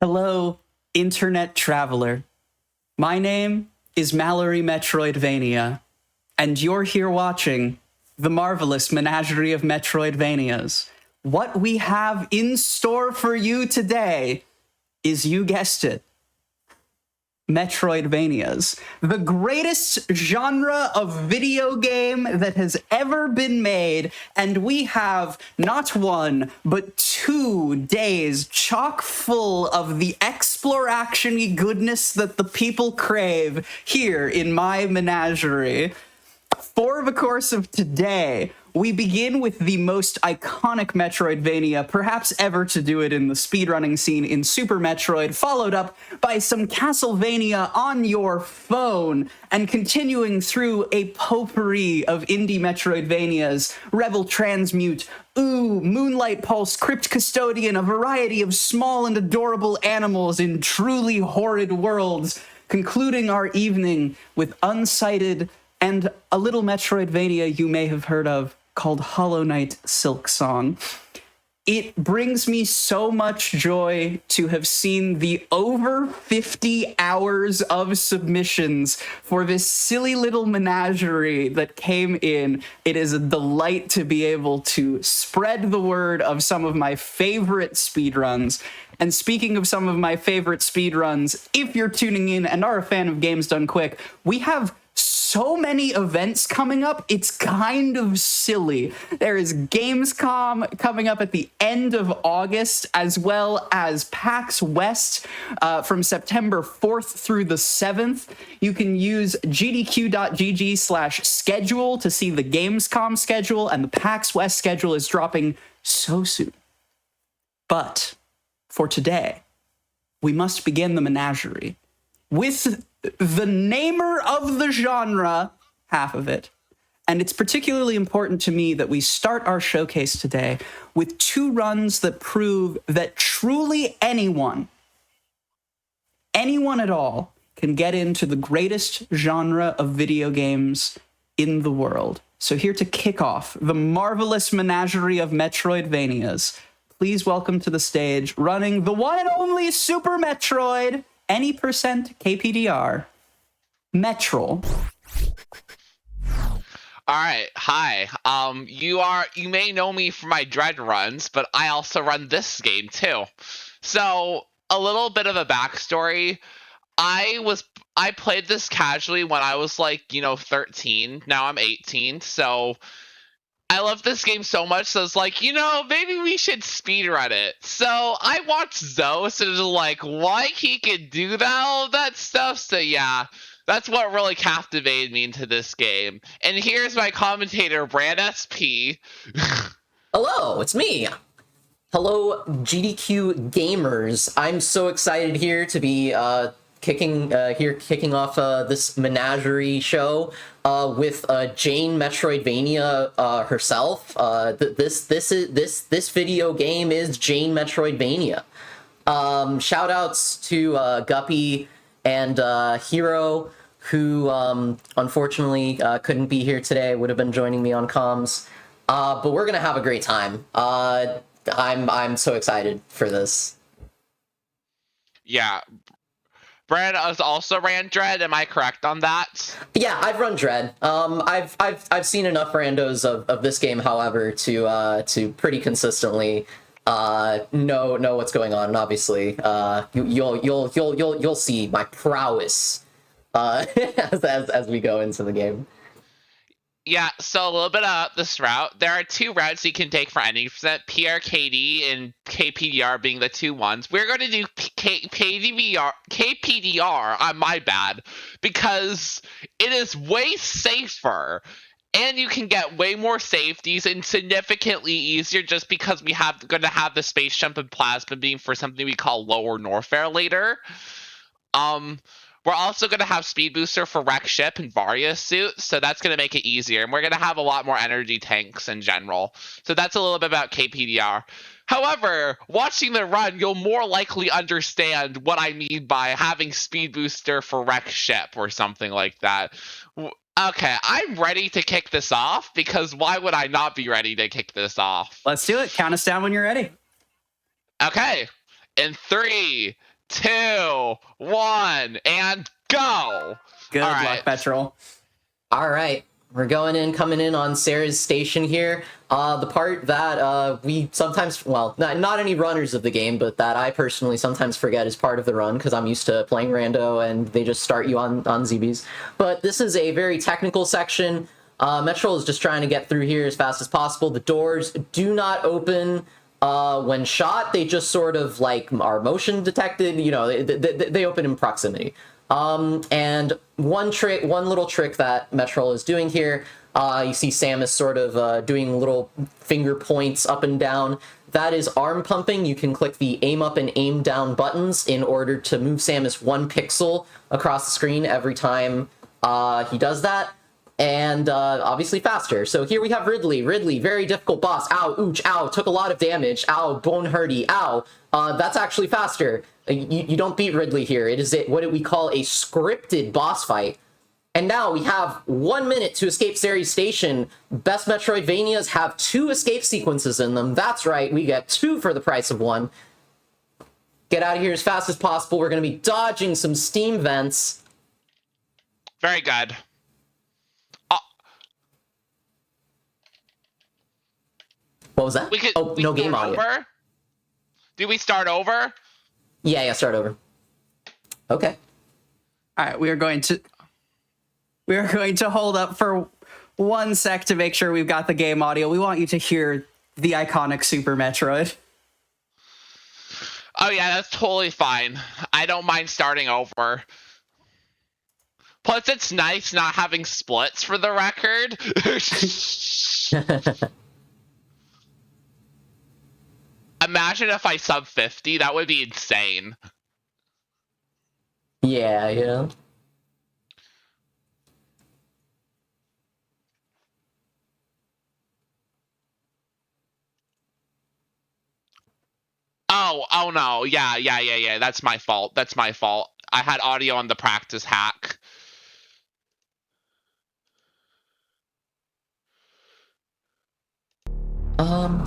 Hello, internet traveler. My name is Mallory Metroidvania, and you're here watching the marvelous Menagerie of Metroidvanias. What we have in store for you today is, you guessed it, Metroidvanias, the greatest genre of video game that has ever been made, and we have not one, but 2 days chock full of the exploration-y goodness that the people crave here in my menagerie. For the course of today, we begin with the most iconic Metroidvania perhaps ever to do it in the speedrunning scene in Super Metroid, followed up by some Castlevania on your phone, and continuing through a potpourri of indie Metroidvanias, Rebel Transmute, Moonlight Pulse, Crypt Custodian, a variety of small and adorable animals in truly horrid worlds, concluding our evening with UNSIGHTED and a little Metroidvania you may have heard of called Hollow Knight Silksong. It brings me so much joy to have seen the over 50 hours of submissions for this silly little menagerie that came in. It is a delight to be able to spread the word of some of my favorite speedruns. And speaking of some of my favorite speedruns, if you're tuning in and are a fan of Games Done Quick, we have so many events coming up, it's kind of silly. There is Gamescom coming up at the end of August, as well as PAX West from September 4th through the 7th. You can use gdq.gg/schedule to see the Gamescom schedule, and the PAX West schedule is dropping so soon. But for today, we must begin the menagerie with the namer of the genre, half of it. And it's particularly important to me that we start our showcase today with 2 runs that prove that truly anyone at all, can get into the greatest genre of video games in the world. So here to kick off the marvelous menagerie of Metroidvanias, please welcome to the stage, running the one and only Super Metroid, any percent KPDR, Metrol. All right, hi. You may know me for my Dread runs, but I also run this game too. So a little bit of a backstory. I played this casually when I was 13. Now I'm 18, so I love this game so much, so it's maybe we should speedrun it. So I watched Zos and was like, why he could do all that stuff? So yeah, that's what really captivated me into this game. And here's my commentator, Brand SP. Hello, it's me. Hello, GDQ gamers. I'm so excited here to be kicking off this menagerie show with Jane Metroidvania herself. This video game is Jane Metroidvania. Shout outs to Guppy and Hero, who unfortunately couldn't be here today, would have been joining me on comms. But we're gonna have a great time. I'm so excited for this. Yeah. Brad has also ran Dread. Am I correct on that? Yeah, I've run Dread. I've seen enough randos of this game, however, to pretty consistently know what's going on. And obviously, you'll see my prowess as we go into the game. Yeah, so a little bit about this route. There are 2 routes you can take for any percent, PRKD and KPDR being the 2 ones. We're going to do KPDR, my bad, because it is way safer, and you can get way more safeties and significantly easier just because we have going to have the space jump and plasma beam for something we call lower Norfair later. We're also going to have Speed Booster for Wreck Ship and Varia Suit, so that's going to make it easier. And we're going to have a lot more energy tanks in general. So that's a little bit about KPDR. However, watching the run, you'll more likely understand what I mean by having Speed Booster for Wreck Ship or something like that. Okay, I'm ready to kick this off, because why would I not be ready to kick this off? Let's do it. Count us down when you're ready. Okay. In 3, 2, 1, and go! Good All luck, right. Petrol. All right, we're coming in on Sarah's station here. The part that we sometimes, well, not any runners of the game, but that I personally sometimes forget is part of the run because I'm used to playing rando and they just start you on ZBs. But this is a very technical section. Metroid is just trying to get through here as fast as possible. The doors do not open when shot. They just sort of like are motion detected. You know, they open in proximity. And one little trick that Metroid is doing here, you see Samus sort of doing little finger points up and down. That is arm pumping. You can click the aim up and aim down buttons in order to move Samus 1 pixel across the screen every time he does that. And obviously faster. So here we have Ridley. Ridley, very difficult boss. Ow, ooch, ow, took a lot of damage. Ow, bone hurty, ow. That's actually faster. You don't beat Ridley here. It is what we call a scripted boss fight. And now we have 1 minute to escape Ceres Station. Best Metroidvanias have 2 escape sequences in them. That's right, we get 2 for the price of 1. Get out of here as fast as possible. We're going to be dodging some steam vents. Very good. What was that? No game audio. Over? Do we start over? Yeah, start over. Okay. All right, we are going to hold up for 1 sec to make sure we've got the game audio. We want you to hear the iconic Super Metroid. Oh yeah, that's totally fine. I don't mind starting over. Plus, it's nice not having splits for the record. Imagine if I sub 50, that would be insane. Yeah. Oh no, yeah, that's my fault. I had audio on the practice hack.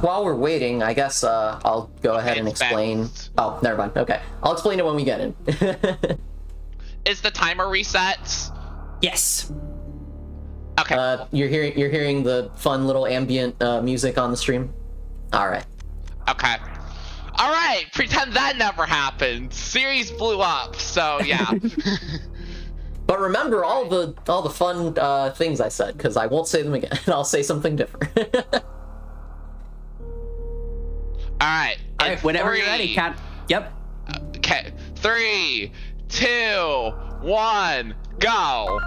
While we're waiting, I guess I'll go ahead and explain. Oh, never mind. Okay, I'll explain it when we get in. Is the timer reset? Yes. Okay. You're hearing the fun little ambient music on the stream. All right. Okay. All right. Pretend that never happened. Series blew up. So yeah. But remember all the fun things I said, because I won't say them again. I'll say something different. All right. All right. Whenever you're ready, Cat. Yep. Okay. 3, 2, 1, go.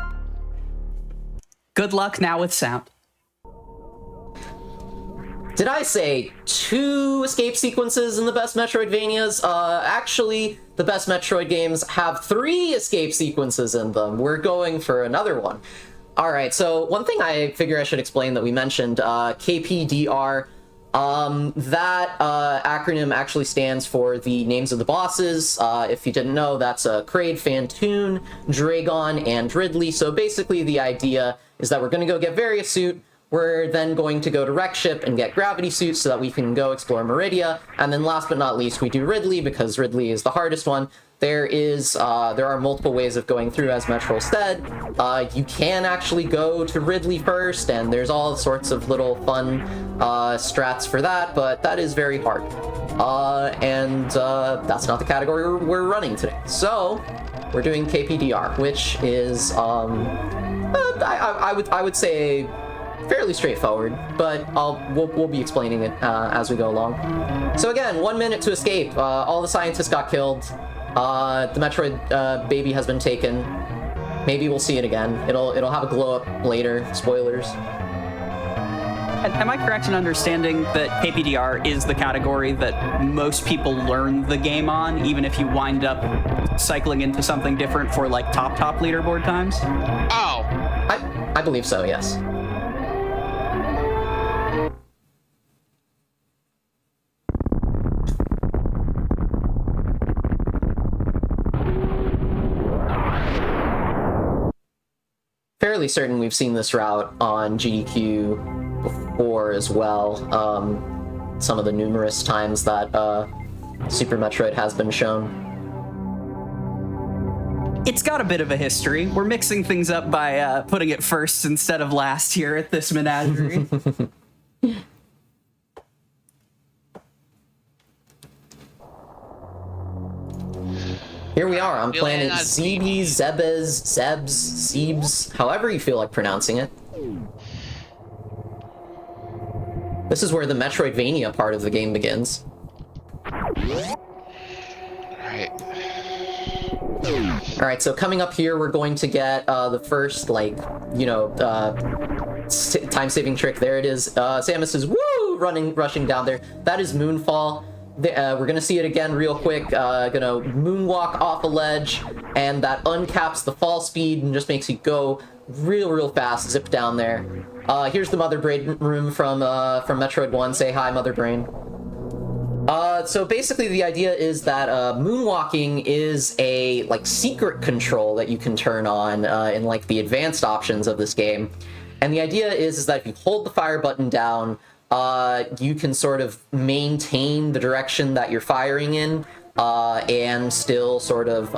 Good luck now with sound. Did I say 2 escape sequences in the best Metroidvanias? Actually, the best Metroid games have 3 escape sequences in them. We're going for another one. All right, so one thing I figure I should explain that we mentioned, KPDR, that acronym actually stands for the names of the bosses. If you didn't know, that's Kraid, Fantoon, Dragon, and Ridley. So basically the idea is that we're going to go get Various Suit. We're then going to go to Wreck Ship and get Gravity Suit so that we can go explore Meridia. And then last but not least, we do Ridley because Ridley is the hardest one. There are multiple ways of going through, as Metroid said. You can actually go to Ridley first, and there's all sorts of little fun strats for that, but that is very hard. And that's not the category we're running today. So we're doing KPDR, which is I would say fairly straightforward, but we'll be explaining it as we go along. So again, 1 minute to escape. All the scientists got killed. The Metroid baby has been taken. Maybe we'll see it again. It'll have a glow up later. Spoilers. Am I correct in understanding that KPDR is the category that most people learn the game on, even if you wind up cycling into something different for like top leaderboard times? Oh. I believe so, yes. Fairly certain we've seen this route on GDQ before as well. Some of the numerous times that Super Metroid has been shown. It's got a bit of a history. We're mixing things up by putting it first instead of last here at this menagerie. Here we are on planet Zebes, Zebes, Zebs, Zebes, however you feel like pronouncing it. This is where the Metroidvania part of the game begins. Alright, so coming up here, we're going to get the first, like, you know, time-saving trick. There it is. Samus is, woo, rushing down there. That is Moonfall. We're gonna see it again real quick. Gonna moonwalk off a ledge, and that uncaps the fall speed and just makes you go real fast, zip down there. Here's the Mother Brain room from Metroid 1. Say hi, Mother Brain. So basically the idea is that moonwalking is a like secret control that you can turn on in like the advanced options of this game. And the idea is that if you hold the fire button down, you can sort of maintain the direction that you're firing in and still sort of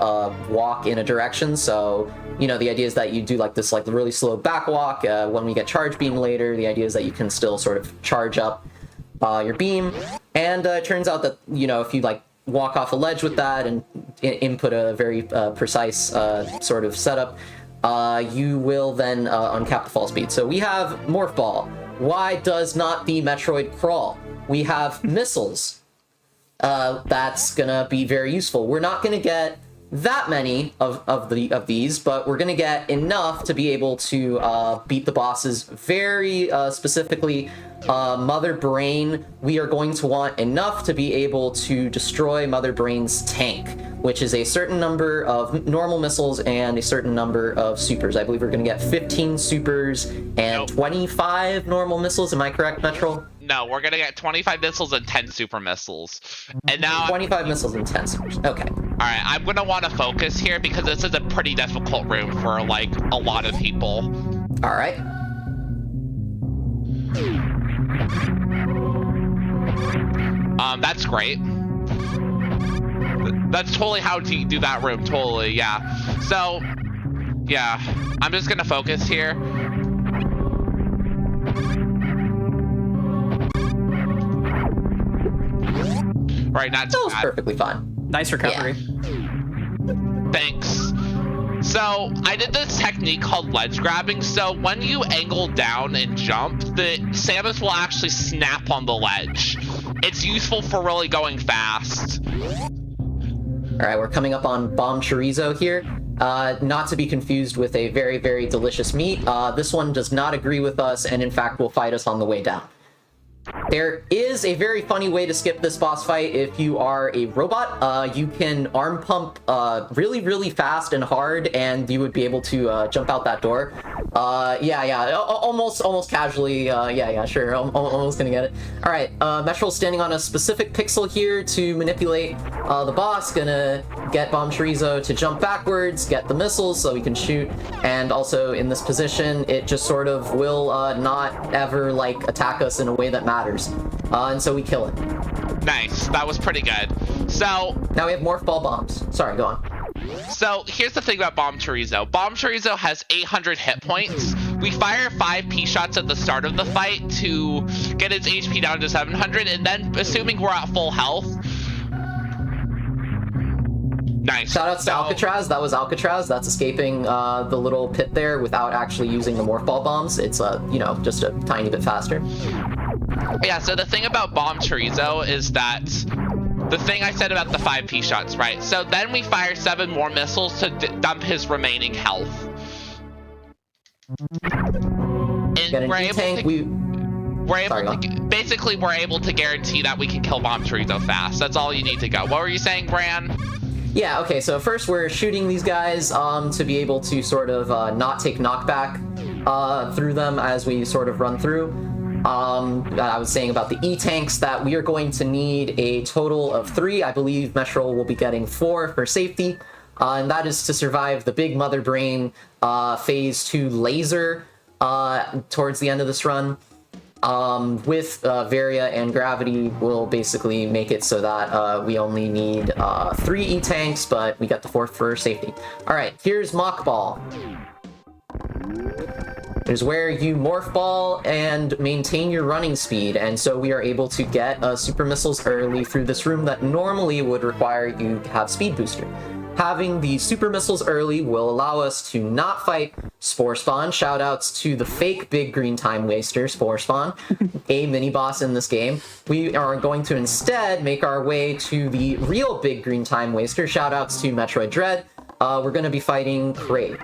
walk in a direction. So, you know, the idea is that you do like this like really slow back walk. When we get charge beam later, the idea is that you can still sort of charge up your beam. And it turns out that, you know, if you like walk off a ledge with that and input a very precise sort of setup, you will then uncap the fall speed. So we have Morph Ball. Why does not the Metroid crawl? We have missiles. That's gonna be very useful. We're not gonna get that many of these, but we're gonna get enough to be able to beat the bosses. Very specifically, Mother Brain, we are going to want enough to be able to destroy Mother Brain's tank, which is a certain number of normal missiles and a certain number of supers. I believe we're going to get 15 supers and 25 normal missiles. Am I correct, Metro? No, we're going to get 25 missiles and 10 super missiles. And now 25 missiles and 10 supers. Okay. All right, I'm going to want to focus here because this is a pretty difficult room for like a lot of people. All right. That's great. That's totally how to do that room, totally, yeah. So, yeah, I'm just gonna focus here. Right, that's that was perfectly fine. Nice recovery. Yeah. Thanks. So, I did this technique called ledge grabbing, so when you angle down and jump, the Samus will actually snap on the ledge. It's useful for really going fast. All right, we're coming up on Bomb Chorizo here. Not to be confused with a very delicious meat. This one does not agree with us, and in fact will fight us on the way down. There is a very funny way to skip this boss fight if you are a robot. You can arm pump really fast and hard, and you would be able to jump out that door. Yeah, almost casually. Yeah, sure, almost gonna get it. All right, Metro's standing on a specific pixel here to manipulate the boss. Gonna get Bomb Chorizo to jump backwards, get the missiles so we can shoot, and also in this position, it just sort of will not ever like attack us in a way that matters. And so we kill it. Nice, that was pretty good. So now we have Morph Ball bombs. Sorry, go on. So here's the thing about Bomb Chorizo. Bomb Chorizo has 800 hit points. We fire 5 P-shots at the start of the fight to get its HP down to 700, and then assuming we're at full health. Nice. Shoutouts to Alcatraz. That was Alcatraz. That's escaping the little pit there without actually using the Morph Ball bombs. It's you know, just a tiny bit faster. Yeah, so the thing about Bomb Chorizo is that the thing I said about the 5 P-shots, right? So then we fire 7 more missiles to dump his remaining health. And we're able to guarantee that we can kill Bomb Chorizo fast. That's all you need to go. What were you saying, Bran? Yeah, okay, so first we're shooting these guys to be able to sort of not take knockback through them as we sort of run through. I was saying about the E-tanks that we are going to need a total of 3. I believe Metro will be getting 4 for safety. And that is to survive the big Mother Brain Phase 2 laser towards the end of this run. With Varia and Gravity, we'll basically make it so that we only need 3 E-tanks, but we got the 4th for safety. Alright, here's Mach Ball. Is where you morph ball and maintain your running speed, and so we are able to get super missiles early through this room that normally would require you to have speed booster. Having the super missiles early will allow us to not fight Spore Spawn. Shoutouts to the fake big green time waster, Spore Spawn, a mini boss in this game. We are going to instead make our way to the real big green time waster. Shoutouts to Metroid Dread. We're going to be fighting Kraid.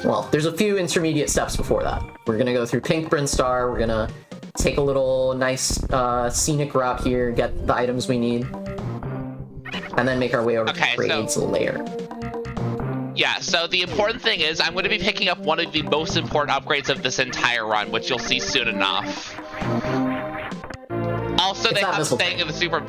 Well, there's a few intermediate steps before that. We're gonna go through Pink Brinstar, we're gonna take a little nice scenic route here, get the items we need, and then make our way over to Kraid's lair. Yeah, so the important thing is I'm going to be picking up one of the most important upgrades of this entire run, which you'll see soon enough. Also, they have a saying in the super...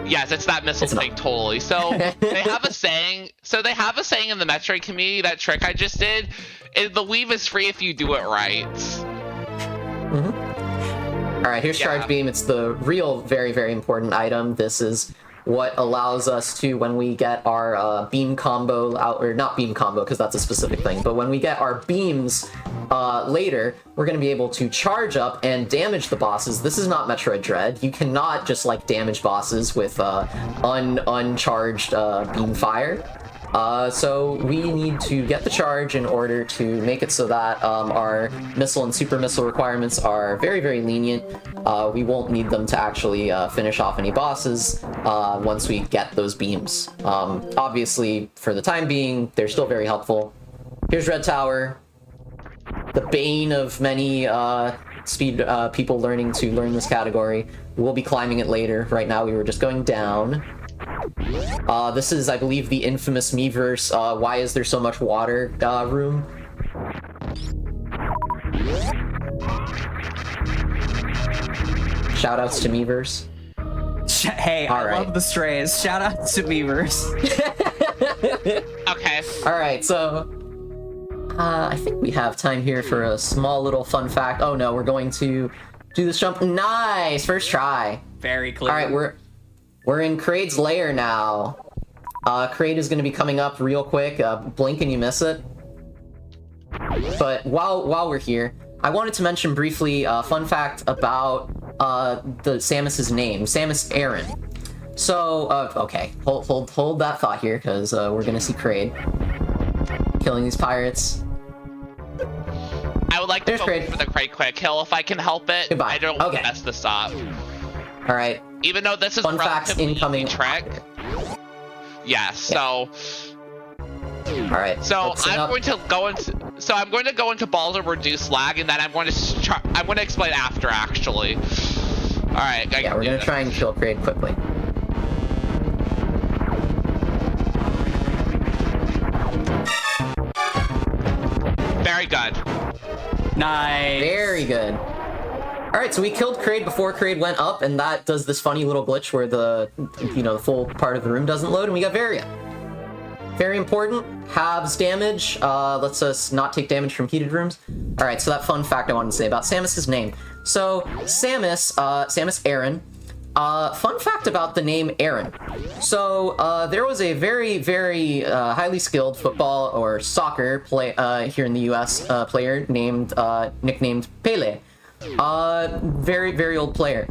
Yes, it's that missile thing, totally. So they have a saying. So they have a saying in the Metroid community. That trick I just did, is the weave is free if you do it right. All right, here's Charge Beam. It's the real, very, very important item. This is what allows us to, when we get our beam combo out, or not beam combo because that's a specific thing, but when we get our beams later, we're going to be able to charge up and damage the bosses. This is not Metroid Dread. You cannot just like damage bosses with uncharged beam fire. So we need to get the charge in order to make it so that our missile and super missile requirements are very, very lenient. We won't need them to actually finish off any bosses once we get those beams. Obviously, for the time being, they're still very helpful. Here's Red Tower, the bane of many speed people learning to learn this category. We'll be climbing it later. Right now, we were just going down. This is, I believe, the infamous Miiverse, why is there so much water room. Shoutouts to Miiverse. Hey, I love the strays. Shoutouts to Miiverse. Okay. Alright, so... I think we have time here for a small little fun fact. Oh no, we're going to do this jump. Nice! First try. Very clear. Alright, we're in Kraid's lair now. Kraid is going to be coming up real quick. Blink and you miss it. But while we're here, I wanted to mention briefly a fun fact about the Samus's name, Samus Aran. So, okay, hold that thought here, because we're going to see Kraid killing these pirates. I would like to go for the Kraid quick kill if I can help it. Goodbye. I don't want to mess this up. All right. Even though this is fun a facts relatively incoming easy trick. Yeah, so... Alright. So I'm going to go into balls of reduced lag, and then I'm going to explain after, actually. Alright, yeah, we're going to try and kill Kraid quickly. Very good. Nice. Very good. Alright, so we killed Kraid before Kraid went up, and that does this funny little glitch where the full part of the room doesn't load, and we got Varia. Very important. Halves damage. Lets us not take damage from heated rooms. Alright, so that fun fact I wanted to say about Samus's name. So, Samus Aran. Fun fact about the name Aran. So, there was a very, very highly skilled football or soccer here in the US player nicknamed Pele. Very, very old player.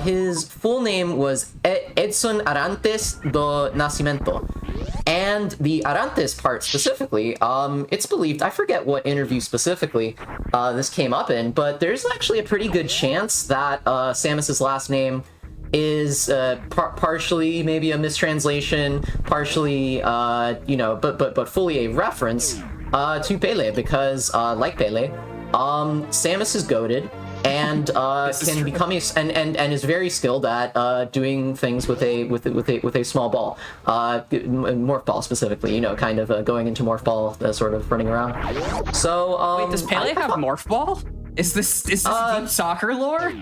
His full name was Edson Arantes do Nascimento. And the Arantes part specifically, it's believed, I forget what interview specifically this came up in, but there's actually a pretty good chance that Samus's last name is partially maybe a mistranslation, partially, but fully a reference to Pele, because like Pele, Samus is goated and can become and is very skilled at doing things with a small ball, morph ball specifically. Kind of going into morph ball, sort of running around. So wait, does Pele have morph ball? Is this deep soccer lore?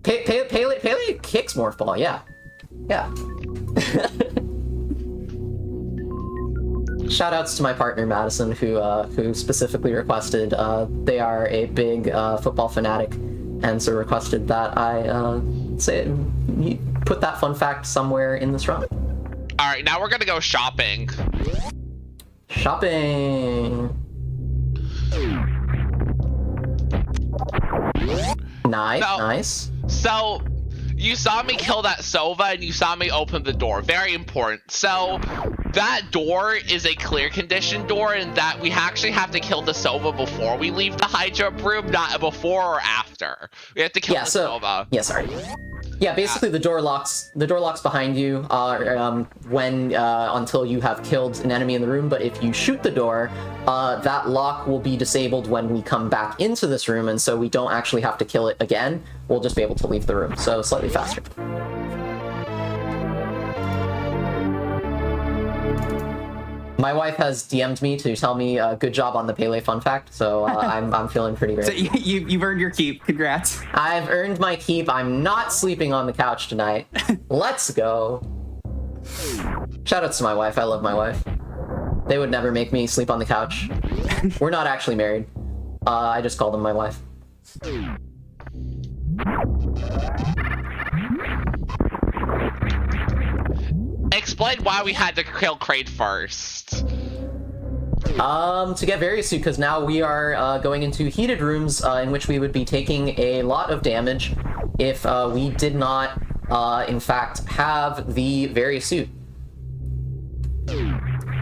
Pele kicks morph ball, yeah. Shoutouts to my partner Madison, who specifically requested. They are a big football fanatic, and so requested that I put that fun fact somewhere in this run. All right, now we're gonna go shopping. Shopping. Nice. So, you saw me kill that Sova, and you saw me open the door. Very important. So, that door is a clear condition door, in that we actually have to kill the Sova before we leave the high jump room, not before or after. We have to kill the Sova. Yeah, sorry. Yeah, basically the door locks behind you when until you have killed an enemy in the room, but if you shoot the door, that lock will be disabled when we come back into this room, and so we don't actually have to kill it again. We'll just be able to leave the room, so slightly faster. My wife has DM'd me to tell me good job on the Pele fun fact, so I'm feeling pretty great. So you've earned your keep. Congrats. I've earned my keep. I'm not sleeping on the couch tonight. Let's go. Shoutouts to my wife. I love my wife. They would never make me sleep on the couch. We're not actually married. I just call them my wife. Explain why we had to kill Kraid first. To get various suit, because now we are going into heated rooms in which we would be taking a lot of damage if we did not, in fact, have the various suit.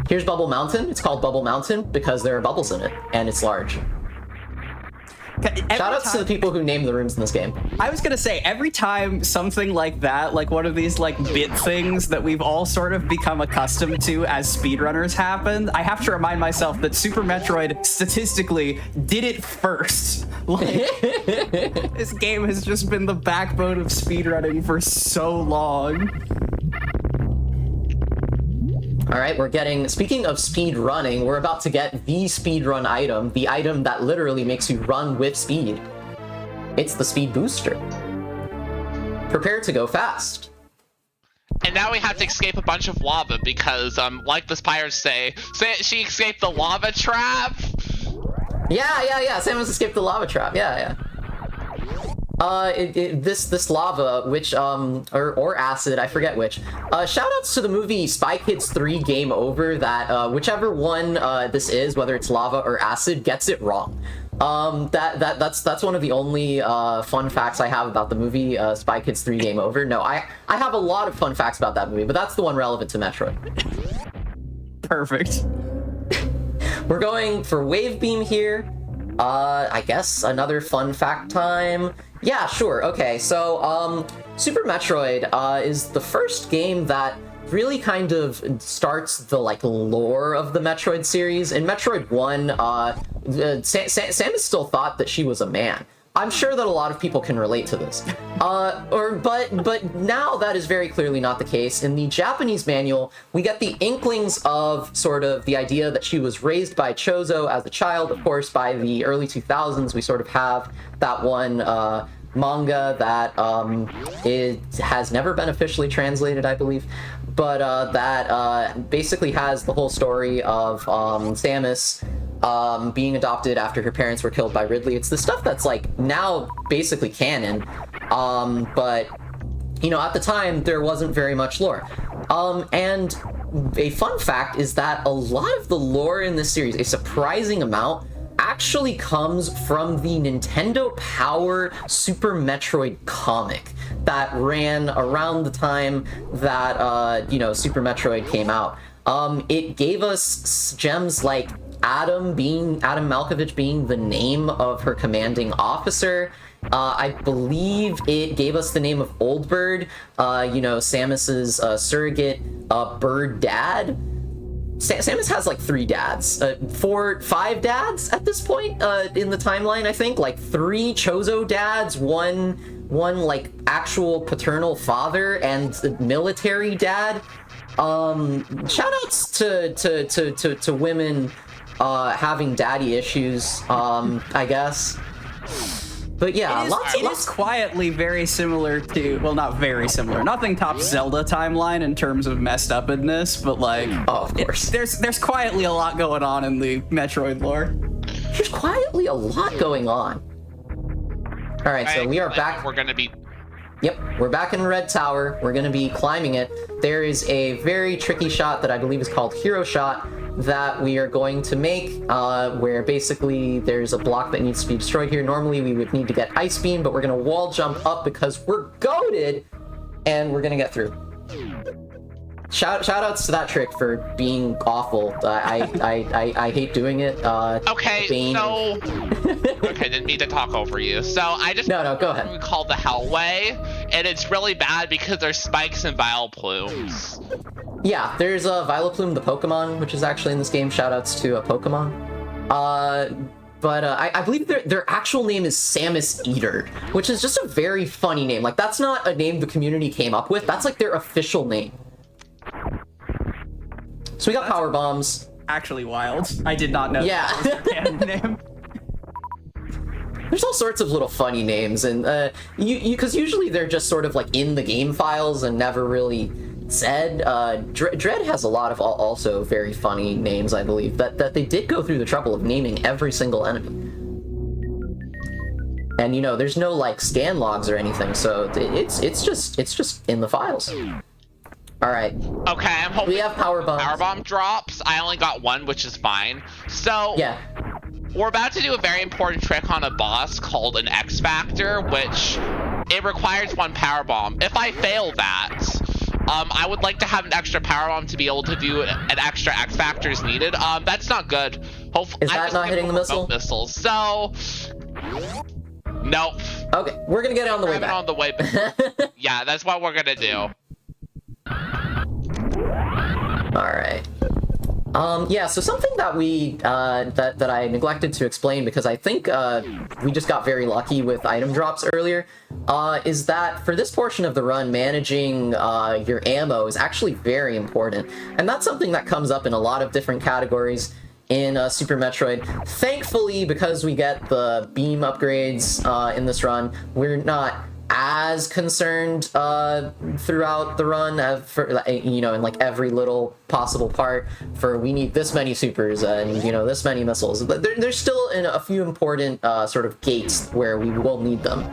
Here's Bubble Mountain. It's called Bubble Mountain because there are bubbles in it, and it's large. Shoutouts to the people who named the rooms in this game. I was gonna say, every time something like that, like one of these like bit things that we've all sort of become accustomed to as speedrunners happened, I have to remind myself that Super Metroid statistically did it first. Like, this game has just been the backbone of speedrunning for so long. All right, speaking of speed running, we're about to get the speed run item, the item that literally makes you run with speed. It's the speed booster. Prepare to go fast. And now we have to escape a bunch of lava because, like the spires say she escaped the lava trap. Yeah. Samus escaped the lava trap. Yeah. This lava, which or acid, I forget which. Shoutouts to the movie Spy Kids 3 Game Over, that whichever one this is, whether it's lava or acid, gets it wrong. That's one of the only fun facts I have about the movie Spy Kids 3 Game Over. No, I have a lot of fun facts about that movie, but that's the one relevant to Metroid. Perfect. We're going for Wave Beam here. I guess another fun fact time. Yeah, sure. Okay, so Super Metroid is the first game that really kind of starts the like lore of the Metroid series. In Metroid 1, Samus still thought that she was a man. I'm sure that a lot of people can relate to this. But now that is very clearly not the case. In the Japanese manual, we get the inklings of sort of the idea that she was raised by Chozo as a child. Of course, by the early 2000s, we sort of have that one manga that it has never been officially translated, I believe, but that basically has the whole story of Samus being adopted after her parents were killed by Ridley. It's the stuff that's like now basically canon, but you know, at the time there wasn't very much lore. And a fun fact is that a lot of the lore in this series, a surprising amount, actually comes from the Nintendo Power Super Metroid comic that ran around the time that you know, Super Metroid came out. It gave us gems like Adam Malkovich being the name of her commanding officer. I believe it gave us the name of Old Bird, you know, Samus's surrogate bird dad. Samus has like 3 dads, 5 dads at this point in the timeline, I think. Like 3 Chozo dads, one like actual paternal father, and the military dad. Shoutouts to women having daddy issues, I guess. But yeah, It is quietly very similar to, well, not very similar. Nothing tops Zelda timeline in terms of messed upness, but like, oh, of course. There's quietly a lot going on in the Metroid lore. There's quietly a lot going on. All right, so we are back. We're gonna be. Yep, we're back in Red Tower. We're gonna be climbing it. There is a very tricky shot that I believe is called Hero Shot that we are going to make, where basically there's a block that needs to be destroyed here. Normally we would need to get Ice Beam, but we're gonna wall jump up because we're goated, and we're gonna get through. Shout outs to that trick for being awful. I hate doing it. Okay, Bane. so okay, didn't mean to talk over you. So I just No, go ahead. We call the Hellway, and it's really bad because there's spikes and Vileplumes. Yeah, there's Vileplume, the Pokemon, which is actually in this game. Shout outs to a Pokemon. But I believe their actual name is Samus Eater, which is just a very funny name. Like, that's not a name the community came up with. That's like their official name. So we got Power Bombs. Actually wild. I did not know Yeah. that was their canon name. There's all sorts of little funny names, and because usually they're just sort of like in the game files and never really said. Dread has a lot of also very funny names, I believe, that they did go through the trouble of naming every single enemy. And you know, there's no like scan logs or anything, so it's just in the files. All right. Okay, I'm hoping we have Power Bombs. Power Bomb drops. I only got one, which is fine. So yeah. We're about to do a very important trick on a boss called an X Factor, which it requires one Power Bomb. If I fail that, I would like to have an extra Power Bomb to be able to do an extra X Factor is needed. That's not good. Hopefully, is that not hitting the missile? Missiles. So, nope. Okay, we're gonna get it on the way back. On the way back. Yeah, that's what we're gonna do. All right. Yeah, so something that we that I neglected to explain, because I think we just got very lucky with item drops earlier, is that for this portion of the run, managing your ammo is actually very important, and that's something that comes up in a lot of different categories in Super Metroid. Thankfully, because we get the beam upgrades in this run, we're not as concerned throughout the run for, you know, in like every little possible part for we need this many supers and, you know, this many missiles. There's still a few important sort of gates where we will need them.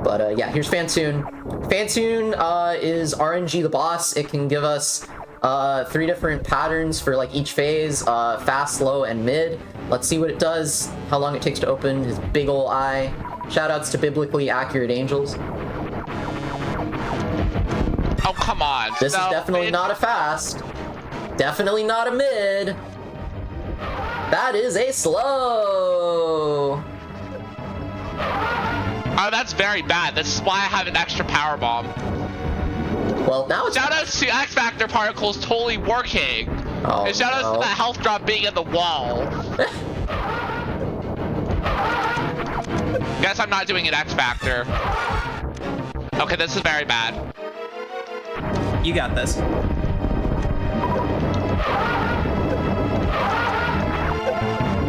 But yeah, here's Phantoon. Phantoon is RNG the boss. It can give us 3 different patterns for like each phase, fast, slow, and mid. Let's see what it does, how long it takes to open his big ol' eye. Shoutouts to biblically accurate angels. Oh, come on. This is definitely not a fast. Definitely not a mid. That is a slow. Oh, that's very bad. This is why I have an extra power bomb. Well, now it's... Shoutouts to X Factor particles totally working. Oh, and shoutouts to that health drop being in the wall. Guess I'm not doing an X Factor. Okay, this is very bad. You got this.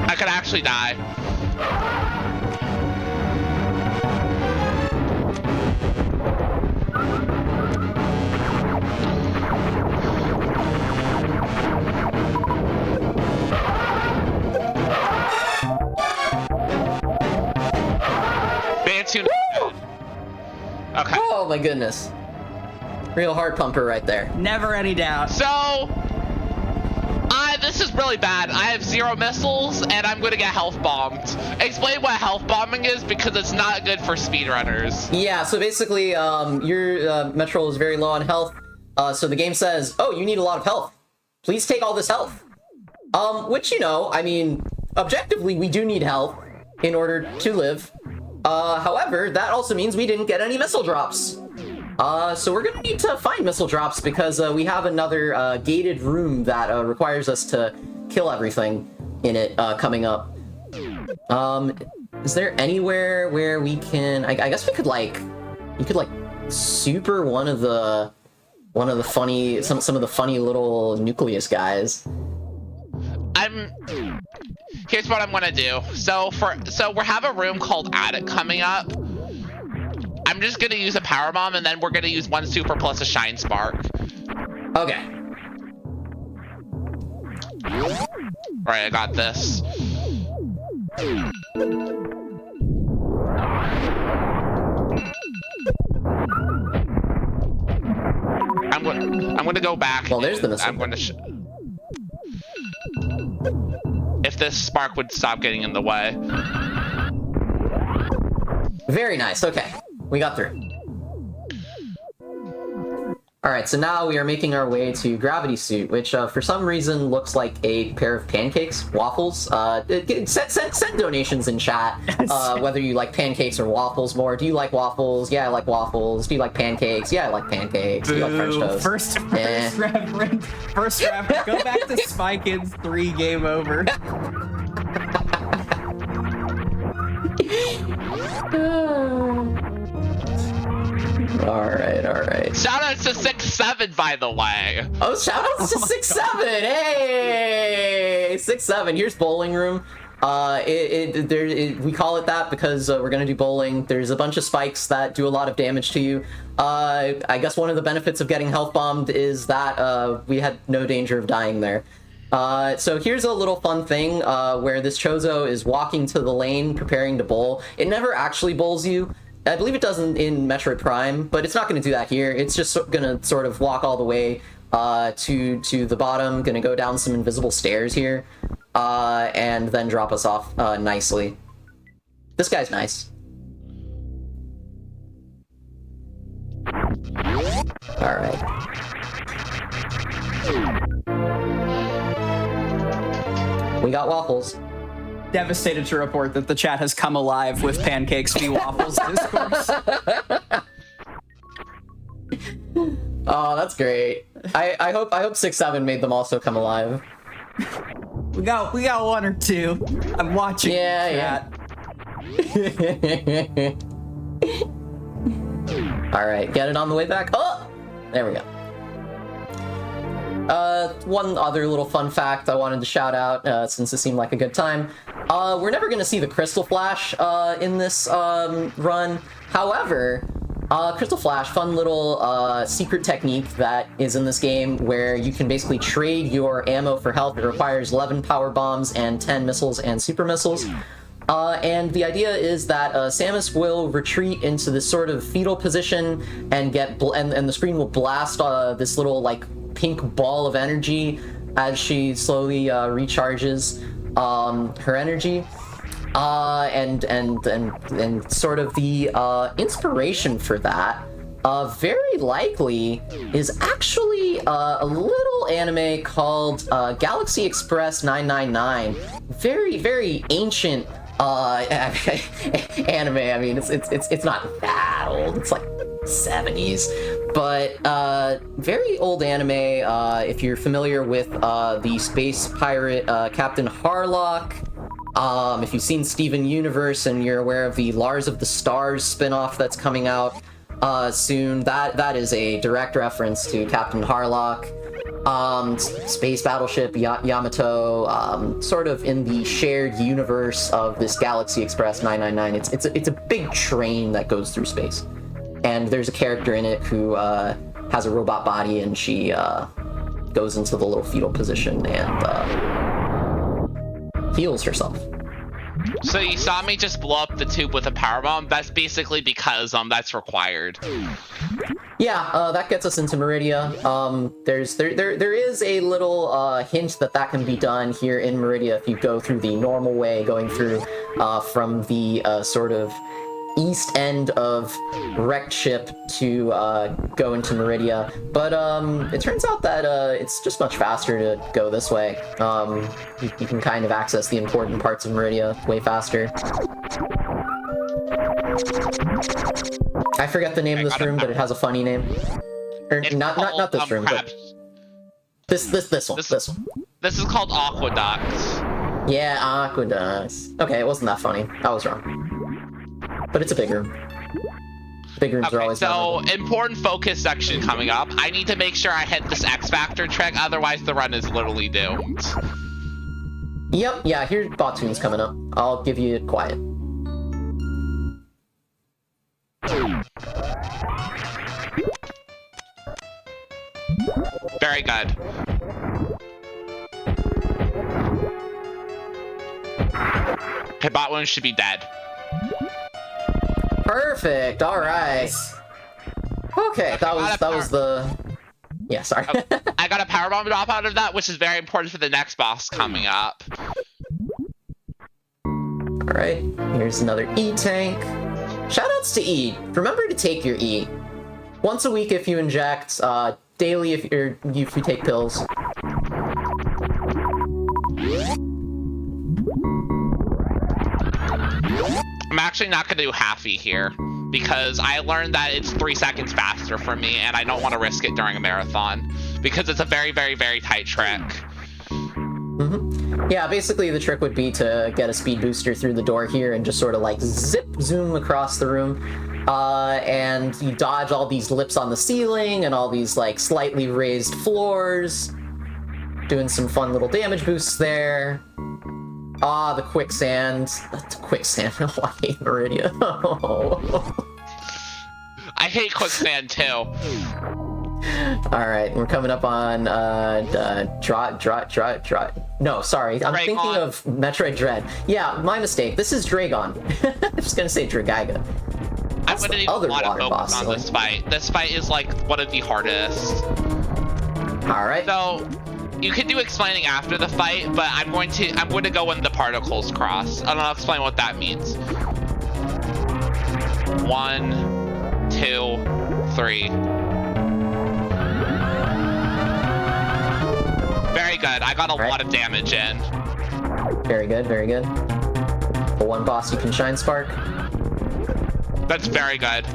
I could actually die. Phantoon. Okay. Oh my goodness. Real heart pumper right there. Never any doubt. So, this is really bad. I have 0 missiles, and I'm going to get health bombed. Explain what health bombing is, because it's not good for speedrunners. Yeah, so basically, your Metro is very low on health. So the game says, oh, you need a lot of health. Please take all this health. Which, you know, I mean, objectively, we do need health in order to live. However, that also means we didn't get any missile drops. So we're gonna need to find missile drops because we have another gated room that requires us to kill everything in it coming up. Is there anywhere where we can? I guess we could you could super one of the funny some of the funny little nucleus guys. I Here's what I'm gonna do. So we have a room called Attic coming up. I'm just gonna use a power bomb, and then we're gonna use 1 super plus a shine spark. Okay. Alright, I got this. I'm gonna go back. Well, there's the missile. I'm gonna. If this spark would stop getting in the way. Very nice. Okay, we got through. All right, so now we are making our way to Gravity Suit, which for some reason looks like a pair of pancakes, waffles. Send donations in chat, whether you like pancakes or waffles more. Do you like waffles? Yeah, I like waffles. Do you like pancakes? Yeah, I like pancakes. Do you like French toast? First reference. First reference. Go back to Spy Kids 3, game over. All right. Shout out to 6-7, by the way. Oh, shout outs to 6-7. Hey, 6-7. Here's bowling room. We call it that because we're gonna do bowling. There's a bunch of spikes that do a lot of damage to you. I guess one of the benefits of getting health bombed is that we had no danger of dying there. So here's a little fun thing where this Chozo is walking to the lane preparing to bowl. It never actually bowls you. I believe it does in Metroid Prime, but it's not going to do that here. It's just going to sort of walk all the way to the bottom, going to go down some invisible stairs here, and then drop us off nicely. This guy's nice. All right. We got waffles. Devastated to report that the chat has come alive with pancakes v waffles discourse. Oh, that's great. I hope 6-7 made them also come alive. We got 1 or 2. I'm watching. Yeah. All right, get it on the way back. Oh, there we go. One other little fun fact I wanted to shout out, since it seemed like a good time. We're never going to see the Crystal Flash in this run. However, Crystal Flash, fun little secret technique that is in this game where you can basically trade your ammo for health. It requires 11 power bombs and 10 missiles and super missiles. And the idea is that Samus will retreat into this sort of fetal position and and the screen will blast this little like pink ball of energy as she slowly recharges her energy. And sort of the inspiration for that very likely is actually a little anime called Galaxy Express 999. Very, very ancient anime. I mean, it's not that old. It's like 70s, but very old anime. If you're familiar with the space pirate Captain Harlock, if you've seen Steven Universe and you're aware of the Lars of the Stars spin-off that's coming out soon, that is a direct reference to Captain Harlock. Space battleship Yamato, sort of in the shared universe of this Galaxy Express 999. It's a big train that goes through space, and there's a character in it who has a robot body, and she goes into the little fetal position and heals herself. So you saw me just blow up the tube with a power bomb. That's basically because that's required. Yeah, that gets us into Meridia. There is a little hint that can be done here in Meridia if you go through the normal way, going through from the sort of east end of Wrecked Ship to go into Meridia. But it turns out that it's just much faster to go this way. You can kind of access the important parts of Meridia way faster. I forget the name of this room, but it has a funny name. Or not this room, but this one. This is called Aqueducts. Yeah, Aqueducts. Okay, it wasn't that funny. I was wrong. But it's a big room. Big rooms are always memorable. So, important focus section coming up. I need to make sure I hit this X Factor trick, otherwise the run is literally doomed. Yep, yeah, here's Batoon's coming up. I'll give you quiet. Very good. Okay, Botwound should be dead. Perfect, alright. Okay, that was the... Yeah, sorry. I got a power bomb drop out of that, which is very important for the next boss coming up. Alright, here's another E-tank. Shoutouts to E. Remember to take your E. Once a week if you inject, daily if you take pills. I'm actually not going to do halfy here, because I learned that it's 3 seconds faster for me, and I don't want to risk it during a marathon, because it's a very, very, very tight trick. Yeah, basically the trick would be to get a speed booster through the door here and just sort of like zip zoom across the room. And you dodge all these lips on the ceiling and all these like slightly raised floors. Doing some fun little damage boosts there. Ah, the quicksand. That's quicksand. Oh, I hate Meridia. I hate quicksand too. Alright, we're coming up on, No, sorry, I'm thinking of Metroid Dread. Yeah, my mistake. This is Dragon. I'm just gonna say Dragaga. I'm gonna need a lot of focus on this fight. This fight is like one of the hardest. Alright. So, you can do explaining after the fight, but I'm going to go when the particles cross, and I'll explain what that means. 1, 2, 3. Very good. I got a lot of damage in. Very good, very good. For one boss, you can Shine Spark. That's very good.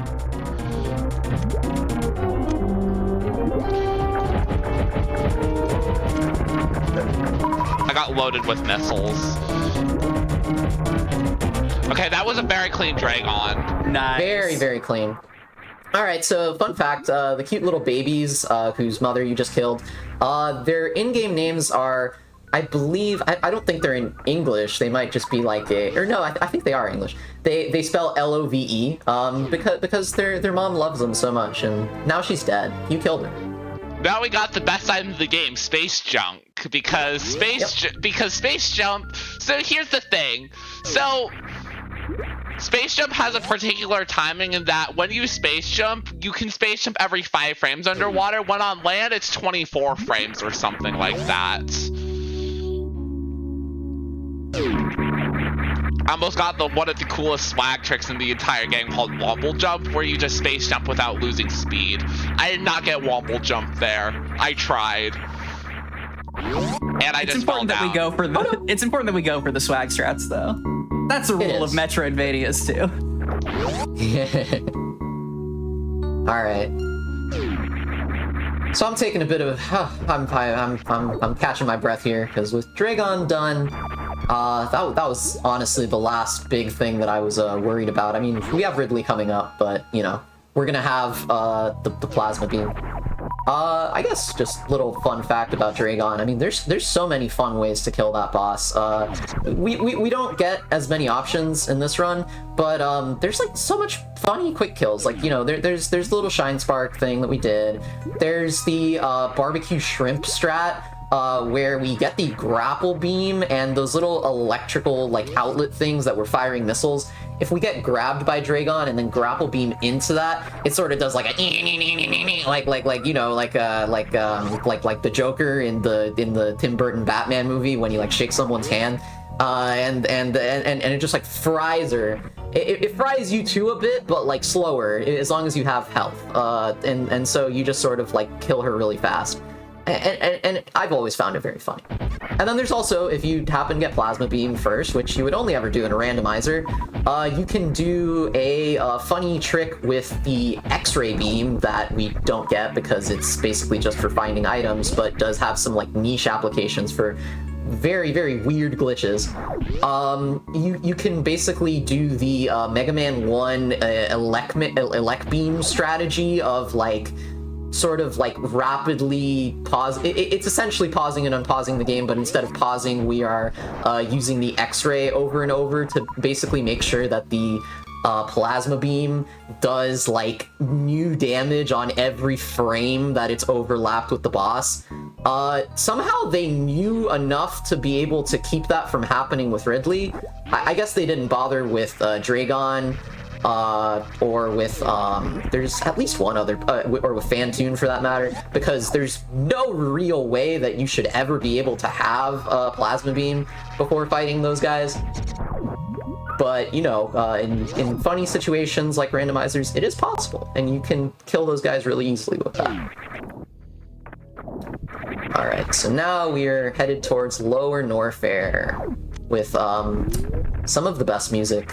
I got loaded with missiles. Okay, that was a very clean Dragon. Nice. Very, very clean. Alright, so fun fact, the cute little babies whose mother you just killed, their in-game names are, I believe, I don't think they're in English, they might just be like or no, I think they are English. They spell L-O-V-E, because their mom loves them so much, and now she's dead. You killed her. Now we got the best item of the game, Space Junk, because Space Jump, so here's the thing, so... Space Jump has a particular timing in that when you space jump, you can space jump every 5 frames underwater. When on land, it's 24 frames or something like that. I almost got one of the coolest swag tricks in the entire game called Womble Jump, where you just space jump without losing speed. I did not get Womble Jump there. I tried. And I just fell down. It's important that we go for the swag strats, though. That's the rule of Metroidvanias too. Alright. So I'm taking a bit of I'm catching my breath here, because with Dragon done, that was honestly the last big thing that I was worried about. I mean, we have Ridley coming up, but you know, we're gonna have the plasma beam. I guess just little fun fact about Dragon. I mean, there's so many fun ways to kill that boss. We don't get as many options in this run, but there's like so much funny quick kills. Like, you know, there's the little Shine Spark thing that we did. There's the barbecue shrimp strat, where we get the grapple beam and those little electrical like outlet things that were firing missiles. If we get grabbed by Dragon and then grapple beam into that, it sort of does like a like you know, like the Joker in the Tim Burton Batman movie when he like shakes someone's hand, and it just like fries her. It fries you too a bit, but like slower as long as you have health. And so you just sort of like kill her really fast. And I've always found it very funny. And then there's also, if you happen to get Plasma Beam first, which you would only ever do in a randomizer, you can do a funny trick with the X-Ray Beam that we don't get because it's basically just for finding items, but does have some like niche applications for very, very weird glitches. You can basically do the Mega Man 1 elect beam strategy of like sort of like rapidly pause. It's essentially pausing and unpausing the game, but instead of pausing, we are using the X-ray over and over to basically make sure that the plasma beam does like new damage on every frame that it's overlapped with the boss. Somehow they knew enough to be able to keep that from happening with Ridley. I guess they didn't bother with Dragon, or with there's at least one other, or with Fantoon for that matter, because there's no real way that you should ever be able to have a plasma beam before fighting those guys. But, you know, in funny situations like randomizers, it is possible, and you can kill those guys really easily with that. Alright, so now we're headed towards Lower Norfair with some of the best music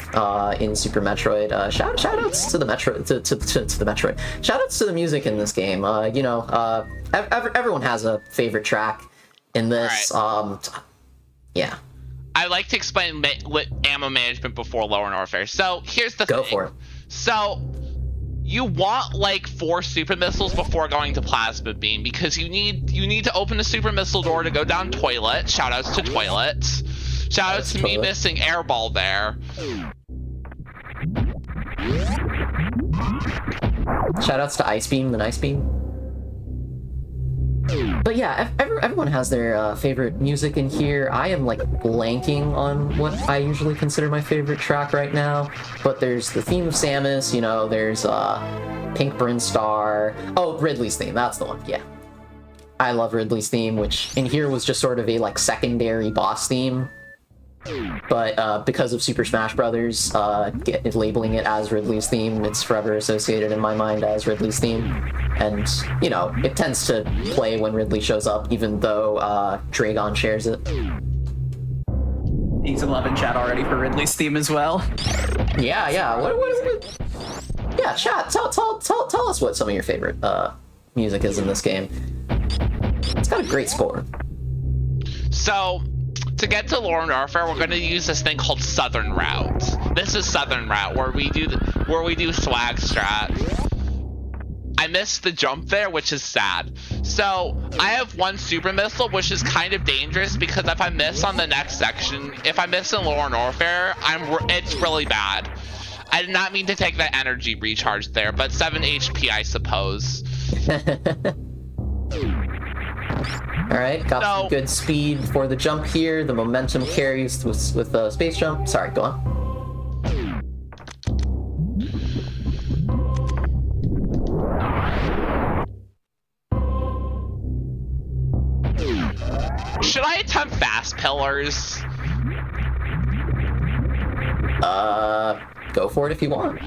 in Super Metroid. Shoutouts to the Metroid, to the Metroid. Shoutouts to the music in this game. You know, everyone has a favorite track in this. Right. Yeah. I like to explain ammo management before Lower Norfair. So here's the thing. Go for it. So you want like 4 super missiles before going to plasma beam, because you need to open the super missile door to go down toilet. Shoutouts to toilets. Shoutouts to me missing airball there. Shoutouts to Ice Beam and Ice Beam. But yeah, everyone has their favorite music in here. I am like blanking on what I usually consider my favorite track right now. But there's the theme of Samus, you know, there's Pink Burn Star. Oh, Ridley's theme, that's the one, yeah. I love Ridley's theme, which in here was just sort of a like secondary boss theme. But because of Super Smash Brothers labeling it as Ridley's theme, it's forever associated in my mind as Ridley's theme. And, you know, it tends to play when Ridley shows up, even though Dragon shares it. He's 11 chat already for Ridley's theme as well. Yeah. Yeah, chat, tell us what some of your favorite music is in this game. It's got a great score. So, to get to Lower Norfair, we're going to use this thing called Southern Route. This is Southern Route, where we do swag strat. I missed the jump there, which is sad. So I have 1 super missile, which is kind of dangerous, because if I miss on the next section, if I miss in Lower Norfair, it's really bad. I did not mean to take that energy recharge there, but 7 HP, I suppose. Alright, got some good speed for the jump here. The momentum carries with the space jump. Sorry, go on. Should I attempt fast pillars? Go for it if you want.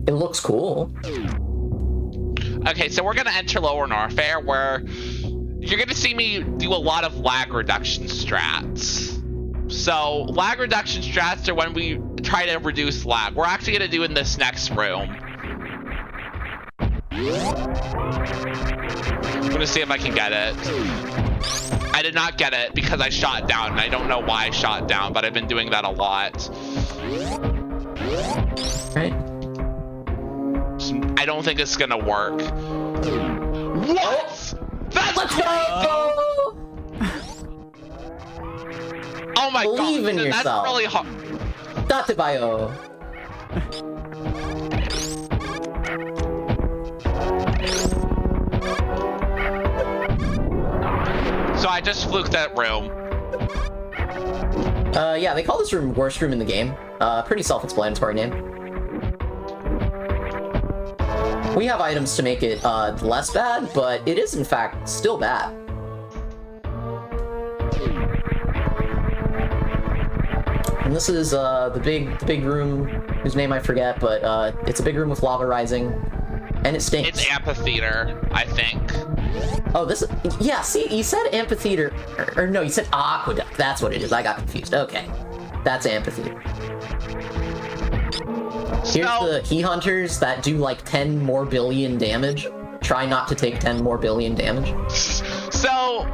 It looks cool. Okay, so we're gonna enter Lower Norfair, where you're gonna see me do a lot of lag reduction strats. So lag reduction strats are when we try to reduce lag. We're actually gonna do in this next room. I'm gonna see if I can get it. I did not get it because I shot down, and I don't know why I shot down, but I've been doing that a lot. Right. I don't think it's gonna work. What? Let's go! Oh my god. Believe in yourself. That's really hard. Datebayo. So I just fluked that room. Yeah, they call this room worst room in the game. Pretty self-explanatory name. We have items to make it less bad, but it is in fact still bad. And this is the big room whose name I forget, but it's a big room with lava rising, and it stinks. It's amphitheater, I think. Oh, this is... Yeah, see, you said amphitheater... Or no, you said aqueduct. That's what it is. I got confused. Okay. That's amphitheater. Here's the key hunters that do like 10 more billion damage. Try not to take 10 more billion damage. So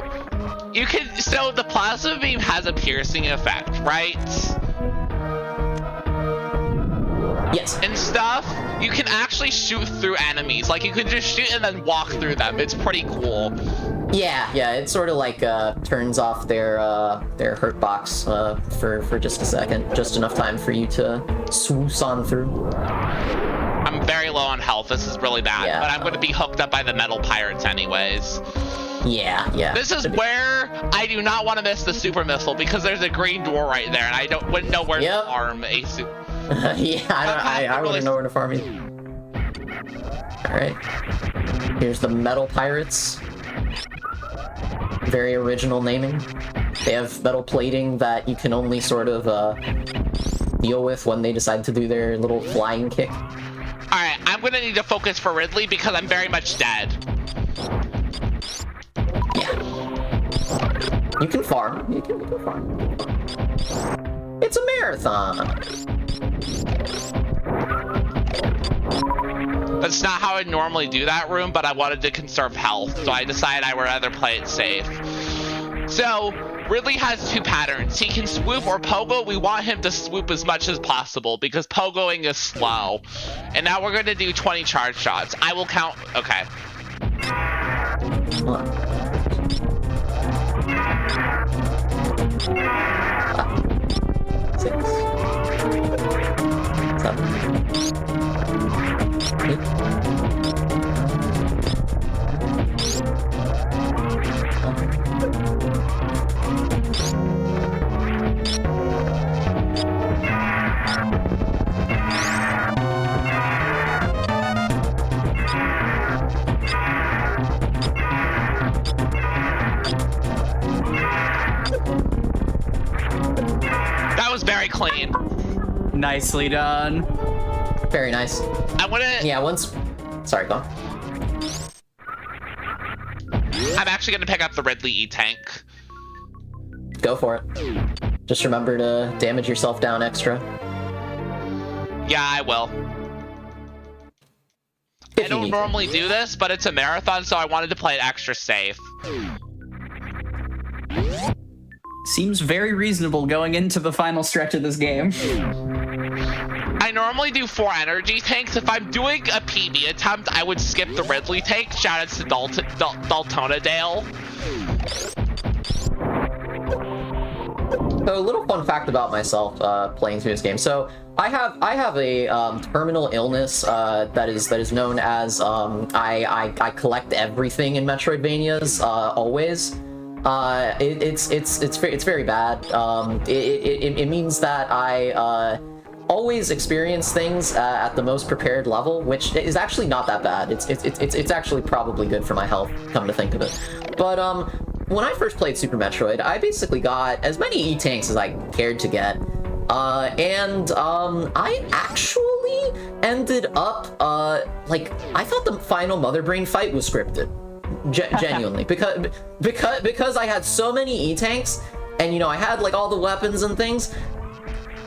the plasma beam has a piercing effect, right? Yes. And stuff. you can actually shoot through enemies. Like, you can just shoot and then walk through them. It's pretty cool. Yeah, it sort of like turns off their hurt box for just a second, just enough time for you to swoosh on through. I'm very low on health. This is really bad, Yeah. but I'm going to be hooked up by the metal pirates anyways. Yeah. This is where I do not want to miss the super missile because there's a green door right there, and I wouldn't know where to farm a super. Yeah, I wouldn't know where to farm either. All right, here's the metal pirates. Very original naming. They have metal plating that you can only sort of deal with when they decide to do their little flying kick. Alright, I'm gonna need to focus for Ridley because I'm very much dead. Yeah. You can farm. You can farm. It's a marathon. That's not how I normally do that room, but I wanted to conserve health, so I decided I would rather play it safe. So, Ridley has two patterns. He can swoop or pogo. We want him to swoop as much as possible because pogoing is slow. And now we're going to do 20 charge shots. I will count. Okay. Come on. 6, 7, 8. That was very clean. Nicely done. Very nice. I want to... Yeah, once... Sorry, go on. I'm actually going to pick up the Ridley E-Tank. Go for it. Just remember to damage yourself down extra. Yeah, I will. I don't normally do this, but it's a marathon, so I wanted to play it extra safe. Seems very reasonable going into the final stretch of this game. I normally do 4 energy tanks. If I'm doing a PB attempt, I would skip the Ridley tank. Shout out to Daltona Dale. So a little fun fact about myself playing through this game. So I have a terminal illness that is known as I collect everything in Metroidvanias always. It's very bad. It means that I always experience things at the most prepared level, which is actually not that bad. It's actually probably good for my health, come to think of it. But when I first played Super Metroid, I basically got as many E-Tanks as I cared to get. And I actually ended up, like, I thought the final Mother Brain fight was scripted. Genuinely. Because I had so many E-Tanks, and, you know, I had, like, all the weapons and things,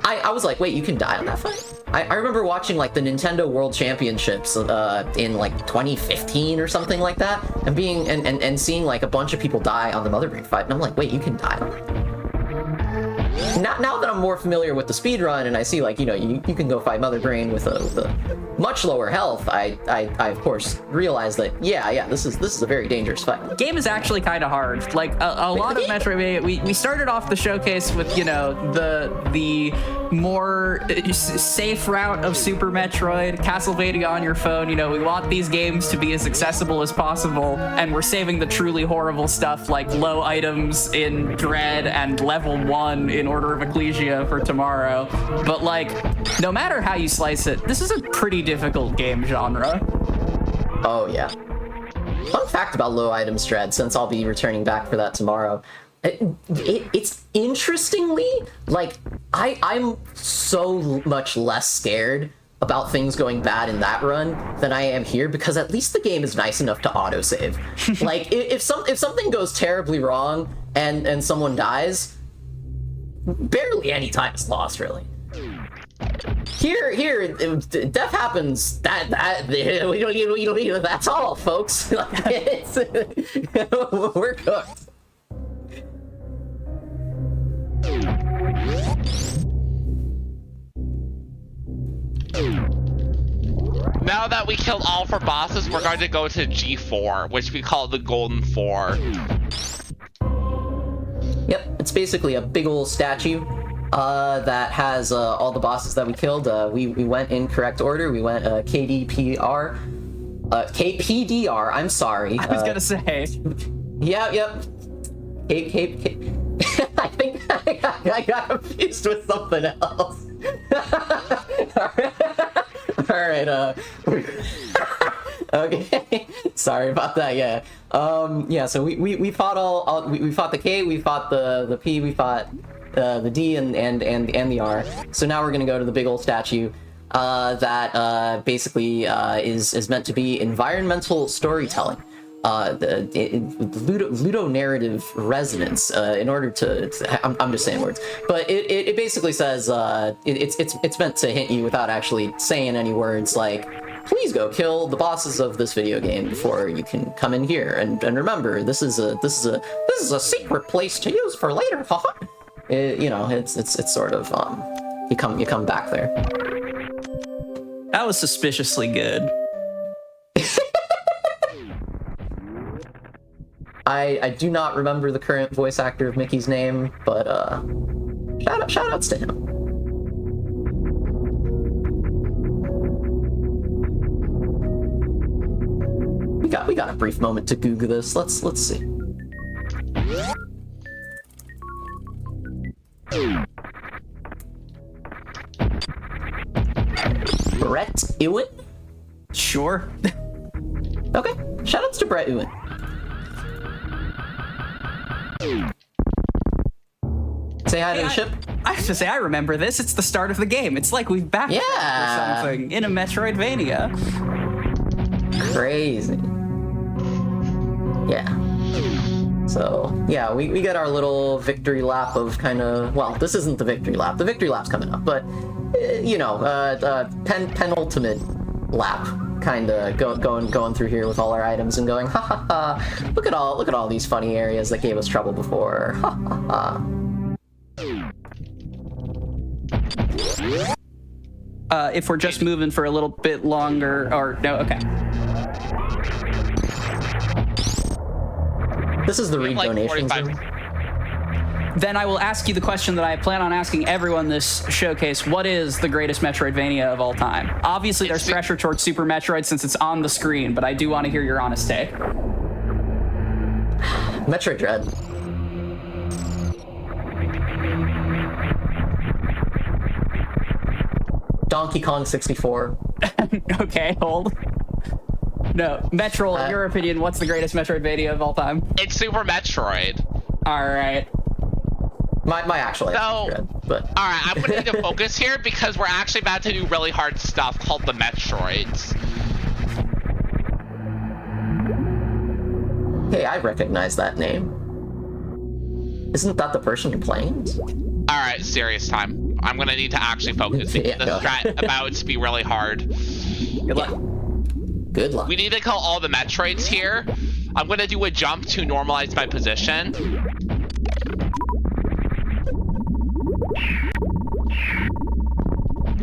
I was like, wait, you can die on that fight? I remember watching, like, the Nintendo World Championships in, like, 2015 or something like that, and being and seeing, like, a bunch of people die on the Mother Brain fight, and I'm like, wait, you can die on that? Now that I'm more familiar with the speedrun and I see, like, you know, you can go fight Mother Brain with a much lower health, I of course realized that, yeah, this is a very dangerous fight. The game is actually kind of hard. Like, a lot of Metroidvania, we started off the showcase with, you know, the more safe route of Super Metroid, Castlevania on your phone. You know, we want these games to be as accessible as possible, and we're saving the truly horrible stuff like low items in Dread and level 1 in Order of Ecclesia for tomorrow. But, like, no matter how you slice it, this is a pretty difficult game genre. Oh, yeah. Fun fact about low items Dread, since I'll be returning back for that tomorrow. It's interestingly, like, I'm so much less scared about things going bad in that run than I am here, because at least the game is nice enough to autosave. Like, if something goes terribly wrong and someone dies, barely any time is lost, really. Here, death happens. That we don't need. That's all, folks. We're cooked. Now that we killed all 4 bosses, we're going to go to G4, which we call the Golden 4. Yep, it's basically a big old statue that has all the bosses that we killed. We went in correct order. We went KDPR. KPDR, I'm sorry. I was gonna say. Yep. I think I got confused with something else. Alright, okay. Sorry about that, yeah. Yeah, so we fought we fought the K, we fought the P, we fought the D and the R. So now we're gonna go to the big old statue that basically is meant to be environmental storytelling. The ludonarrative resonance in order to I'm just saying words, but it basically says it's meant to hint you without actually saying any words, like, please go kill the bosses of this video game before you can come in here, and remember, this is a secret place to use for later. Haha. You know, it's sort of you come back there. That was suspiciously good. I do not remember the current voice actor of Mickey's name, but shout outs to him. We got a brief moment to Google this. Let's see. Brett Ewan? Sure. Okay. Shoutouts to Brett Ewan. Say hi to the ship. I have to say, I remember this. It's the start of the game. It's like we've backtracked or something in a Metroidvania. Crazy. Yeah. So, yeah, we get our little victory lap of kind of... Well, this isn't the victory lap. The victory lap's coming up, but, you know, penultimate lap. Kind of going through here with all our items and going, ha ha ha, look at all these funny areas that gave us trouble before, ha ha ha. If we're just moving for a little bit longer, or no, okay. This is the read like donations. Then I will ask you the question that I plan on asking everyone this showcase. What is the greatest Metroidvania of all time? Obviously, there's pressure towards Super Metroid since it's on the screen, but I do want to hear your honest take. Metroid Dread. Donkey Kong 64. Okay, hold. No, Metroid, in your opinion, what's the greatest Metroidvania of all time? It's Super Metroid. All right. My actual answer is Dread, but... Alright, I'm gonna need to focus here because we're actually about to do really hard stuff called the Metroids. Hey, I recognize that name. Isn't that the person you're playing? Alright, serious time. I'm gonna need to actually focus because this strat about to be really hard. Good luck. Good luck. We need to kill all the Metroids here. I'm gonna do a jump to normalize my position.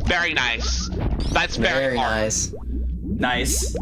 Very nice. That's very hard. Nice. Nice.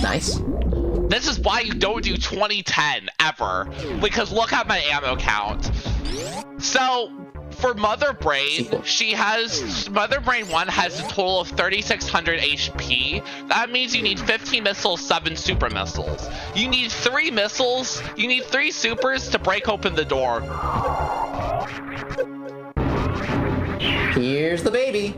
Nice. This is why you don't do 2010 ever, because look at my ammo count. So for Mother Brain, Mother Brain 1 has a total of 3600 HP. That means you need 15 missiles, 7 super missiles. You need 3 missiles, you need 3 supers to break open the door. Here's the baby.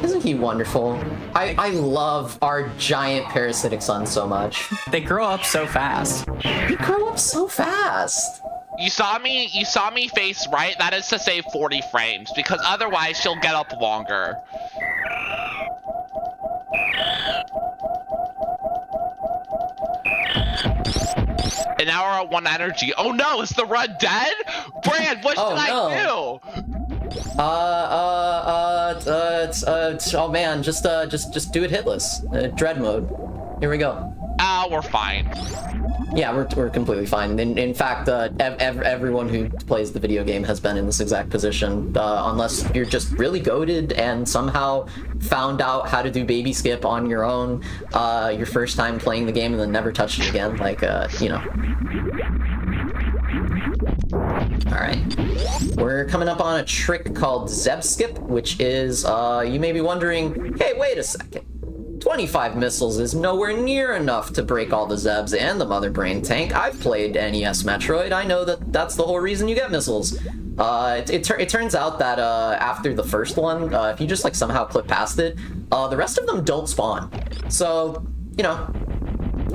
Isn't he wonderful? I love our giant parasitic son so much. They grow up so fast. They grow up so fast. You saw me face right. That is to save 40 frames, because otherwise she'll get up longer. And now we're at 1 energy. Oh no, is the run dead? Brand, what should I do? Oh man, just do it hitless. Dread mode. Here we go. We're fine. Yeah, we're completely fine. In fact, everyone who plays the video game has been in this exact position, unless you're just really goated and somehow found out how to do baby skip on your own, your first time playing the game and then never touched it again, like, you know. Alright. We're coming up on a trick called Zeb Skip, which is, you may be wondering, hey, wait a second. 25 missiles is nowhere near enough to break all the Zebs and the Mother Brain tank. I've played NES Metroid. I know that that's the whole reason you get missiles. It turns out that after the first one, if you just like somehow clip past it, the rest of them don't spawn. So, you know,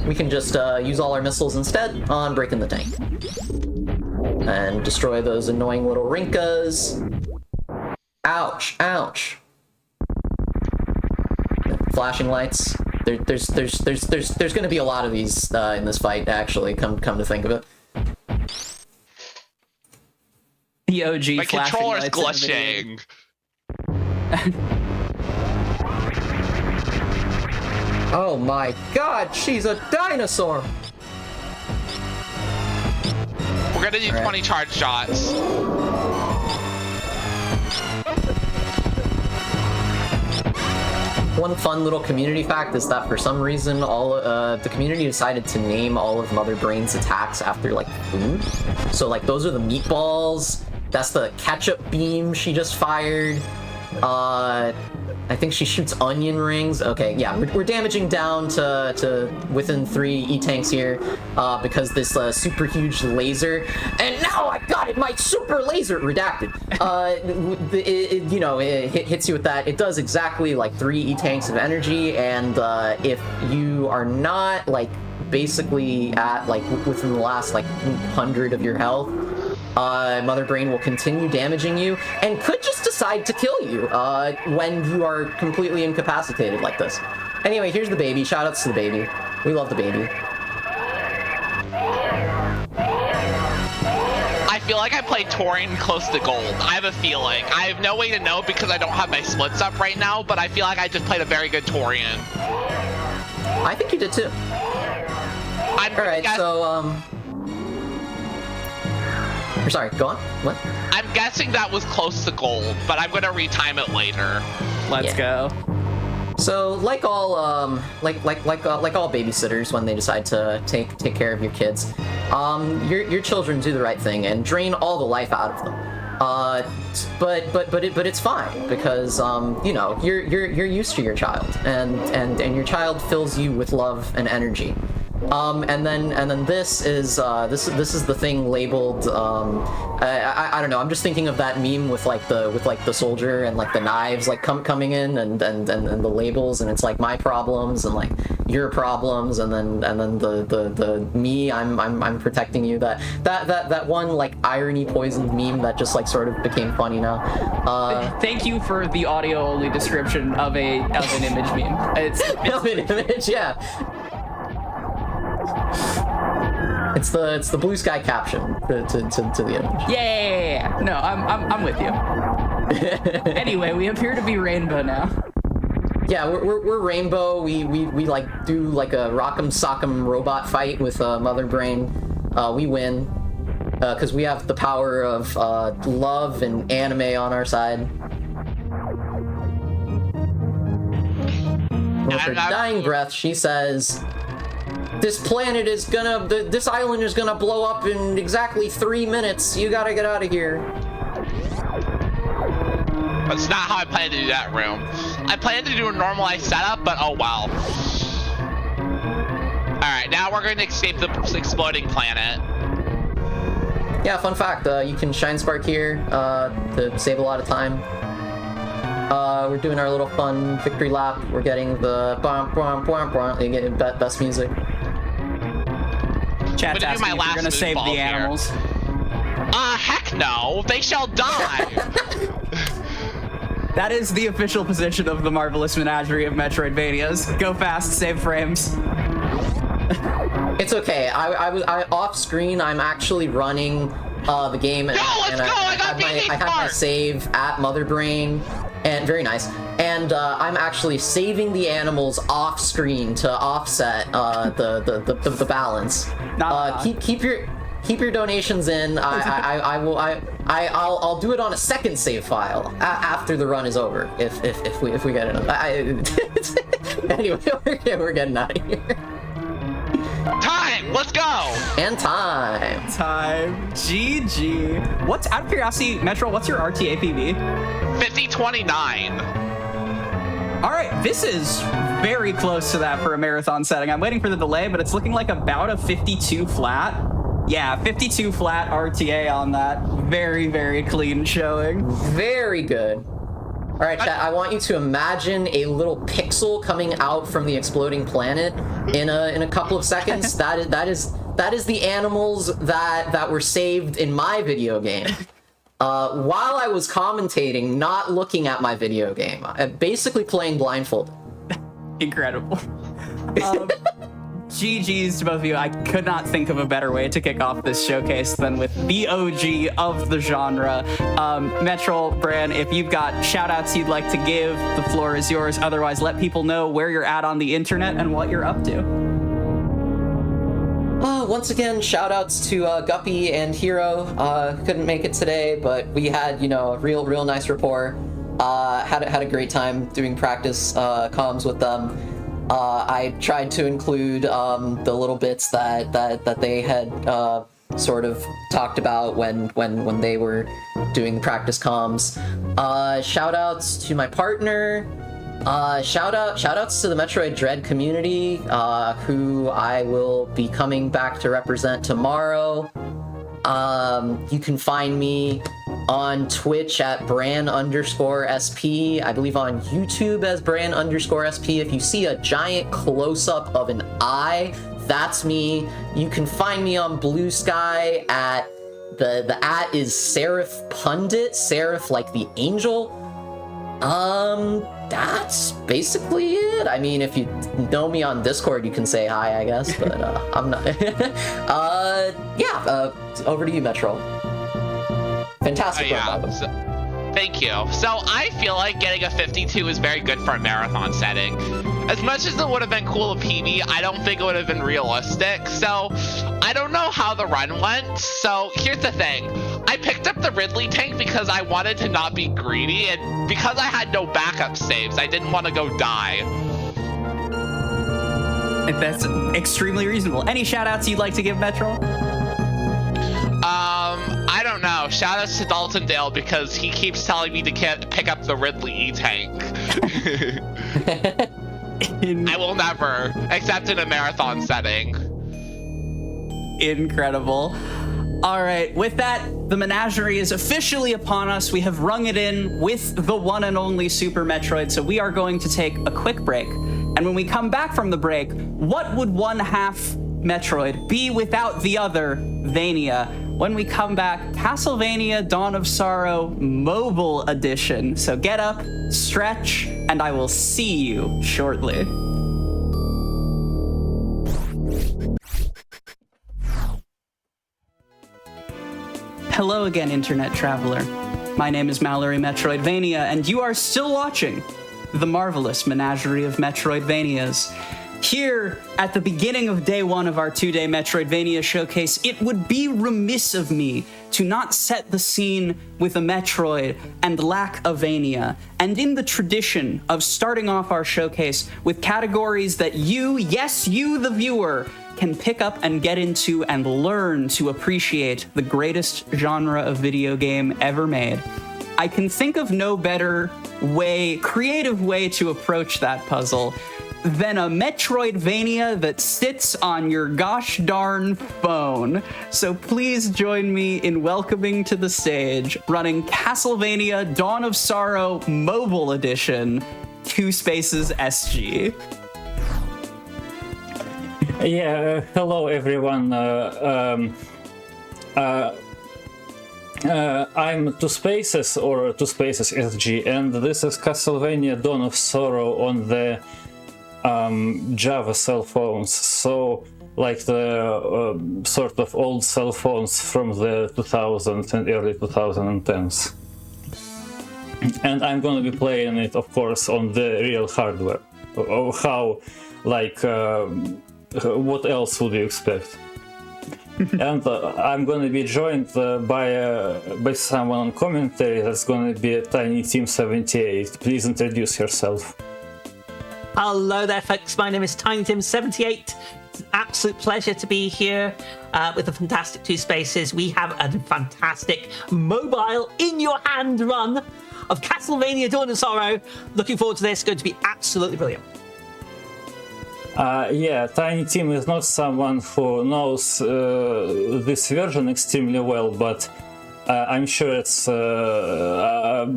we can just use all our missiles instead on breaking the tank. And destroy those annoying little Rinkas. Ouch, ouch. Flashing lights. There's gonna be a lot of these in this fight, actually, come to think of it. The OG My flashing controller's lights glitching. Oh my god, she's a dinosaur! We're gonna do 20 charge shots. One fun little community fact is that for some reason, the community decided to name all of Mother Brain's attacks after like food. So like those are the meatballs. That's the ketchup beam she just fired. I think she shoots onion rings. Okay, yeah, we're damaging down to within 3 E-tanks here because this super huge laser. And now I got it, my super laser redacted. You know, it hits you with that. It does exactly like 3 E-tanks of energy, and if you are not like basically at like within the last like 100 of your health, Mother Brain will continue damaging you and could just decide to kill you when you are completely incapacitated like this. Anyway, here's the baby. Shoutouts to the baby. We love the baby. I feel like I played Torian close to gold. I have a feeling. I have no way to know because I don't have my splits up right now, but I feel like I just played a very good Torian. I think you did too. Alright, so, sorry, go on. What? I'm guessing that was close to gold, but I'm gonna retime it later. Let's go. So, like all like all babysitters, when they decide to take care of your kids, your children do the right thing and drain all the life out of them. But it's fine because you know you're used to your child, and your child fills you with love and energy. And then this is the thing labeled I don't know, I'm just thinking of that meme with the soldier and like the knives like coming in and the labels, and it's like my problems and like your problems, and then the me, I'm protecting you, that one like irony poisoned meme that just like sort of became funny now. Thank you for the audio only description of an image meme. It's of an image, yeah. It's the blue sky caption to the image. Yeah. No, I'm with you. Anyway, we appear to be rainbow now. Yeah, we're rainbow. We like do like a rock'em sock'em robot fight with Mother Brain. We win because we have the power of love and anime on our side. With her dying breath, she says, this island is gonna blow up in exactly 3 minutes. You gotta get out of here. That's not how I planned to do that room. I planned to do a normalized setup, but oh well. Alright, now we're going to escape the exploding planet. Yeah, fun fact, you can Shine Spark here to save a lot of time. We're doing our little fun victory lap. We're getting the you get best music. Chat's asking if you're gonna save the animals. Heck no! They shall die! That is the official position of the marvelous menagerie of Metroidvanias. Go fast, save frames. It's okay. I off screen. I'm actually running the game, and, I have my save at Mother Brain, and very nice. And I'm actually saving the animals off screen to offset the balance. Keep your donations in. I'll do it on a second save file after the run is over if we get it. Anyway, we're getting out of here. Time! Let's go! And time. GG. What's, out of curiosity, Metro, what's your RTA PB? 5029. All right, this is very close to that for a marathon setting. I'm waiting for the delay, but it's looking like about a 52 flat. Yeah, 52 flat RTA on that. Very, very clean showing. Very good. All right, chat, I want you to imagine a little pixel coming out from the exploding planet in a couple of seconds. that is the animals that were saved in my video game. While I was commentating, not looking at my video game, basically playing blindfolded. Incredible. GG's to both of you. I could not think of a better way to kick off this showcase than with the OG of the genre. Metro, Bran, if you've got shout-outs you'd like to give, the floor is yours. Otherwise, let people know where you're at on the internet and what you're up to. Once again, shout-outs to Guppy and Hero. Couldn't make it today, but we had, a real nice rapport. Had a great time doing practice comms with them. I tried to include the little bits that they had sort of talked about when they were doing the practice comms. Shout-outs to my partner. Shout-outs to the Metroid Dread community, who I will be coming back to represent tomorrow. You can find me on Twitch at Bran_SP. I believe on YouTube as Bran_SP. If you see a giant close-up of an eye, that's me. You can find me on Blue Sky at the @ is Seraph Pundit, Seraph like the angel. That's basically it. I mean, if you know me on Discord, you can say hi, I guess, but I'm not. Over to you, Metro. Fantastic. Thank you. So I feel like getting a 52 is very good for a marathon setting. As much as it would have been cool to PB, I don't think it would have been realistic. So I don't know how the run went. So here's the thing. I picked up the Ridley tank because I wanted to not be greedy, and because I had no backup saves, I didn't want to go die. That's extremely reasonable. Any shout-outs you'd like to give, Metro? I don't know. Shoutouts to Dalton Dale because he keeps telling me to pick up the Ridley E-Tank. I will never, except in a marathon setting. Incredible. All right, with that, the Menagerie is officially upon us. We have rung it in with the one and only Super Metroid, so we are going to take a quick break. And when we come back from the break, what would one half Metroid be without the other, Vania? When we come back, Castlevania Dawn of Sorrow Mobile Edition. So get up, stretch, and I will see you shortly. Hello again, Internet Traveler. My name is Mallory Metroidvania, and you are still watching the marvelous Menagerie of Metroidvanias. Here, at the beginning of day one of our two-day Metroidvania showcase, it would be remiss of me to not set the scene with a Metroid and lack a Vania. And in the tradition of starting off our showcase with categories that you, yes, you, the viewer, can pick up and get into and learn to appreciate the greatest genre of video game ever made, I can think of no better way, creative way to approach that puzzle than a Metroidvania that sits on your gosh darn phone. So please join me in welcoming to the stage, running Castlevania Dawn of Sorrow Mobile Edition, 2 spaces SG. Yeah, hello everyone. I'm Two Spaces or Two Spaces SG, and this is Castlevania Dawn of Sorrow on the Java cell phones. So, like the sort of old cell phones from the 2000s and early 2010s. And I'm gonna be playing it, of course, on the real hardware. How, like, what else would you expect? And I'm gonna be joined by someone on commentary. That's gonna be Tiny Team 78. Please introduce yourself. Hello there, folks. My name is Tiny Tim 78. It's an absolute pleasure to be here with the fantastic Two Spaces. We have a fantastic mobile in your hand run of Castlevania Dawn of Sorrow. Looking forward to this. It's going to be absolutely brilliant. Yeah, Tiny Tim is not someone who knows this version extremely well, but I'm sure it's. I'm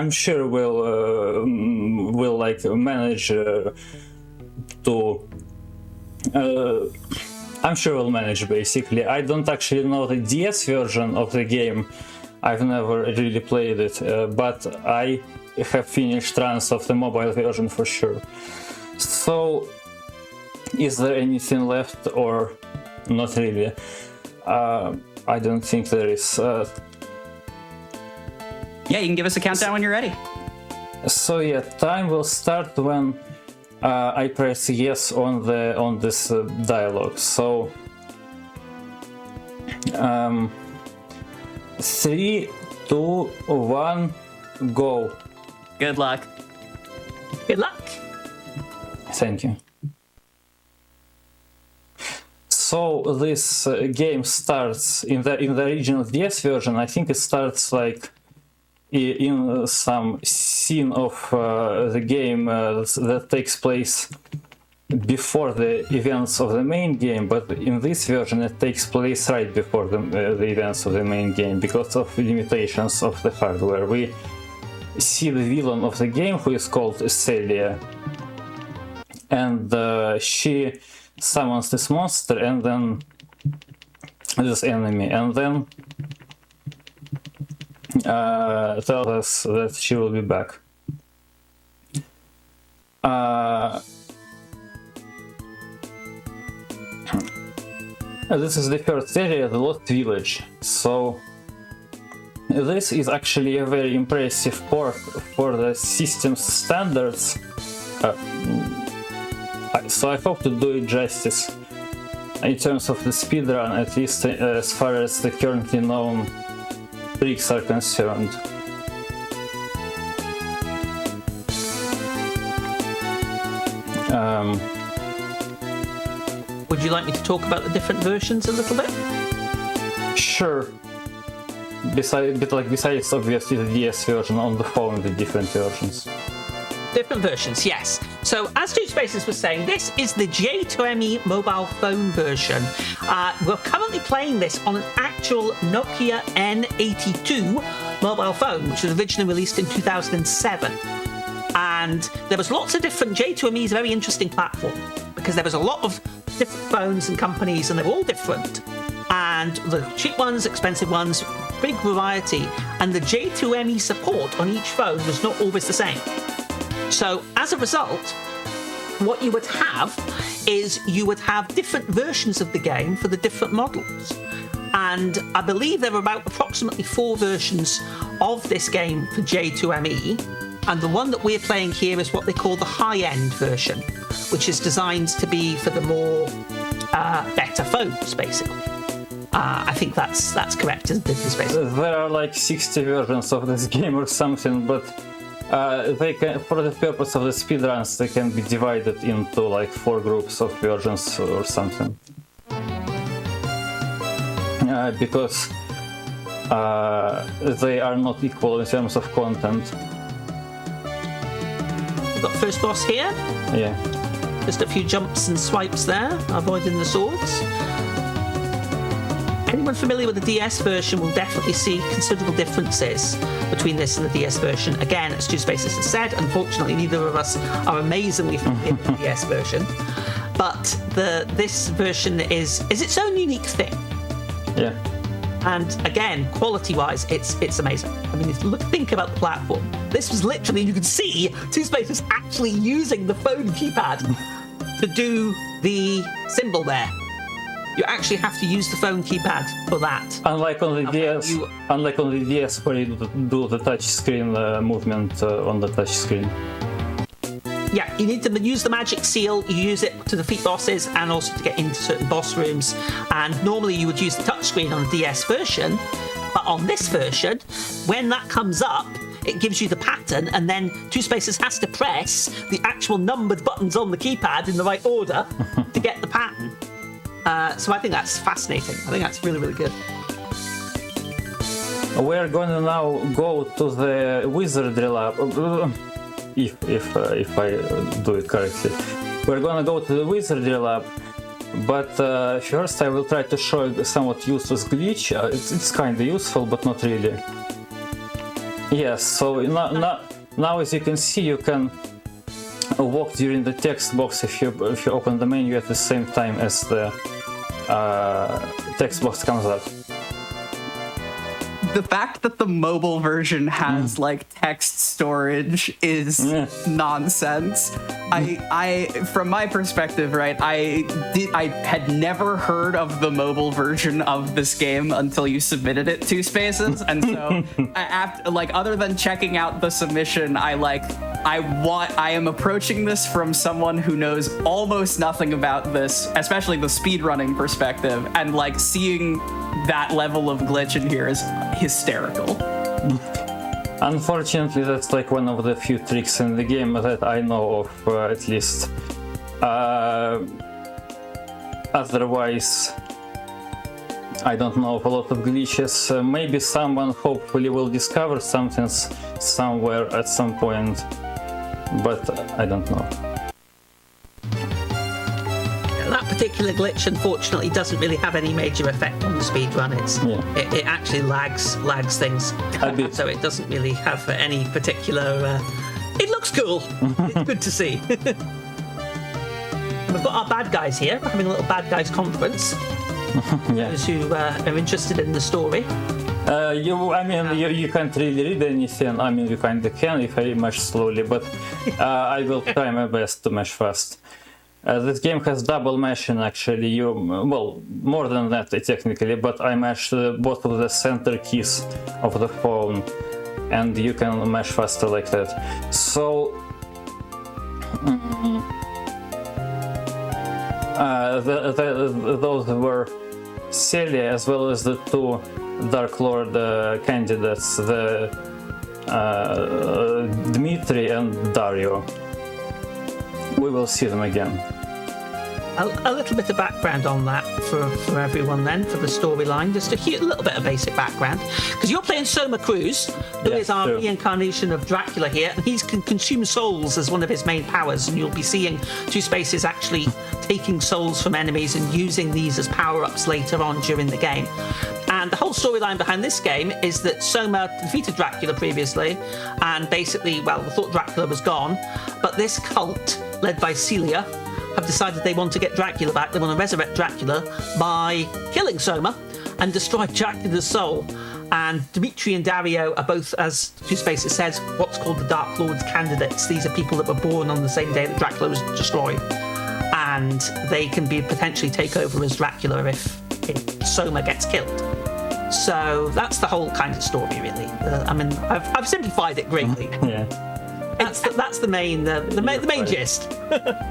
sure we'll like manage to. I'm sure we'll manage basically. I don't actually know the DS version of the game. I've never really played it, but I have finished runs of the mobile version for sure. So, is there anything left or not really? I don't think there is. Yeah, you can give us a countdown when you're ready. So yeah, time will start when I press yes on this dialogue. So 3, 2, 1, go. Good luck. Good luck. Thank you. So this game starts in the original DS version. I think it starts like in some scene of the game that takes place before the events of the main game, but in this version it takes place right before the events of the main game because of limitations of the hardware. We see the villain of the game, who is called Celia, and she summons this monster and then this enemy, and then tells us that she will be back. This is the first area, the Lost Village. So this is actually a very impressive port for the system's standards. So I hope to do it justice in terms of the speedrun, at least as far as the currently known tricks are concerned. Would you like me to talk about the different versions a little bit? Sure. Besides obviously the DS version on the phone, the different versions. Different versions, yes. So, as Two Spaces was saying, this is the J2ME mobile phone version. We're currently playing this on an actual Nokia N82 mobile phone, which was originally released in 2007. And there was lots of different. J2ME is a very interesting platform because there was a lot of different phones and companies, and they're all different. And the cheap ones, expensive ones, big variety. And the J2ME support on each phone was not always the same. So as a result, what you would have is you would have different versions of the game for the different models. And I believe there are about approximately 4 versions of this game for J2ME. And the one that we're playing here is what they call the high-end version, which is designed to be for the more better phones, basically. I think that's correct, isn't it? There are like 60 versions of this game or something, but they can, for the purpose of the speedruns, they can be divided into like 4 groups of versions or something. Because they are not equal in terms of content. We've got first boss here. Yeah. Just a few jumps and swipes there, avoiding the swords. Anyone familiar with the DS version will definitely see considerable differences between this and the DS version. Again, as Two Spaces has said, unfortunately neither of us are amazingly familiar with the DS version. But this version is its own unique thing. Yeah. And again, quality-wise, it's amazing. I mean, think about the platform. This was literally, you could see Two Spaces actually using the phone keypad to do the symbol there. You actually have to use the phone keypad for that. Unlike on the DS, where you do the touch screen movement on the touch screen. Yeah, you need to use the magic seal. You use it to defeat bosses and also to get into certain boss rooms. And normally you would use the touchscreen on the DS version, but on this version, when that comes up, it gives you the pattern, and then Two Spaces has to press the actual numbered buttons on the keypad in the right order to get the pattern. So I think that's fascinating. I think that's really, really good. We're gonna now go to the Wizardry Lab. If I do it correctly. We're gonna go to the Wizardry Lab, but first I will try to show a somewhat useless glitch. It's kinda useful, but not really. Yes, so now as you can see, you can walk during the text box if you open the menu at the same time as the text box comes up. The fact that the mobile version has like text storage is nonsense. I from my perspective, right, I had never heard of the mobile version of this game until you submitted it to Spaces, and so other than checking out the submission, I am approaching this from someone who knows almost nothing about this, especially the speedrunning perspective, and like seeing that level of glitch in here is hysterical. Unfortunately, that's like one of the few tricks in the game that I know of, at least. Otherwise, I don't know of a lot of glitches. Maybe someone hopefully will discover something somewhere at some point, but I don't know. That particular glitch, unfortunately, doesn't really have any major effect on the speedrun. It actually lags things, so it doesn't really have any particular. It looks cool. It's good to see. We've got our bad guys here. We're having a little bad guys conference. Those who are interested in the story. You can't really read anything. I mean, you kinda can if I mash slowly, but I will try my best to mash fast. This game has double mashing, actually. More than that technically, but I mashed both of the center keys of the phone, and you can mash faster like that. So those were Celia, as well as the two Dark Lord candidates, the Dmitry and Dario. We will see them again. A little bit of background on that for everyone then, for the storyline. Just a little bit of basic background. Because you're playing Soma Cruz, who is our reincarnation of Dracula here, and he can consume souls as one of his main powers, and you'll be seeing Two Spaces actually taking souls from enemies and using these as power-ups later on during the game. And the whole storyline behind this game is that Soma defeated Dracula previously, and basically, we thought Dracula was gone, but this cult, led by Celia, have decided they want to get Dracula back. They want to resurrect Dracula by killing Soma and destroy Dracula's soul. And Dmitry and Dario are both, as Two Spaces says, what's called the Dark Lord's candidates. These are people that were born on the same day that Dracula was destroyed. And they can potentially take over as Dracula if Soma gets killed. So that's the whole kind of story, really. I've simplified it greatly. That's the main gist.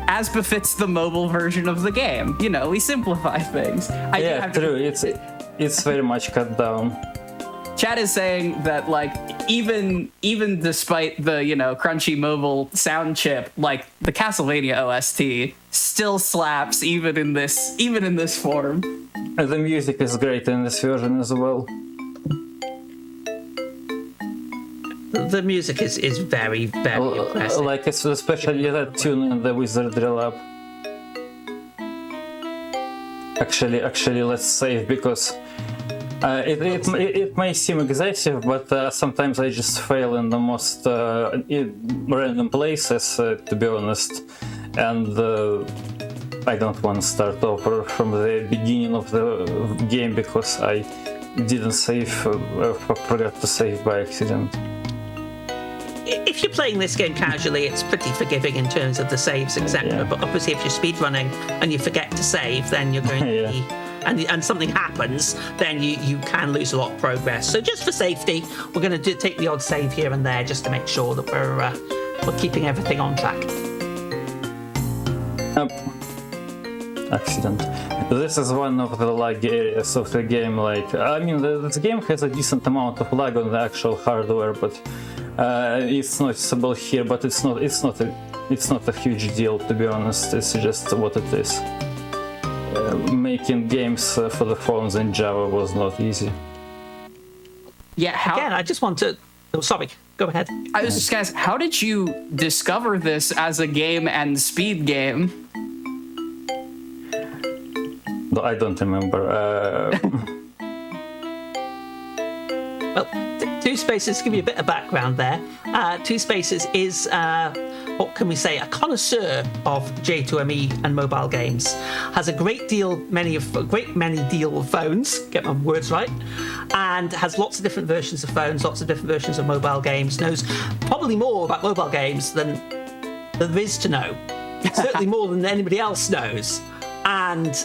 As befits the mobile version of the game, we simplify things. True. It's very much cut down. Chat is saying that even despite the crunchy mobile sound chip, the Castlevania OST still slaps even in this form. The music is great in this version as well. The music is very, very impressive. It's especially that tune in the Wizardry Lab. Actually, let's save, because it may seem excessive, but sometimes I just fail in the most random places, to be honest, and I don't want to start over from the beginning of the game, because I didn't save, forgot to save by accident. If you're playing this game casually, it's pretty forgiving in terms of the saves, etc. Yeah. But obviously, if you're speedrunning and you forget to save, then you're going to be, and something happens, then you can lose a lot of progress. So just for safety, we're going to take the odd save here and there just to make sure that we're keeping everything on track. Accident. This is one of the lag areas of the game. Like, I mean, the game has a decent amount of lag on the actual hardware, but it's noticeable here. But it's not a huge deal, to be honest. It's just what it is. Making games for the phones in Java was not easy. Yeah, Again, I just want to. Oh, sorry. Go ahead. I was just gonna ask, how did you discover this as a game and speed game? I don't remember. Well, Two Spaces, to give you a bit of background there, Two Spaces is, what can we say, a connoisseur of J2ME and mobile games. Has a great many deal of phones, get my words right, and has lots of different versions of phones, lots of different versions of mobile games, knows probably more about mobile games than there is to know. Certainly more than anybody else knows. And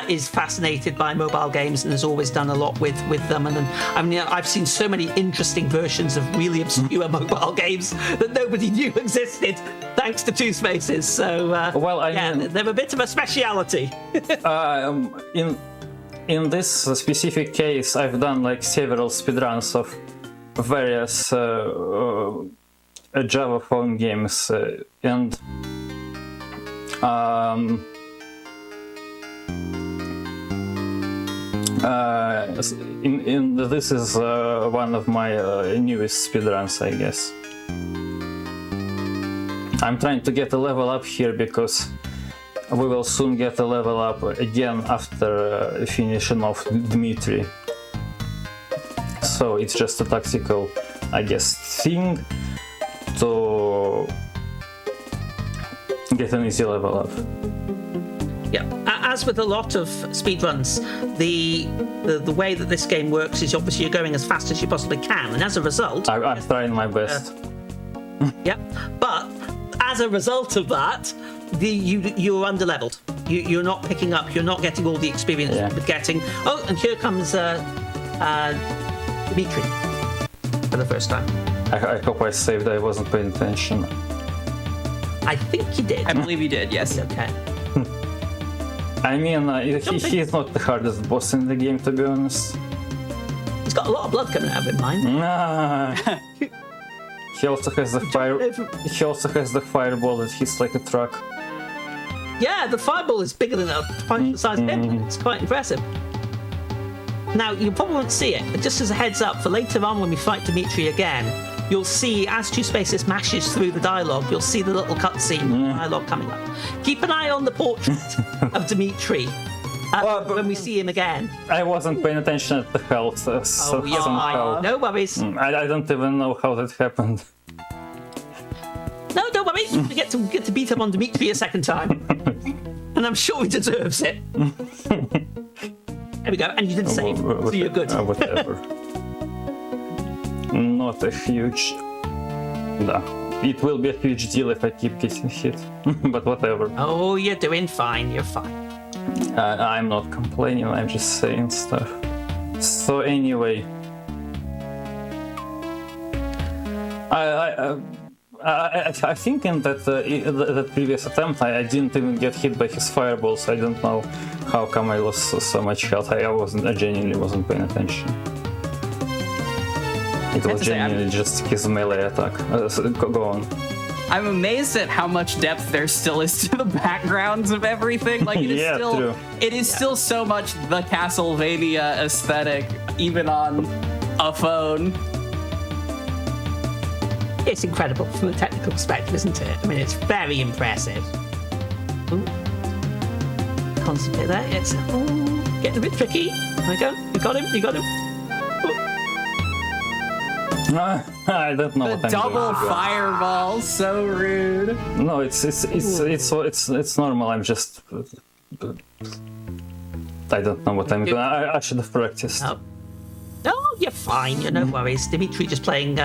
is fascinated by mobile games and has always done a lot with them. And I mean, I've seen so many interesting versions of really obscure mobile games that nobody knew existed, thanks to Two Spaces. So, they're a bit of a speciality. In this specific case, I've done like several speedruns of various Java phone games, and this is one of my newest speedruns, I guess. I'm trying to get a level up here because we will soon get a level up again after finishing off Dmitri. So it's just a tactical, I guess, thing to get an easy level up. Yeah, as with a lot of speedruns, the way that this game works is obviously you're going as fast as you possibly can, and as a result, I'm trying my best. Yeah, but as a result of that, you're underleveled. You're not picking up. You're not getting all the experience with getting. Oh, and here comes Dmitri for the first time. I hope I saved. I wasn't paying attention. I think you did. I believe you did, yes. Okay. I mean, he's not the hardest boss in the game, to be honest. He's got a lot of blood coming out of him, mind. Nah. He also has the fire. He also has the fireball that hits like a truck. Yeah, the fireball is bigger than a size of him. It's quite impressive. Now, you probably won't see it, but just as a heads up, for later on when we fight Dmitri again, you'll see, as Two Spaces mashes through the dialogue, you'll see the little cutscene dialogue coming up. Keep an eye on the portrait of Dmitri when we see him again. I wasn't paying attention at the health, somehow. No worries. I don't even know how that happened. No, don't worry. You get to beat up on Dmitri a second time. And I'm sure he deserves it. There we go. And you didn't save, so you're good. Whatever. Not a huge... No. It will be a huge deal if I keep getting hit. But whatever. Oh, you're doing fine. You're fine. I'm not complaining, I'm just saying stuff. So anyway... I think in that previous attempt I didn't even get hit by his fireballs. I don't know how come I lost so much health. I genuinely wasn't paying attention. It was genuinely just his melee attack. Go on. I'm amazed at how much depth there still is to the backgrounds of everything. Like it is still so much the Castlevania aesthetic, even on a phone. It's incredible from a technical perspective, isn't it? I mean, it's very impressive. Ooh. Constantly there. It's getting a bit tricky. There we go. You got him. I don't know what I'm doing. Double fireball, so rude. No, it's normal. I'm just... I don't know what I'm doing. I should have practiced. Oh. Oh, you're fine. You're no worries. Dimitri just playing,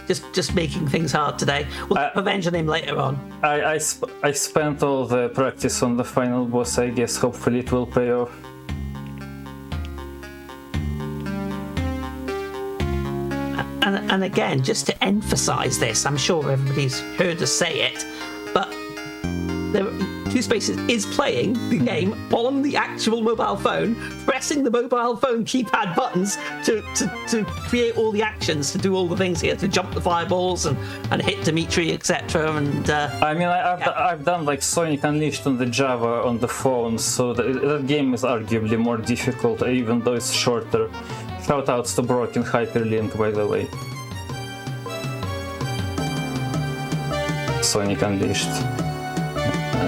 just making things hard today. We'll revenge on him later on. I spent all the practice on the final boss. I guess hopefully it will pay off. And again, just to emphasize this, I'm sure everybody's heard us say it, but Two Spaces is playing the game on the actual mobile phone, pressing the mobile phone keypad buttons to create all the actions, to do all the things here, to jump the fireballs and hit Dimitri, etc. And I mean, I've done like Sonic Unleashed on the Java on the phone, so that game is arguably more difficult, even though it's shorter. Shoutouts to Broken Hyperlink, by the way. Sonic Unleashed.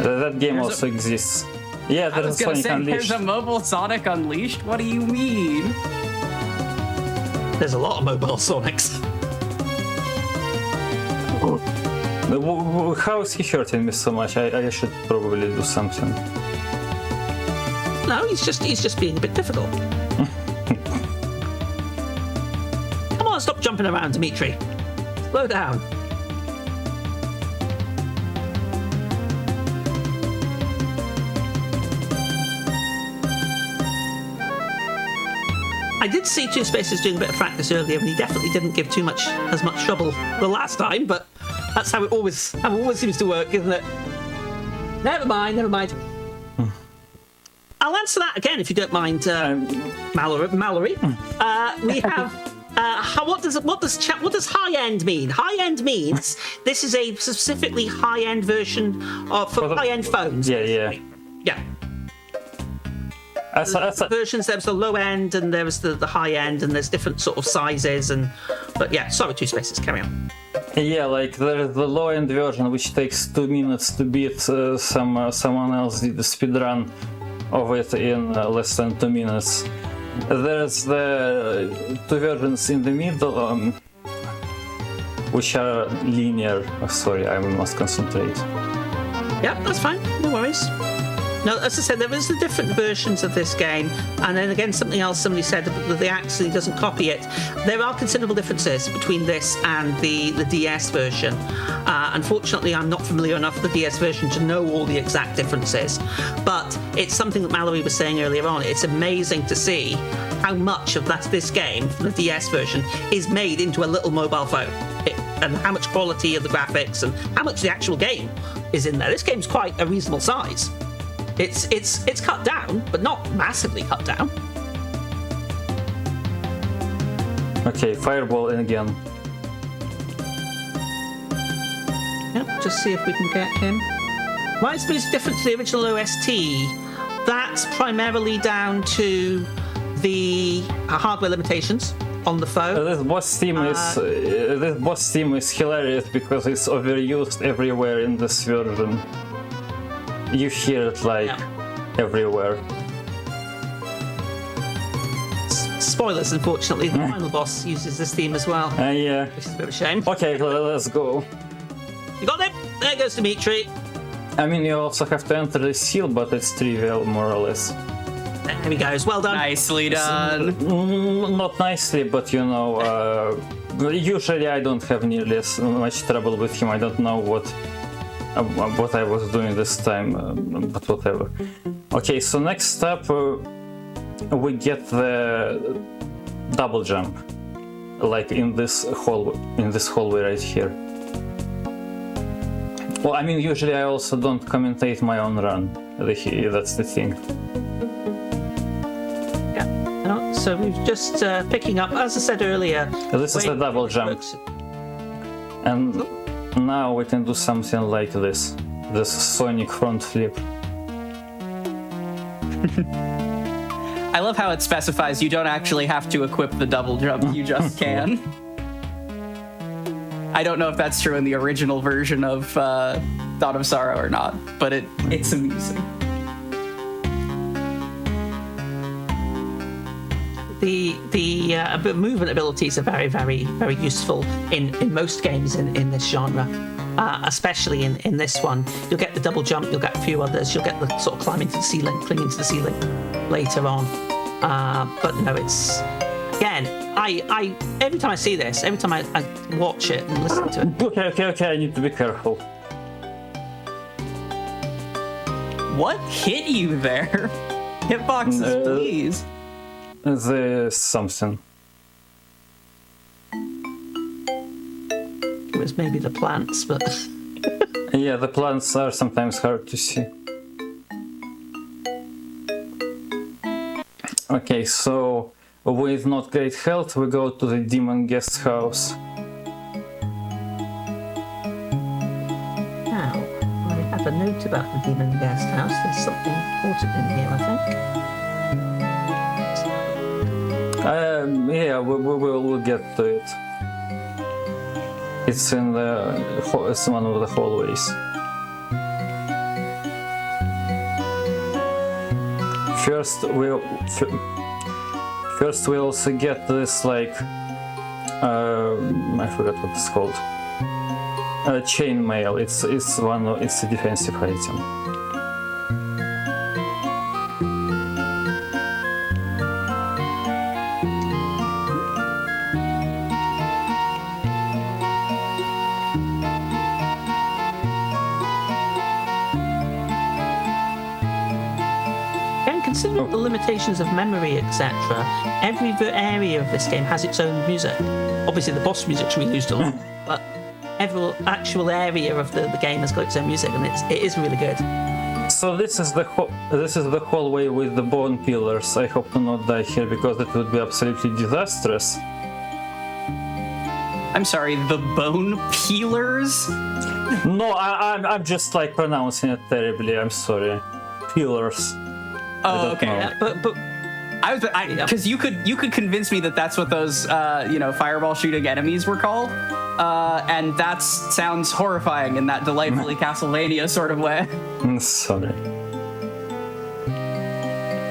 That game also exists. Yeah, I was there's a gonna Sonic say, Unleashed. there's a mobile Sonic Unleashed? What do you mean? there's a lot of mobile Sonics. How is he hurting me so much? I should probably do something. No, he's just being a bit difficult. Come on, stop jumping around, Dimitri. Slow down. I did see Two Spaces doing a bit of practice earlier, and he definitely didn't give as much trouble the last time, but that's how it always seems to work, isn't it? Never mind. I'll answer that again if you don't mind, Mallory. We have what does high end mean? High end means this is a specifically high end version for high end phones. Yeah. Versions, there was the low end and there was the high end, and there's different sort of sizes. But yeah, sorry, Two Spaces, carry on. Yeah, like there's the low end version which takes 2 minutes to beat. Someone else did the speedrun of it in less than 2 minutes. There's the two versions in the middle, which are linear. Oh, sorry, I must concentrate. Yeah, that's fine. No worries. No, as I said, there is the different versions of this game, and then again, something else somebody said that the actually doesn't copy it. There are considerable differences between this and the DS version. Unfortunately, I'm not familiar enough with the DS version to know all the exact differences, but it's something that Mallory was saying earlier on. It's amazing to see how much of this game, the DS version, is made into a little mobile phone, and how much quality of the graphics and how much the actual game is in there. This game's quite a reasonable size. It's cut down, but not massively cut down. Okay, fireball in again. Yep, just see if we can get him. Why is this different to the original OST? That's primarily down to the hardware limitations on the phone. This boss theme is hilarious because it's overused everywhere in this version. You hear it everywhere. Spoilers, unfortunately. The final boss uses this theme as well. Yeah. Which is a bit of a shame. Okay, let's go. You got it? There goes Dimitri. I mean, you also have to enter the seal, but it's trivial, more or less. There he goes. Well done. Nicely done. Not nicely, but usually I don't have nearly as much trouble with him. I don't know what I was doing this time, but whatever. Okay, so next up we get the double jump, like in this hallway right here. Well, I mean, usually I also don't commentate my own run. That's the thing. Yeah. So we're just picking up, as I said earlier. This is the double jump, and now we can do something like this Sonic front flip. I love how it specifies you don't actually have to equip the double jump, you just can. I don't know if that's true in the original version of Dawn of Sorrow or not, but it's amusing. The movement abilities are very, very, very useful in most games in this genre, especially in this one. You'll get the double jump, you'll get a few others, you'll get the sort of climbing to the ceiling, clinging to the ceiling later on. But no, it's again, I every time I see this, every time I watch it and listen to it. Okay, I need to be careful. What hit you there? Hitboxes, please. There's something. It was maybe the plants, but Yeah, the plants are sometimes hard to see. Okay, so with not great health, we go to the demon guest house. now I have a note about the demon guest house. There's something important in here, I think. Yeah, we'll get to it. It's in it's one of the hallways. First we also get this like I forgot what it's called. Chainmail. It's a defensive item. Considering the limitations of memory, etc., every area of this game has its own music. Obviously, the boss music's reused a lot, but every actual area of the game has got its own music, and it is really good. So this is the hallway with the bone pillars. I hope to not die here because it would be absolutely disastrous. I'm sorry, the bone peelers? No, I'm just like pronouncing it terribly. I'm sorry. Pillars. Oh, okay. Yeah, but because you could convince me that that's what those fireball shooting enemies were called, and that sounds horrifying in that delightfully Castlevania sort of way. Sorry.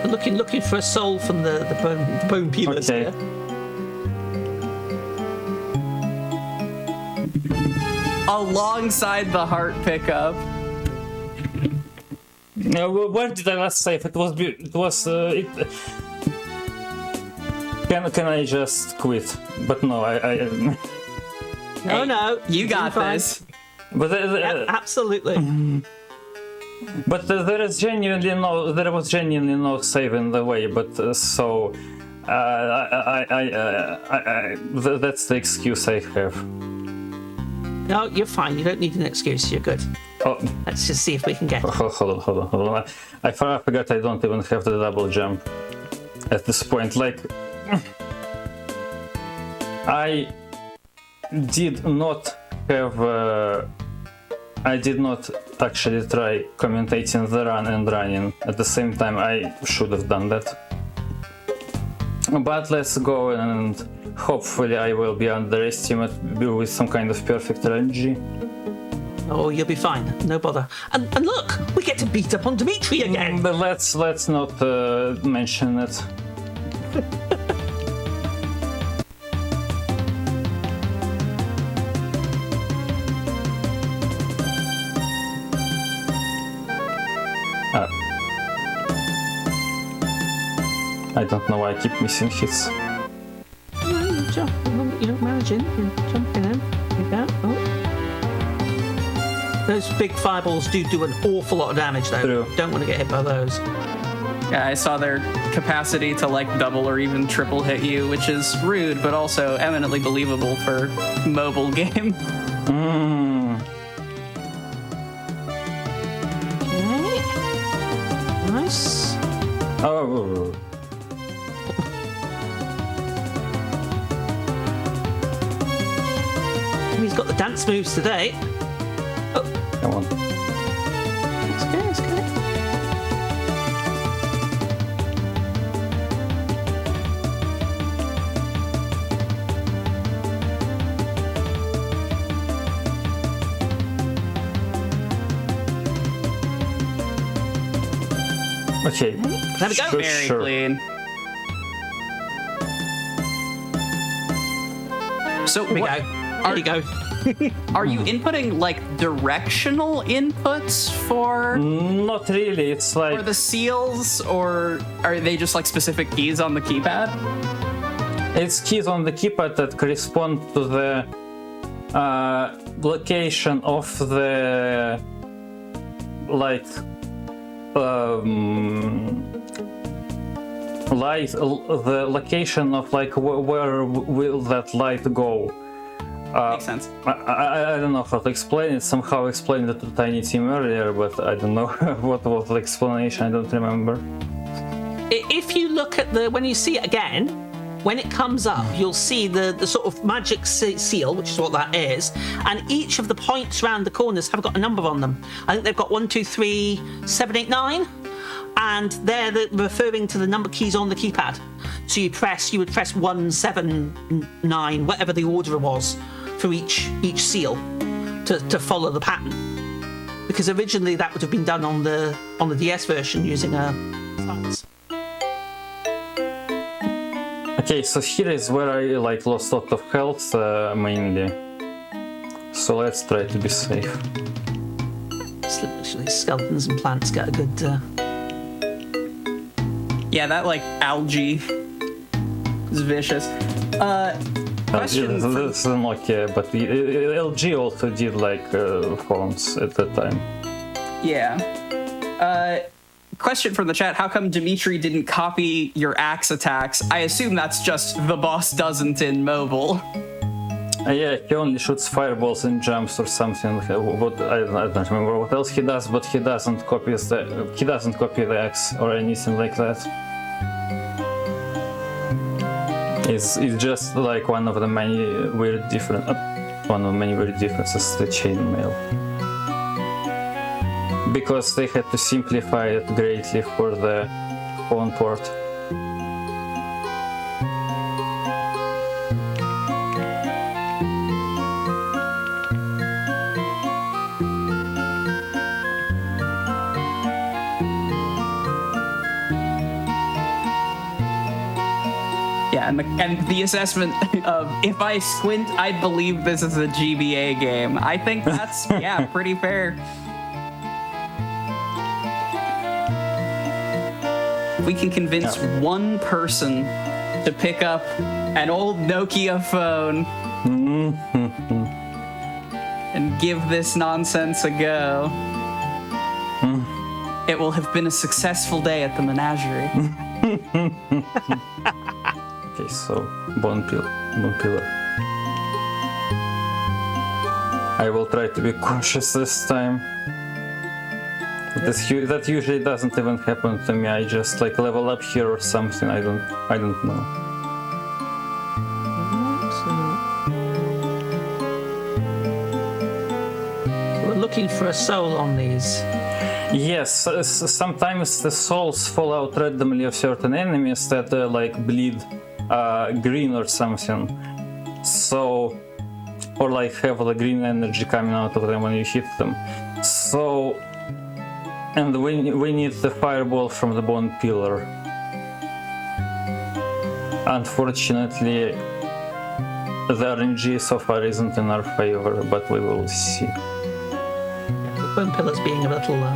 looking for a soul from the bone peelers. Okay. Here. Alongside the heart pickup. No, where did I last save? It was. Can I just quit? But no, I No, You got fine. this. But Yeah, absolutely. but there was genuinely no save in the way. But that's the excuse I have. No, you're fine. You don't need an excuse. You're good. Oh, Let's just see if we can get it. hold on. I forgot I don't even have the double jump at this point. Like, I did not have. I did not actually try commentating the run and running at the same time. I should have done that. But let's go and hopefully I will be underestimated with some kind of perfect RNG. Oh, you'll be fine. No bother. And look, we get to beat up on Dimitri again. But let's not mention it. I don't know why I keep missing hits. You jump. You don't manage it. You're jumping in. You go. Oh. Those big fireballs do an awful lot of damage, though. True. Don't want to get hit by those. Yeah, I saw their capacity to like double or even triple hit you, which is rude, but also eminently believable for mobile game. Okay. Nice. Oh. He's got the dance moves today. Oh, Come on. it's good. It's good. Okay. There we go. Very clean. So There we what, go. There you go. are you inputting like directional inputs for Not really. It's like the seals, or are they just like specific keys on the keypad? It's keys on the keypad that correspond to the location of the light the location of like where will that light go. Makes sense. I don't know how to explain it. Somehow explained it to Tiny Team earlier, but I don't know what was the explanation. I don't remember. If you look at when you see it again, when it comes up, you'll see the sort of magic seal, which is what that is, and each of the points around the corners have got a number on them. I think they've got 1, 2, 3, 7, 8, 9, and they're referring to the number keys on the keypad. So you would press 1, 7, 9, whatever the order was for each seal to follow the pattern. Because originally that would have been done on the DS version using a stylus. Okay, so here is where I like lost a lot of health mainly. So let's try to be safe. Actually, skeletons and plants get a good. Yeah, that like algae is vicious. Question. This is okay, but the LG also did like phones at that time. Yeah. Question from the chat: how come Dimitri didn't copy your axe attacks? I assume that's just the boss doesn't in mobile. Yeah, he only shoots fireballs and jumps or something. What I don't remember what else he does, but he doesn't copy the axe or anything like that. It's just like one of many weird differences to chainmail. Because they had to simplify it greatly for the phone port. Yeah, and the assessment of if I squint, I believe this is a GBA game. I think that's pretty fair. We can convince one person to pick up an old Nokia phone and give this nonsense a go. It will have been a successful day at the Menagerie. Okay, so bone pillar. I will try to be cautious this time. That usually doesn't even happen to me. I just like level up here or something. I don't know. We're looking for a soul on these. Yes, sometimes the souls fall out randomly of certain enemies that like bleed green or something. So, or like have the green energy coming out of them when you hit them. So. And we need the fireball from the bone pillar. Unfortunately, the RNG so far isn't in our favor, but we will see. The bone pillar's being a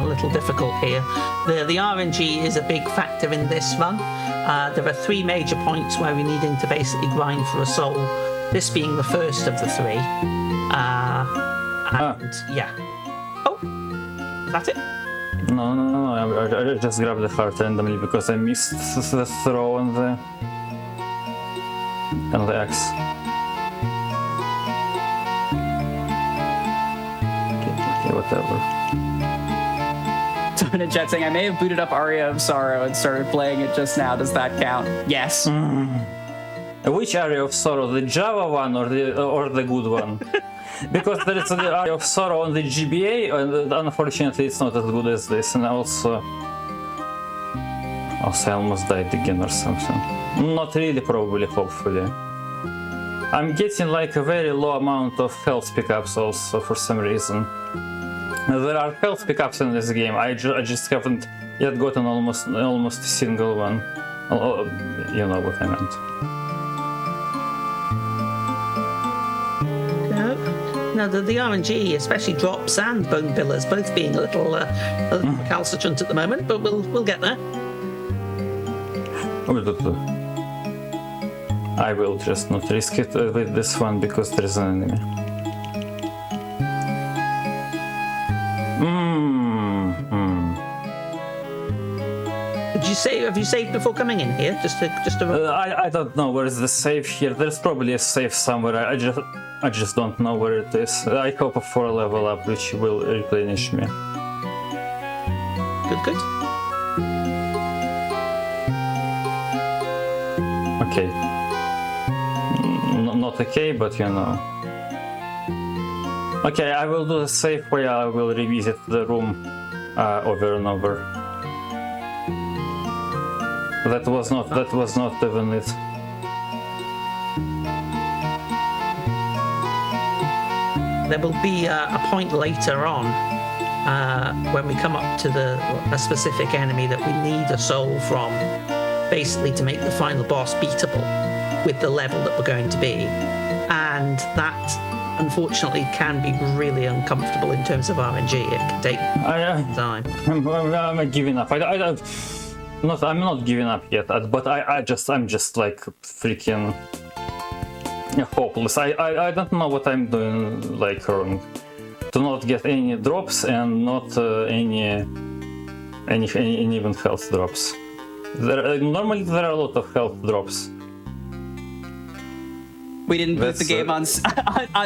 little difficult here. The RNG is a big factor in this run. There are 3 major points where we're needing to basically grind for a soul. This being the first of the 3. Yeah. Oh, is that it? No, I just grabbed the heart randomly because I missed the throw on the axe. Okay, whatever. Someone in chat saying, I may have booted up Aria of Sorrow and started playing it just now. Does that count? Yes. Which Aria of Sorrow? The Java one or the good one? Because there is the Aria of Sorrow on the GBA, and unfortunately it's not as good as this, and also I almost died again or something. Not really, probably, hopefully. I'm getting like a very low amount of health pickups also for some reason. There are health pickups in this game, I just haven't yet gotten almost a single one. You know what I meant. Now the RNG, especially drops and bone pillars, both being a little recalcitrant at the moment, but we'll get there. I will just not risk it with this one because there's an enemy. Did you say? Have you saved before coming in here? Just to. I don't know where is the save here. There's probably a save somewhere. I just don't know where it is. I hope for a level up, which will replenish me. Good. Okay. Not okay, but you know. Okay, I will do the safe way. I will revisit the room over and over. That was not even it. There will be a point later on when we come up to a specific enemy that we need a soul from, basically to make the final boss beatable with the level that we're going to be, and that unfortunately can be really uncomfortable in terms of RNG. It can take time. I'm giving up. I'm not giving up yet, but I'm just like freaking hopeless. I don't know what I'm doing like wrong. To not get any drops and not any even health drops. Normally there are a lot of health drops. We didn't put the game on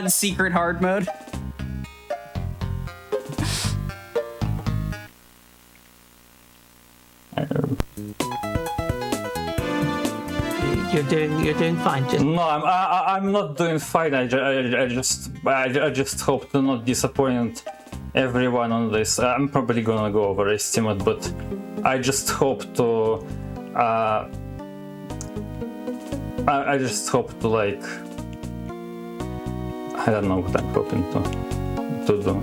secret hard mode. You're doing fine. No, I'm not doing fine. I just hope to not disappoint everyone on this. I'm probably gonna go overestimate, but I just hope to. I just hope to like. I don't know what I'm hoping to do.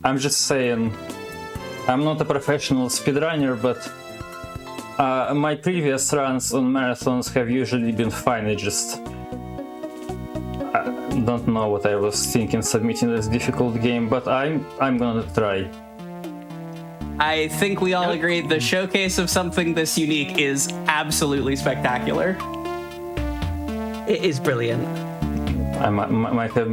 I'm just saying, I'm not a professional speedrunner, but my previous runs on marathons have usually been fine. I don't know what I was thinking submitting this difficult game, but I'm gonna try. I think we all agree the showcase of something this unique is absolutely spectacular. It is brilliant. I might have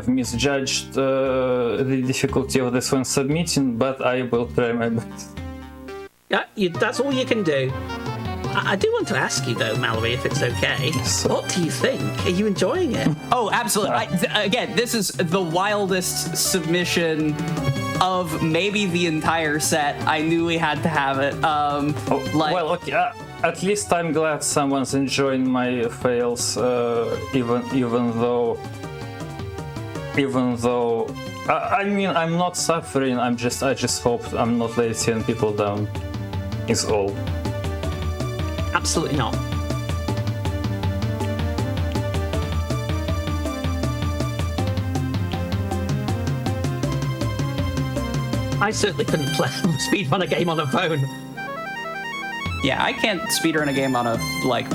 misjudged the difficulty of this when submitting, but I will try my best. Yeah, that's all you can do. I do want to ask you though, Mallory, if it's okay. What do you think? Are you enjoying it? Oh, absolutely. Again, this is the wildest submission of maybe the entire set. I knew we had to have it. Well, okay. At least I'm glad someone's enjoying my fails, even though. I mean, I'm not suffering. I just hope I'm not letting people down. Is all. Absolutely not. I certainly couldn't speedrun a game on a phone. Yeah, I can't speedrun a game on a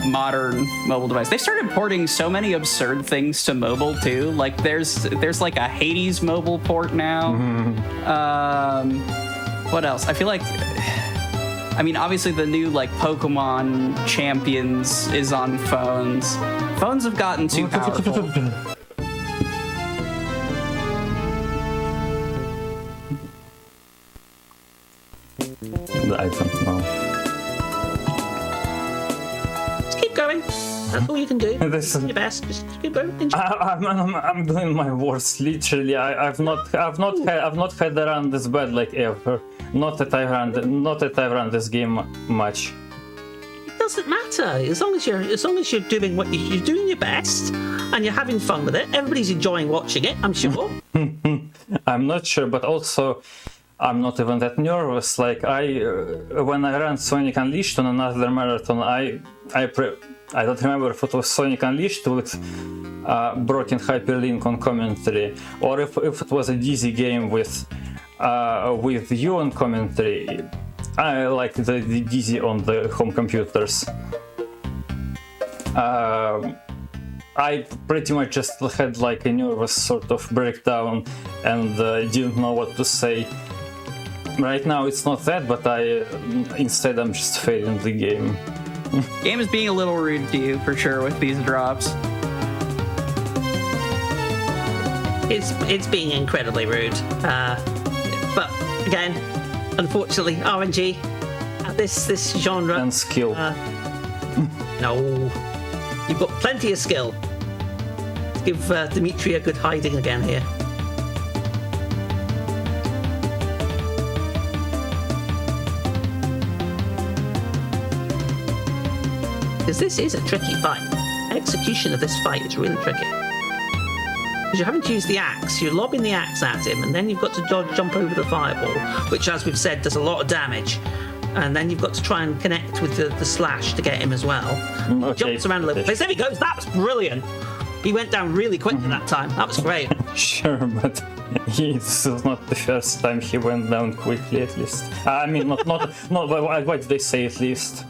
modern mobile device. They started porting so many absurd things to mobile too. Like there's like a Hades mobile port now. What else? I feel like, I mean, obviously the new Pokemon Champions is on phones. Phones have gotten too powerful. I don't know. Keep going. That's all you can do. Your best. Just keep going. I'm doing my worst. Literally, I've not had a run this bad ever. Not that I ran this game much. It doesn't matter as long as you're doing what you're doing your best and you're having fun with it. Everybody's enjoying watching it, I'm sure. I'm not sure, but also I'm not even that nervous. When I ran Sonic Unleashed on another marathon, I don't remember if it was Sonic Unleashed with broken hyperlink on commentary, or if it was a Dizzy game with you on commentary. I like the Dizzy on the home computers. I pretty much just had like a nervous sort of breakdown and didn't know what to say. Right now it's not that, but instead I'm just fading the game. Game is being a little rude to you for sure with these drops. It's being incredibly rude. But again, unfortunately, RNG at this genre. And skill. No, you've got plenty of skill. Let's give Dimitri a good hiding again here. Because this is a tricky fight. Execution of this fight is really tricky. Because you're having to use the axe, you're lobbing the axe at him, and then you've got to jump over the fireball, which, as we've said, does a lot of damage. And then you've got to try and connect with the slash to get him as well. Okay. Jumps around a little place. There he goes. That was brilliant. He went down really quickly that time. That was great. Sure, but this is not the first time he went down quickly, at least. I mean, not. Why did they say at least?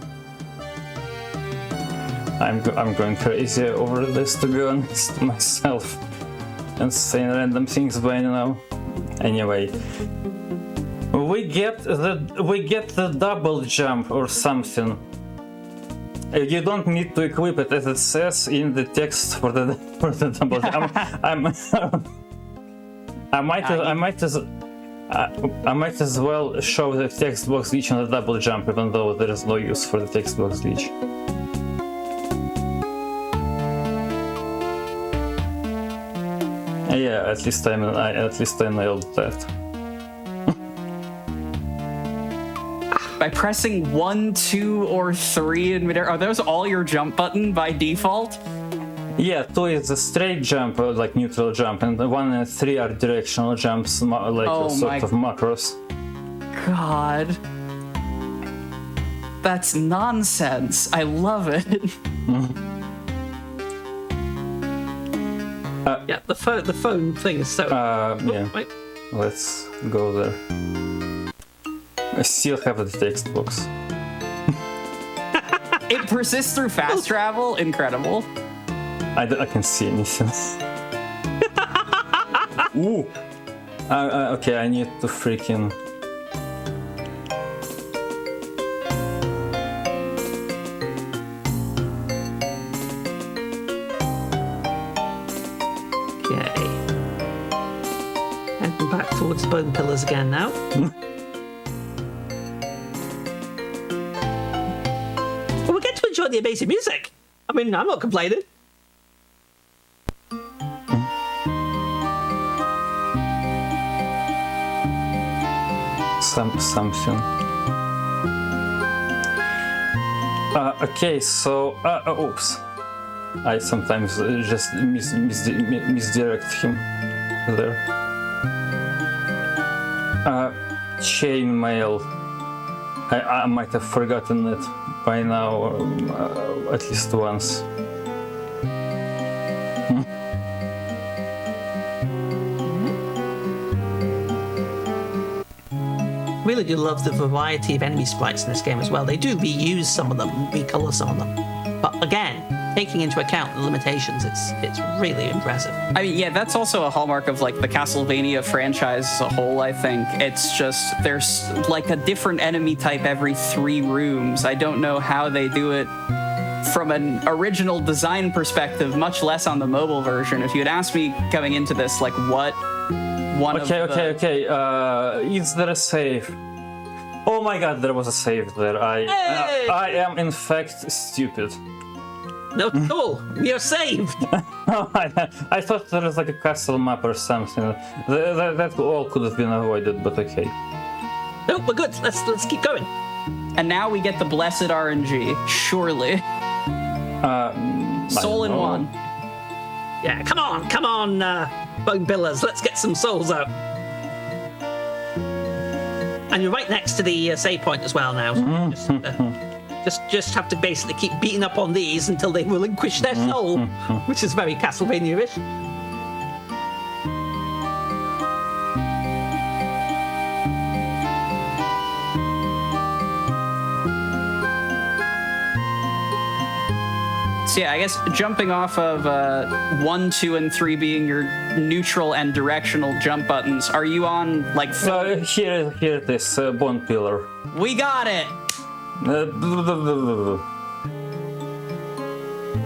I'm going crazy over this, to be honest, myself, and saying random things by now. Anyway, we get the double jump or something. You don't need to equip it, as it says in the text for the double jump. I might as well show the text box glitch on the double jump, even though there is no use for the text box glitch. Yeah, at least I nailed that. By pressing 1, 2, or 3 in midair, are those all your jump button by default? Yeah, 2 is a straight jump, like neutral jump, and 1 and 3 are directional jumps, like sort of macros. God. That's nonsense. I love it. Yeah, the phone thing is so... Yeah. Wait. Let's go there. I still have the text box. It persists through fast travel. Incredible. I can see anything. Ooh. Okay, I need to freaking... Okay. Heading back towards bone pillars again now. Well, we get to enjoy the amazing music. I mean, I'm not complaining. Something. Okay, so oops. I sometimes just misdirect him there. Chainmail. I might have forgotten it by now, or at least once. Really do love the variety of enemy sprites in this game as well. They do reuse some of them, recolor some of them. But again, taking into account the limitations, it's really impressive. I mean, yeah, that's also a hallmark of like the Castlevania franchise as a whole, I think. It's just there's like a different enemy type every 3 rooms. I don't know how they do it from an original design perspective, much less on the mobile version. If you had asked me coming into this, like what one Okay. Is there a save? Oh my god, there was a save there. Hey! I am in fact stupid. Not at all. We are saved. I thought there was like a castle map or something. That all could have been avoided, but okay. No, we're good. Let's keep going. And now we get the blessed RNG, surely. Soul in one. Yeah, come on, bone pillars. Let's get some souls out. And you're right next to the save point as well now. So just have to basically keep beating up on these until they relinquish their soul, which is very Castlevania-ish. So yeah, I guess jumping off of 1, 2, and 3 being your neutral and directional jump buttons, are you on like? Here it is, bone pillar. We got it.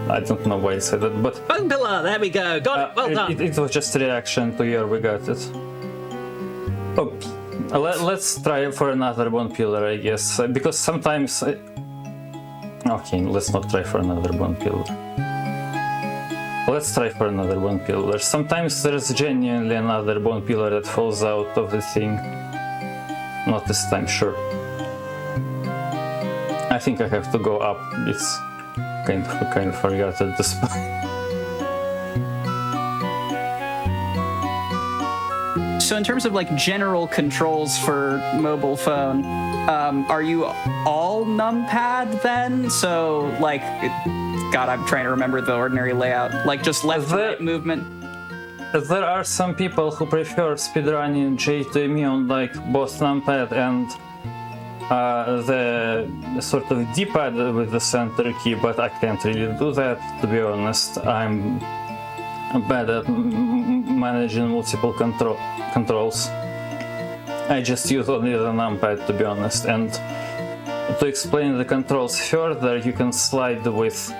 I don't know why I said that, but Bone pillar, there we go. Got it. Well done. it was just a reaction to your we got it. Oh, let's try for another bone pillar, I guess, because sometimes. Okay, let's not try for another bone pillar. Let's try for another bone pillar. Sometimes there's genuinely another bone pillar that falls out of the thing. Not this time, sure. I think I have to go up. It's kind of forgot at this point. So in terms of like general controls for mobile phone, are you all numpad then? So like, God, I'm trying to remember the ordinary layout. Like just left to right movement. There are some people who prefer speedrunning J2ME on like both numpad and the sort of D-pad with the center key, but I can't really do that, to be honest. I'm bad at managing multiple controls. I just use only the numpad, to be honest. And to explain the controls further, you can slide with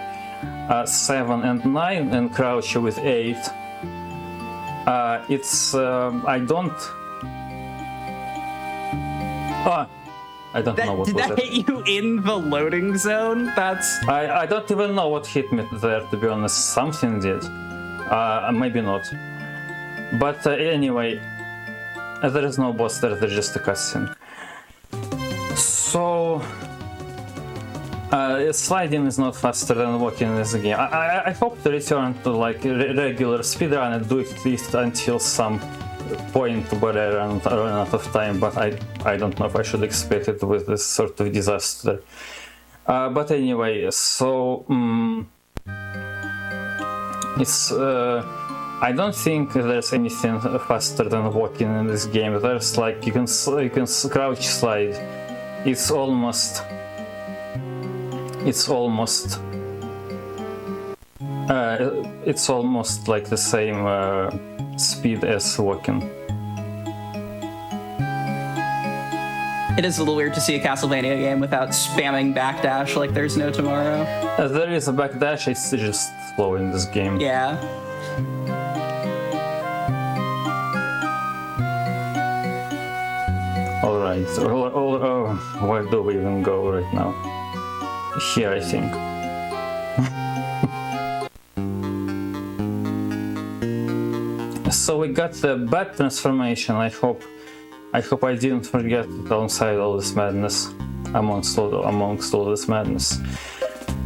7 and 9 and crouch with 8. I don't know what Did was that it. hit you in the loading zone? I don't even know what hit me there, to be honest. Something did. Maybe not. But anyway, there is no boss there, there's just a cutscene. So... sliding is not faster than walking in this game. I hope to return to like regular speedrun and do it at least until some point where I run out of time, but I don't know if I should expect it with this sort of disaster. But anyway, so it's I don't think there's anything faster than walking in this game. There's like you can crouch slide. It's almost like the same speed as walking. It is a little weird to see a Castlevania game without spamming backdash like there's no tomorrow. There is a backdash, it's just slow in this game. Yeah. Alright, where do we even go right now? Here, I think. So we got the bat transformation. I hope I didn't forget it alongside all this madness. Amongst all this madness.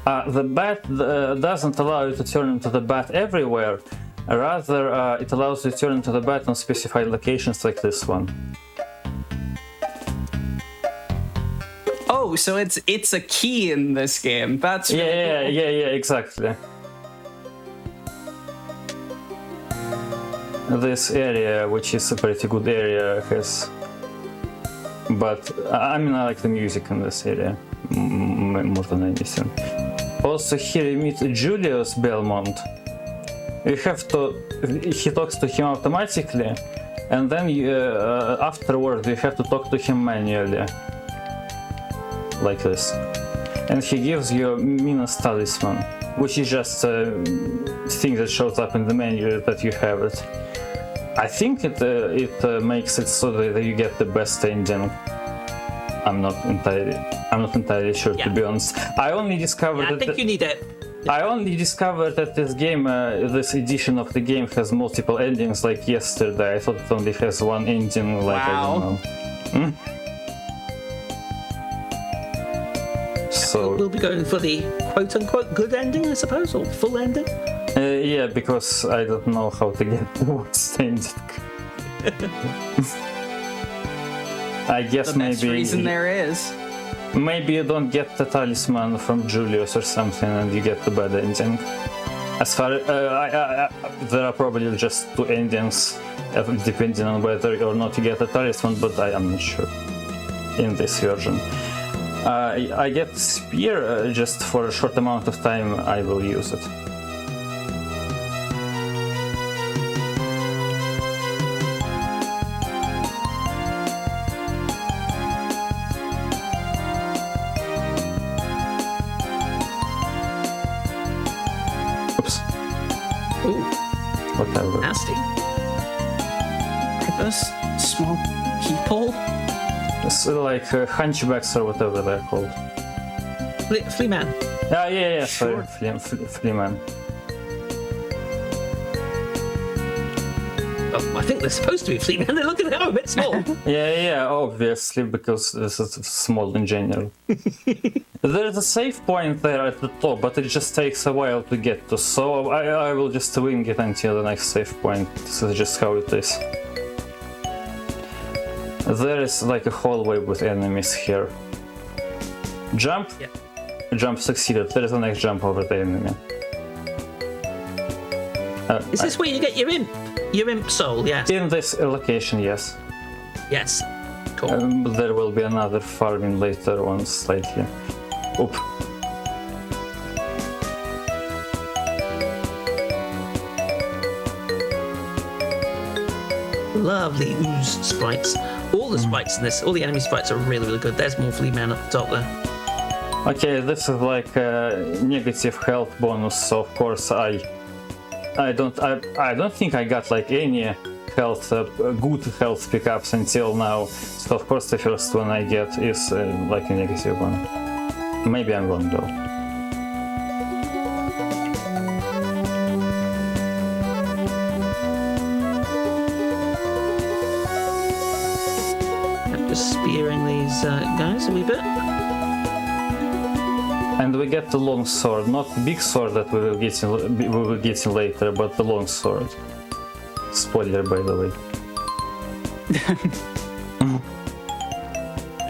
The bat doesn't allow you to turn into the bat everywhere. Rather, it allows you to turn into the bat on specified locations like this one. Oh, so it's a key in this game. That's really cool. Yeah, exactly. This area, which is a pretty good area, has... But, I mean, I like the music in this area more than anything. Also, here you meet Julius Belmont. You have to... He talks to him automatically, and then afterward you have to talk to him manually. Like this. And he gives you Mina's talisman, which is just a thing that shows up in the menu that you have it. I think it makes it so that you get the best ending. I'm not entirely sure, to be honest. I only discovered I think you need it. I only discovered that this game, this edition of the game has multiple endings like yesterday. I thought it only has one ending, like, Wow. I don't know. So We'll be going for the quote-unquote good ending, I suppose, or full ending. yeah, because I don't know how to get towards the ending. I guess The best reason there is. maybe you don't get the talisman from Julius or something, and you get the bad ending. As far there are probably just two endings, depending on whether or not you get the talisman, but I am not sure in this version. I get spear just for a short amount of time. I will use it. Oops. Ooh, Whatever. nasty. Are those small people? It's like hunchbacks or whatever they're called. Flea man. Yeah, Sure. sorry, flea man. Oh, I think they're supposed to be flea man. They're looking a bit small. Yeah, obviously, because this is small in general. There's a save point there at the top, but it just takes a while to get to, so I will just wing it until the next save point. This is just how it is. There is like a hallway with enemies here. Jump? Yeah. Jump succeeded. There is a next jump over the enemy. Is this where you get your imp soul? Yes. In this location, yes. Yes. Cool. But there will be another farming later on slightly. Oop. Lovely ooze sprites. All the sprites in this, all the enemy sprites are really, really good. There's more flea man up the top there. Okay, this is like a negative health bonus, so of course I don't think I got like any health good health pickups until now. So of course the first one I get is like a negative one. Maybe I'm wrong though. I'm just spearing these guys a wee bit. And we get the long sword, not the big sword that we will get in later, but the long sword. Spoiler, by the way.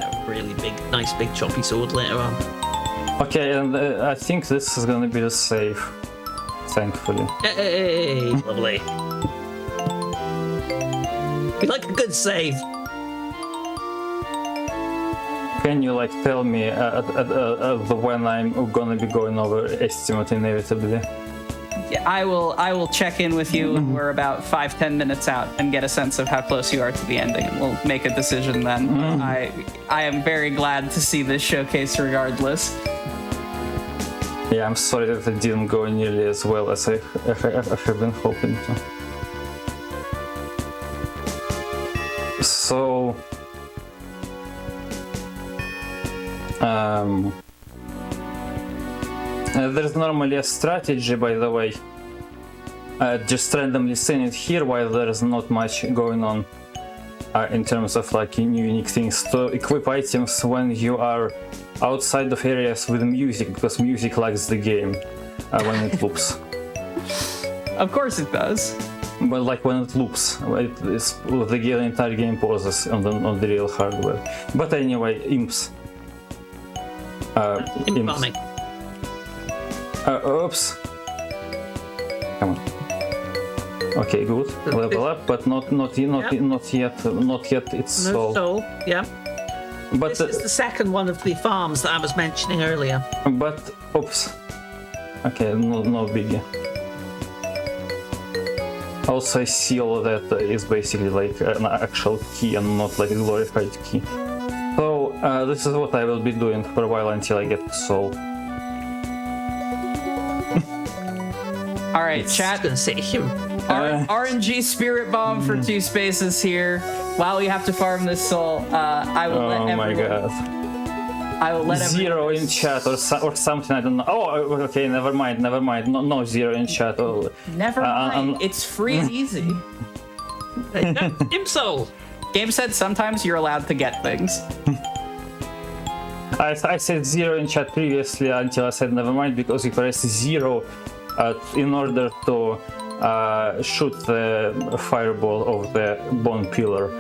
A really big, nice big choppy sword later on. Okay, and I think this is gonna be the save, thankfully. Hey, lovely. We like a good save. Can you like tell me when I'm gonna be going over estimate inevitably? Yeah, I will check in with you when we're about 5-10 minutes out and get a sense of how close you are to the ending, and we'll make a decision then. I am very glad to see this showcase regardless. Yeah, I'm sorry that it didn't go nearly as well as I have been hoping to. So there's normally a strategy, by the way. Just randomly saying it here while there's not much going on in terms of like new unique things to equip items when you are outside of areas with music, because music lags the game when it loops. Of course it does. But like when it loops, the entire game pauses on the real hardware. But anyway, imps. Imp. Oops. Come on. Okay, good. Level up, but not yet. It's No soul. soul, yeah. But This is the second one of the farms that I was mentioning earlier. But oops. Okay, no biggie. Also, I see all of that is basically like an actual key and not like a glorified key. So this is what I will be doing for a while until I get the soul. All right, Just chat. gonna sit here. RNG Spirit Bomb for 2 spaces here. While we have to farm this soul, I will let Oh my everyone. god. I will let Zero in chat or something, I don't know. Oh, okay, never mind. No zero in chat. Oh. Never mind. It's free and easy. Imp soul. Game said sometimes you're allowed to get things. I said zero in chat previously until I said never mind, because you press zero in order to shoot the fireball of the bone pillar.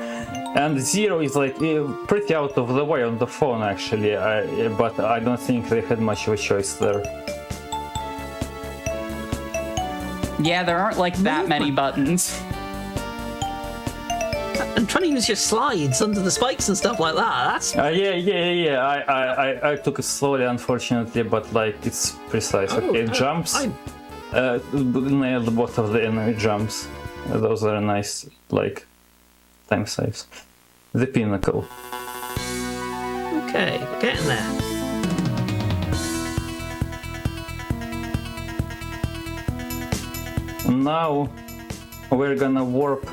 And zero is like pretty out of the way on the phone actually, but I don't think they had much of a choice there. Yeah, there aren't like that many buttons. and trying to use your slides under the spikes and stuff like that. That's Yeah. I took it slowly, unfortunately, but like it's precise. Okay, jumps. Nailed both of the enemy jumps. Those are nice, like, time saves. The pinnacle. okay. We're getting there. Now we're gonna warp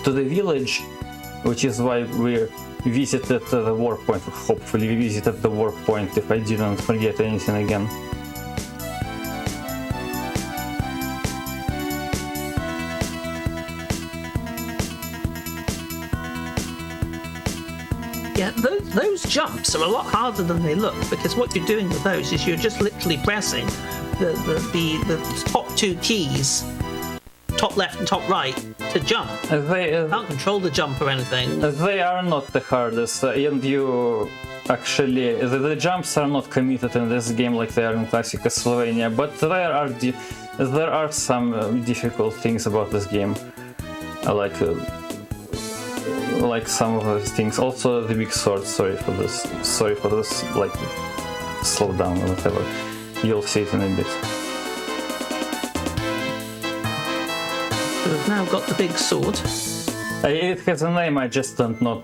to the village, which is why we visited the warp point. Hopefully we visited the warp point if I didn't forget anything again. Yeah, those jumps are a lot harder than they look, because what you're doing with those is you're just literally pressing the top two keys, top left and top right, to jump. They Can't control the jump or anything. they are not the hardest, and you actually the jumps are not committed in this game like they are in classic Castlevania, but there are some difficult things about this game, like some of those things. Also the big sword. Sorry for this. Like, slow down or whatever. You'll see it in a bit. We've now got the big sword. It has a name I just don't know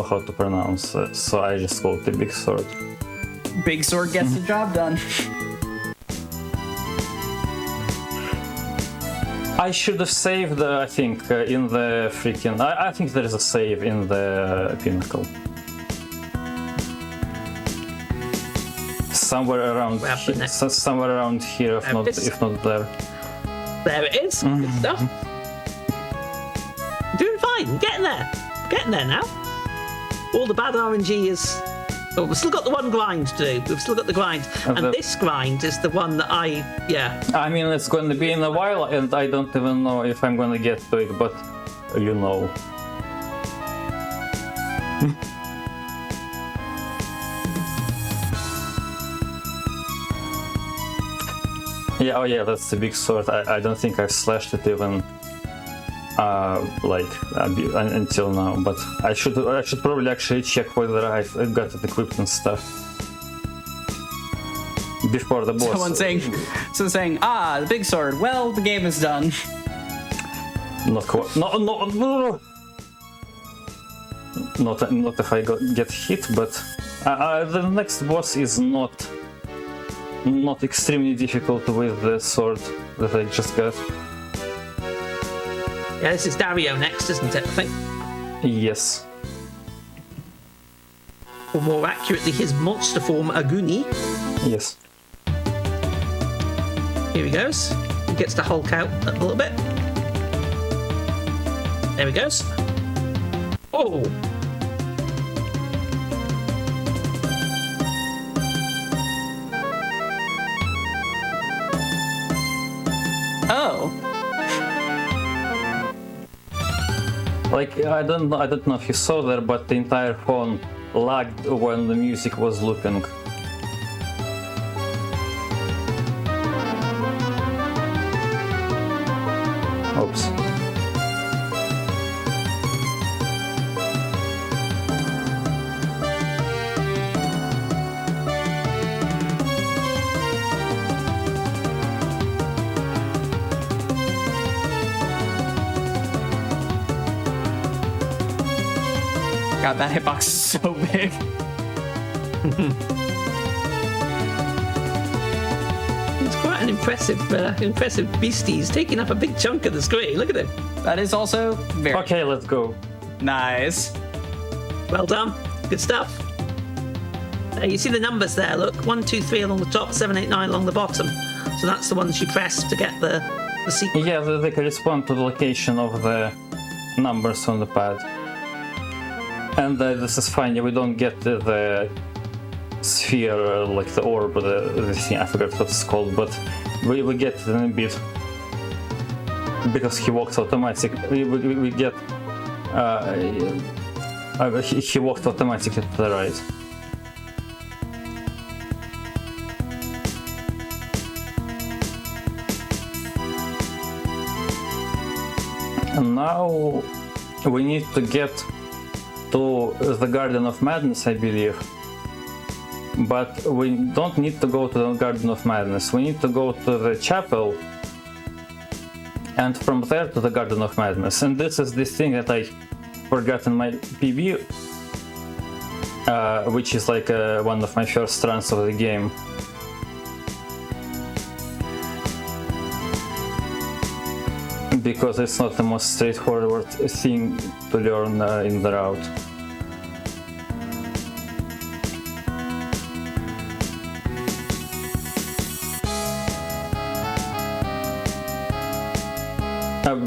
how to pronounce, so I just call it the big sword. Big sword gets the job done. I should have saved, I think, in the freaking... I think there is a save in the pinnacle. Somewhere around here, if not there. There it is. Good stuff. Doing fine. Getting there. Getting there now. All the bad RNG is... Oh, we've still got the one grind to do. We've still got the grind. And this grind is the one that I mean, it's going to be in a while, and I don't even know if I'm going to get to it, but you know. Yeah, oh yeah, that's the big sword. I don't think I've slashed it even until now, but I should probably actually check whether I've got it equipped and stuff before the boss. Someone saying, the big sword. Well, the game is done. Not quite. No. Not if I get hit, but the next boss is not extremely difficult with the sword that I just got. Yeah, this is Dario next, isn't it, I think? Yes. Or more accurately, his monster form, Aguni. Yes. Here he goes. He gets to Hulk out a little bit. There he goes. Oh! Oh. Like, I don't know if you saw there, but the entire phone lagged when the music was looping. Oops. God, that hitbox is so big. It's quite an impressive beastie. He's taking up a big chunk of the screen. Look at him. That is also very Okay, let's go. nice. Well done. Good stuff. You see the numbers there, look. 1, 2, 3 along the top, 7, 8, 9 along the bottom. So that's the ones you press to get the sequence. Yeah, they correspond to the location of the numbers on the pad. And this is fine, yeah, we don't get the sphere, like the orb, the thing, I forgot what it's called, but we get it in a bit. Because he walks automatically, we get... he walked automatically to the right. And now we need to get to the Garden of Madness, I believe. But we don't need to go to the Garden of Madness. We need to go to the chapel, and from there to the Garden of Madness. And this is this thing that I forgot in my PB, which is like one of my first runs of the game. Because it's not the most straightforward thing to learn in the route.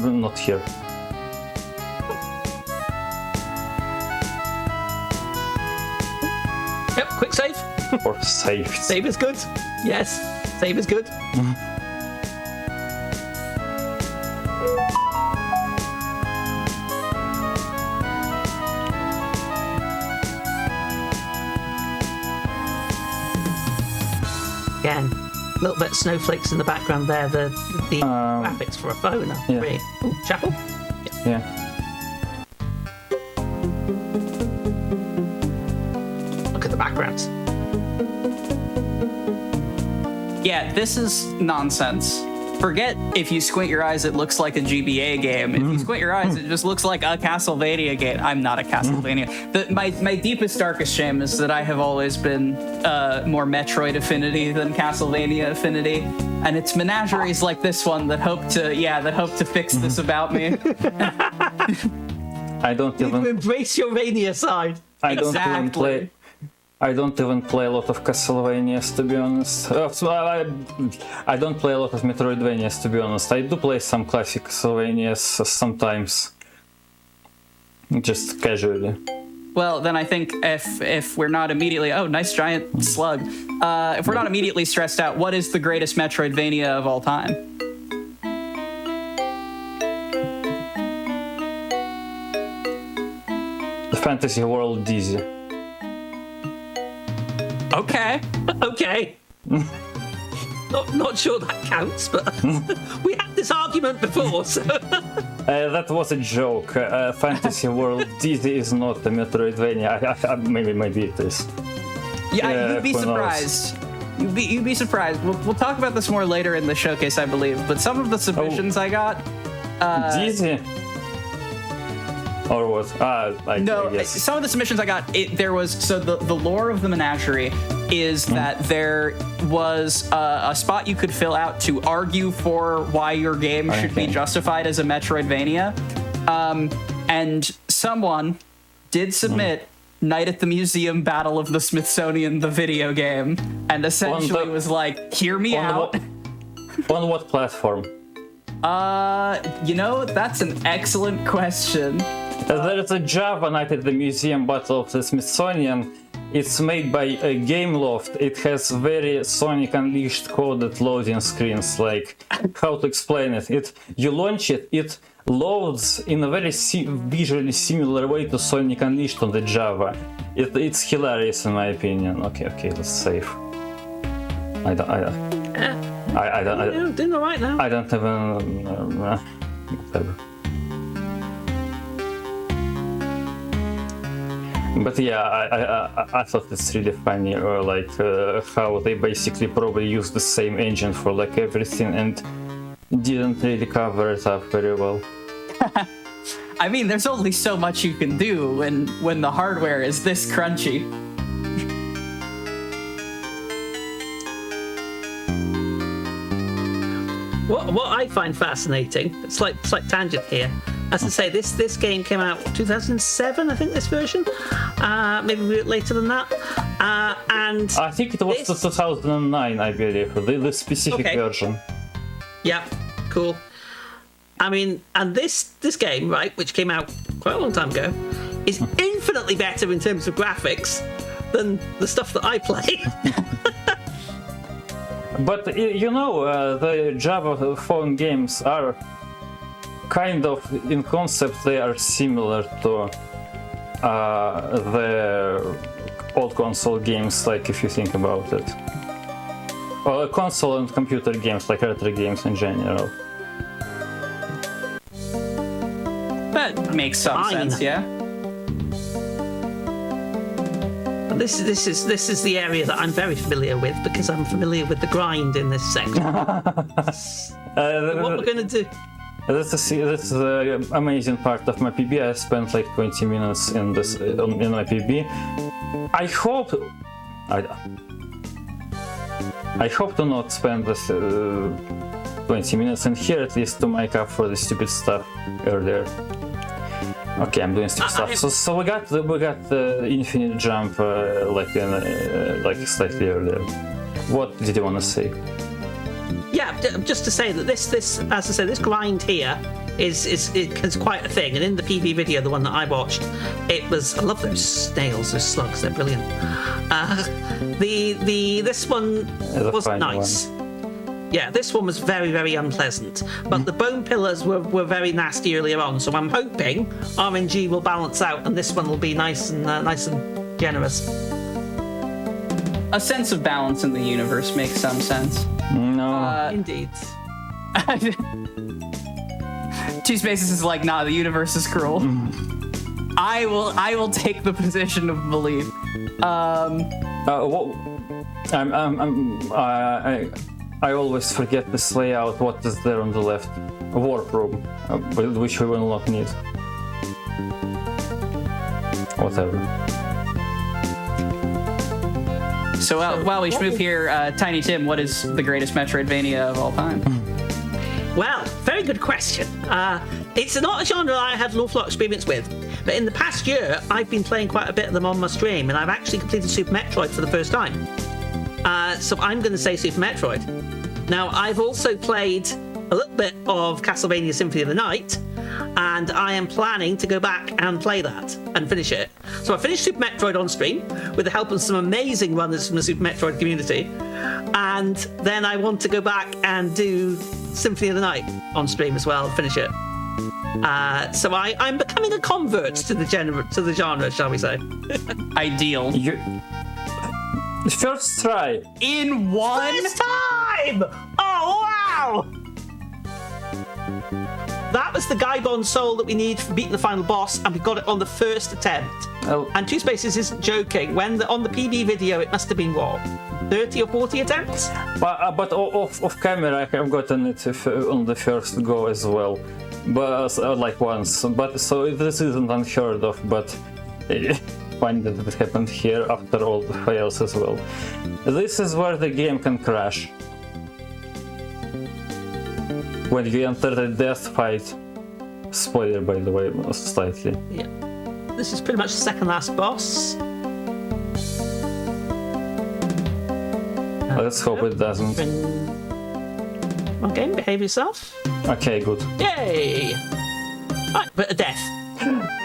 Not here. Yep, quick save. Or save. Save is good. Yes, save is good. Again, a little bit of snowflakes in the background there. The graphics for a phone are yeah. great. Ooh, chapel? Yeah. Look at the backgrounds. Yeah, this is nonsense. Forget if you squint your eyes, it looks like a GBA game. If you squint your eyes, it just looks like a Castlevania game. I'm not a Castlevania. My deepest, darkest shame is that I have always been more Metroid affinity than Castlevania affinity. And it's menageries like this one that hope to fix this about me. I don't You even embrace your Mania side. I don't even Exactly. play. I don't even play a lot of Castlevanias, to be honest. I don't play a lot of Metroidvanias, to be honest. I do play some classic Castlevanias sometimes, just casually. Well, then I think if we're not immediately nice giant slug. If we're not immediately stressed out, what is the greatest Metroidvania of all time? The Fantasy World Dizzy. Okay. Okay. Not sure that counts, but we had this argument before, so That was a joke. Fantasy World Dizzy is not a Metroidvania. Maybe it is. Yeah, you'd be who knows? surprised. You'd be surprised. We'll talk about this more later in the showcase, I believe. But some of the submissions I got. Dizzy? Or what? I guess. Some of the submissions I got, the lore of the Menagerie is that there was a spot you could fill out to argue for why your game should be justified as a Metroidvania. And someone did submit Night at the Museum Battle of the Smithsonian, the video game, and essentially was like, hear me out. On what platform? That's an excellent question. There is a Java Night at the Museum Battle of the Smithsonian. It's made by Gameloft. It has very Sonic Unleashed coded loading screens. Like, how to explain it? You launch it, it loads in a very visually similar way to Sonic Unleashed on the Java. It's hilarious in my opinion. Okay, let's save. I don't. doing all right now. I don't even. Whatever. But yeah, I thought it's really funny, how they basically probably used the same engine for like everything and didn't really cover it up very well. I mean, there's only so much you can do when the hardware is this crunchy. What I find fascinating, slight tangent here. As I say, this game came out 2007, I think, this version. Maybe a bit later than that. And I think it was 2009, I believe, the specific version. Yeah, cool. I mean, and this game, right, which came out quite a long time ago, is infinitely better in terms of graphics than the stuff that I play. But the Java phone games are kind of, in concept, they are similar to the old console games, like if you think about it. Or console and computer games, like retro games in general. But makes some fine. sense, yeah. And this is the area that I'm very familiar with because I'm familiar with the grind in this section. What we're gonna do? This is the amazing part of my PB. I spent like 20 minutes in this in my PB. I hope to not spend this 20 minutes in here at least to make up for the stupid stuff earlier. Okay, I'm doing stupid stuff. So we got the infinite jump like slightly earlier. What did you want to say? Yeah, just to say that this as I say, this grind here is quite a thing. And in the PV video, the one that I watched, I love those snails, those slugs, they're brilliant. This one was nice. Yeah, this one was very, very unpleasant. But the bone pillars were very nasty earlier on, so I'm hoping RNG will balance out and this one will be nice and generous. A sense of balance in the universe makes some sense. No. Indeed. Two Spaces is like, nah, the universe is cruel. I will take the position of belief. I always forget this layout. What is there on the left? A warp room, which we will not need. Whatever. So while we move here, Tiny Tim, what is the greatest Metroidvania of all time? Well, very good question. It's not a genre I had an awful lot of experience with, but in the past year, I've been playing quite a bit of them on my stream, and I've actually completed Super Metroid for the first time. So I'm going to say Super Metroid. Now, I've also played a little bit of Castlevania Symphony of the Night, and I am planning to go back and play that and finish it. So I finished Super Metroid on stream with the help of some amazing runners from the Super Metroid community, and then I want to go back and do Symphony of the Night on stream as well and finish it. So I'm becoming a convert to the genre, shall we say? Ideal. First try. In one First time! Oh, wow! That was the Gaibon soul that we need for beating the final boss, and we got it on the first attempt. Oh. And Two Spaces isn't joking. On the PB video, it must have been, what, 30 or 40 attempts? But off camera, I have gotten it on the first go as well, but like once. But so this isn't unheard of. But funny that it happened here after all the fails as well. This is where the game can crash. When you enter the death fight. Spoiler, by the way, slightly. Yeah. This is pretty much the second last boss. Let's hope it doesn't. Okay, behave yourself. Okay, good. Yay! Right, but a death.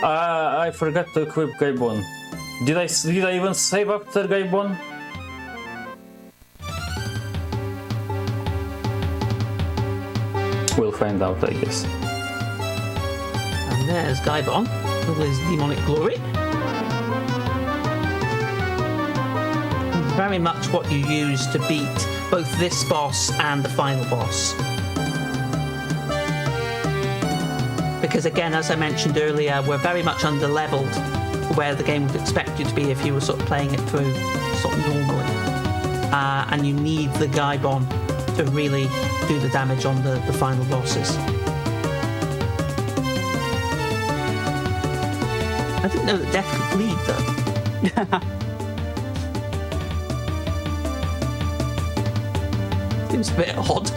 I forgot to equip Gaibon. Did I even save after Gaibon? We'll find out, I guess. And there's Gaibon with his demonic glory. Very much what you use to beat both this boss and the final boss. Because again, as I mentioned earlier, we're very much under-leveled where the game would expect you to be if you were sort of playing it through sort of normally. And you need the Gaibon to really do the damage on the final bosses. I didn't know that death could bleed though. Seems a bit odd.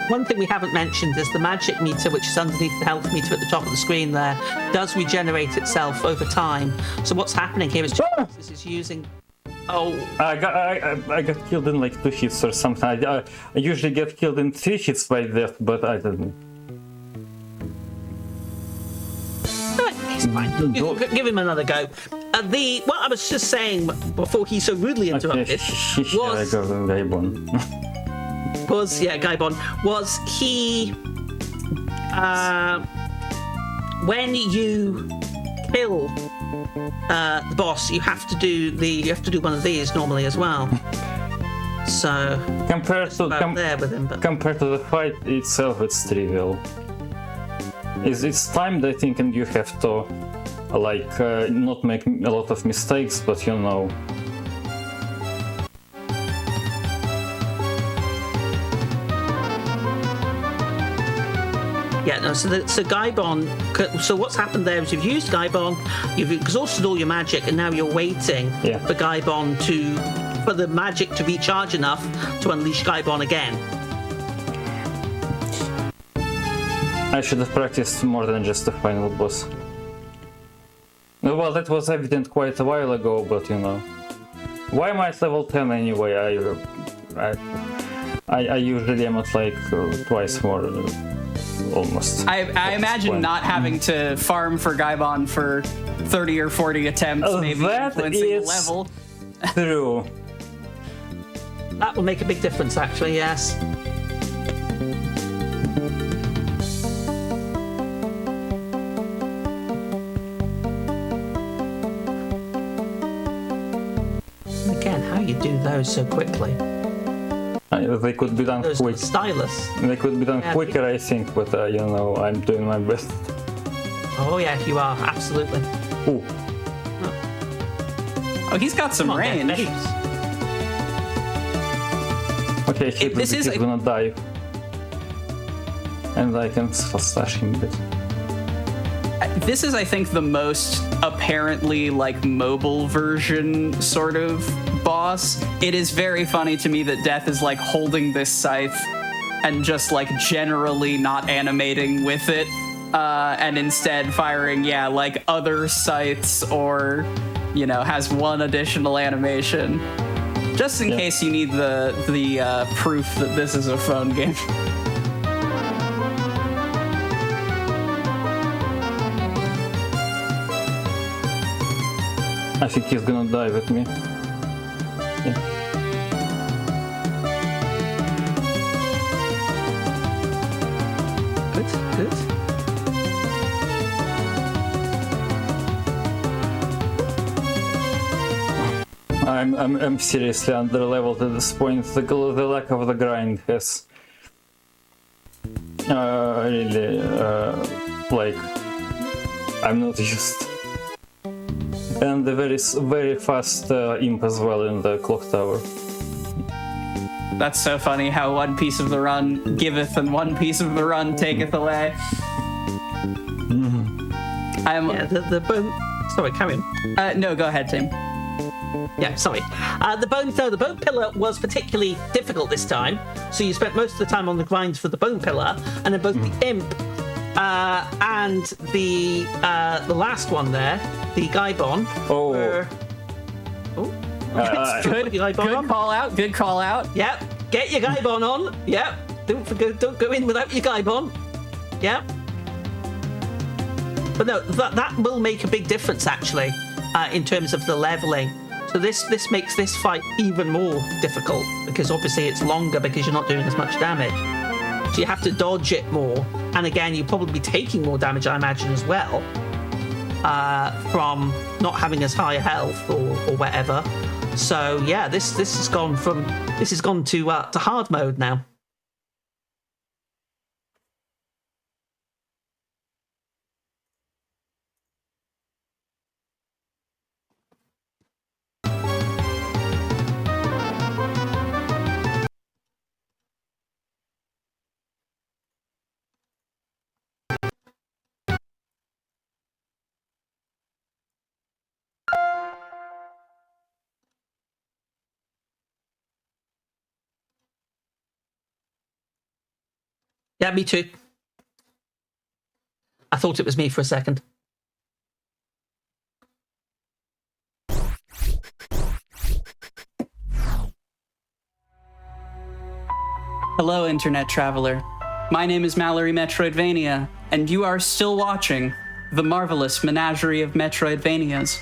One thing we haven't mentioned is the magic meter, which is underneath the health meter at the top of the screen there, does regenerate itself over time. So what's happening here is this is using... Oh. I got killed in like 2 hits or something. I usually get killed in 3 hits by death, but I didn't. He's fine. Give him another go. What I was just saying before he so rudely interrupted was... Gaibon. Gaibon, was he... when you kill the boss, you have to do one of these normally as well. So Compared to there with him, but compared to the fight itself, it's trivial. It's timed, I think, and you have to not make a lot of mistakes, but you know. yeah, no. So Gaibon. So what's happened there is you've used Gaibon, you've exhausted all your magic, and now you're waiting for Gaibon for the magic to recharge enough to unleash Gaibon again. I should have practiced more than just the final boss. Well, that was evident quite a while ago, but you know. Why am I at level 10 anyway? I usually am at like twice more, almost. I imagine not having to farm for Gaibon for 30 or 40 attempts, maybe that influencing the is level. True. That will make a big difference, actually. Yes. Again, how you do those so quickly? They could be done Those quick. stylus. They could be done quicker, I think, but you know, I'm doing my best. Oh yeah, you are absolutely. Ooh. Oh, he's got some Come on, range. babes. Okay, he's gonna die. And I can slash him a bit. This is, I think, the most apparently like mobile version sort of boss. It is very funny to me that Death is like holding this scythe and just like generally not animating with it, and instead firing, like other scythes, or you know, has one additional animation, just in case you need the proof that this is a phone game. I think he's gonna die with me. Yeah. Good. I'm seriously under-leveled at this point. The lack of the grind has really like I'm not used. And the very fast imp as well in the clock tower. That's so funny how one piece of the run giveth and one piece of the run taketh away. The bone. Sorry, carry on. No, go ahead, Tim. Yeah, sorry. The bone pillar was particularly difficult this time, so you spent most of the time on the grind for the bone pillar, and then both the imp and the last one there, the Gaibon. Good call out. Yep. Get your Gaibon on. Yep. Don't go in without your Gaibon. Yep. But no, that will make a big difference actually, in terms of the leveling. So this makes this fight even more difficult, because obviously it's longer because you're not doing as much damage. So you have to dodge it more, and again you'll probably be taking more damage, I imagine, as well, from not having as high health or whatever. So yeah, this has gone to hard mode now. Yeah, me too. I thought it was me for a second. Hello, Internet Traveler. My name is Mallory Metroidvania, and you are still watching the marvelous Menagerie of Metroidvanias.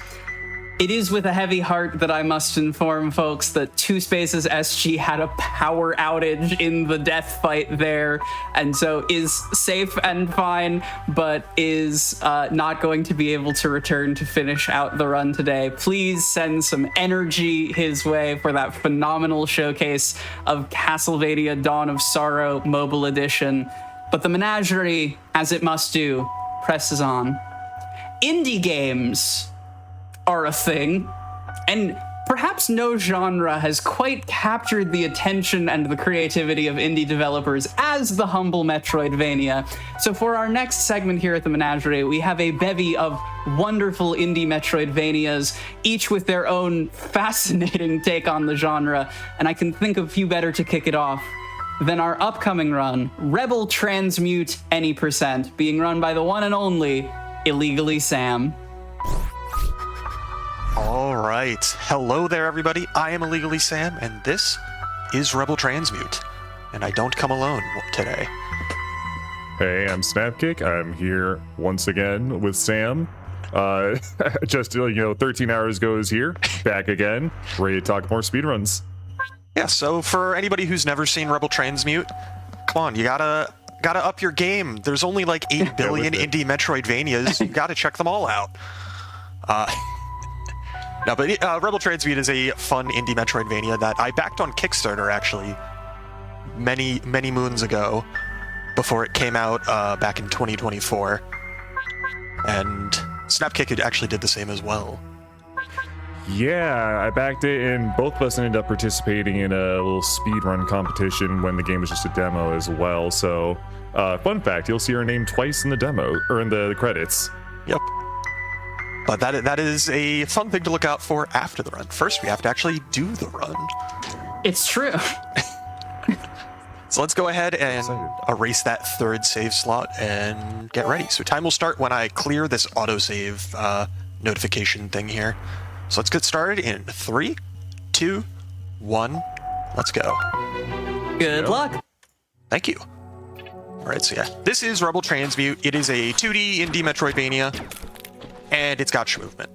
It is with a heavy heart that I must inform folks that 2 Spaces SG had a power outage in the death fight there, and so is safe and fine, but is not going to be able to return to finish out the run today. Please send some energy his way for that phenomenal showcase of Castlevania Dawn of Sorrow Mobile Edition. But the Menagerie, as it must do, presses on. Indie games are a thing, and perhaps no genre has quite captured the attention and the creativity of indie developers as the humble Metroidvania. So for our next segment here at the Menagerie, we have a bevy of wonderful indie Metroidvanias, each with their own fascinating take on the genre, and I can think of few better to kick it off than our upcoming run, Rebel Transmute Any %, being run by the one and only Illegally Sam. All right. Hello there, everybody. I am Illegally Sam, and this is Rebel Transmute. And I don't come alone today. Hey, I'm Snapkick. I'm here once again with Sam. Just, 13 hours ago is here, back again, ready to talk more speedruns. Yeah, so for anybody who's never seen Rebel Transmute, come on, you gotta up your game. There's only like 8 billion indie Metroidvanias. You gotta check them all out. No, but Rebel Transmute is a fun indie Metroidvania that I backed on Kickstarter, actually, many moons ago, before it came out back in 2024. And Snapkick actually did the same as well. Yeah, I backed it, and both of us ended up participating in a little speedrun competition when the game was just a demo as well. So, fun fact, you'll see our name twice in the demo, or in the credits. Yep. But that is a fun thing to look out for after the run. First, we have to actually do the run. It's true. So let's go ahead and erase that 3rd save slot and get ready. So time will start when I clear this autosave notification thing here. So let's get started in 3, 2, 1. Let's go. Good luck. Thank you. All right, so yeah, this is Rebel Transmute. It is a 2D indie Metroidvania, and it's got shmovement.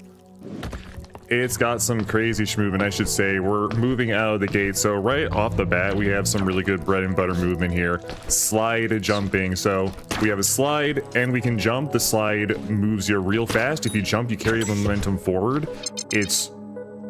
It's got some crazy movement, I should say. We're moving out of the gate, so right off the bat, we have some really good bread and butter movement here. Slide jumping. So we have a slide, and we can jump. The slide moves you real fast. If you jump, you carry the momentum forward. It's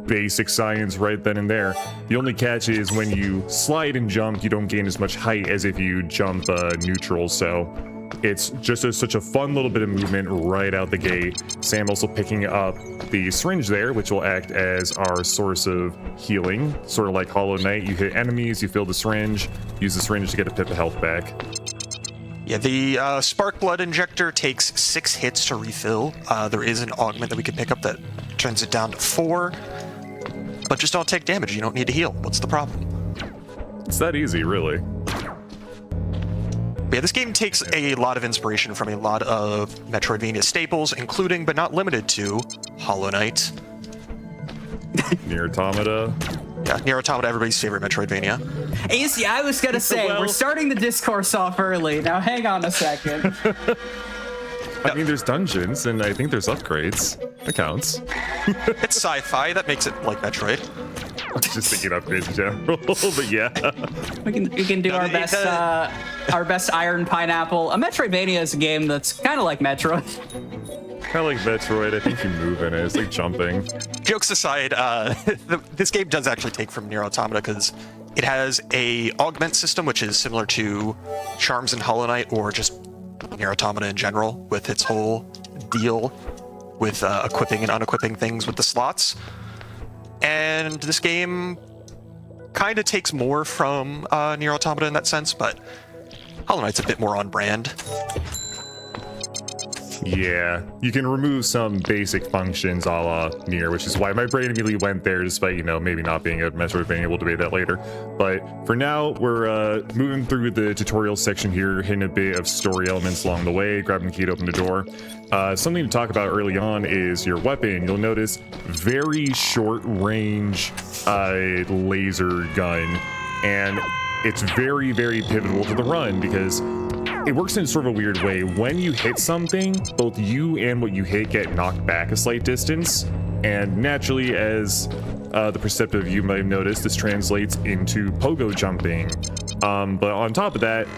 basic science right then and there. The only catch is when you slide and jump, you don't gain as much height as if you jump neutral, so it's just such a fun little bit of movement right out the gate. Sam also picking up the syringe there, which will act as our source of healing. Sort of like Hollow Knight, you hit enemies, you fill the syringe, use the syringe to get a pip of health back. Yeah, the Spark Blood Injector takes 6 hits to refill. There is an augment that we can pick up that turns it down to 4. But just don't take damage, you don't need to heal. What's the problem? It's that easy, really. Yeah, this game takes a lot of inspiration from a lot of Metroidvania staples, including, but not limited to, Hollow Knight. Nier Automata. Yeah, Nier Automata, everybody's favorite Metroidvania. Hey, you see, I was gonna say, we're starting the discourse off early. Now hang on a second. I mean, there's dungeons, and I think there's upgrades. That counts. It's sci-fi, that makes it like Metroid. I'm just thinking upgrades in general, but yeah. We can do our best Iron Pineapple. A Metroidvania is a game that's kind of like Metroid. Kind of like Metroid, I think you move in it. It's like jumping. Jokes aside, this game does actually take from Nier Automata because it has a augment system, which is similar to Charms and Hollow Knight, or just Nier Automata in general, with its whole deal with equipping and unequipping things with the slots. And this game kind of takes more from Nier Automata in that sense, but Hollow Knight's a bit more on brand. Yeah, you can remove some basic functions a la Nier, which is why my brain immediately went there, despite, maybe not being a Metroidvania. We'll debate that later. But for now, we're moving through the tutorial section here, hitting a bit of story elements along the way, grabbing the key to open the door. Something to talk about early on is your weapon. You'll notice very short range laser gun, and it's very, very pivotal to the run because it works in sort of a weird way. When you hit something, both you and what you hit get knocked back a slight distance, And naturally, as the perceptive you might have noticed, this translates into pogo jumping. But on top of that,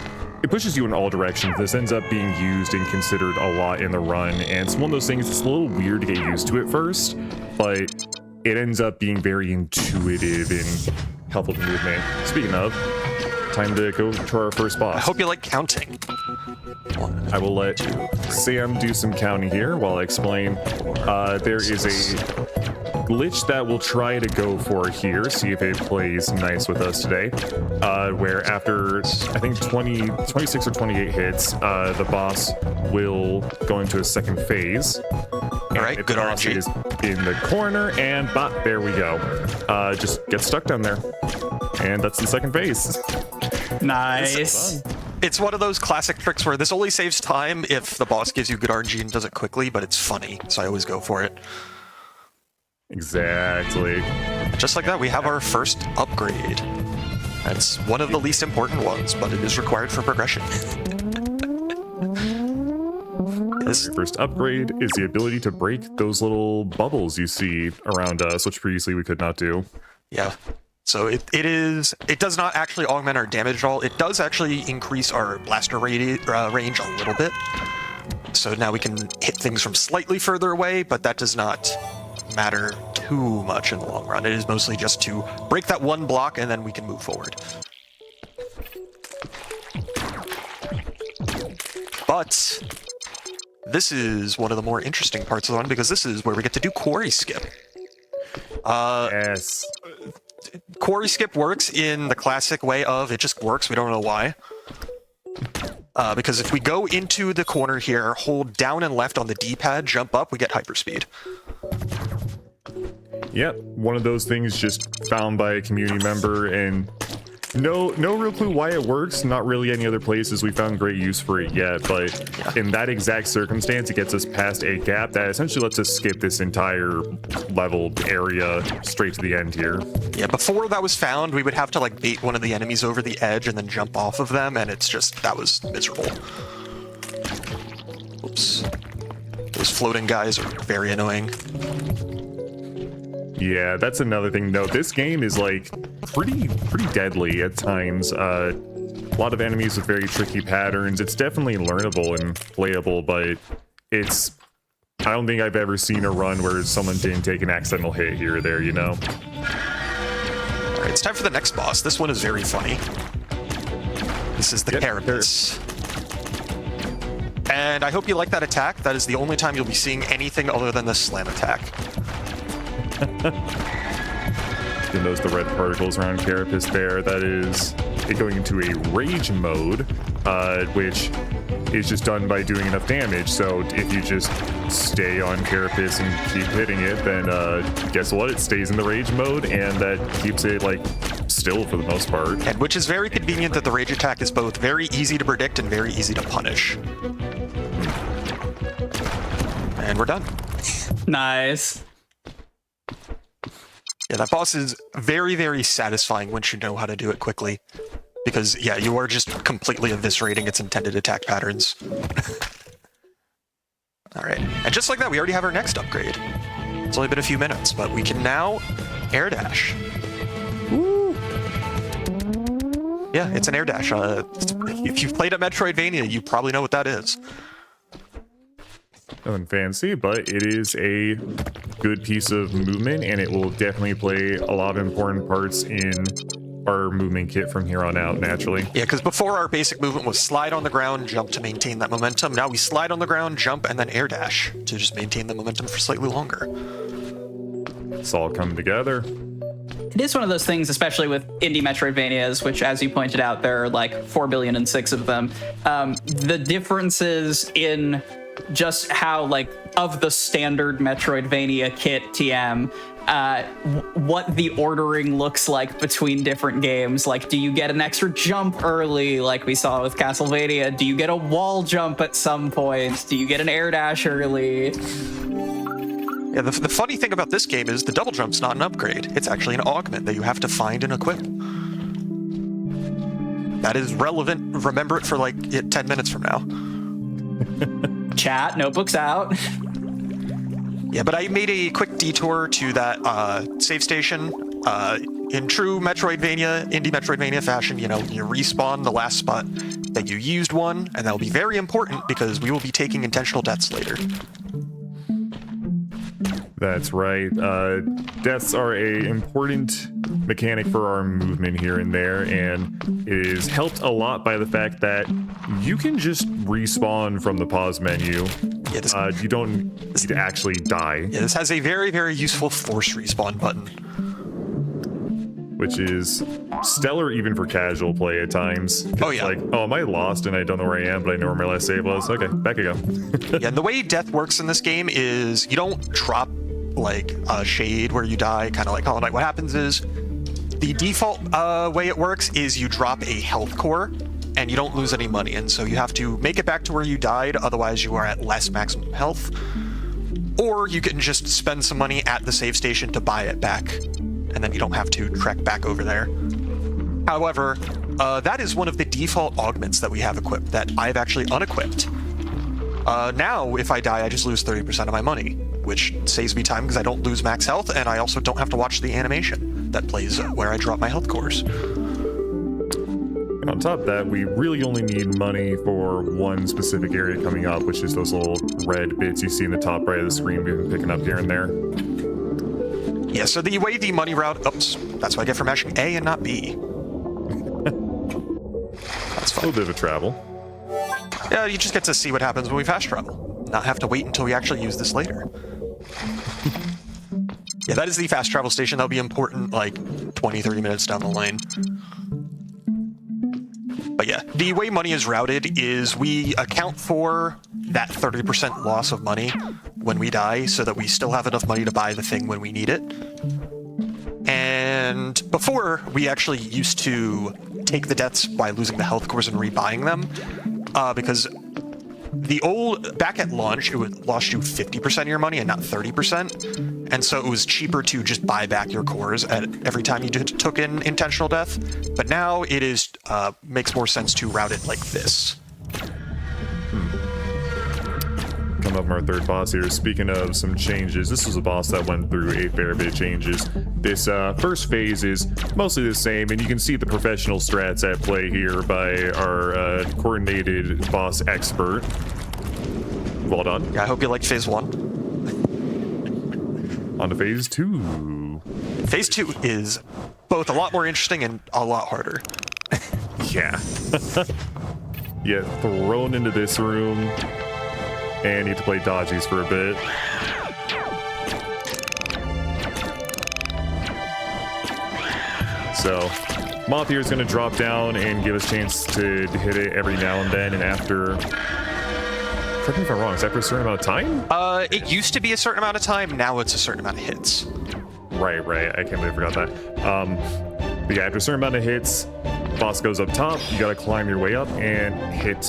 it pushes you in all directions. This ends up being used and considered a lot in the run, and it's one of those things that's a little weird to get used to at first, but it ends up being very intuitive and helpful to movement. Speaking of, time to go to our first boss. I hope you like counting. I will let Sam do some counting here while I explain. There is a glitch that we'll try to go for here, see if it plays nice with us today, where after, I think, 26 or 28 hits, the boss will go into a second phase. All right, good RNG. Is in the corner, and there we go. Just get stuck down there. And that's the second phase. Nice. It's one of those classic tricks where this only saves time if the boss gives you good RNG and does it quickly, but it's funny, so I always go for it. Exactly. Just like that, we have our first upgrade. That's one of the least important ones, but it is required for progression. Your first upgrade is the ability to break those little bubbles you see around us, which previously we could not do. Yeah. So it does not actually augment our damage at all. It does actually increase our blaster range a little bit. So now we can hit things from slightly further away, but that does not matter too much in the long run. It is mostly just to break that one block and then we can move forward. But this is one of the more interesting parts of the run because this is where we get to do quarry skip. Yes. Quarry skip works in the classic way of it just works, we don't know why. Because if we go into the corner here, hold down and left on the D-pad, jump up, we get hyperspeed. Yep, one of those things just found by a community member, and no real clue why it works. Not really any other places we found great use for it yet, but in that exact circumstance, it gets us past a gap that essentially lets us skip this entire level area straight to the end here. Yeah, before that was found, we would have to like bait one of the enemies over the edge and then jump off of them, and it's just, that was miserable. Oops. Those floating guys are very annoying. Yeah, that's another thing though. This game is like pretty deadly at times. A lot of enemies with very tricky patterns. It's definitely learnable and playable, but I don't think I've ever seen a run where someone didn't take an accidental hit here or there, you know? Alright, it's time for the next boss. This one is very funny. This is the Carapace. And I hope you like that attack. That is the only time you'll be seeing anything other than the slam attack. You'll notice the red particles around Carapace there. That is it going into a rage mode, which is just done by doing enough damage. So if you just stay on Carapace and keep hitting it, then guess what? It stays in the rage mode, and that keeps it like still for the most part. And which is very convenient that the rage attack is both very easy to predict and very easy to punish. And we're done. Nice. Yeah, that boss is very, very satisfying once you know how to do it quickly. Because, yeah, you are just completely eviscerating its intended attack patterns. Alright, and just like that, we already have our next upgrade. It's only been a few minutes, but we can now air dash. Woo! Yeah, it's an air dash. If you've played at Metroidvania, you probably know what that is. Nothing fancy, but it is a good piece of movement, and it will definitely play a lot of important parts in our movement kit from here on out, naturally. Yeah, because before our basic movement was slide on the ground, jump to maintain that momentum. Now we slide on the ground, jump, and then air dash to just maintain the momentum for slightly longer. It's all come together. It is one of those things, especially with indie Metroidvanias, which, as you pointed out, there are like 4,000,000,006 of them. The differences in just how, like, of the standard Metroidvania kit TM, what the ordering looks like between different games. Like, do you get an extra jump early, like we saw with Castlevania? Do you get a wall jump at some point? Do you get an air dash early? Yeah, the funny thing about this game is the double jump's not an upgrade. It's actually an augment that you have to find and equip. That is relevant. Remember it for like 10 minutes from now. Chat, notebooks out. Yeah, but I made a quick detour to that save station. In true Metroidvania, indie Metroidvania fashion, you respawn the last spot that you used one, and that'll be very important because we will be taking intentional deaths later. That's right. Deaths are a important mechanic for our movement here and there, and it is helped a lot by the fact that you can just respawn from the pause menu. Yeah, you don't need to actually die. Yeah, this has a very, very useful force respawn button. Which is stellar even for casual play at times. Oh, yeah. Like, oh, am I lost and I don't know where I am, but I know where my last save was? Okay, back I go. Yeah, and the way death works in this game is you don't drop, like, a shade where you die, kind of like Hollow Knight. What happens is, the default way it works is you drop a health core, and you don't lose any money, and so you have to make it back to where you died, otherwise you are at less maximum health. Or you can just spend some money at the save station to buy it back, and then you don't have to trek back over there. However, that is one of the default augments that we have equipped that I've actually unequipped. Now, if I die, I just lose 30% of my money, which saves me time because I don't lose max health, and I also don't have to watch the animation that plays where I drop my health cores. And on top of that, we really only need money for one specific area coming up, which is those little red bits you see in the top right of the screen we've been picking up here and there. Yeah, so the way the money route... Oops, that's what I get for mashing A and not B. That's fine. A little bit of a travel. Yeah, you just get to see what happens when we fast travel. Not have to wait until we actually use this later. Yeah, that is the fast travel station. That'll be important, like, 20-30 minutes down the lane. But yeah, the way money is routed is we account for that 30% loss of money when we die so that we still have enough money to buy the thing when we need it. And before, we actually used to take the deaths by losing the health cores and rebuying them, because back at launch, it would lost you 50% of your money and not 30%. And so it was cheaper to just buy back your cores every time you took in intentional death. But now it is makes more sense to route it like this. Come up from our third boss here. Speaking of some changes, this was a boss that went through a fair bit of changes. This first phase is mostly the same, and you can see the professional strats at play here by our coordinated boss expert. Well done. Yeah, I hope you liked phase 1. On to phase 2. Phase 2 is both a lot more interesting and a lot harder. Yeah. Yeah, thrown into this room, and you have to play dodgies for a bit. So, Moth here is going to drop down and give us a chance to hit it every now and then, and after... Correct me if I'm wrong, is that for a certain amount of time? It used to be a certain amount of time, now it's a certain amount of hits. Right. I can't believe I forgot that. But yeah, after a certain amount of hits, boss goes up top, you gotta climb your way up and hit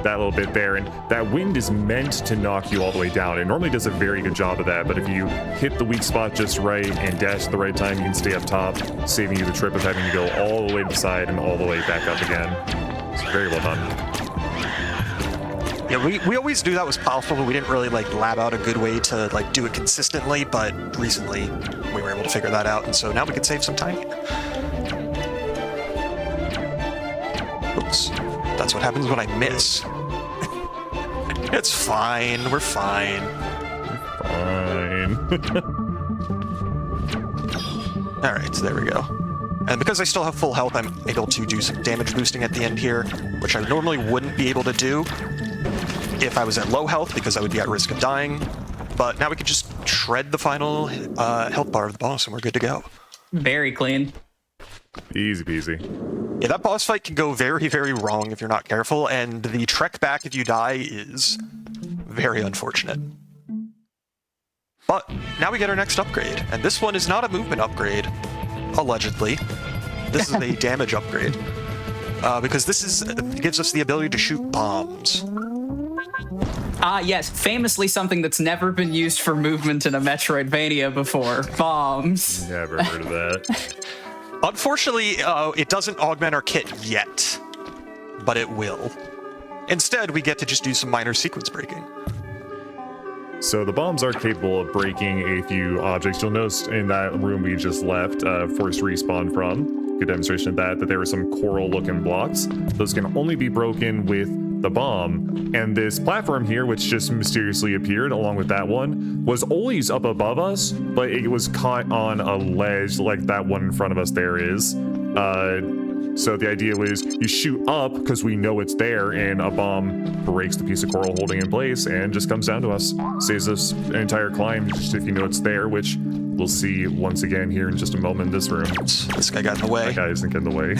that little bit there, and that wind is meant to knock you all the way down. It normally does a very good job of that, but if you hit the weak spot just right and dash at the right time, you can stay up top, saving you the trip of having to go all the way to the side and all the way back up again. It's very well done. Yeah, we always knew that was possible, but we didn't really lab out a good way to do it consistently, but recently we were able to figure that out, and so now we can save some time. Oops. That's what happens when I miss. It's fine. We're fine. Fine. Alright, so there we go. And because I still have full health, I'm able to do some damage boosting at the end here, which I normally wouldn't be able to do if I was at low health, because I would be at risk of dying. But now we can just shred the final health bar of the boss, and we're good to go. Very clean. Easy peasy. Yeah, that boss fight can go very, very wrong if you're not careful, and the trek back if you die is very unfortunate. But now we get our next upgrade, and this one is not a movement upgrade, allegedly. This is a damage upgrade, because this gives us the ability to shoot bombs. Yes, famously something that's never been used for movement in a Metroidvania before. Bombs. Never heard of that. Unfortunately, it doesn't augment our kit yet, but it will. Instead, we get to just do some minor sequence breaking. So the bombs are capable of breaking a few objects. You'll notice in that room we just left, forced respawn from, good demonstration of that there were some coral-looking blocks. Those can only be broken with the bomb. And this platform here, which just mysteriously appeared along with that one, was always up above us, but it was caught on a ledge like that one in front of us there is. So the idea was you shoot up because we know it's there, and a bomb breaks the piece of coral holding in place and just comes down to us. Saves us an entire climb just if you know it's there, which we'll see once again here in just a moment in this room. This guy got in the way. That guy isn't getting in the way.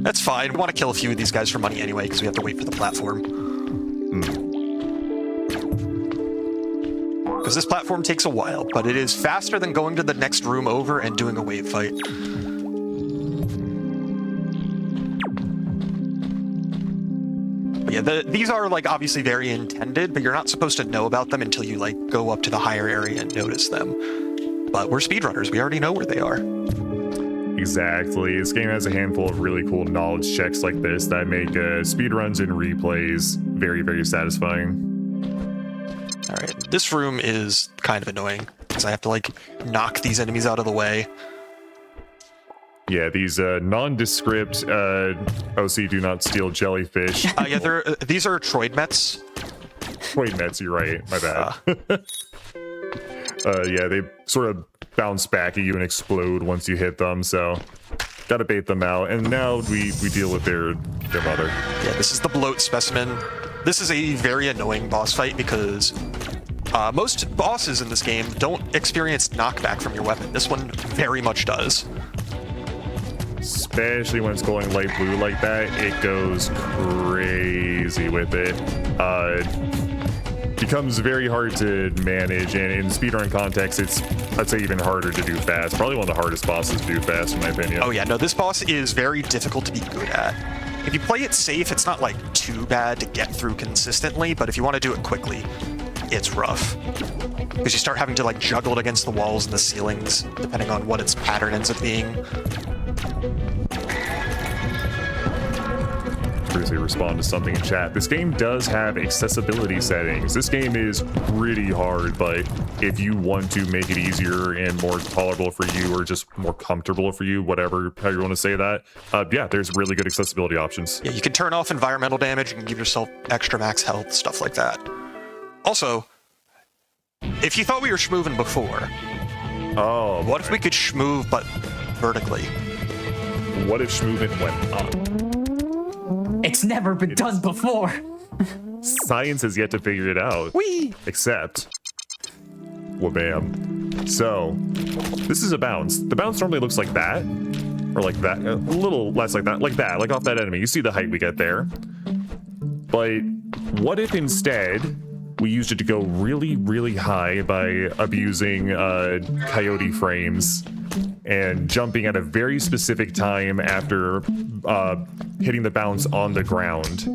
That's fine. We want to kill a few of these guys for money anyway because we have to wait for the platform. Because this platform takes a while, but it is faster than going to the next room over and doing a wave fight. But yeah, these are like obviously very intended, but you're not supposed to know about them until you like go up to the higher area and notice them. But we're speedrunners, we already know where they are. Exactly. This game has a handful of really cool knowledge checks like this that make speedruns and replays very, very satisfying. All right, this room is kind of annoying because I have to like knock these enemies out of the way. Yeah, these nondescript OC do not steal jellyfish. Yeah, these are Troid Mets. Troid Mets, you're right. My bad. Yeah, they sort of bounce back at you and explode once you hit them, so gotta bait them out. And now we deal with their mother. Yeah, this is the bloat specimen. This is a very annoying boss fight because most bosses in this game don't experience knockback from your weapon. This one very much does. Especially when it's going light blue like that, it goes crazy with it. Becomes very hard to manage, and in speedrun context, it's, I'd say, even harder to do fast. Probably one of the hardest bosses to do fast, in my opinion. Oh yeah, no, this boss is very difficult to be good at. If you play it safe, it's not like too bad to get through consistently, but if you want to do it quickly, it's rough. Because you start having to like juggle it against the walls and the ceilings, depending on what its pattern ends up being. They respond to something in chat. This game does have accessibility settings. This game is pretty hard, but if you want to make it easier and more tolerable for you, or just more comfortable for you, whatever, how you want to say that, yeah, there's really good accessibility options. Yeah, you can turn off environmental damage, you can give yourself extra max health, stuff like that. Also, if you thought we were schmoovin' before, what if we could schmoove but vertically? What if schmoovin' went up? It's never been done before. Science has yet to figure it out. Whee! Except, wha-bam. So, this is a bounce. The bounce normally looks like that, or like that, a little less like that, like off that enemy. You see the height we get there. But what if instead we used it to go really, really high by abusing coyote frames and jumping at a very specific time after hitting the bounce on the ground?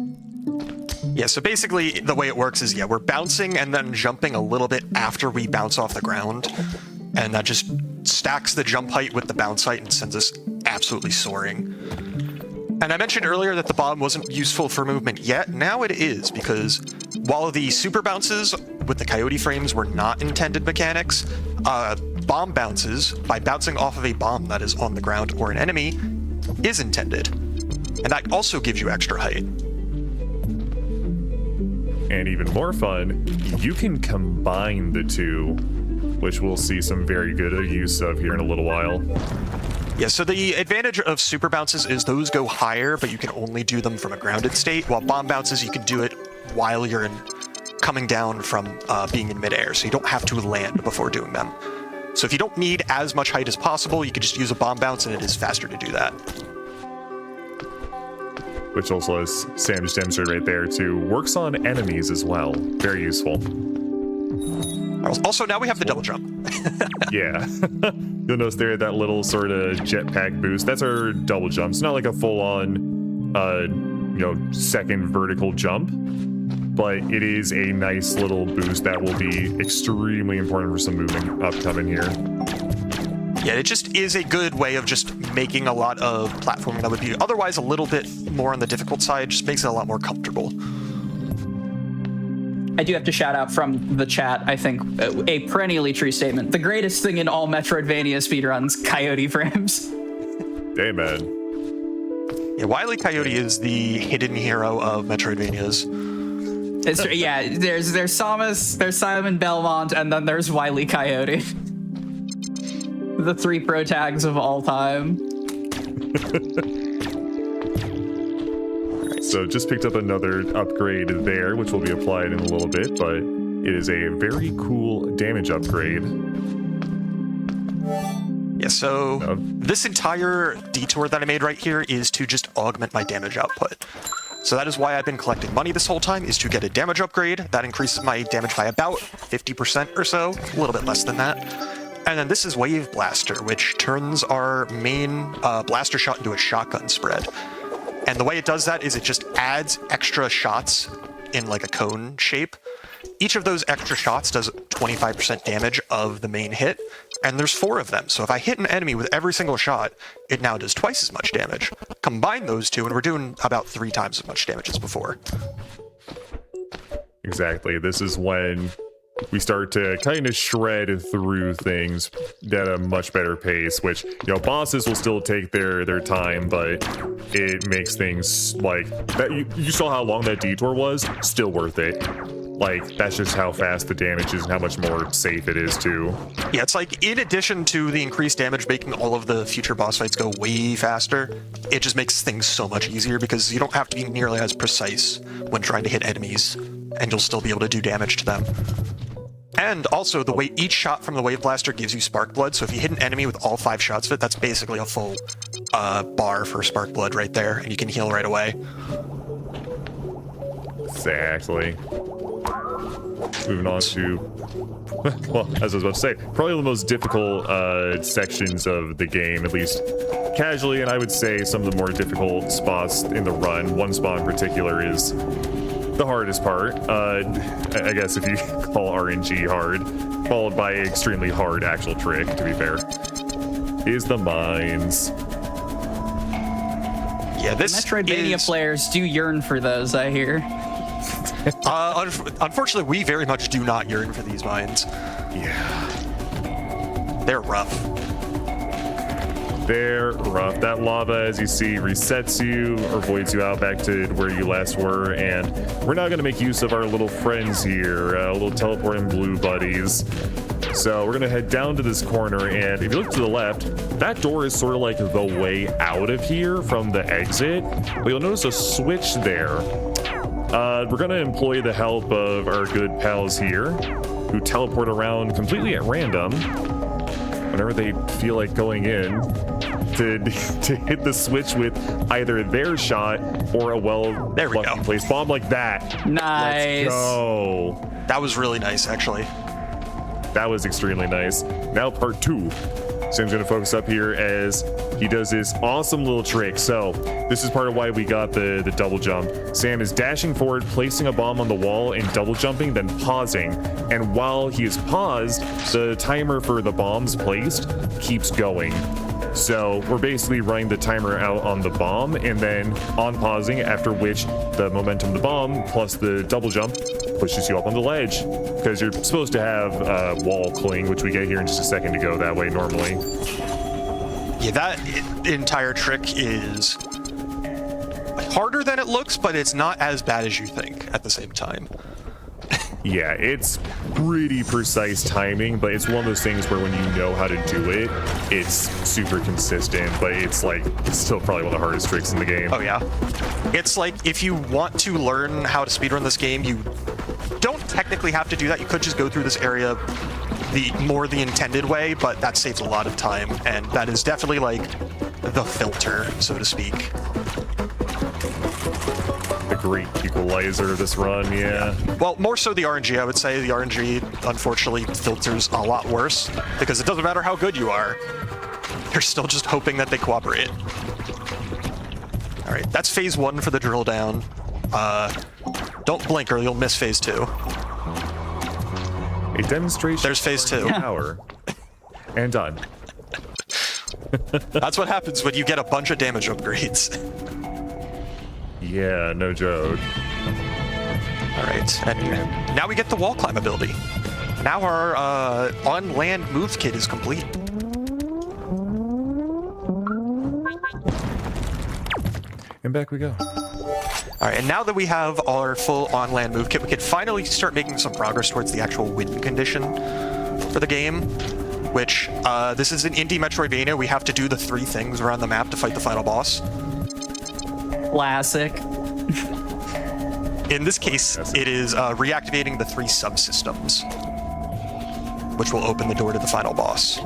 Yeah, so basically the way it works is, yeah, we're bouncing and then jumping a little bit after we bounce off the ground, and that just stacks the jump height with the bounce height and sends us absolutely soaring. And I mentioned earlier that the bomb wasn't useful for movement yet. Now it is, because while the super bounces with the coyote frames were not intended mechanics, bomb bounces, by bouncing off of a bomb that is on the ground or an enemy, is intended. And that also gives you extra height. And even more fun, you can combine the two, which we'll see some very good use of here in a little while. Yeah, so the advantage of super bounces is those go higher, but you can only do them from a grounded state, while bomb bounces, you can do it while you're coming down from being in midair, so you don't have to land before doing them. So if you don't need as much height as possible, you can just use a bomb bounce, and it is faster to do that. Which also, as Sam just demonstrated right there, too, works on enemies as well. Very useful. Also, now we have the double jump. Yeah. You'll notice there that little sort of jetpack boost. That's our double jump. It's not like a full-on, second vertical jump, but it is a nice little boost that will be extremely important for some movement upcoming here. Yeah, it just is a good way of just making a lot of platforming that would be otherwise a little bit more on the difficult side, just makes it a lot more comfortable. I do have to shout out from the chat, I think, a perennially true statement. The greatest thing in all Metroidvania speedruns, coyote frames. Hey, man. Yeah, Wile E. Coyote is the hidden hero of Metroidvanias. There's Samus, there's Simon Belmont, and then there's Wile E. Coyote. The 3 pro tags of all time. So just picked up another upgrade there, which will be applied in a little bit, but it is a very cool damage upgrade. Yeah, so this entire detour that I made right here is to just augment my damage output. So that is why I've been collecting money this whole time, is to get a damage upgrade. That increases my damage by about 50% or so, a little bit less than that. And then this is Wave Blaster, which turns our main blaster shot into a shotgun spread. And the way it does that is it just adds extra shots in like a cone shape. Each of those extra shots does 25% damage of the main hit, and there's 4 of them. So if I hit an enemy with every single shot, it now does twice as much damage. Combine those two, and we're doing about 3 times as much damage as before. Exactly. This is when we start to kind of shred through things at a much better pace, which, you know, bosses will still take their time, but it makes things like that. You saw how long that detour was, still worth it. Like, that's just how fast the damage is and how much more safe it is too. Yeah, it's like, in addition to the increased damage making all of the future boss fights go way faster, it just makes things so much easier because you don't have to be nearly as precise when trying to hit enemies, and you'll still be able to do damage to them. And also, the way each shot from the Wave Blaster gives you Spark Blood, so if you hit an enemy with all 5 shots of it, that's basically a full bar for Spark Blood right there, and you can heal right away. Exactly. Moving on to, well, as I was about to say, probably the most difficult sections of the game, at least casually, and I would say some of the more difficult spots in the run. One spot in particular is the hardest part, I guess if you call RNG hard, followed by an extremely hard actual trick, to be fair, is the mines. Yeah, this Metroidvania players do yearn for those, I hear. Unfortunately, we very much do not yearn for these mines. Yeah. They're rough. They're rough. That lava, as you see, resets you or voids you out back to where you last were, and we're now going to make use of our little friends here, little teleporting blue buddies. So we're going to head down to this corner, and if you look to the left, that door is sort of like the way out of here from the exit, but you'll notice a switch there. We're going to employ the help of our good pals here, who teleport around completely at random whenever they feel like going in to hit the switch with either their shot or a well-lucky placed bomb like that. Nice. Let's go. That was really nice, actually. That was extremely nice. Now part 2. Sam's going to focus up here as he does this awesome little trick. So this is part of why we got the double jump. Sam is dashing forward, placing a bomb on the wall and double jumping, then pausing. And while he is paused, the timer for the bombs placed keeps going. So we're basically running the timer out on the bomb and then on pausing, after which the momentum of the bomb plus the double jump pushes you up on the ledge, because you're supposed to have wall cling, which we get here in just a second to go that way normally. Yeah, that entire trick is harder than it looks, but it's not as bad as you think at the same time. Yeah, it's pretty precise timing, but it's one of those things where when you know how to do it, it's super consistent, but it's still probably one of the hardest tricks in the game. Oh yeah. It's like, if you want to learn how to speedrun this game, you don't technically have to do that. You could just go through this area the intended way, but that saves a lot of time, and that is definitely like the filter, so to speak. The great equalizer of this run, yeah. Well, more so the RNG, I would say. The RNG, unfortunately, filters a lot worse, because it doesn't matter how good you are. You're still just hoping that they cooperate. All right, that's phase 1 for the drill down. Don't blink or you'll miss phase 2. A demonstration. There's phase 2. Power. And done. That's what happens when you get a bunch of damage upgrades. Yeah, no joke. All right, and now we get the wall climb ability. Now our on-land move kit is complete. And back we go. All right, and now that we have our full on-land move kit, we can finally start making some progress towards the actual win condition for the game, which this is an indie Metroidvania. We have to do the 3 things around the map to fight the final boss. Classic. In this case, it is reactivating the 3 subsystems, which will open the door to the final boss.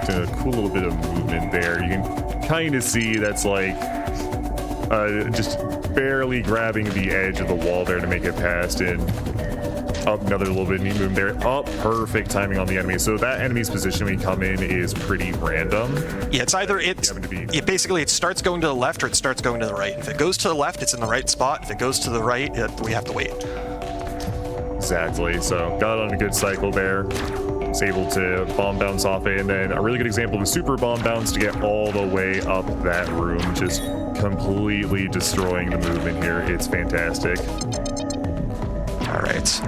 A cool little bit of movement there. You can kind of see that's like just barely grabbing the edge of the wall there to make it past, and up another little bit of neat movement there. Up, perfect timing on the enemy. So that enemy's position when you come in is pretty random. Yeah, it's either basically it starts going to the left or it starts going to the right. If it goes to the left, it's in the right spot. If it goes to the right, we have to wait. Exactly. So got on a good cycle there. Was able to bomb bounce off it, and then a really good example of a super bomb bounce to get all the way up that room, just completely destroying the movement here. It's fantastic. All right.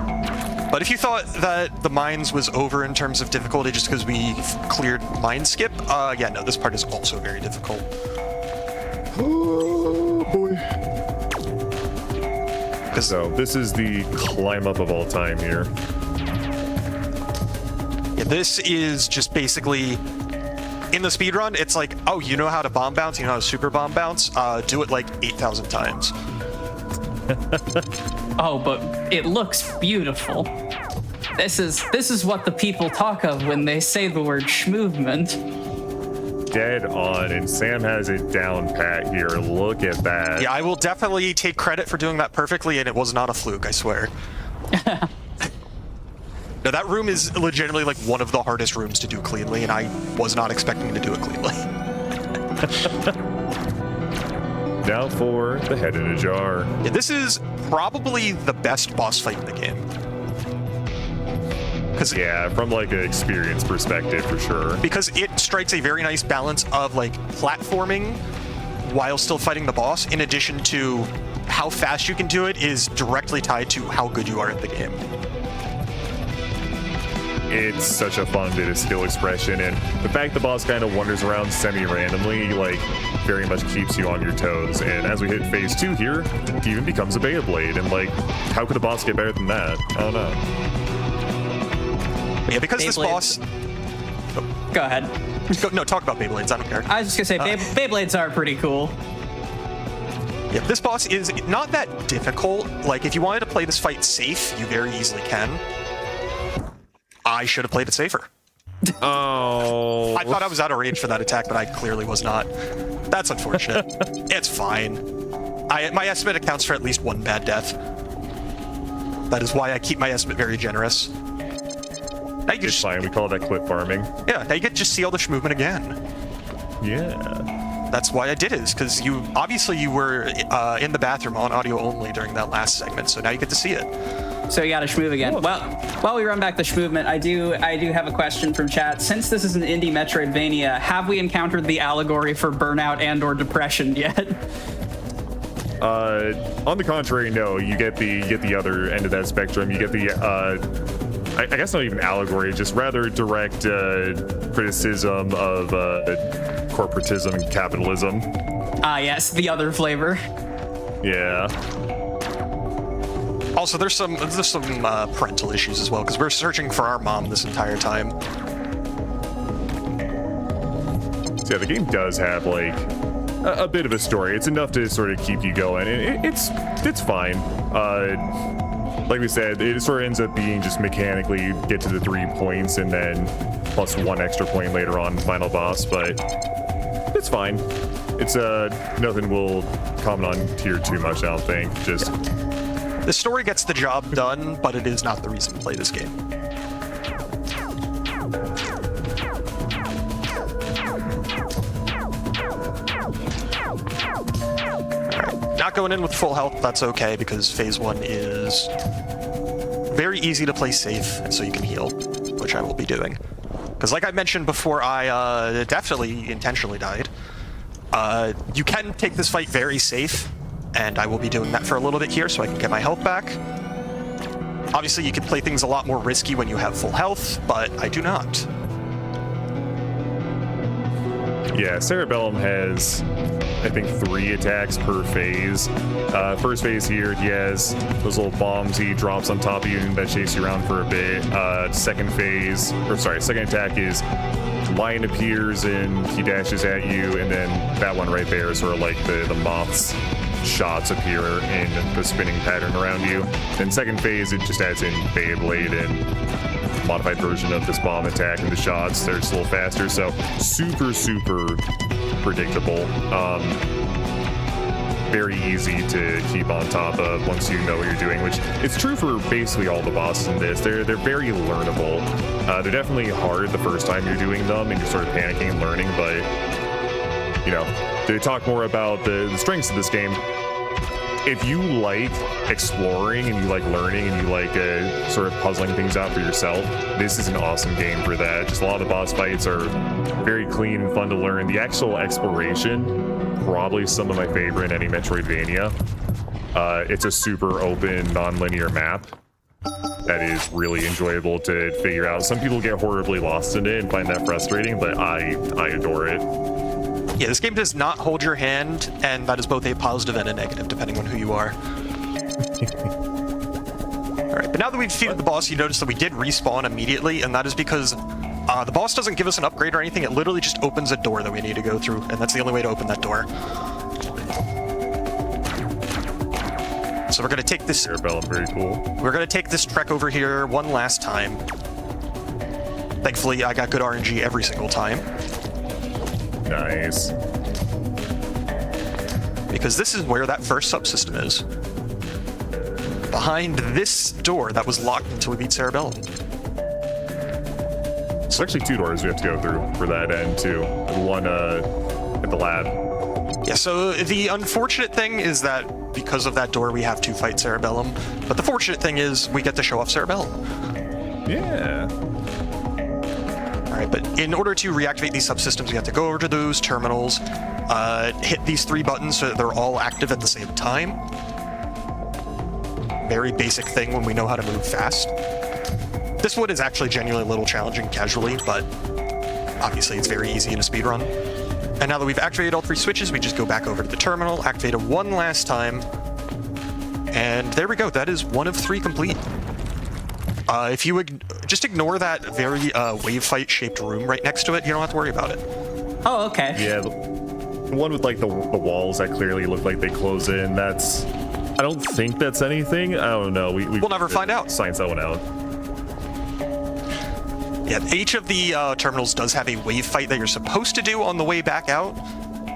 But if you thought that the mines was over in terms of difficulty just because we cleared mine skip, yeah, no, this part is also very difficult. Oh boy. So this is the climb up of all time here. Yeah, this is just basically, in the speedrun, it's like, oh, you know how to bomb bounce, you know how to super bomb bounce, do it like 8,000 times. Oh, but it looks beautiful. This is what the people talk of when they say the word schmovement. Dead on, and Sam has it down pat here. Look at that. Yeah, I will definitely take credit for doing that perfectly, and it was not a fluke, I swear. No, that room is legitimately like one of the hardest rooms to do cleanly, and I was not expecting to do it cleanly. Now for the head in a jar. Yeah, this is probably the best boss fight in the game. Yeah, from like an experience perspective, for sure. Because it strikes a very nice balance of like platforming while still fighting the boss, in addition to how fast you can do it is directly tied to how good you are at the game. It's such a fun bit of skill expression, and the fact the boss kind of wanders around semi-randomly, like, very much keeps you on your toes. And as we hit phase 2 here, it even becomes a Beyblade, and like, how could a boss get better than that? I don't know. Yeah, because this boss... Go ahead. No, talk about Beyblades, I don't care. I was just gonna say, Beyblades are pretty cool. Yeah, this boss is not that difficult. Like, if you wanted to play this fight safe, you very easily can. I should have played it safer. Oh. I thought I was out of range for that attack, but I clearly was not. That's unfortunate. It's fine. My estimate accounts for at least 1 bad death. That is why I keep my estimate very generous. Now you It's fine, we call that clip farming. Yeah, now you get to just see all the movement again. Yeah. That's why I did it, is because you were in the bathroom on audio only during that last segment, so now you get to see it. So you got to schmoove again. Well, while we run back the schmoovement, I do have a question from chat. Since this is an indie Metroidvania, have we encountered the allegory for burnout and/or depression yet? On the contrary, no. You get the other end of that spectrum. You get the I guess not even allegory, just rather direct criticism of corporatism and capitalism. Ah, yes, the other flavor. Yeah. Also, there's some parental issues as well, because we're searching for our mom this entire time. So yeah, the game does have like a bit of a story. It's enough to sort of keep you going, and it's fine. Like we said, it sort of ends up being just mechanically you get to the 3 points and then plus 1 extra point later on final boss, but it's fine. It's nothing we'll comment on here too much, I don't think. Just the story gets the job done, but it is not the reason to play this game. Alright, not going in with full health, that's okay, because phase 1 is very easy to play safe, and so you can heal, which I will be doing. Because like I mentioned before, I definitely intentionally died. You can take this fight very safe, and I will be doing that for a little bit here so I can get my health back. Obviously, you can play things a lot more risky when you have full health, but I do not. Yeah, Cerebellum has, I think, 3 attacks per phase. First phase here, he has those little bombs he drops on top of you that chase you around for a bit. Second attack is lion appears and he dashes at you, and then that one right there is sort of like the moth's shots appear in the spinning pattern around you. Then second phase, it just adds in Beyblade and modified version of this bomb attack and the shots. They're just a little faster, so super predictable. Very easy to keep on top of once you know what you're doing, which it's true for basically all the bosses in this. They're very learnable. They're definitely hard the first time you're doing them and you're sort of panicking and learning, but you know, to talk more about the strengths of this game, if you like exploring and you like learning and you like sort of puzzling things out for yourself, this is an awesome game for that. Just a lot of the boss fights are very clean and fun to learn. The actual exploration, probably some of my favorite in any Metroidvania. It's a super open, non-linear map that is really enjoyable to figure out. Some people get horribly lost in it and find that frustrating, but I adore it. Yeah, this game does not hold your hand, and that is both a positive and a negative, depending on who you are. Alright, but now that we've defeated the boss, you notice that we did respawn immediately, and that is because the boss doesn't give us an upgrade or anything. It literally just opens a door that we need to go through, and that's the only way to open that door. So we're going to take this... Cerebellum, very cool. We're going to take this trek over here one last time. Thankfully, I got good RNG every single time. Nice. Because this is where that first subsystem is. Behind this door that was locked until we beat Cerebellum. There's actually 2 doors we have to go through for that end, too. The one at the lab. Yeah, so the unfortunate thing is that because of that door, we have to fight Cerebellum. But the fortunate thing is we get to show off Cerebellum. Yeah. Alright, but in order to reactivate these subsystems, we have to go over to those terminals, hit these 3 buttons so that they're all active at the same time. Very basic thing when we know how to move fast. This one is actually genuinely a little challenging casually, but obviously it's very easy in a speedrun. And now that we've activated all 3 switches, we just go back over to the terminal, activate it one last time, and there we go. That is 1 of 3 complete. If you would just ignore that very wave fight shaped room right next to it, you don't have to worry about it. Oh, okay. Yeah, the one with like the walls that clearly look like they close in, that's... I don't think that's anything. I don't know. We'll never find out. Science that one out. Yeah, each of the terminals does have a wave fight that you're supposed to do on the way back out,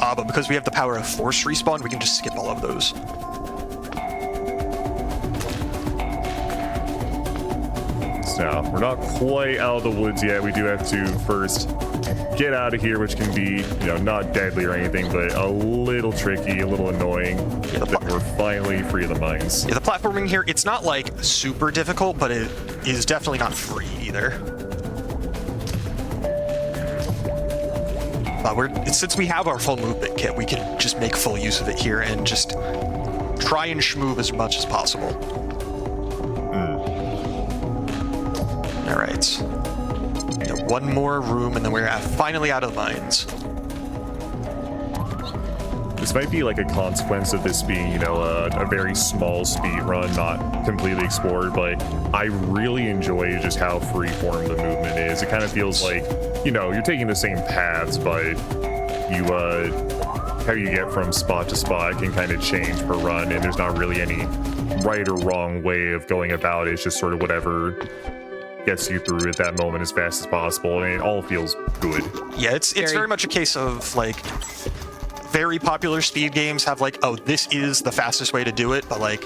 but because we have the power of force respawn, we can just skip all of those. So, we're not quite out of the woods yet. We do have to first get out of here, which can be, you know, not deadly or anything, but a little tricky, a little annoying. Yeah, that we're finally free of the mines. Yeah, the platforming here, it's not like super difficult, but it is definitely not free either. Since we have our full movement kit, we can just make full use of it here and just try and schmoove as much as possible. All right. Yeah, 1 more room, and then we're finally out of the mines. This might be like a consequence of this being, you know, a very small speed run, not completely explored, but I really enjoy just how freeform the movement is. It kind of feels like, you know, you're taking the same paths, but you, how you get from spot to spot can kind of change per run, and there's not really any right or wrong way of going about it. It's just sort of whatever gets you through at that moment as fast as possible, and it all feels good. Yeah, it's very much a case of, like, very popular speed games have like, oh, this is the fastest way to do it, but like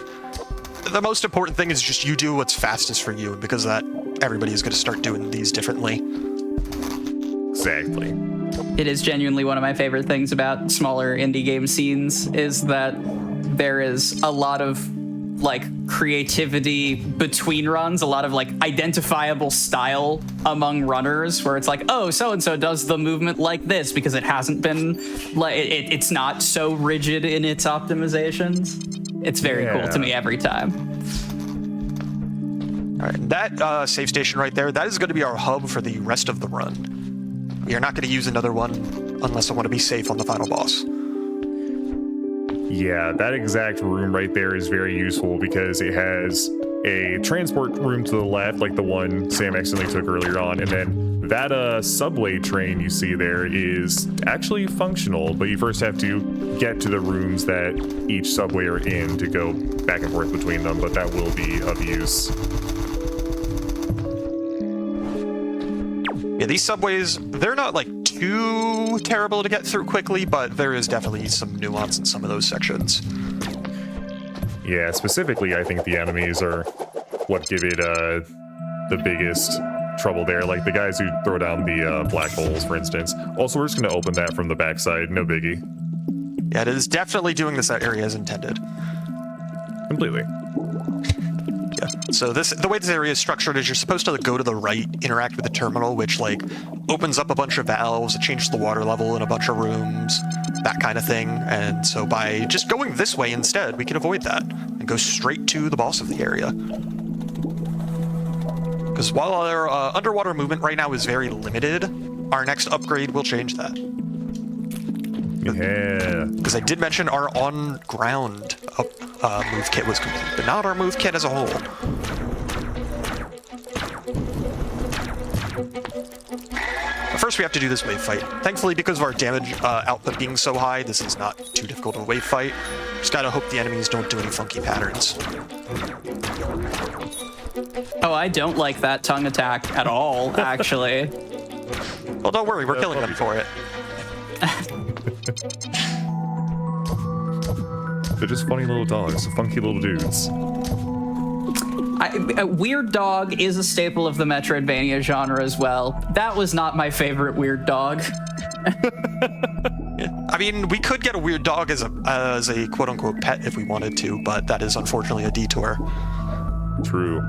the most important thing is just you do what's fastest for you, and because of that, everybody is going to start doing these differently. Exactly. It is genuinely one of my favorite things about smaller indie game scenes is that there is a lot of like creativity between runs, a lot of like identifiable style among runners where it's like, oh, so and so does the movement like this because it hasn't been like it's not so rigid in its optimizations. It's very cool to me every time. All right, that save station right there, that is going to be our hub for the rest of the run. We are not going to use another one unless I want to be safe on the final boss. Yeah, that exact room right there is very useful because it has a transport room to the left, like the one Sam accidentally took earlier on, and then that subway train you see there is actually functional, but you first have to get to the rooms that each subway are in to go back and forth between them, but that will be of use. Yeah, these subways, they're not like too terrible to get through quickly, but there is definitely some nuance in some of those sections. Yeah, specifically, I think the enemies are what give it the biggest trouble there, like the guys who throw down the black holes, for instance. Also, we're just going to open that from the backside, no biggie. Yeah, it is definitely doing this area as intended. Completely. Yeah. So the way this area is structured is you're supposed to go to the right, interact with the terminal, which like opens up a bunch of valves, it changes the water level in a bunch of rooms, that kind of thing. And so by just going this way instead, we can avoid that and go straight to the boss of the area. Because while our underwater movement right now is very limited, our next upgrade will change that. Yeah. Because I did mention our on-ground move kit was complete, but not our move kit as a whole. But first we have to do this wave fight. Thankfully, because of our damage output being so high, this is not too difficult of a wave fight. Just gotta hope the enemies don't do any funky patterns. Oh, I don't like that tongue attack at all, actually. Well, don't worry, we're killing them for it. They're just funny little dogs, funky little dudes. A weird dog is a staple of the Metroidvania genre as well. That was not my favorite weird dog. I mean, we could get a weird dog as a quote-unquote pet if we wanted to, but that is unfortunately a detour. True.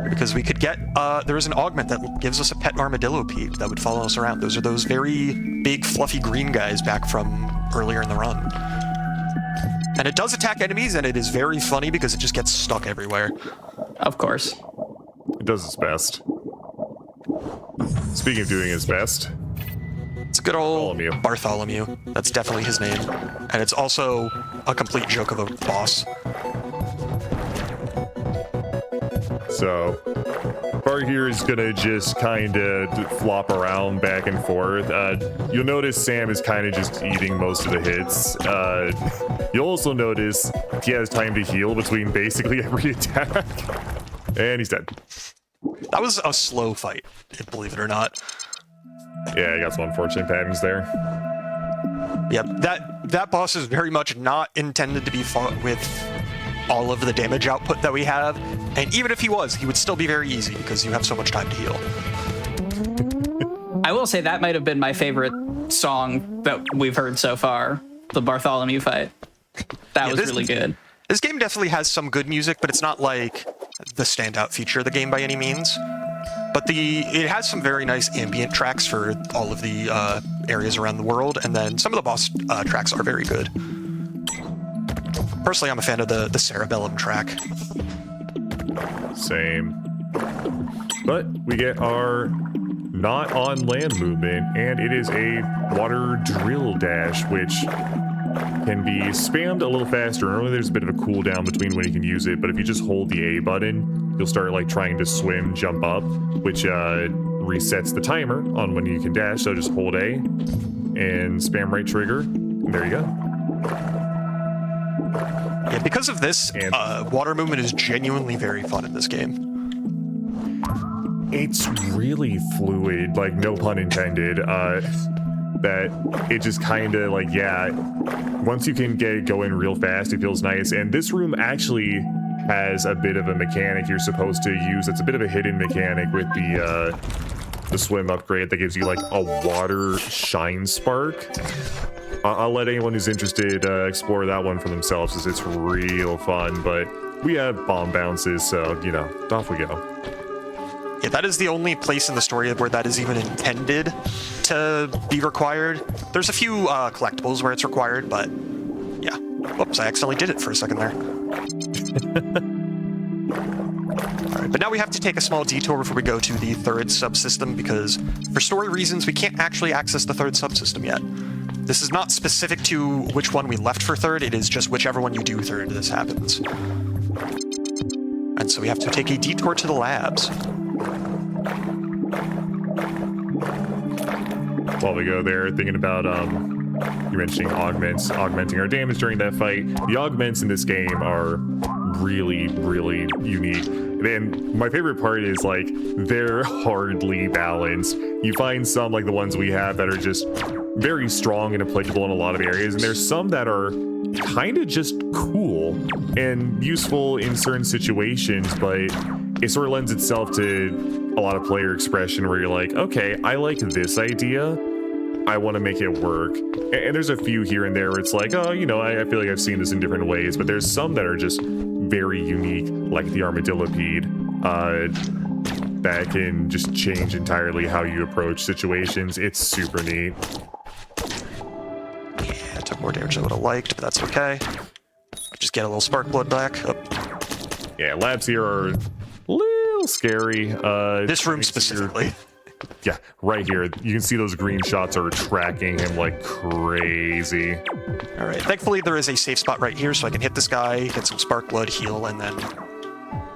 Because we could get, there is an augment that gives us a pet armadillo peep that would follow us around. Those are those very big, fluffy green guys back from earlier in the run. And it does attack enemies, and it is very funny because it just gets stuck everywhere. Of course. It does its best. Speaking of doing its best, it's a good old Bartholomew. Bartholomew. That's definitely his name. And it's also a complete joke of a boss. So, Bart here is gonna just kind of flop around back and forth. You'll notice Sam is kind of just eating most of the hits. You'll also notice he has time to heal between basically every attack. And he's dead. That was a slow fight, believe it or not. Yeah, I got some unfortunate patterns there. Yep, that boss is very much not intended to be fought with all of the damage output that we have, and even if he was, he would still be very easy because you have so much time to heal. I will say that might have been my favorite song that we've heard so far, the Bartholomew fight. That was really good. This game definitely has some good music, but it's not like the standout feature of the game by any means. But it has some very nice ambient tracks for all of the areas around the world, and then some of the boss tracks are very good. Personally, I'm a fan of the Cerebellum track. Same. But we get our not on land movement, and it is a water drill dash, which can be spammed a little faster. Normally there's a bit of a cooldown between when you can use it, but if you just hold the A button, you'll start like trying to swim, jump up, which resets the timer on when you can dash. So just hold A and spam right trigger, and there you go. Yeah, because of this, water movement is genuinely very fun in this game. It's really fluid, like no pun intended. That it just kind of like, yeah, once you can get it going real fast, it feels nice. And this room actually has a bit of a mechanic you're supposed to use. It's a bit of a hidden mechanic with the swim upgrade that gives you like a water shine spark. I'll let anyone who's interested explore that one for themselves, because it's real fun. But we have bomb bounces, so, you know, off we go. Yeah, that is the only place in the story where that is even intended to be required. There's a few collectibles where it's required, but yeah. Whoops, I accidentally did it for a second there. Alright, but now we have to take a small detour before we go to the third subsystem, because for story reasons, we can't actually access the third subsystem yet. This is not specific to which one we left for third, it is just whichever one you do third, this happens. And so we have to take a detour to the labs. While we go there, thinking about, you're mentioning augmenting our damage during that fight. The augments in this game are really, really unique. And my favorite part is, like, they're hardly balanced. You find some, like the ones we have, that are just very strong and applicable in a lot of areas, and there's some that are kind of just cool and useful in certain situations, but it sort of lends itself to a lot of player expression where you're like, okay, I like this idea, I want to make it work. And there's a few here and there where it's like, oh, you know, I feel like I've seen this in different ways, but there's some that are just very unique, like the armadillipede, that can just change entirely how you approach situations. It's super neat. Yeah, I took more damage than I would have liked, but that's okay. Just get a little spark blood back. Oh. Yeah, labs here are a little scary. This room specifically. Yeah, right here. You can see those green shots are tracking him like crazy. All right, thankfully there is a safe spot right here, so I can hit this guy, get some spark blood, heal, and then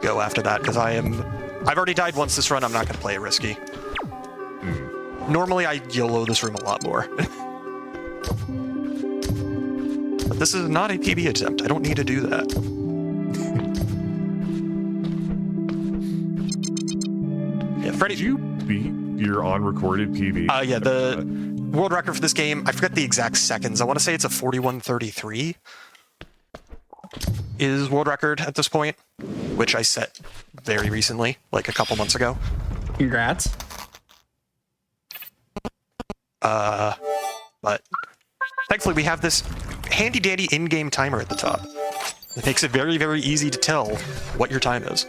go after that, because I've already died once this run, I'm not going to play it risky. Normally I YOLO this room a lot more. But this is not a PB attempt, I don't need to do that. Yeah, Freddy... Did you beat your on-recorded PB? Yeah, the world record for this game, I forget the exact seconds, I want to say it's a 41:33 is world record at this point, which I set very recently, like a couple months ago. Congrats. But thankfully we have this handy dandy in-game timer at the top. It makes it very, very easy to tell what your time is.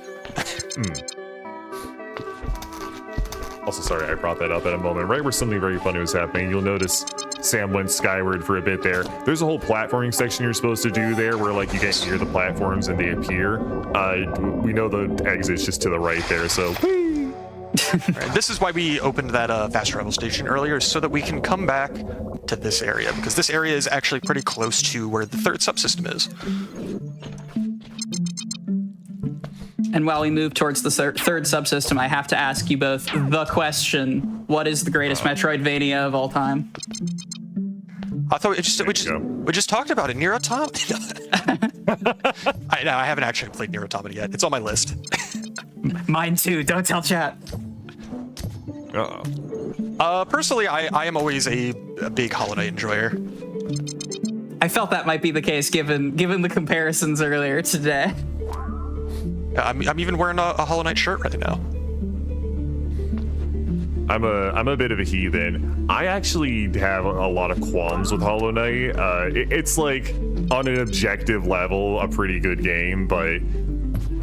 Also, sorry, I brought that up at a moment right where something very funny was happening. You'll notice Sam went skyward for a bit there. There's a whole platforming section you're supposed to do there where, like, you get near the platforms and they appear. We know the exit's just to the right there, so whee! Right, this is why we opened that fast travel station earlier, so that we can come back to this area, because this area is actually pretty close to where the third subsystem is. And while we move towards the third subsystem, I have to ask you both the question: what is the greatest Metroidvania of all time? I thought we just talked about it, Nier Automata. I haven't actually played Nier Automata yet. It's on my list. Mine too. Don't tell chat. Personally, I am always a big Hollow Knight enjoyer. I felt that might be the case given the comparisons earlier today. I'm even wearing a Hollow Knight shirt right now. I'm a bit of a heathen. I actually have a lot of qualms with Hollow Knight. It's like, on an objective level, a pretty good game, but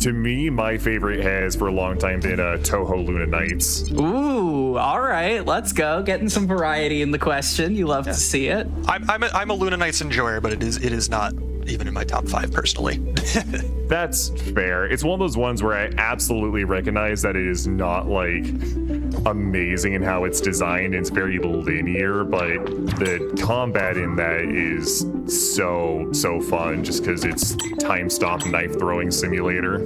to me, my favorite has for a long time been Toho Luna Knights. Ooh, all right, let's go. Getting some variety in the question. You love to see it. I'm a Luna Knights enjoyer, but it is not even in my top 5 personally. That's fair. It's one of those ones where I absolutely recognize that it is not like amazing in how it's designed. It's very linear, but the combat in that is so fun just because it's time stop knife throwing simulator.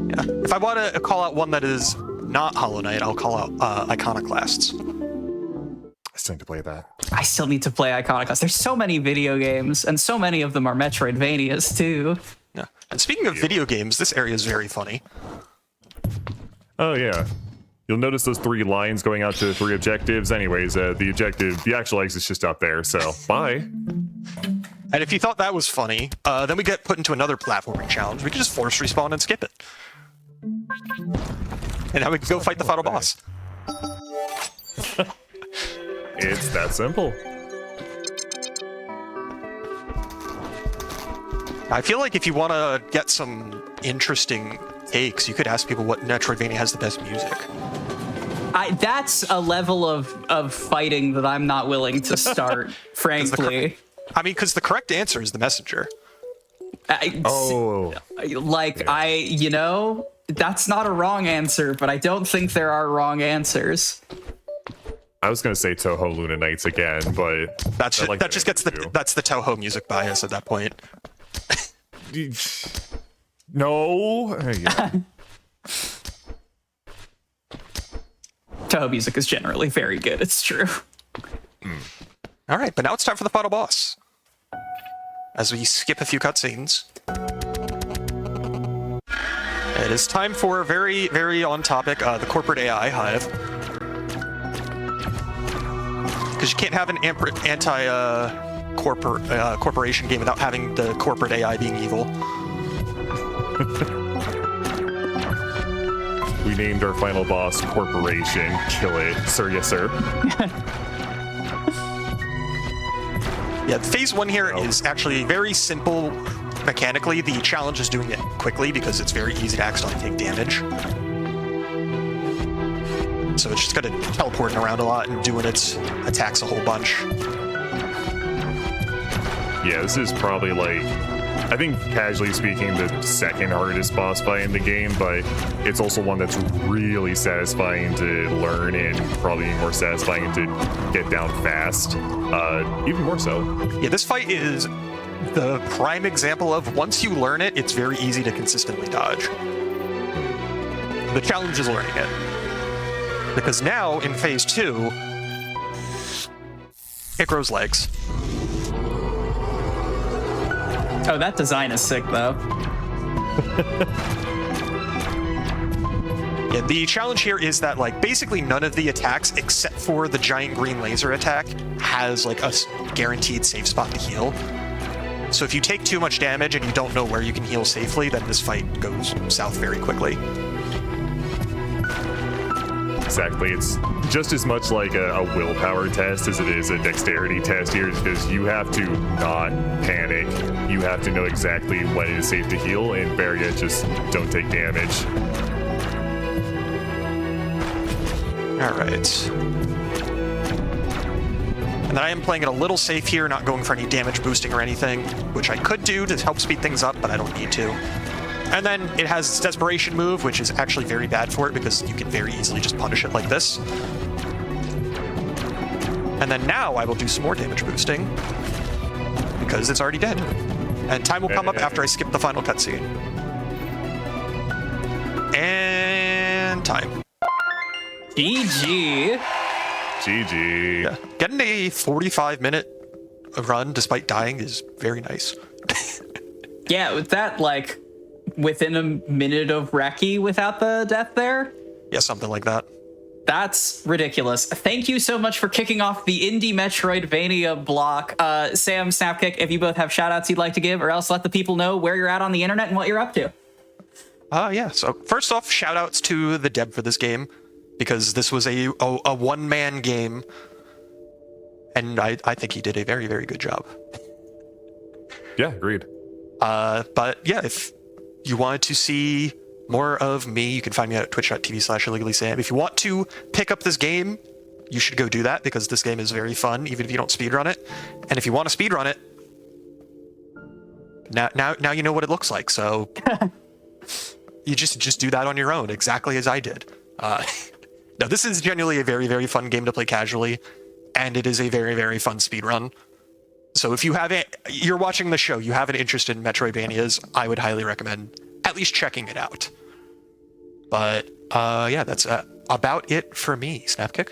Yeah. If I want to call out one that is not Hollow Knight, I'll call out Iconoclasts. I still need to play that. I still need to play Iconoclast. There's so many video games, and so many of them are Metroidvanias too. Yeah. And speaking of video games, this area is very funny. Oh yeah. You'll notice those 3 lines going out to the 3 objectives. Anyways, the actual exit's just up there, so bye. And if you thought that was funny, then we get put into another platforming challenge. We can just force respawn and skip it. And now we can go fight the final boss. It's that simple. I feel like if you want to get some interesting takes, you could ask people what Metroidvania has the best music. That's a level of fighting that I'm not willing to start, frankly. I mean, because the correct answer is The Messenger. That's not a wrong answer, but I don't think there are wrong answers. I was gonna say Toho Luna Nights again, but that's the Toho music bias at that point. No. Yeah. Toho music is generally very good. It's true. All right, but now it's time for the final boss. As we skip a few cutscenes, it is time for a very, very on topic, the corporate AI hive. Because you can't have an corporation game without having the corporate AI being evil. We named our final boss Corporation. Kill it, sir. Yes, sir. Yeah, phase 1 here is actually very simple mechanically. The challenge is doing it quickly because it's very easy to accidentally take damage. So it's just kind of teleporting around a lot and doing its attacks a whole bunch. Yeah, this is probably like, I think casually speaking, the second hardest boss fight in the game, but it's also one that's really satisfying to learn and probably more satisfying to get down fast, even more so. Yeah, this fight is the prime example of once you learn it, it's very easy to consistently dodge. The challenge is learning it. Because now, in phase 2, it grows legs. Oh, that design is sick, though. Yeah, the challenge here is that, like, basically none of the attacks, except for the giant green laser attack, has, like, a guaranteed safe spot to heal. So if you take too much damage and you don't know where you can heal safely, then this fight goes south very quickly. Exactly. It's just as much like a willpower test as it is a dexterity test here, because you have to not panic. You have to know exactly when it is safe to heal, and better yet, just don't take damage. All right. And then I am playing it a little safe here, not going for any damage boosting or anything, which I could do to help speed things up, but I don't need to. And then it has its Desperation move, which is actually very bad for it because you can very easily just punish it like this. And then now I will do some more damage boosting because it's already dead. And time will come up after I skip the final cutscene. And time. GG. GG. Yeah. Getting a 45-minute run despite dying is very nice. Yeah, with that, like, within a minute of Reki without the death there? Yeah, something like that. That's ridiculous. Thank you so much for kicking off the Indie Metroidvania block. Sam, Snapkick, if you both have shout-outs you'd like to give, or else let the people know where you're at on the internet and what you're up to. Yeah, so first off, shout-outs to the dev for this game, because this was a one-man game, and I think he did a very, very good job. Yeah, agreed. But yeah, if you wanted to see more of me, you can find me at twitch.tv/illegallysam. If you want to pick up this game, you should go do that because this game is very fun, even if you don't speedrun it. And if you want to speedrun it, now you know what it looks like. So you just do that on your own, exactly as I did. No, this is genuinely a very, very fun game to play casually, and it is a very, very fun speedrun. So if you have it, you're watching the show, you have an interest in Metroidvanias, I would highly recommend at least checking it out. But yeah, that's about it for me. Snapkick?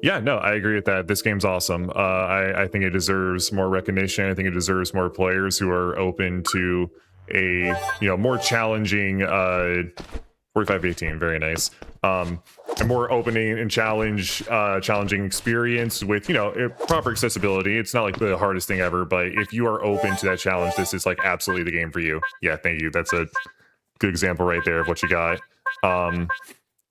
Yeah, no, I agree with that. This game's awesome. I think it deserves more recognition. I think it deserves more players who are open to a more challenging 4518. Very nice. A more opening and challenging experience with proper accessibility. It's not like the hardest thing ever, but if you are open to that challenge, this is like absolutely the game for you. Yeah, thank you. That's a good example right there of what you got.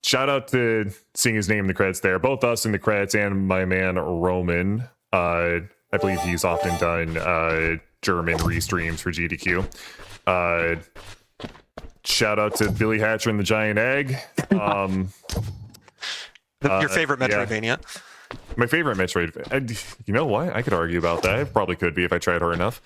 Shout out to seeing his name in the credits there, both us in the credits and my man Roman. I believe he's often done German restreams for GDQ. Shout out to Billy Hatcher and the Giant Egg. Your favorite Metroidvania? Yeah. My favorite Metroid. You know what? I could argue about that. I probably could be if I tried hard enough.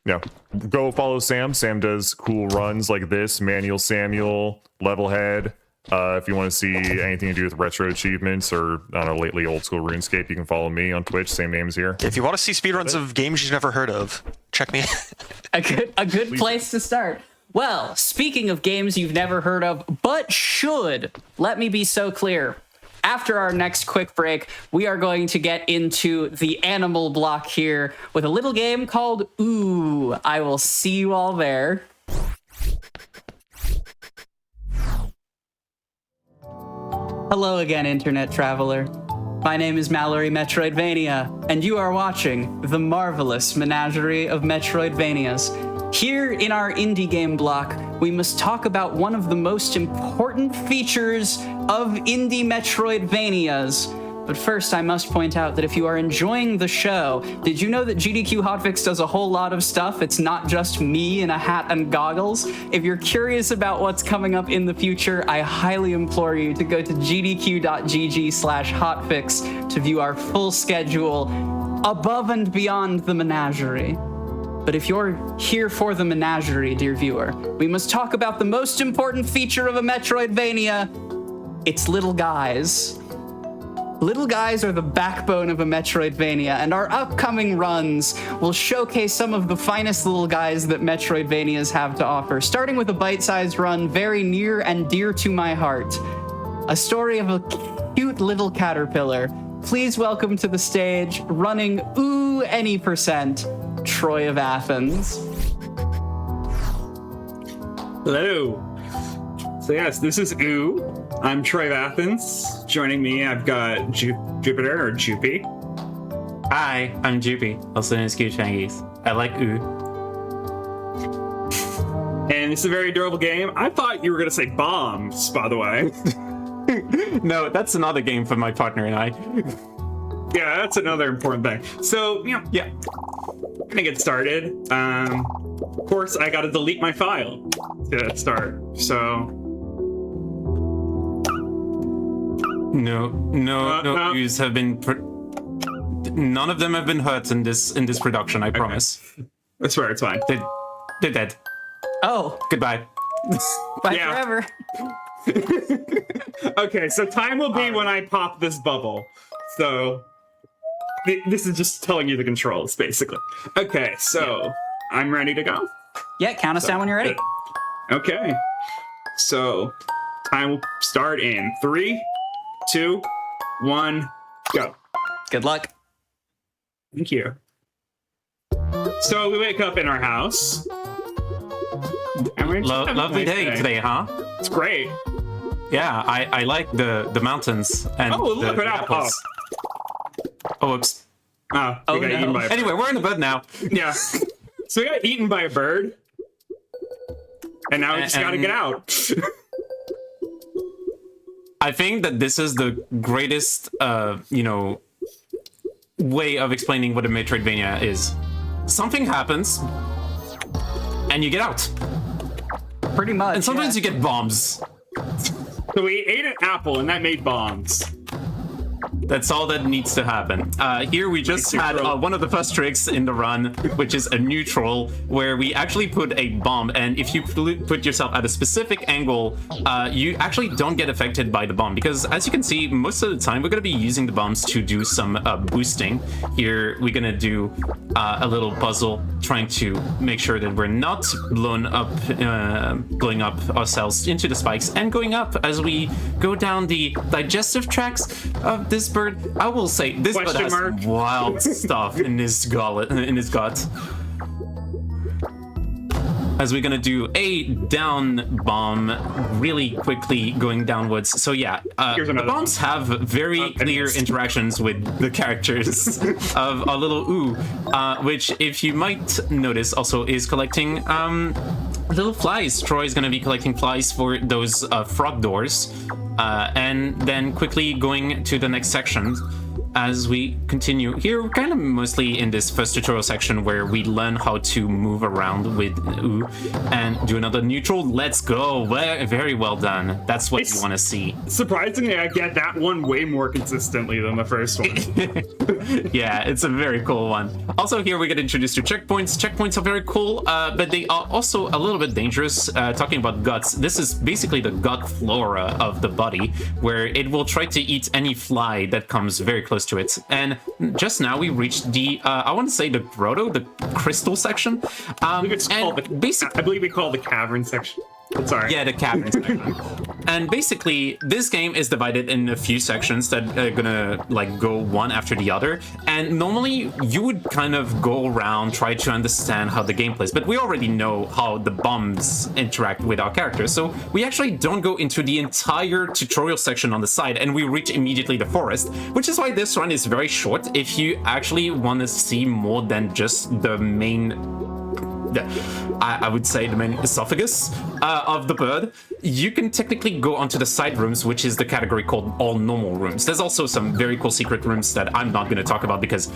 Yeah, go follow Sam. Sam does cool runs like this. Manual Samuel, Levelhead. If you want to see anything to do with retro achievements or, I don't know, lately old school RuneScape, you can follow me on Twitch. Same names here. If you want to see speedruns of games you've never heard of, check me. A good place to start. Well, speaking of games you've never heard of, but should, let me be so clear. After our next quick break, we are going to get into the animal block here with a little game called Ooh. I will see you all there. Hello again, Internet Traveler. My name is Mallory Metroidvania, and you are watching the marvelous Menagerie of Metroidvanias. Here in our indie game block, we must talk about one of the most important features of indie Metroidvanias. But first, I must point out that if you are enjoying the show, did you know that GDQ Hotfix does a whole lot of stuff? It's not just me in a hat and goggles. If you're curious about what's coming up in the future, I highly implore you to go to gdq.gg/hotfix to view our full schedule above and beyond the Menagerie. But if you're here for the Menagerie, dear viewer, we must talk about the most important feature of a Metroidvania. It's little guys. Little guys are the backbone of a Metroidvania, and our upcoming runs will showcase some of the finest little guys that Metroidvanias have to offer, starting with a bite-sized run very near and dear to my heart. A story of a cute little caterpillar. Please welcome to the stage, running ooh any percent, Troy of Athens. Hello. So yes, this is Ooh. I'm Troy of Athens. Joining me, I've got Jupiter or Jupy. Hi, I'm Jupy, also known as Goochangis. I like Ooh. And it's a very adorable game. I thought you were going to say bombs, by the way. No, that's another game for my partner and I. Yeah, that's another important thing. So, yeah. We're going to get started. Of course, I got to delete my file to start. So... No views have been. None of them have been hurt in this production. I promise. I swear it's fine. They're dead. Oh, Goodbye. bye forever. Okay, so time will be when I pop this bubble. So this is just telling you the controls, basically. Okay, so I'm ready to go. Yeah, count us down when you're ready. Okay, so time will start in 3, 2, 1, go. Good luck. Thank you. So we wake up in our house. And we're just having a Lovely nice day today, huh? It's great. Yeah, I like the mountains and Oh, look the at that. apples. Oh, whoops. We got no. eaten by a bird. Anyway, we're in the bed now. Yeah. So we got eaten by a bird. And now we just gotta get out. I think that this is the greatest, way of explaining what a Metroidvania is. Something happens, and you get out. Pretty much. And sometimes you get bombs. So we ate an apple and that made bombs. That's all that needs to happen. Here we just had one of the first tricks in the run, which is a neutral, where we actually put a bomb, and if you put yourself at a specific angle, you actually don't get affected by the bomb, because as you can see, most of the time we're going to be using the bombs to do some boosting. Here we're going to do a little puzzle, trying to make sure that we're not blowing up ourselves into the spikes, and going up as we go down the digestive tracts of this bird. I will say this bird has wild stuff in his gut. As we're gonna do a down bomb really quickly going downwards. So yeah, the bombs have very clear interactions with the characters of our little Ooh, which, if you might notice, also is collecting little flies. Troy's gonna be collecting flies for those frog doors, and then quickly going to the next section. as we continue here, we're kind of mostly in this first tutorial section where we learn how to move around with ooh and do another neutral. Let's go. Very well done. That's what you want to see. Surprisingly, I get that one way more consistently than the first one. Yeah, it's a very cool one. Also, here we get introduced to checkpoints. Checkpoints are very cool, but they are also a little bit dangerous. Talking about guts, this is basically the gut flora of the body, where it will try to eat any fly that comes very close to it. And just now we reached the, I want to say the grotto, the crystal section. I believe we call the cavern section. Sorry. Yeah, the cavern section. And basically, this game is divided in a few sections that are gonna like go one after the other. And normally, you would kind of go around, try to understand how the game plays. But we already know how the bombs interact with our characters. So we actually don't go into the entire tutorial section on the side, and we reach immediately the forest, which is why this run is very short. If you actually want to see more than just the main I would say the main esophagus of the bird, you can technically go onto the side rooms, which is the category called all normal rooms. There's also some very cool secret rooms that I'm not going to talk about because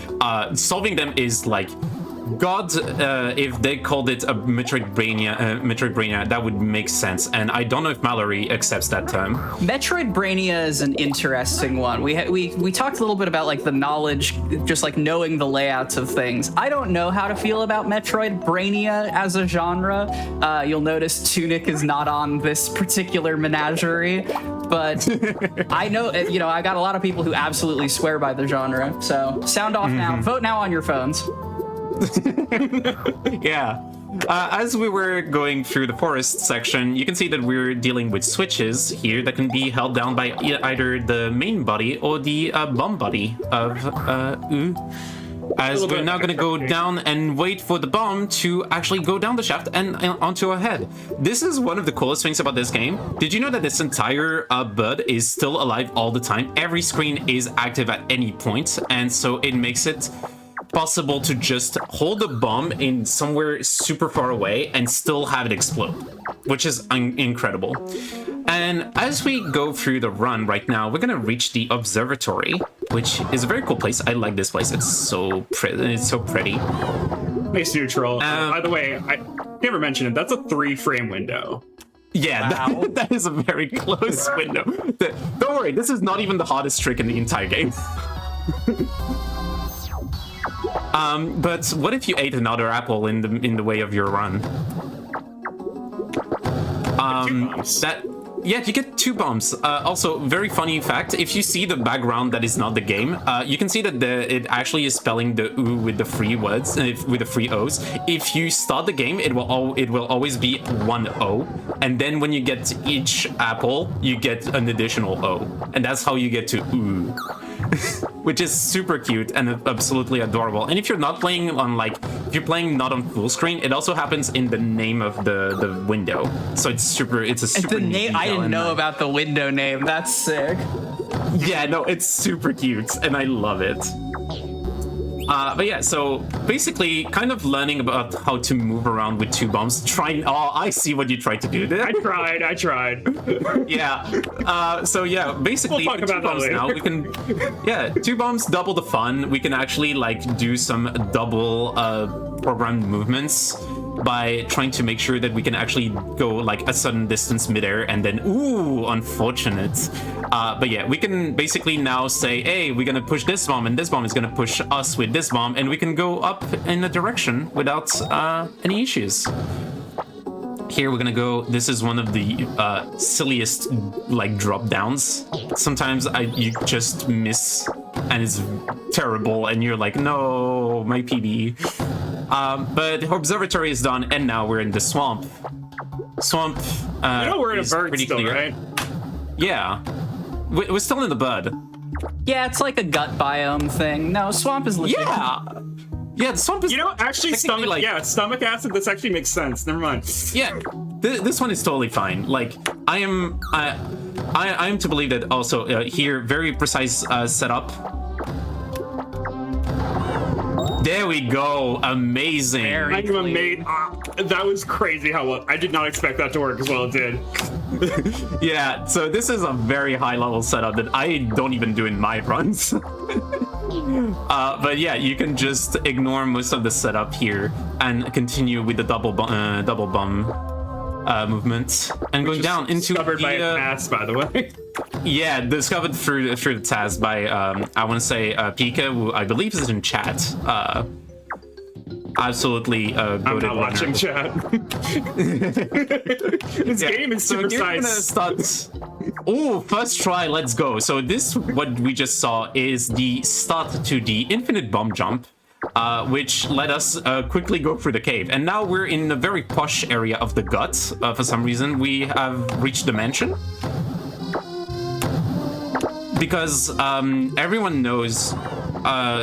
solving them is like God, if they called it a Metroidvania, that would make sense. And I don't know if Mallory accepts that term. Metroidvania is an interesting one. We talked a little bit about like the knowledge, just like knowing the layouts of things. I don't know how to feel about Metroidvania as a genre. You'll notice Tunic is not on this particular menagerie, but I know, I got a lot of people who absolutely swear by the genre. So sound off now. Vote now on your phones. Yeah. As we were going through the forest section, you can see that we're dealing with switches here that can be held down by either the main body or the bomb body of Ooh. As we're now going to go down and wait for the bomb to actually go down the shaft and onto our head. This is one of the coolest things about this game. Did you know that this entire bird is still alive all the time? Every screen is active at any point, and so it makes it possible to just hold a bomb in somewhere super far away and still have it explode, which is incredible. And as we go through the run right now, we're gonna reach the observatory, which is a very cool place. I like this place. It's so pretty. It's so pretty. Nice neutral. By the way, I never mentioned it. That's a 3-frame window. Yeah, Wow. that is a very close window. Don't worry, this is not even the hardest trick in the entire game. But what if you ate another apple in the way of your run? Yeah, you get 2 bombs. Also, very funny fact, if you see the background that is not the game, you can see that it actually is spelling the oo with the 3 words, with the 3 O's. If you start the game, it will always be 1 O, and then when you get each apple, you get an additional O, and that's how you get to oo. Which is super cute and absolutely adorable. And if you're not playing on if you're playing not on full screen, it also happens in the name of the window. So it's a super the name. I didn't know about the window name. That's sick. Yeah, no, it's super cute and I love it. But yeah, so basically kind of learning about how to move around with 2 bombs. I see what you tried to do there. I tried. Yeah. So yeah, basically we'll talk about 2 bombs that now. We can, 2 bombs double the fun. We can actually do some double programmed movements by trying to make sure that we can actually go a certain distance midair and then unfortunate. But yeah, we can basically now say, hey, we're gonna push this bomb and this bomb is gonna push us with this bomb, and we can go up in a direction without any issues. Here we're gonna go. This is one of the silliest drop downs. Sometimes you just miss and it's terrible, and you're like, no, my PB. But observatory is done, and now we're in the swamp. Swamp. We're in a bird pretty still, clear. right? Yeah, we're still in the bud. Yeah, it's like a gut biome thing. No, swamp is legit. Yeah, the swamp is. Actually, stomach acid. This actually makes sense. Never mind. Yeah, this one is totally fine. I am to believe that also here very precise setup. There we go. Amazing. Very I'm amazed. That was crazy how well. I did not expect that to work as well as it did. Yeah, so this is a very high level setup that I don't even do in my runs. But yeah, you can just ignore most of the setup here and continue with the double bum movement and going down into Discovered by a pass, by the way. Yeah, discovered through the task by I want to say Pika, who I believe is in chat. Absolutely I'm not watching chat. This game is super size. Oh, first try, let's go. So this, what we just saw, is the start to the infinite bomb jump, which let us quickly go through the cave. And now we're in a very posh area of the gut. For some reason, we have reached the mansion. Because everyone knows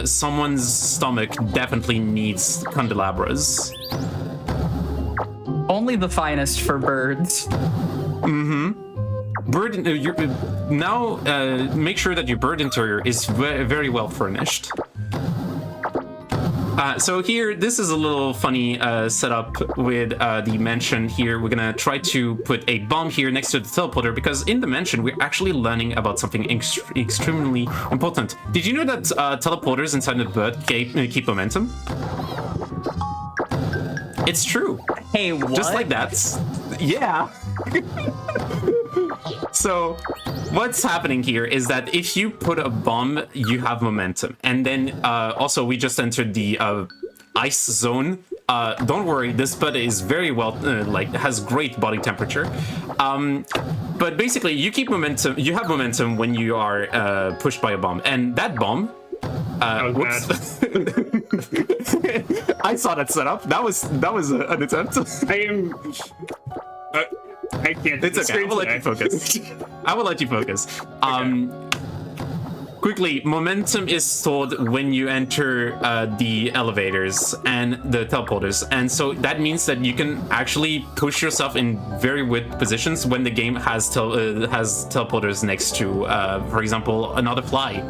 someone's stomach definitely needs candelabras. Only the finest for birds. Bird, now make sure that your bird interior is very well furnished. So here, this is a little funny setup with the mansion here. We're gonna try to put a bomb here next to the teleporter because in the mansion, we're actually learning about something extremely important. Did you know that teleporters inside the bird keep momentum? It's true. Hey, what? Just like that. Yeah. So what's happening here is that if you put a bomb, you have momentum. And then also we just entered the ice zone. Don't worry, this bird is very well, has great body temperature. But basically you keep momentum, you have momentum when you are pushed by a bomb. And that bomb, whoops. I saw that setup. That was an attempt. I can't. It's okay. I will let you focus. I will let you focus. Quickly, momentum is stored when you enter the elevators and the teleporters, and so that means that you can actually push yourself in very weird positions when the game has teleporters next to, for example, another fly.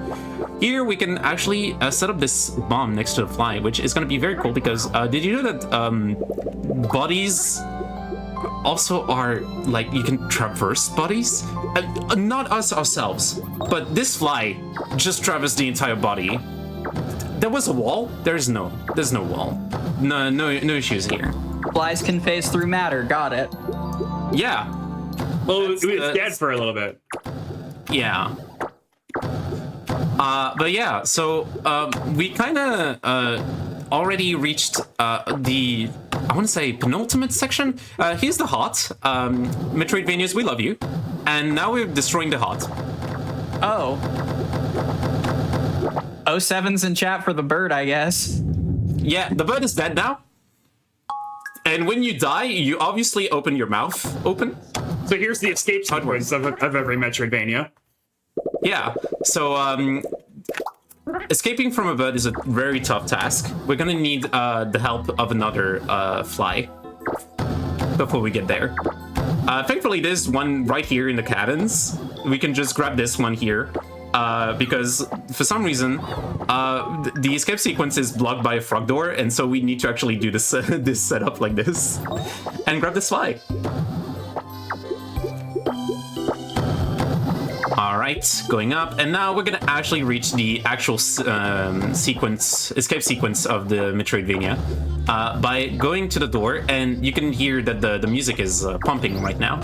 Here we can actually set up this bomb next to the fly, which is going to be very cool because did you know that bodies also are like you can traverse bodies? Not us ourselves, but this fly just traversed the entire body. There was a wall. There's no wall. No issues here. Flies can phase through matter. Got it. Yeah. Well, it was dead for a little bit. Yeah. But yeah, so we kind of already reached the, I want to say, penultimate section. Here's the heart. Metroidvanias, we love you. And now we're destroying the heart. Oh. 07's in chat for the bird, I guess. Yeah, the bird is dead now. And when you die, you obviously open your mouth open. So here's the escape sequence of every Metroidvania. Yeah, so escaping from a bird is a very tough task. We're gonna need the help of another fly before we get there. Thankfully, there's one right here in the cabins. We can just grab this one here because for some reason the escape sequence is blocked by a frog door, and so we need to actually do this this setup like this and grab this fly. Alright, going up, and now we're gonna actually reach the actual escape sequence of the Metroidvania by going to the door, and you can hear that the music is pumping right now,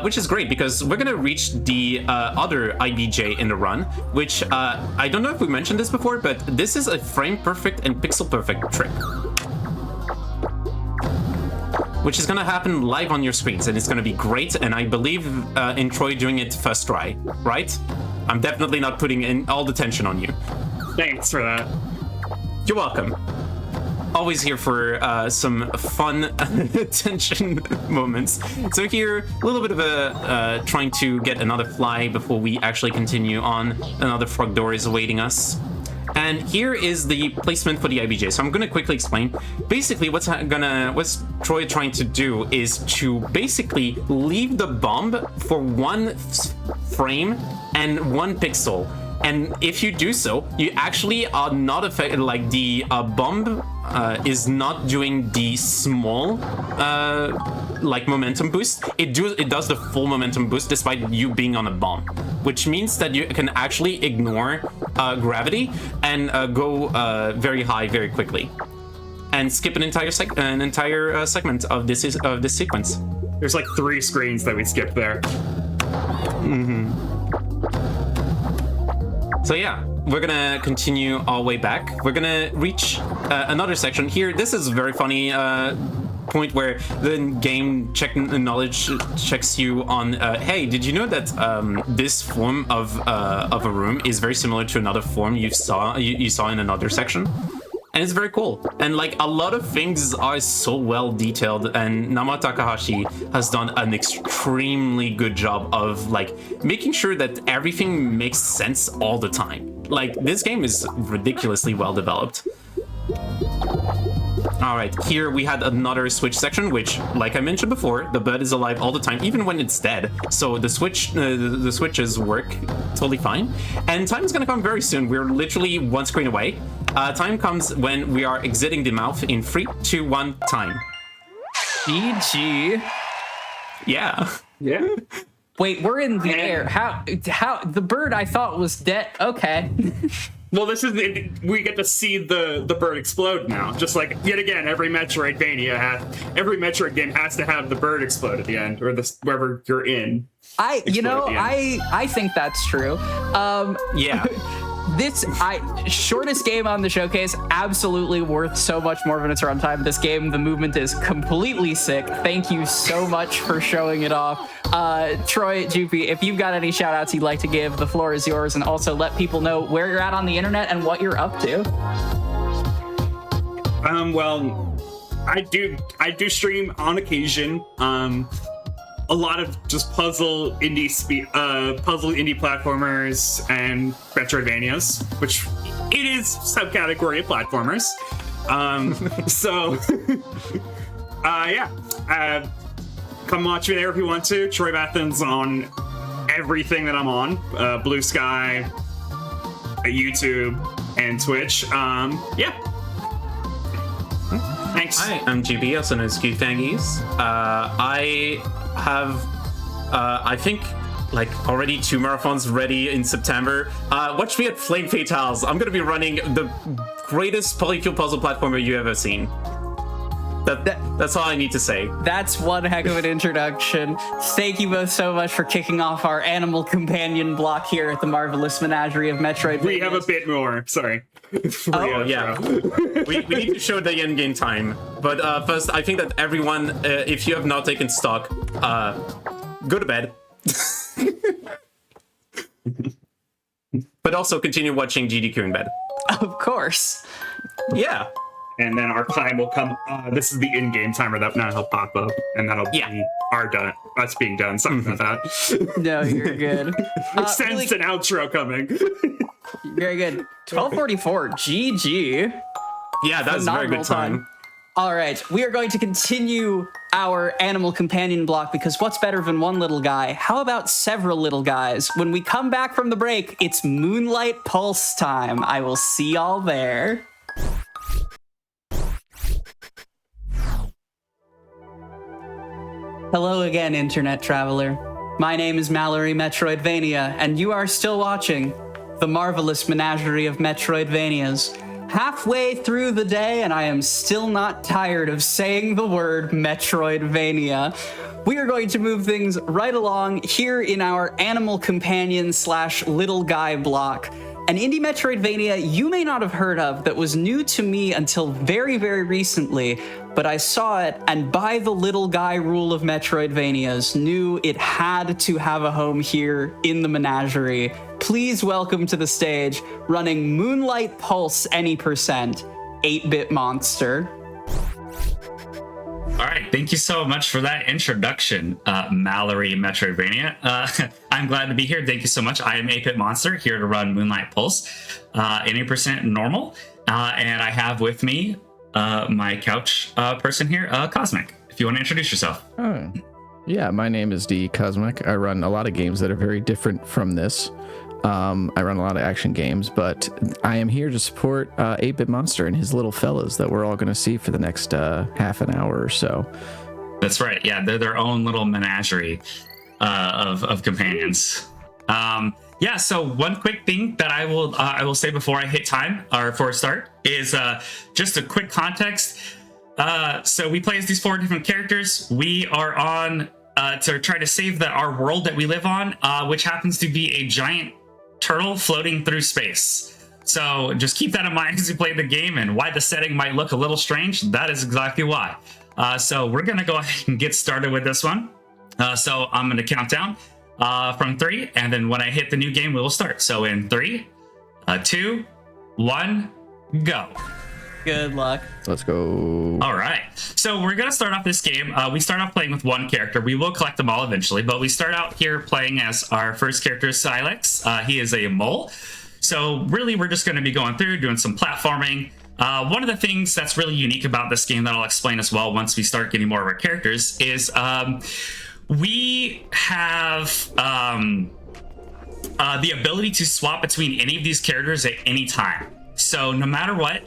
which is great because we're gonna reach the other IBJ in the run, which I don't know if we mentioned this before, but this is a frame perfect and pixel perfect trick, which is gonna happen live on your screens, and it's gonna be great, and I believe in Troy doing it first try, right? I'm definitely not putting in all the tension on you. Thanks for that. You're welcome. Always here for some fun tension moments. So here, a little bit of a trying to get another fly before we actually continue on. Another frog door is awaiting us. And here is the placement for the IBJ. So I'm going to quickly explain. Basically, what's Troy trying to do is to basically leave the bomb for one frame and 1 pixel. And if you do so, you actually are not affected. Like the bomb is not doing the small like momentum boost. It does the full momentum boost despite you being on a bomb, which means that you can actually ignore gravity and go very high very quickly, and skip an entire segment of this sequence. There's like 3 screens that we skipped there. So yeah, we're gonna continue our way back. We're gonna reach another section here. This is a very funny point where the game knowledge checks you on, hey, did you know that this form of a room is very similar to another form you saw in another section? And it's very cool. And like a lot of things are so well detailed, and Nama Takahashi has done an extremely good job of like making sure that everything makes sense all the time. Like this game is ridiculously well developed. All right, here we had another switch section, which, like I mentioned before, the bed is alive all the time, even when it's dead. So the switches work totally fine. And time is gonna come very soon. We're literally 1 screen away. Time comes when we are exiting the mouth in 3, 2, 1, time. GG. Yeah. Yeah. Wait, we're in the air. How the bird I thought was dead. Okay. Well, we get to see the bird explode now. Just like yet again, every Metroid game has to have the bird explode at the end, or wherever you're in. I think that's true. Yeah. This shortest game on the showcase, absolutely worth so much more of its runtime. This game, the movement is completely sick. Thank you so much for showing it off. Troy, Jupi, if you've got any shout outs you'd like to give, the floor is yours, and also let people know where you're at on the internet and what you're up to. Well, I do stream on occasion. A lot of just puzzle indie platformers and Metroidvanias, which it is subcategory of platformers. Come watch me there if you want to. Troy Bathen's on everything that I'm on: Blue Sky, YouTube, and Twitch. Yeah. Thanks. Hi, I'm GB, also known as Q-Thangies. I have, I think, like already 2 marathons ready in September. Watch me at Flame Fatales. I'm gonna be running the greatest polycule puzzle platformer you ever seen. That's all I need to say. That's one heck of an introduction. Thank you both so much for kicking off our animal companion block here at the Marvelous Menagerie of Metroid. We have a bit more. Sorry. Oh yeah. we need to show the end game time. But first, I think that everyone, if you have not taken stock, go to bed. But also continue watching GDQ in bed. Of course. Yeah. And then our time will come. This is the in-game timer that now will pop up, and that'll be us being done. Sorry about that. No, you're good. Sensed an outro coming. Very good. 12:44. GG. Yeah, that's a very good time. All right, we are going to continue our animal companion block because what's better than one little guy? How about several little guys? When we come back from the break, it's Moonlight Pulse time. I will see y'all there. Hello again, Internet Traveler. My name is Mallory Metroidvania, and you are still watching the Marvelous Menagerie of Metroidvanias. Halfway through the day, and I am still not tired of saying the word Metroidvania. We are going to move things right along here in our Animal Companion / Little Guy block. An indie Metroidvania you may not have heard of that was new to me until very, very recently, but I saw it, and by the little guy rule of Metroidvanias, knew it had to have a home here in the Menagerie. Please welcome to the stage, running Moonlight Pulse any percent, 8-Bit Monster. All right, thank you so much for that introduction, Mallory Metroidvania. I'm glad to be here. Thank you so much. I am 8-Bit Monster, here to run Moonlight Pulse, 80% normal, and I have with me my couch person here, Cosmic, if you want to introduce yourself. Oh, yeah, my name is D Cosmic. I run a lot of games that are very different from this. I run a lot of action games, but I am here to support 8-Bit Monster and his little fellas that we're all going to see for the next half an hour or so. That's right. Yeah, they're their own little menagerie of companions. Yeah. So one quick thing that I will say before I hit time or before I start is just a quick context. So we play as these 4 different characters. We are on to try to save our world that we live on, which happens to be a giant turtle floating through space. So just keep that in mind as you play the game, and why the setting might look a little strange. That is exactly why. So we're gonna go ahead and get started with this one. So I'm gonna count down from 3, and then when I hit the new game, we will start. So in 3, 2, 1, go. Good luck. Let's go. All right. So we're going to start off this game. We start off playing with one character. We will collect them all eventually, but we start out here playing as our first character, Silex. He is a mole. So really, we're just going to be going through, doing some platforming. One of the things that's really unique about this game that I'll explain as well once we start getting more of our characters is we have the ability to swap between any of these characters at any time. So no matter what,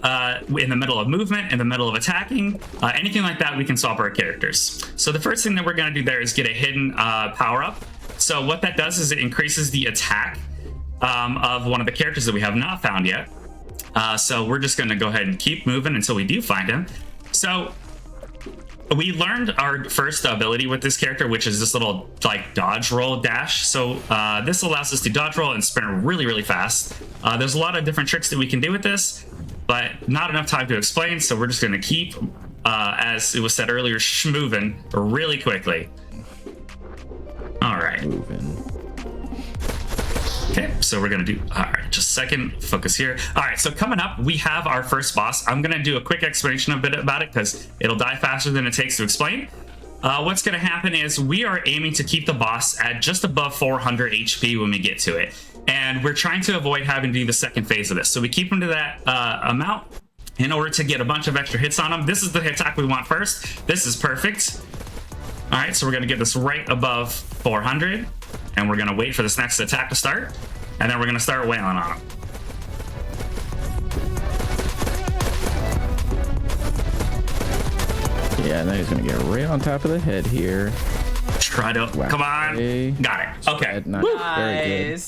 in the middle of movement, in the middle of attacking, anything like that, we can swap our characters. So the first thing that we're going to do there is get a hidden power-up. So what that does is it increases the attack of one of the characters that we have not found yet. So we're just going to go ahead and keep moving until we do find him. So we learned our first ability with this character, which is this little like dodge roll dash. So this allows us to dodge roll and sprint really, really fast. There's a lot of different tricks that we can do with this, but not enough time to explain. So we're just going to keep, as it was said earlier, schmoving really quickly. All right. Moving. Okay, so we're gonna do, all right, just a second, focus here. All right, so coming up, we have our first boss. I'm gonna do a quick explanation a bit about it because it'll die faster than it takes to explain. What's gonna happen is we are aiming to keep the boss at just above 400 HP when we get to it. And we're trying to avoid having to do the second phase of this. So we keep him to that amount in order to get a bunch of extra hits on him. This is the attack we want first. This is perfect. All right, so we're gonna get this right above 400. And we're gonna wait for this next attack to start, and then we're gonna start wailing on him. Yeah, and then he's gonna get right on top of the head here. Try to, come on, got it. Okay, Very good.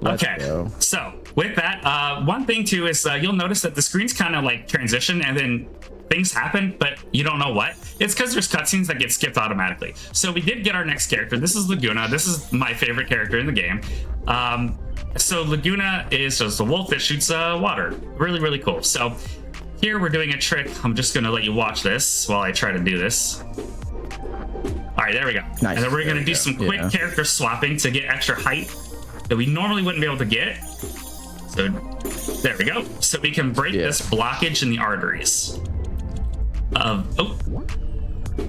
Let's okay. go. So with that, one thing too is you'll notice that the screen's kind of like transition, and then things happen, but you don't know what. It's because there's cutscenes that get skipped automatically. So we did get our next character. This is Laguna. This is my favorite character in the game. So Laguna is just a wolf that shoots water. Really, really cool. So here we're doing a trick. I'm just going to let you watch this while I try to do this. All right, there we go. Nice. And then we're going to do some quick character swapping to get extra height that we normally wouldn't be able to get. So there we go. So we can break this blockage in the arteries.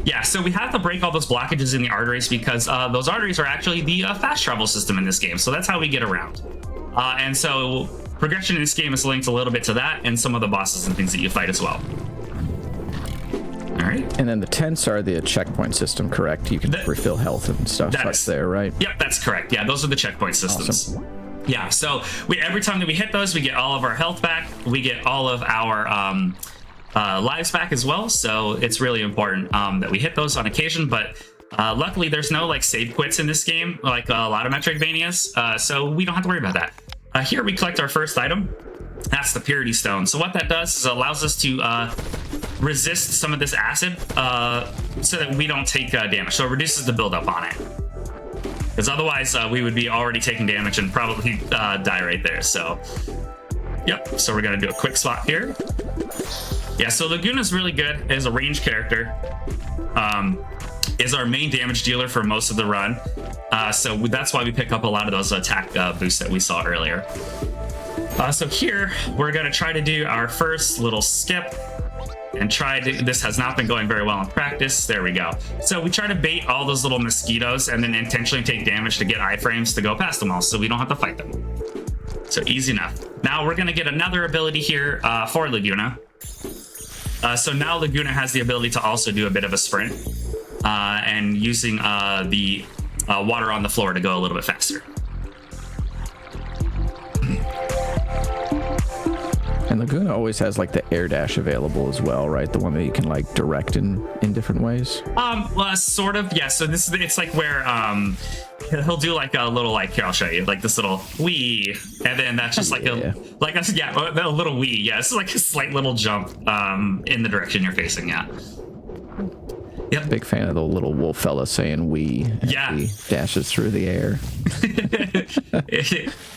Yeah, so we have to break all those blockages in the arteries because those arteries are actually the fast travel system in this game. So that's how we get around. And so progression in this game is linked a little bit to that and some of the bosses and things that you fight as well. All right. And then the tents are the checkpoint system, correct? You can refill health and stuff there, right? Yep, that's correct. Yeah, those are the checkpoint systems. Awesome. Yeah, so every time that we hit those, we get all of our health back. We get all of our lives back as well. So it's really important that we hit those on occasion. But luckily, there's no like save quits in this game, like a lot of Metroidvanias. So we don't have to worry about that. Here we collect our first item. That's the Purity Stone. So what that does is it allows us to resist some of this acid so that we don't take damage. So it reduces the buildup on it. Because otherwise we would be already taking damage and probably die right there. So, yep. So we're going to do a quick swap here. Yeah, so Laguna's really good as a range character. Is our main damage dealer for most of the run. So that's why we pick up a lot of those attack boosts that we saw earlier. So here, we're going to try to do our first little skip and this has not been going very well in practice. There we go. So we try to bait all those little mosquitoes and then intentionally take damage to get iframes to go past them all so we don't have to fight them. So easy enough. Now we're going to get another ability here for Laguna. So now Laguna has the ability to also do a bit of a sprint and using the water on the floor to go a little bit faster. Laguna always has like the air dash available as well, right? The one that you can like direct in different ways. Well, sort of, yeah. So it's like where he'll do like a little, like, here, I'll show you, like this little wee, and then that's just like a little wee. Yeah, it's like a slight little jump in the direction you're facing. Yeah. Yep. Big fan of the little wolf fella saying "we" as he dashes through the air.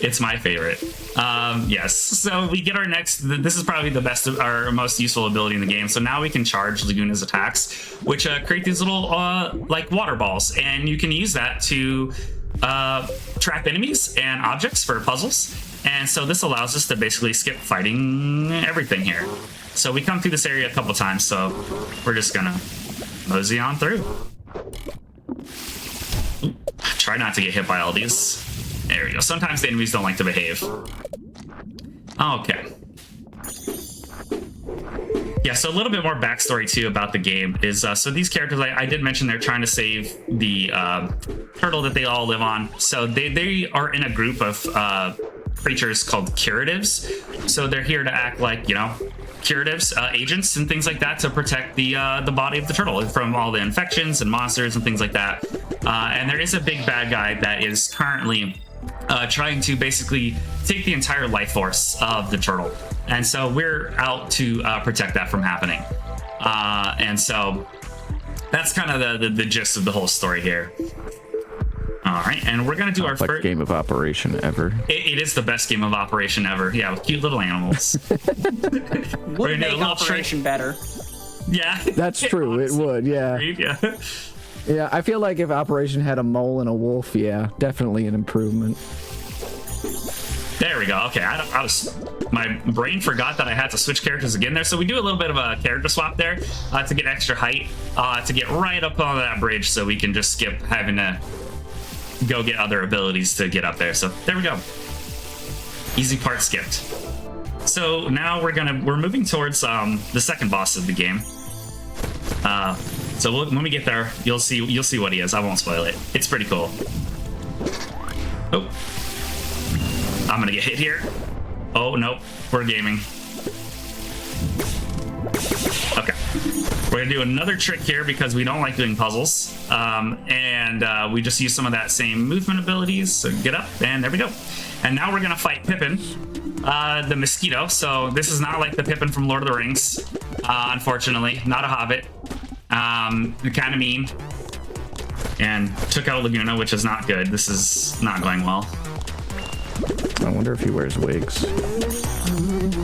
It's my favorite. Yes. So we get our next. This is probably the best, our most useful ability in the game. So now we can charge Laguna's attacks, which create these little like water balls, and you can use that to trap enemies and objects for puzzles. And so this allows us to basically skip fighting everything here. So we come through this area a couple times. So we're just gonna mosey on through. Ooh, try not to get hit by all these. There we go. Sometimes the enemies don't like to behave. Okay. Yeah, so a little bit more backstory too about the game is so these characters, I did mention they're trying to save the turtle that they all live on. So they are in a group of creatures called curatives. So they're here to act like, you know, curatives, agents and things like that to protect the body of the turtle from all the infections and monsters and things like that. And there is a big bad guy that is currently trying to basically take the entire life force of the turtle. And so we're out to protect that from happening. And so that's kind of the gist of the whole story here. All right, and we're gonna do our first game of Operation ever. It is the best game of Operation ever. Yeah, with cute little animals. Would make Operation better. Yeah, that's true. It would. Yeah. Yeah. Yeah, I feel like if Operation had a mole and a wolf, yeah, definitely an improvement. There we go. Okay, my brain forgot that I had to switch characters again there. So we do a little bit of a character swap there to get extra height, to get right up on that bridge, so we can just skip having to go get other abilities to get up there. So there we go. Easy part skipped. So now we're moving towards the second boss of the game. So when we get there, you'll see what he is. I won't spoil it. It's pretty cool. Oh, I'm gonna get hit here. Oh nope, we're gaming. Okay, we're gonna do another trick here because we don't like doing puzzles, and we just use some of that same movement abilities. So get up, and there we go. And now we're gonna fight Pippin, the mosquito. So this is not like the Pippin from Lord of the Rings, unfortunately. Not a hobbit. Kind of mean, and took out Laguna, which is not good. This is not going well. I wonder if he wears wigs.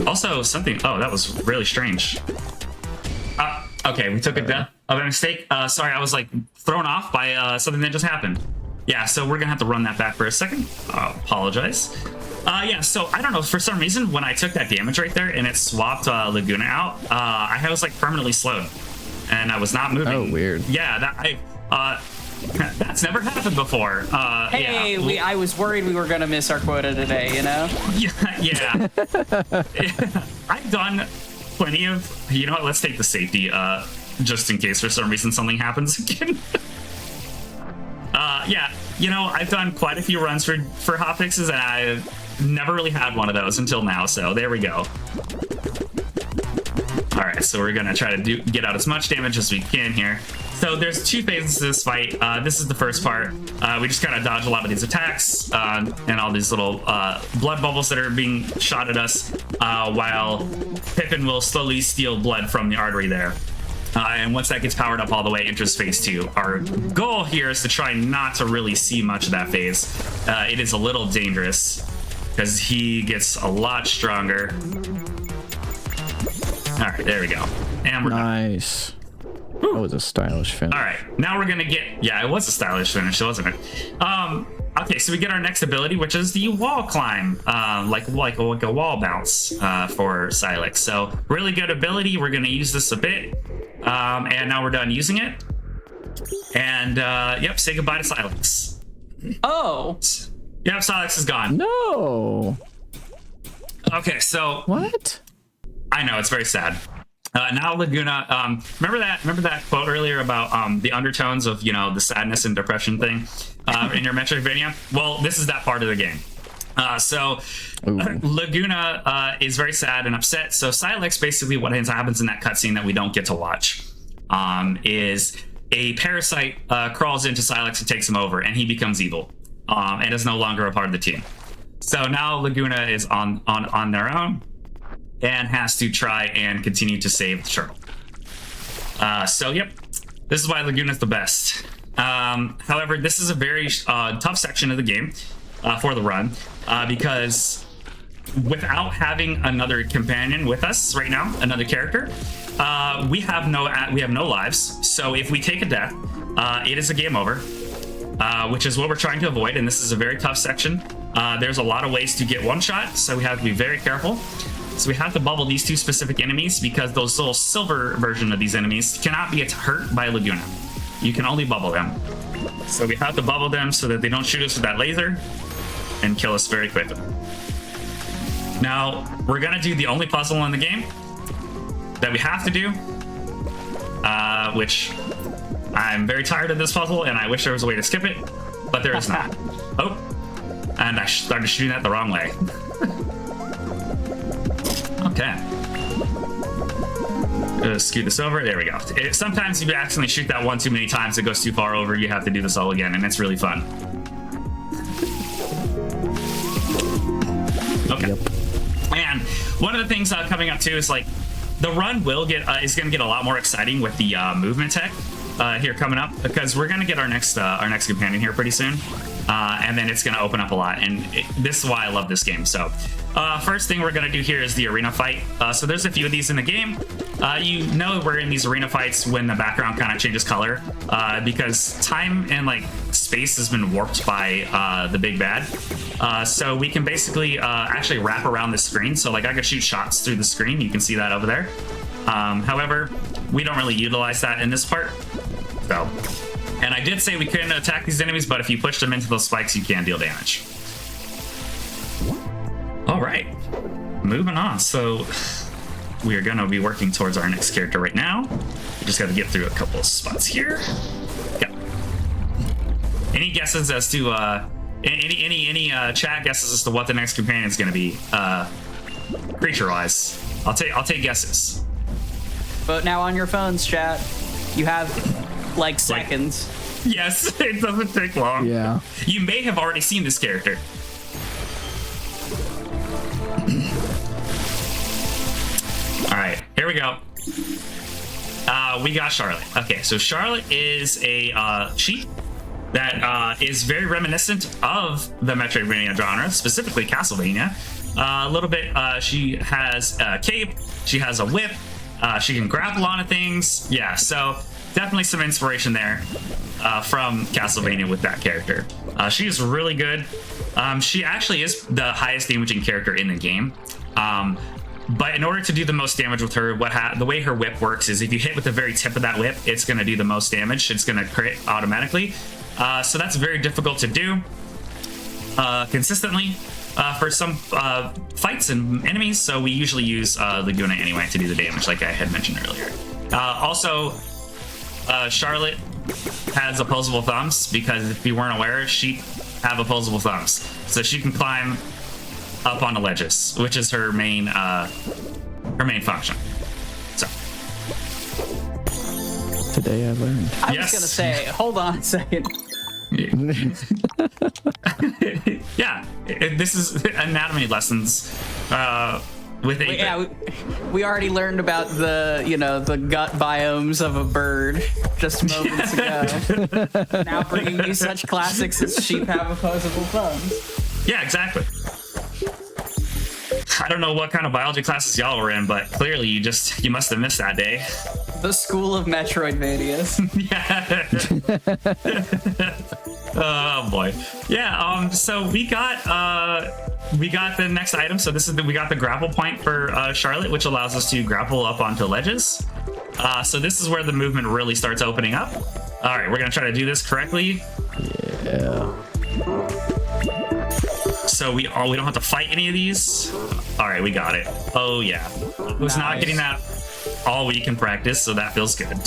Also, something. Oh, that was really strange. Okay, we took a mistake. Sorry, I was like thrown off by something that just happened. Yeah, so we're gonna have to run that back for a second. Apologize. Yeah, so I don't know, for some reason when I took that damage right there and it swapped Laguna out, I was like permanently slowed, and I was not moving. Oh, weird. Yeah, that's never happened before. Hey, yeah. I was worried we were gonna miss our quota today, you know? Yeah. I've done plenty of, you know what, let's take the safety, just in case for some reason something happens again. Yeah, you know, I've done quite a few runs for hotfixes, and I've never really had one of those until now, so there we go. All right, so we're gonna try to get out as much damage as we can here. So there's two phases to this fight. This is the first part. We just kind of dodge a lot of these attacks and all these little blood bubbles that are being shot at us, while Pippin will slowly steal blood from the artery there. And once that gets powered up all the way, enters phase 2. Our goal here is to try not to really see much of that phase. It is a little dangerous because he gets a lot stronger. All right, there we go. And we're nice. That was a stylish finish. All right, now we're gonna get, yeah, it was a stylish finish, wasn't it? Okay, so we get our next ability, which is the wall climb, like a wall bounce for Silex. So really good ability. We're gonna use this a bit, and now we're done using it. And yep, say goodbye to Silex. Oh. Yep, Silex is gone. No. Okay, so what? I know, it's very sad. Now Laguna, remember that quote earlier about the undertones of, you know, the sadness and depression thing in your Metroidvania? Well, this is that part of the game. So Laguna is very sad and upset. So Silex, basically what happens in that cutscene that we don't get to watch is a parasite crawls into Silex and takes him over, and he becomes evil and is no longer a part of the team. So now Laguna is on their own and has to try and continue to save the turtle. So yep, this is why Laguna's the best. However, this is a very tough section of the game for the run because without having another companion with us right now, another character, we have no lives. So if we take a death, it is a game over, which is what we're trying to avoid. And this is a very tough section. There's a lot of ways to get one shot, so we have to be very careful. So we have to bubble these two specific enemies because those little silver version of these enemies cannot be hurt by Laguna. You can only bubble them. So we have to bubble them so that they don't shoot us with that laser and kill us very quickly. Now, we're gonna do the only puzzle in the game that we have to do, which I'm very tired of this puzzle and I wish there was a way to skip it, but there is not. Oh, and I started shooting that the wrong way. Okay. Scoot this over. There we go. Sometimes if you accidentally shoot that one too many times, it goes too far over. You have to do this all again, and it's really fun. Okay. Yep. And one of the things coming up too is like the run will get is going to get a lot more exciting with the movement tech here coming up, because we're going to get our next companion here pretty soon, and then it's going to open up a lot. And this is why I love this game. So. First thing we're gonna do here is the arena fight. So there's a few of these in the game. You know we're in these arena fights when the background kind of changes color, because time and like space has been warped by the big bad. So we can basically actually wrap around the screen. So like I can shoot shots through the screen. You can see that over there. However, we don't really utilize that in this part. So, and I did say we couldn't attack these enemies, but if you push them into those spikes, you can deal damage. All right, moving on. So we are going to be working towards our next character right now. We just got to get through a couple of spots here. Yeah. Any guesses as to any chat guesses as to what the next companion is going to be, creature-wise? I'll take guesses. Vote now on your phones, chat. You have like seconds. Yes, it doesn't take long. Yeah. You may have already seen this character. All right, here we go. We got Charlotte. Okay, so Charlotte is a sheep that is very reminiscent of the Metroidvania genre, specifically Castlevania. A little bit, she has a cape, she has a whip, she can grapple onto things. Yeah, so definitely some inspiration there from Castlevania with that character. She is really good. She actually is the highest damaging character in the game. But in order to do the most damage with her, the way her whip works is if you hit with the very tip of that whip, it's going to do the most damage. It's going to crit automatically. So that's very difficult to do consistently for some fights and enemies. So we usually use Laguna anyway to do the damage, like I had mentioned earlier. Also, Charlotte has opposable thumbs, because if you weren't aware, sheep have opposable thumbs. So she can climb up on the ledges, which is her main function. So today I learned. I was gonna say, hold on a second. Yeah, this is anatomy lessons with a. Yeah, we already learned about the gut biomes of a bird just moments ago. Now bringing you such classics as sheep have opposable thumbs. Yeah, exactly. I don't know what kind of biology classes y'all were in, but clearly you must have missed that day. The school of Metroidvanias. Yeah. Oh boy. Yeah. So we got the next item. So we got the grapple point for Charlotte, which allows us to grapple up onto ledges. So this is where the movement really starts opening up. All right, we're gonna try to do this correctly. Yeah. So we don't have to fight any of these. All right, we got it. Oh yeah, was not getting that all week in practice, so that feels good.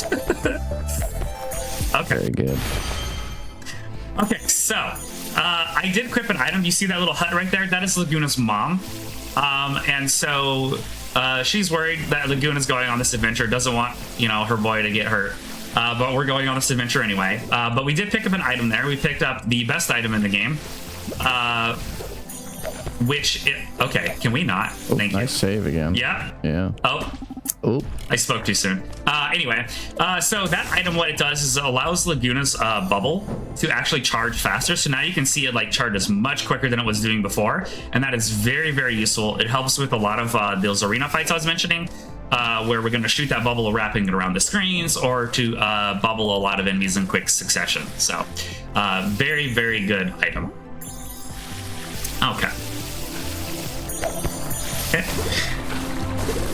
Okay. Very good. Okay, so I did equip an item. You see that little hut right there? That is Laguna's mom. And so she's worried that Laguna's going on this adventure, doesn't want, her boy to get hurt. But we're going on this adventure anyway. But we did pick up an item there. We picked up the best item in the game. Okay, can we not? Thank you. Nice save again. Yeah. Yeah. Oh, I spoke too soon. Anyway, so that item, what it does is it allows Laguna's bubble to actually charge faster. So now you can see it like charges much quicker than it was doing before. And that is very, very useful. It helps with a lot of those arena fights I was mentioning, where we're going to shoot that bubble wrapping it around the screens or to bubble a lot of enemies in quick succession. So very, very good item. Okay.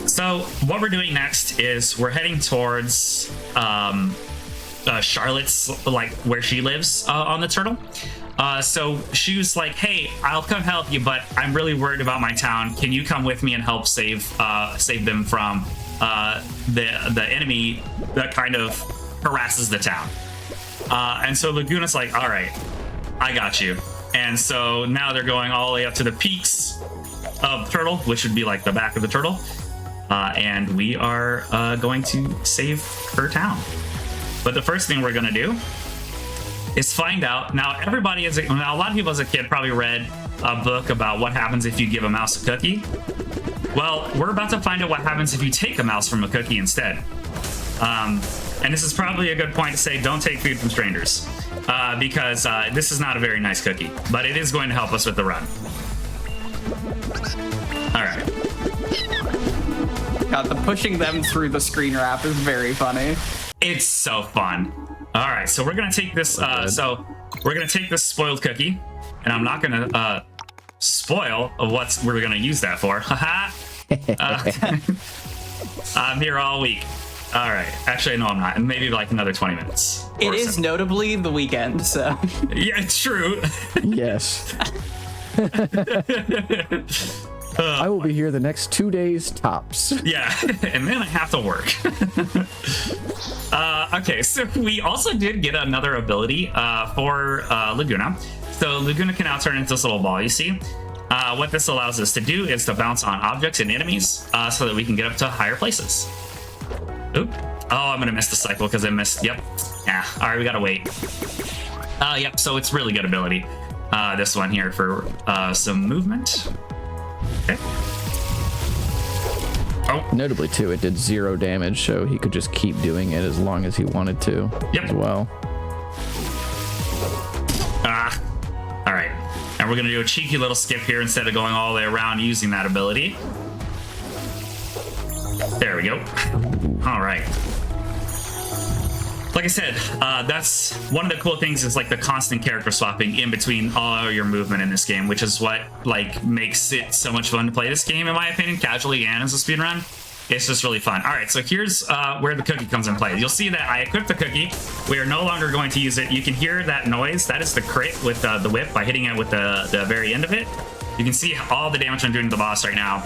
So what we're doing next is we're heading towards Charlotte's, like where she lives on the turtle. So she was like, "Hey, I'll come help you, but I'm really worried about my town. Can you come with me and help save them from the enemy that kind of harasses the town?" And so Laguna's like, "All right, I got you." And so now they're going all the way up to the peaks of Turtle, which would be like the back of the turtle. And we are going to save her town. But the first thing we're going to do is find out. Now, a lot of people as a kid probably read a book about what happens if you give a mouse a cookie. Well, we're about to find out what happens if you take a mouse from a cookie instead. And this is probably a good point to say, don't take food from strangers. Because this is not a very nice cookie. But it is going to help us with the run. All right. God, the pushing them through the screen wrap is very funny. It's so fun. All right, so we're gonna take this. We're gonna take this spoiled cookie, and I'm not gonna spoil what we're gonna use that for. Haha. I'm here all week. All right. Actually, no, I'm not. Maybe like another 20 minutes. It is notably the weekend, so. Yeah, it's true. Yes. I will be here the next 2 days tops. Yeah, and then I have to work. Okay, so we also did get another ability for Laguna. So Laguna can now turn into this little ball, you see? What this allows us to do is to bounce on objects and enemies so that we can get up to higher places. Oop. Oh, I'm gonna miss the cycle because I missed. Yep. Yeah. All right, we gotta wait. Yep. So it's really good ability. This one here for some movement. Okay. Oh. Notably, too, it did 0 damage, so he could just keep doing it as long as he wanted to. Yep. As well. All right. And we're gonna do a cheeky little skip here instead of going all the way around using that ability. There we go. All right. Like I said, that's one of the cool things is like the constant character swapping in between all your movement in this game, which is what like makes it so much fun to play this game, in my opinion, casually and as a speedrun. It's just really fun. All right, so here's where the cookie comes in play. You'll see that I equipped the cookie. We are no longer going to use it. You can hear that noise. That is the crit with the whip by hitting it with the very end of it. You can see all the damage I'm doing to the boss right now.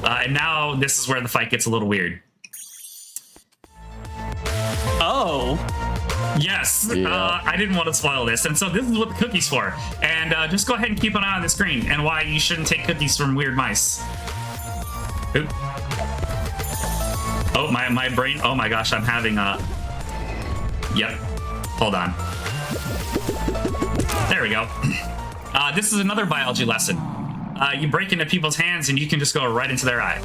And now this is where the fight gets a little weird. Oh. Yes, Yeah. I didn't want to spoil this, and so this is what the cookie's for. And just go ahead and keep an eye on the screen, and why you shouldn't take cookies from weird mice. Oop. Oh, my brain, oh my gosh, I'm having a... Yep, hold on. There we go. This is another biology lesson. You break into people's hands, and you can just go right into their eye.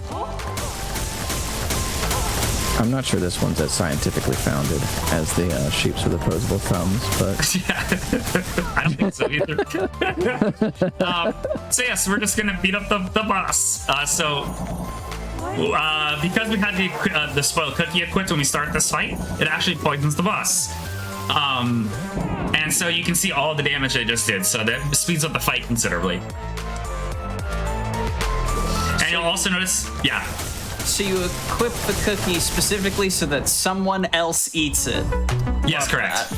I'm not sure this one's as scientifically founded as the sheeps with opposable thumbs, but... Yeah, I don't think so either. So yes, we're just gonna beat up the boss. Because we had the spoiled cookie equipped when we start this fight, it actually poisons the boss. And so you can see all the damage it just did, so that speeds up the fight considerably. And you'll also notice, yeah. So you equip the cookie specifically so that someone else eats it. Yes, correct.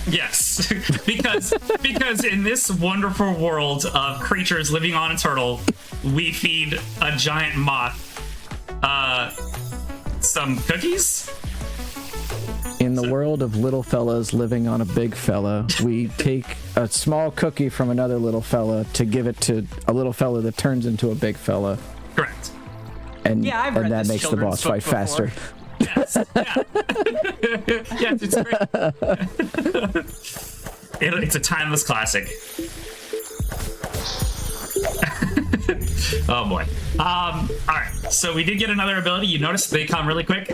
Yes, because in this wonderful world of creatures living on a turtle, we feed a giant moth some cookies. In in the world of little fellas living on a big fella, we take a small cookie from another little fella to give it to a little fella that turns into a big fella. Correct. And, Yeah, I've and read that this makes the children's boss book fight before. faster. Yes. Yeah. Yes, it's great. It's a timeless classic. Oh boy. All right. So we did get another ability. You notice they come really quick.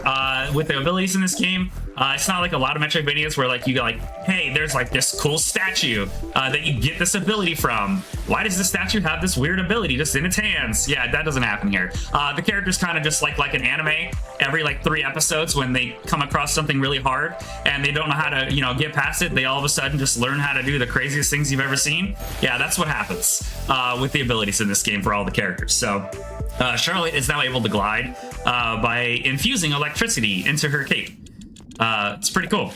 With the abilities in this game, it's not like a lot of Metroidvanias where like you go like, hey, there's like this cool statue that you get this ability from. Why does the statue have this weird ability just in its hands? Yeah, that doesn't happen here. The character's kind of just like an anime. Every like 3 episodes, when they come across something really hard and they don't know how to, get past it, they all of a sudden just learn how to do the craziest things you've ever seen. Yeah, that's what happens with the abilities in this game for all the characters. So Charlotte is now able to glide by infusing electricity into her cape. It's pretty cool.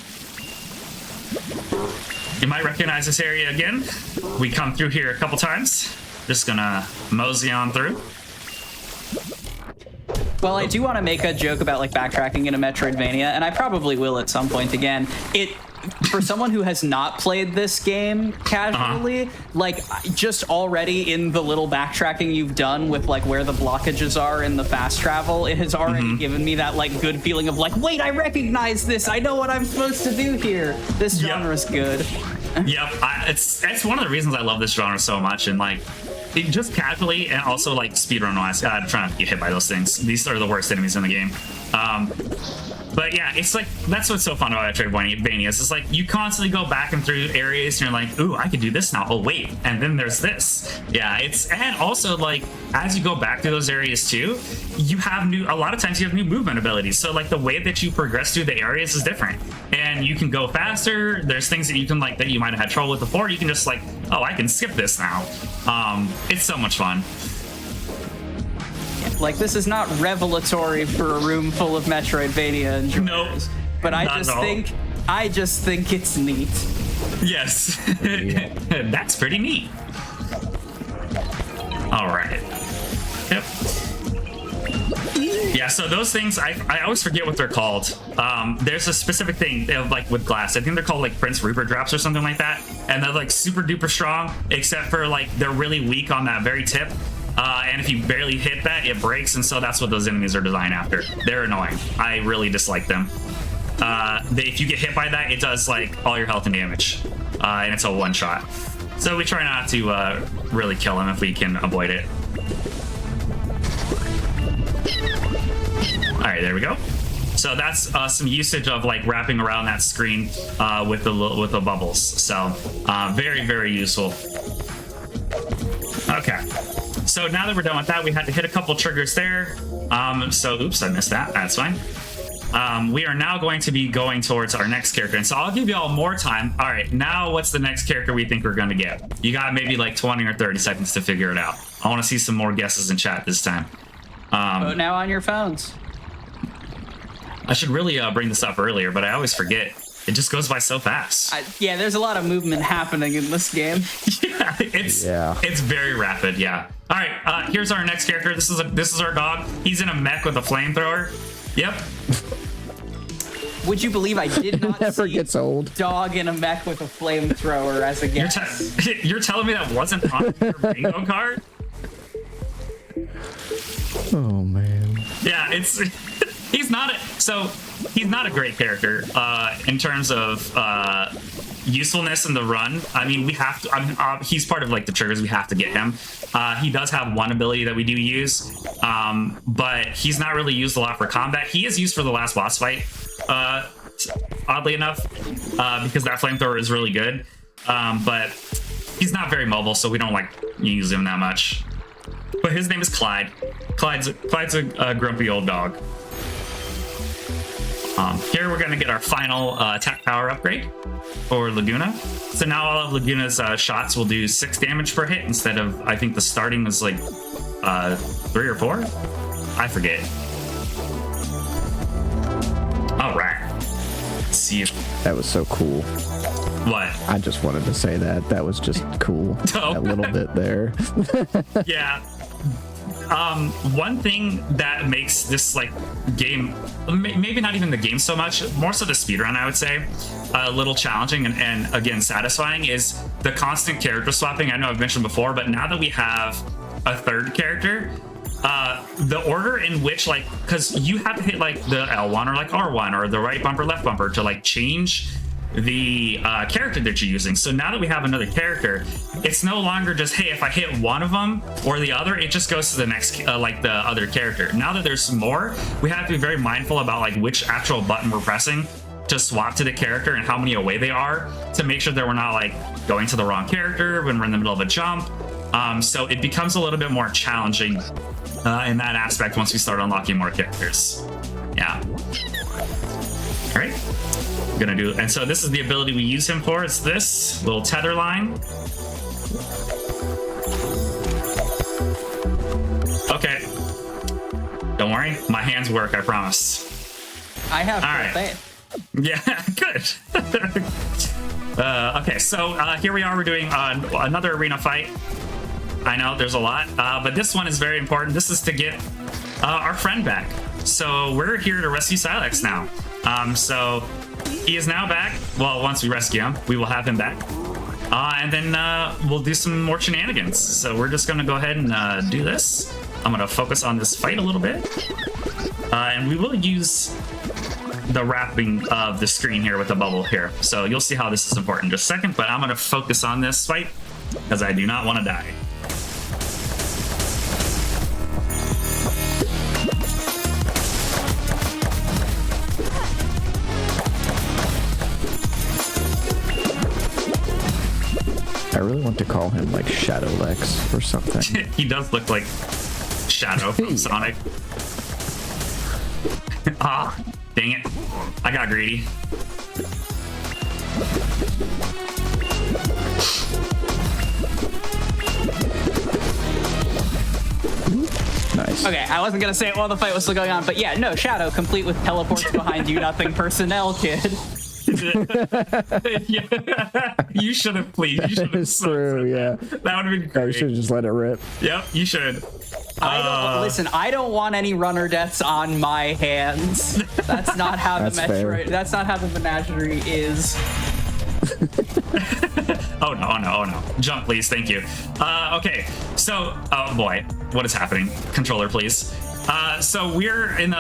You might recognize this area again. We come through here a couple times. Just gonna mosey on through. Well, I do want to make a joke about like backtracking in a Metroidvania, and I probably will at some point again. For someone who has not played this game casually, like just already in the little backtracking you've done with like where the blockages are in the fast travel, it has already given me that like good feeling of like, wait, I recognize this. I know what I'm supposed to do here. This genre's good. Yep, it's one of the reasons I love this genre so much, and like just casually and also like speedrun wise, I'm trying not to get hit by those things. These are the worst enemies in the game. But yeah, it's like, that's what's so fun about Metroidvanias. It's like you constantly go back and through areas and you're like, ooh, I can do this now. Oh wait, and then there's this. Yeah, and also like as you go back through those areas too, you have a lot of times you have new movement abilities. So like the way that you progress through the areas is different, and you can go faster. There's things that you can like that you might have had trouble with before. You can just like, oh, I can skip this now. It's so much fun. Like, this is not revelatory for a room full of Metroidvania enjoyers. Nope, but I just think it's neat. Yes, that's pretty neat. All right. Yep. Yeah, so those things, I always forget what they're called. There's a specific thing, like with glass. I think they're called like Prince Rupert drops or something like that. And they're like super duper strong, except for like they're really weak on that very tip. And if you barely hit that, it breaks, and so that's what those enemies are designed after. They're annoying. I really dislike them. If you get hit by that, it does like all your health and damage, and it's a one-shot. So we try not to really kill him if we can avoid it. All right, there we go. So that's some usage of like wrapping around that screen with the bubbles. So very, very useful. Okay. So now that we're done with that, we had to hit a couple triggers there. So, oops, I missed that. That's fine. We are now going to be going towards our next character. And so I'll give you all more time. All right, now what's the next character we think we're going to get? You got maybe like 20 or 30 seconds to figure it out. I want to see some more guesses in chat this time. Vote now on your phones. I should really bring this up earlier, but I always forget. It just goes by so fast. Yeah, there's a lot of movement happening in this game. Yeah, it's very rapid. Yeah. All right, here's our next character. This is our dog. He's in a mech with a flamethrower. Yep. Would you believe I did not never see gets old. Dog in a mech with a flamethrower as a guess? You're telling me that wasn't on your bingo card? Oh man. Yeah, he's not a great character in terms of usefulness in the run. I mean, we have to. He's part of like the triggers. We have to get him. He does have one ability that we do use, but he's not really used a lot for combat. He is used for the last boss fight, oddly enough, because that flamethrower is really good. But he's not very mobile, so we don't like use him that much. But his name is Clyde. Clyde's a grumpy old dog. Here we're gonna get our final attack power upgrade for Laguna. So now all of Laguna's shots will do 6 damage per hit instead of, I think the starting was like 3 or 4. I forget. All right. Let's see if That was so cool. what. I just wanted to say that. That was just cool. Oh. That little bit there. Yeah. one thing that makes this like game, maybe not even the game so much, more so the speedrun, I would say, a little challenging and again satisfying, is the constant character swapping. I know I've mentioned before, but now that we have a third character, the order in which, like, because you have to hit like the L1 or like R1 or the right bumper, left bumper to like change the character that you're using. So now that we have another character, it's no longer just, hey, if I hit one of them or the other, it just goes to the next, like the other character. Now that there's more, we have to be very mindful about like which actual button we're pressing to swap to the character and how many away they are, to make sure that we're not like going to the wrong character when we're in the middle of a jump. So it becomes a little bit more challenging in that aspect once we start unlocking more characters. Yeah. All right. Gonna do, and so this is the ability we use him for. It's this little tether line. Okay, don't worry, my hands work, I promise. I have all right faith. Yeah, good. Okay, so here we are. We're doing another arena fight. I know there's a lot, but this one is very important. This is to get our friend back. So we're here to rescue Silex now. So he is now back. Well, once we rescue him, we will have him back. And then we'll do some more shenanigans. So we're just going to go ahead and do this. I'm going to focus on this fight a little bit. And we will use the wrapping of the screen here with the bubble here. So you'll see how this is important in just a second. But I'm going to focus on this fight because I do not want to die. I really want to call him like Shadow Lex or something. He does look like Shadow from Sonic. Ah, dang it. I got greedy. Nice. Okay, I wasn't gonna say it while the fight was still going on, but yeah, no, Shadow, complete with teleports behind you, nothing personnel, kid. You should have, please. You should have. It's true, yeah. That would have been great. I should have just let it rip. Yep, you should. Listen, I don't want any runner deaths on my hands. That's not how the Metroid. That's not how the Menagerie is. Oh no. Jump, please. Thank you. Okay, so, oh boy, what is happening? Controller, please. So we're in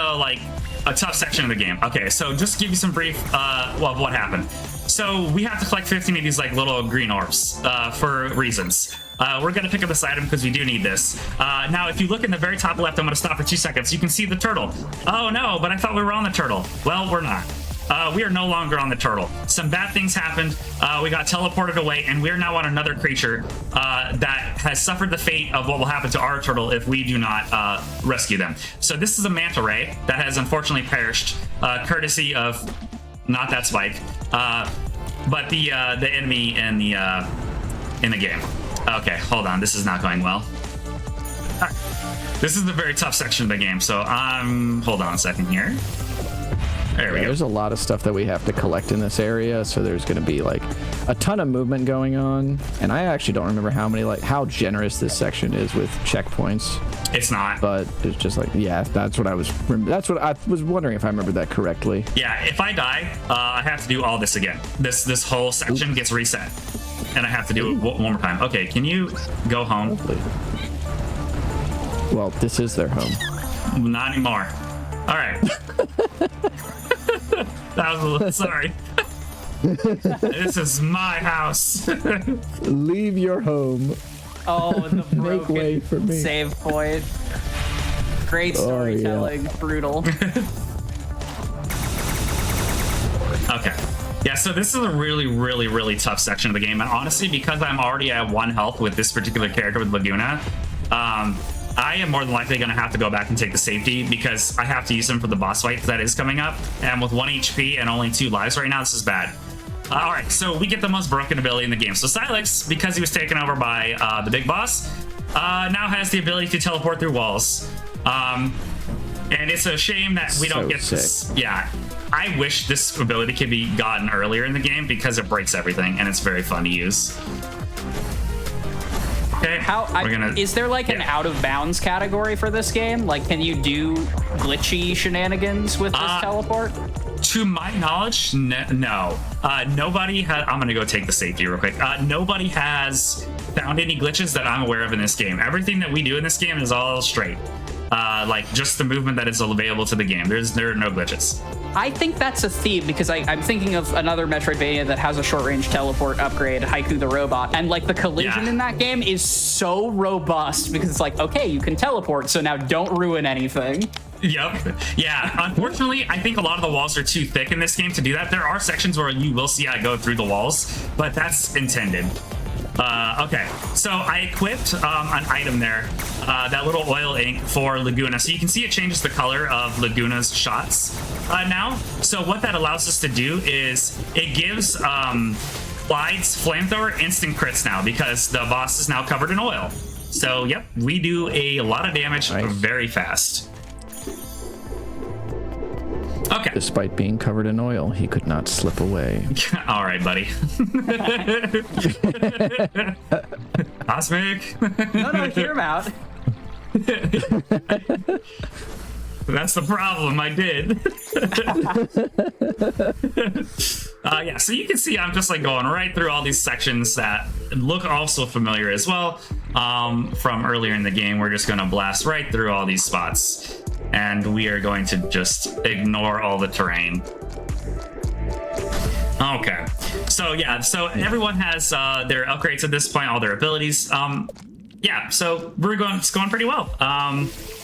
a tough section of the game. Okay, so just give you some brief, of what happened. So we have to collect 15 of these like little green orbs for reasons. We're gonna pick up this item because we do need this. Now, if you look in the very top left, I'm gonna stop for 2 seconds. You can see the turtle. Oh no, but I thought we were on the turtle. Well, we're not. We are no longer on the turtle. Some bad things happened. We got teleported away, and we are now on another creature that has suffered the fate of what will happen to our turtle if we do not rescue them. So this is a manta ray that has unfortunately perished, courtesy of not that spike, but the enemy in the game. Okay, hold on. This is not going well. All right. This is the very tough section of the game. So hold on a second here. There we go. There's a lot of stuff that we have to collect in this area, so there's going to be like a ton of movement going on, and I actually don't remember how generous this section is with checkpoints. It's not, but it's just like, yeah, that's what I was wondering if I remembered that correctly. Yeah, if I die, I have to do all this again. This whole section gets reset, and I have to do it one more time. Okay, can you go home? Well, this is their home. Not anymore. All right. That was a little, sorry. This is my house. Leave your home. Oh, the Make way for me. Save point. Great storytelling. Yeah. Brutal. Okay. Yeah, so this is a really, really, really tough section of the game. And honestly, because I'm already at 1 health with this particular character with Laguna, I am more than likely going to have to go back and take the safety because I have to use him for the boss fight that is coming up. And with 1 HP and only 2 lives right now, this is bad. All right, so we get the most broken ability in the game. So Silex, because he was taken over by the big boss, now has the ability to teleport through walls. And it's a shame that we don't get this. Yeah, I wish this ability could be gotten earlier in the game because it breaks everything and it's very fun to use. Okay. Is there like an Yeah. out of bounds category for this game? Like, can you do glitchy shenanigans with this teleport? To my knowledge, no. Nobody has. I'm gonna go take the safety real quick. Nobody has found any glitches that I'm aware of in this game. Everything that we do in this game is all straight. Like just the movement that is available to the game. There are no glitches. I think that's a theme because I'm thinking of another Metroidvania that has a short-range teleport upgrade, Haiku the Robot, and like the collision in that game is so robust because it's like, okay, you can teleport, so now don't ruin anything. Yep. Yeah. Unfortunately, I think a lot of the walls are too thick in this game to do that. There are sections where you will see I go through the walls, but that's intended. Okay, so I equipped an item there, that little oil ink for Laguna. So you can see it changes the color of Laguna's shots now. So what that allows us to do is it gives Clyde's flamethrower instant crits now because the boss is now covered in oil. So yep, we do a lot of damage very fast. Okay. Despite being covered in oil, he could not slip away. All right, buddy. Cosmic. No, hear him out. That's the problem. I did. Yeah, so you can see I'm just like going right through all these sections that look also familiar as well from earlier in the game. We're just going to blast right through all these spots. And we are going to just ignore all the terrain. Okay. So yeah, so everyone has their upgrades at this point, all their abilities. Yeah, so it's going pretty well.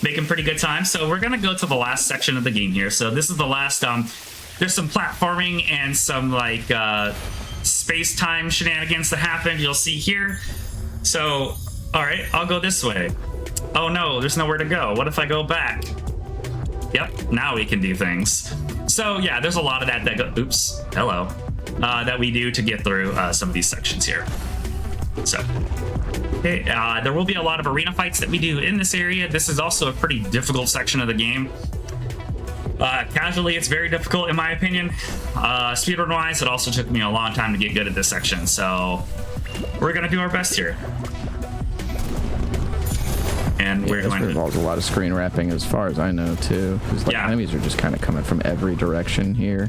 Making pretty good time. So we're gonna go to the last section of the game here. So this is the last, there's some platforming and some like space-time shenanigans that happen. You'll see here. So, all right, I'll go this way. Oh no, there's nowhere to go. What if I go back? Yep, now we can do things. So yeah, there's a lot of that oops, hello, that we do to get through some of these sections here. So, okay, there will be a lot of arena fights that we do in this area. This is also a pretty difficult section of the game. Casually, it's very difficult in my opinion. Speedrun-wise, it also took me a long time to get good at this section. So we're gonna do our best here. And we're this involves a lot of screen wrapping as far as I know too. Because like enemies are just kind of coming from every direction here.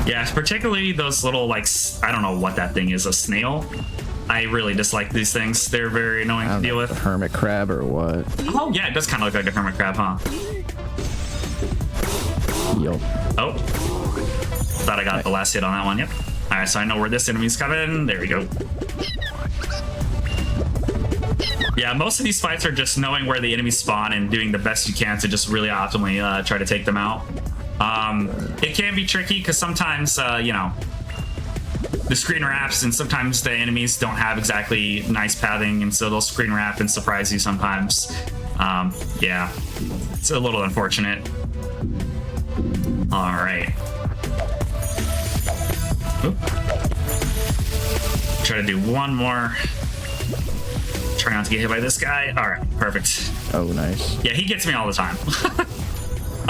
Yeah, particularly those little like, I don't know what that thing is, a snail. I really dislike these things. They're very annoying to deal with. A hermit crab or what? Oh yeah, it does kind of look like a hermit crab, huh? Yup. Oh, thought I got the last hit on that one. Yep. All right, so I know where this enemy's coming. There we go. Yeah, most of these fights are just knowing where the enemies spawn and doing the best you can to just really optimally try to take them out. It can be tricky because sometimes, you know, the screen wraps and sometimes the enemies don't have exactly nice pathing, and so they'll screen wrap and surprise you sometimes. Yeah, it's a little unfortunate. All right. Oop. Try to do one more. Try not to get hit by this guy. All right, perfect. Oh, nice. Yeah, he gets me all the time.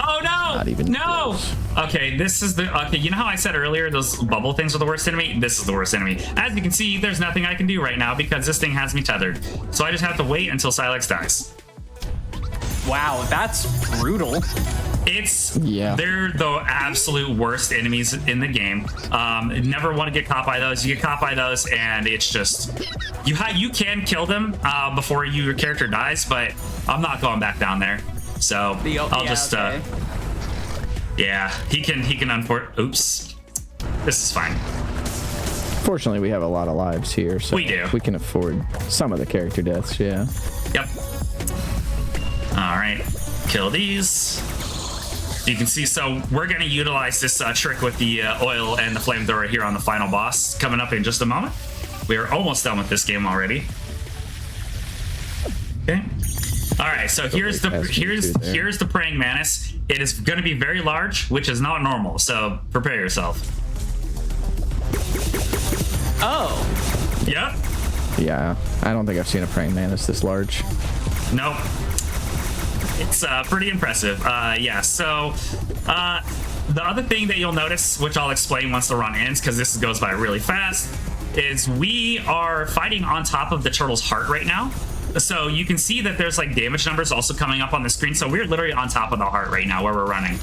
Oh no! Not even no! close. Okay, this is the okay. You know how I said earlier those bubble things are the worst enemy? This is the worst enemy. As you can see, there's nothing I can do right now because this thing has me tethered. So I just have to wait until Silex dies. Wow, that's brutal. They're the absolute worst enemies in the game. Never want to get caught by those. You get caught by those, and it's just you can kill them before your character dies, but I'm not going back down there. So I'll just yeah, he can oops. This is fine. Fortunately, we have a lot of lives here, so we do. We can afford some of the character deaths. Yeah. Yep. All right, kill these. You can see, so we're going to utilize this trick with the oil and the flamethrower here on the final boss coming up in just a moment. We are almost done with this game already. Okay. All right, so here's the praying mantis. It is going to be very large, which is not normal. So prepare yourself. Oh. Yep. Yeah, I don't think I've seen a praying mantis this large. Nope. It's pretty impressive. Yeah, so the other thing that you'll notice, which I'll explain once the run ends, because this goes by really fast, is we are fighting on top of the turtle's heart right now. So you can see that there's like damage numbers also coming up on the screen. So we're literally on top of the heart right now where we're running.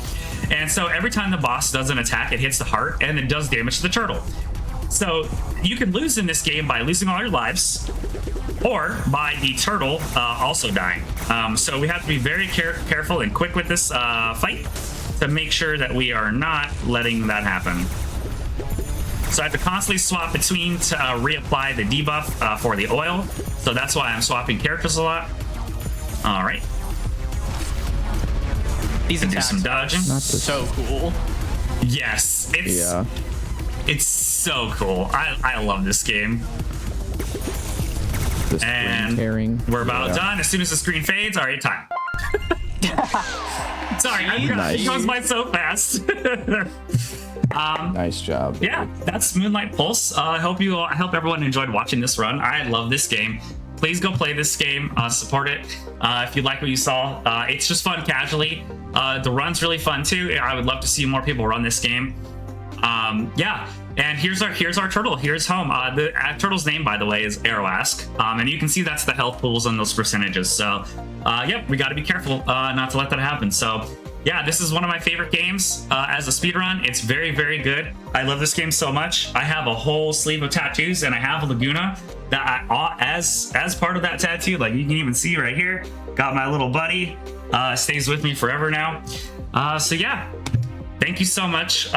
And so every time the boss does an attack, it hits the heart and it does damage to the turtle. So you can lose in this game by losing all your lives or by the turtle also dying. So we have to be very careful and quick with this fight to make sure that we are not letting that happen. So I have to constantly swap between to reapply the debuff for the oil. So that's why I'm swapping characters a lot. All right. These do attacks some dodging. so cool. Yes, it's so cool. I love this game. The screen And tearing. we're about done. As soon as the screen fades, all right, time. Sorry, it goes by so fast. Nice job. Yeah, that's Moonlight Pulse. I hope everyone enjoyed watching this run. I love this game. Please go play this game, support it if you like what you saw. It's just fun casually. The run's really fun too. I would love to see more people run this game. Yeah, and here's our turtle. Here's home. The turtle's name, by the way, is Arrowask, and you can see that's the health pools and those percentages. So, yep, we got to be careful not to let that happen. So, yeah, this is one of my favorite games as a speedrun. It's very, very good. I love this game so much. I have a whole sleeve of tattoos, and I have a Laguna that as part of that tattoo, like you can even see right here, got my little buddy. Stays with me forever now. So yeah, thank you so much,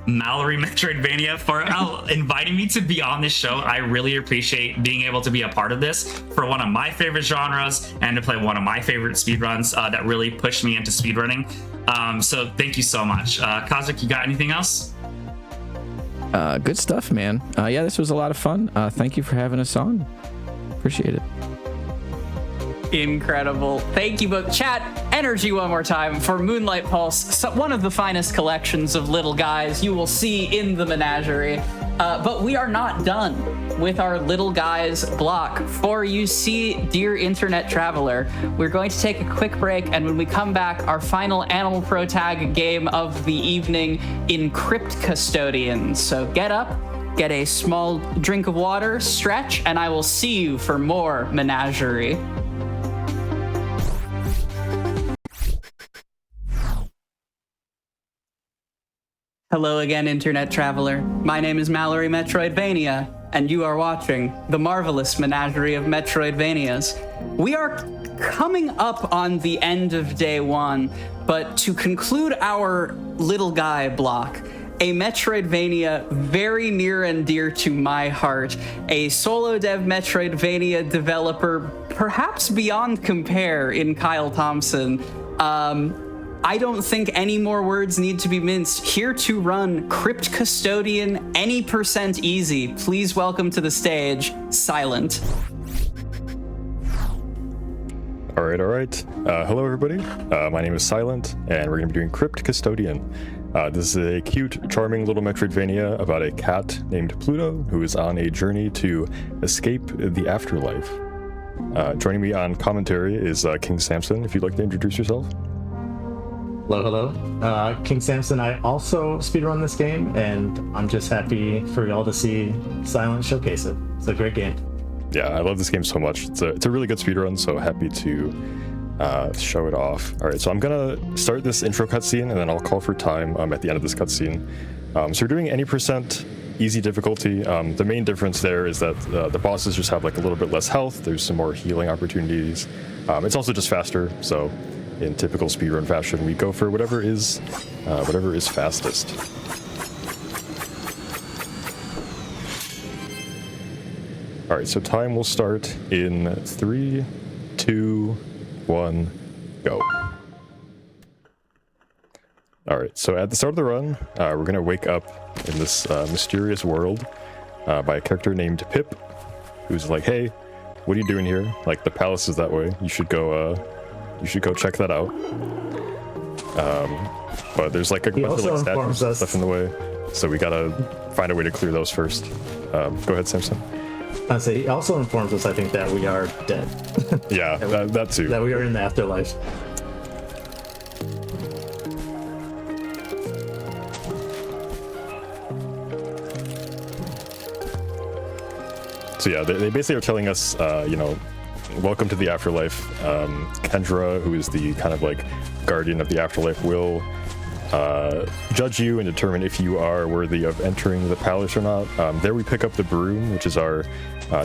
Mallory Metroidvania, for inviting me to be on this show. I really appreciate being able to be a part of this for one of my favorite genres and to play one of my favorite speedruns that really pushed me into speedrunning. So thank you so much. Kazik, you got anything else? Good stuff, man. Yeah, this was a lot of fun. Thank you for having us on. Appreciate it. Incredible. Thank you both. Chat, energy one more time for Moonlight Pulse, one of the finest collections of little guys you will see in the Menagerie. But we are not done with our little guys block. For you see, dear internet traveler, we're going to take a quick break, and when we come back, our final Animal Pro Tag game of the evening in Crypt Custodian. So get up, get a small drink of water, stretch, and I will see you for more Menagerie. Hello again, internet traveler. My name is Mallory Metroidvania, and you are watching the marvelous Menagerie of Metroidvanias. We are coming up on the end of day one, but to conclude our little guy block, a Metroidvania very near and dear to my heart, a solo dev Metroidvania developer, perhaps beyond compare in Kyle Thompson. I don't think any more words need to be minced. Here to run Crypt Custodian any % easy. Please welcome to the stage, Silent. All right. Hello, everybody. My name is Silent, and we're going to be doing Crypt Custodian. This is a cute, charming little Metroidvania about a cat named Pluto who is on a journey to escape the afterlife. Joining me on commentary is King Samson, if you'd like to introduce yourself. Hello. King Samson. I also speedrun this game, and I'm just happy for y'all to see Silent showcase it. It's a great game. Yeah, I love this game so much. It's a really good speedrun, so happy to show it off. All right, so I'm gonna start this intro cutscene, and then I'll call for time at the end of this cutscene. So we're doing any % easy difficulty. The main difference there is that the bosses just have like a little bit less health. There's some more healing opportunities. It's also just faster, so in typical speedrun fashion, we go for whatever is fastest. All right, so time will start in 3, 2, 1, go. All right, so at the start of the run, we're gonna wake up in this mysterious world by a character named Pip, who's like, "Hey, what are you doing here? Like, the palace is that way. You should go check that out." But there's like a bunch of like statues and stuff in the way, so we gotta find a way to clear those first. Go ahead, Samson. I'd say he also informs us, I think, that we are dead. Yeah, that too. That we are in the afterlife. So yeah, they basically are telling us, you know, welcome to the afterlife. Kendra, who is the kind of like guardian of the afterlife, will judge you and determine if you are worthy of entering the palace or not. There we pick up the broom, which is our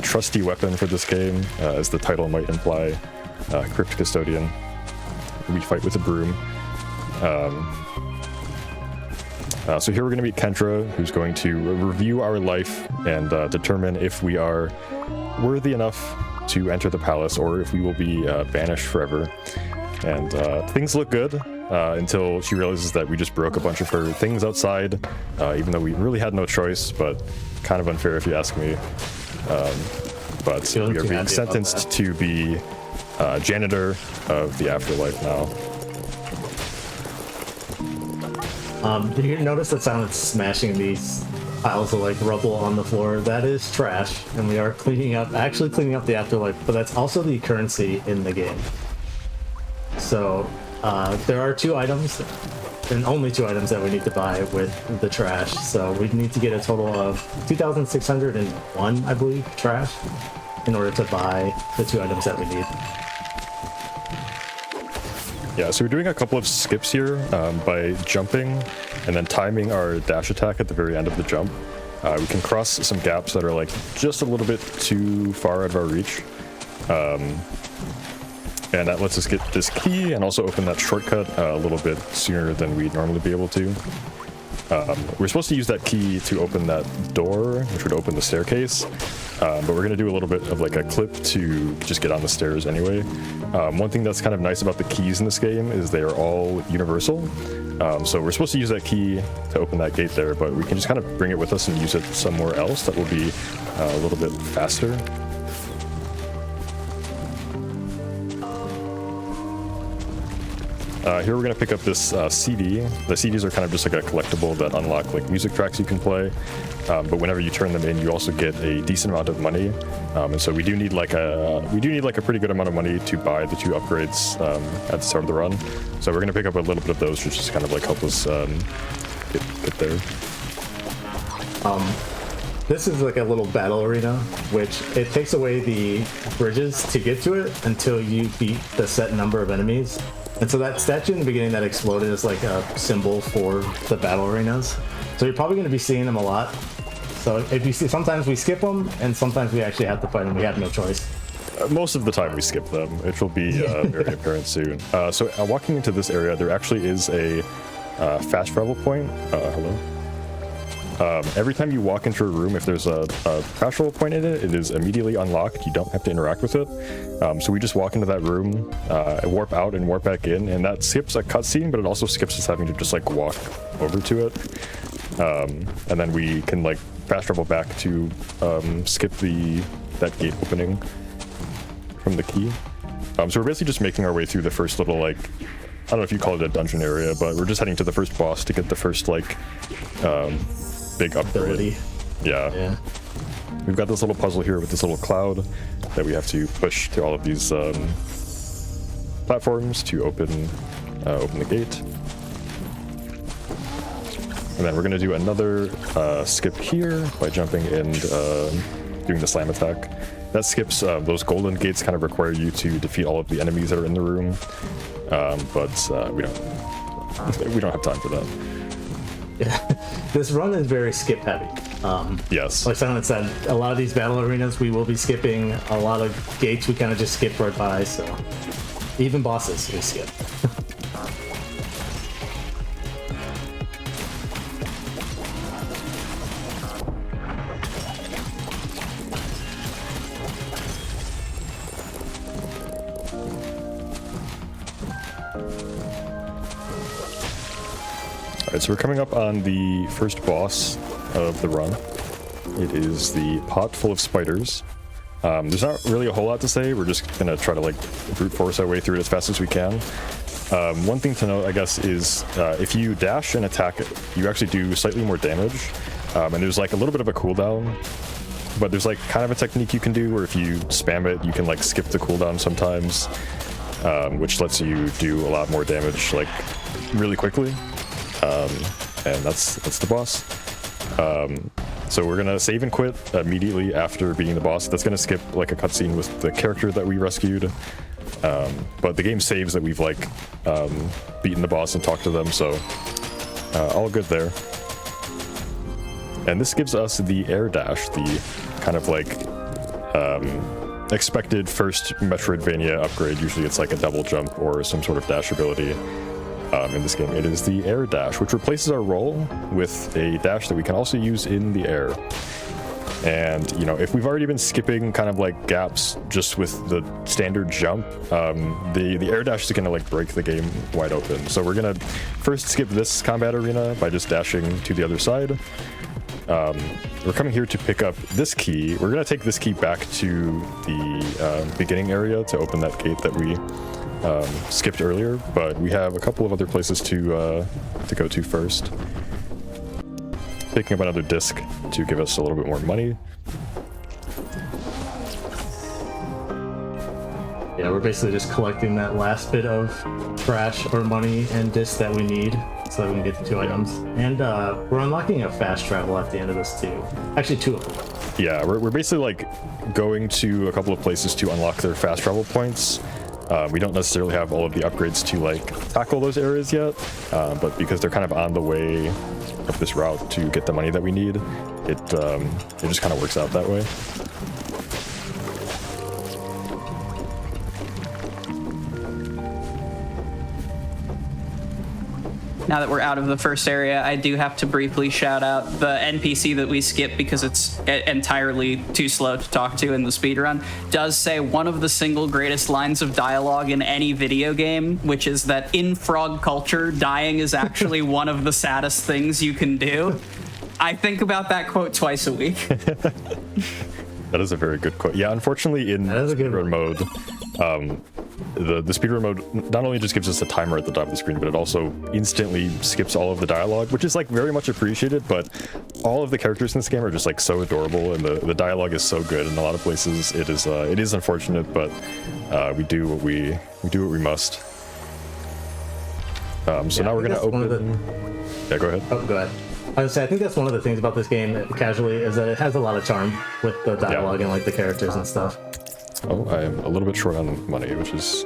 trusty weapon for this game, as the title might imply. Crypt Custodian. We fight with a broom. So here we're going to meet Kendra, who's going to review our life and determine if we are worthy enough to enter the palace or if we will be banished forever. And things look good until she realizes that we just broke a bunch of her things outside, even though we really had no choice, but kind of unfair if you ask me. But we are being sentenced to be janitor of the afterlife now. Did you notice that Silent's smashing these piles of like rubble on the floor? That is trash, and we are actually cleaning up the afterlife, but that's also the currency in the game. So there are 2 items, and only 2 items that we need to buy with the trash. So we need to get a total of 2,601, I believe, trash, in order to buy the 2 items that we need. Yeah, so we're doing a couple of skips here by jumping and then timing our dash attack at the very end of the jump. We can cross some gaps that are like just a little bit too far out of our reach. And that lets us get this key and also open that shortcut a little bit sooner than we'd normally be able to. We're supposed to use that key to open that door, which would open the staircase, but we're going to do a little bit of like a clip to just get on the stairs anyway. One thing that's kind of nice about the keys in this game is they are all universal. So we're supposed to use that key to open that gate there, but we can just kind of bring it with us and use it somewhere else that will be a little bit faster. Here we're going to pick up this CD. The CDs are kind of just like a collectible that unlock like music tracks you can play, but whenever you turn them in, you also get a decent amount of money, and so we do need like a pretty good amount of money to buy the 2 upgrades at the start of the run. So we're going to pick up a little bit of those, which just kind of like help us get there. This is like a little battle arena, which it takes away the bridges to get to it until you beat the set number of enemies. And so that statue in the beginning that exploded is like a symbol for the battle arenas. So you're probably going to be seeing them a lot. So if you see, sometimes we skip them, and sometimes we actually have to fight them. We have no choice. Most of the time we skip them, which will be very apparent soon. So walking into this area, there actually is a fast travel point. Hello. Every time you walk into a room, if there's a fast travel point in it, it is immediately unlocked. You don't have to interact with it. So we just walk into that room, warp out and warp back in, and that skips a cutscene, but it also skips us having to just like walk over to it. And then we can like fast travel back to skip that gate opening from the key. So we're basically just making our way through the first little like, I don't know if you call it a dungeon area, but we're just heading to the first boss to get the first like big upgrade. Yeah. We've got this little puzzle here with this little cloud that we have to push to all of these platforms to open the gate. And then we're going to do another skip here by jumping and doing the slam attack. That skips those golden gates. Kind of require you to defeat all of the enemies that are in the room, but we don't have time for that. Yeah. This run is very skip heavy. Yes. Like Silent said, a lot of these battle arenas we will be skipping. A lot of gates we kind of just skip right by. So even bosses we skip. Alright, so we're coming up on the first boss of the run. It is the pot full of spiders. There's not really a whole lot to say. We're just gonna try to like brute force our way through it as fast as we can. One thing to note, I guess, is if you dash and attack it, you actually do slightly more damage. And there's like a little bit of a cooldown, but there's like kind of a technique you can do where if you spam it, you can like skip the cooldown sometimes, which lets you do a lot more damage like really quickly. And that's the boss. So we're gonna save and quit immediately after beating the boss. That's gonna skip like a cutscene with the character that we rescued. But the game saves that we've like beaten the boss and talked to them, so all good there. And this gives us the air dash, the kind of like expected first Metroidvania upgrade. Usually it's like a double jump or some sort of dash ability. In this game, it is the air dash, which replaces our roll with a dash that we can also use in the air. And, you know, if we've already been skipping kind of like gaps just with the standard jump, the air dash is going to like break the game wide open. So we're going to first skip this combat arena by just dashing to the other side. We're coming here to pick up this key. We're going to take this key back to the beginning area to open that gate that we skipped earlier, but we have a couple of other places to go to first. Picking up another disc to give us a little bit more money. Yeah, we're basically just collecting that last bit of trash or money and discs that we need so that we can get the 2 items. And we're unlocking a fast travel at the end of this too. Actually, 2 of them. Yeah, we're basically like going to a couple of places to unlock their fast travel points. We don't necessarily have all of the upgrades to like tackle those areas yet, but because they're kind of on the way of this route to get the money that we need, it just kind of works out that way. Now that we're out of the first area, I do have to briefly shout out the NPC that we skipped because it's entirely too slow to talk to in the speedrun. Does say one of the single greatest lines of dialogue in any video game, which is that in frog culture, dying is actually one of the saddest things you can do. I think about that quote twice a week. That is a very good quote. Yeah, unfortunately in speedrun mode, the speedrun mode not only just gives us a timer at the top of the screen, but it also instantly skips all of the dialogue, which is like very much appreciated, but all of the characters in this game are just like so adorable, and the dialogue is so good in a lot of places. It is unfortunate, but we do what we must. So now we're gonna open. Yeah, go ahead. Oh, go ahead. I would say I think that's one of the things about this game casually is that it has a lot of charm with the dialogue and like the characters and stuff. Oh, I'm a little bit short on money, which is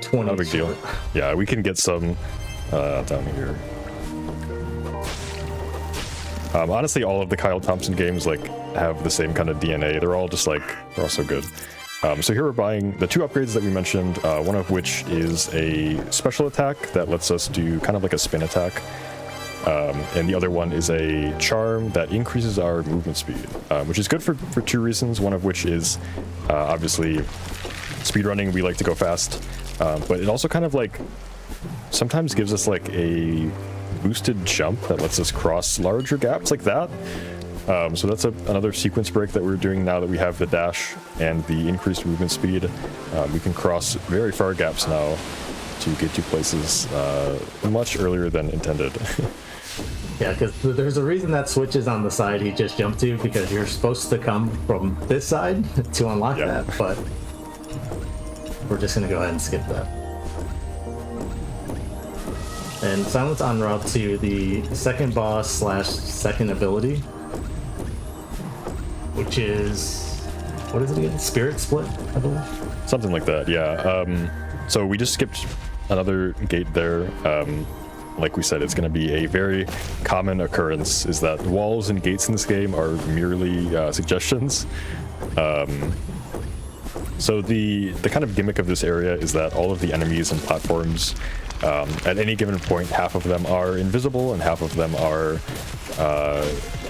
20 not a big deal. Yeah, we can get some down here. Honestly, all of the Kyle Thompson games like have the same kind of DNA. They're all just like, they're all so good. So here we're buying the 2 upgrades that we mentioned, one of which is a special attack that lets us do kind of like a spin attack. And the other one is a charm that increases our movement speed, which is good for 2 reasons, one of which is obviously speedrunning, we like to go fast, but it also kind of like sometimes gives us like a boosted jump that lets us cross larger gaps like that. So that's another sequence break that we're doing now that we have the dash and the increased movement speed. We can cross very far gaps now to get to places much earlier than intended. Yeah, because there's a reason that switch is on the side he just jumped to, because you're supposed to come from this side to unlock that, but we're just going to go ahead and skip that. And Silent's en route to the second boss / second ability, which is, what is it again? Spirit Split, I believe? Something like that, yeah. So we just skipped another gate there. Like we said, it's going to be a very common occurrence, is that walls and gates in this game are merely suggestions. So the kind of gimmick of this area is that all of the enemies and platforms, at any given point, half of them are invisible and half of them are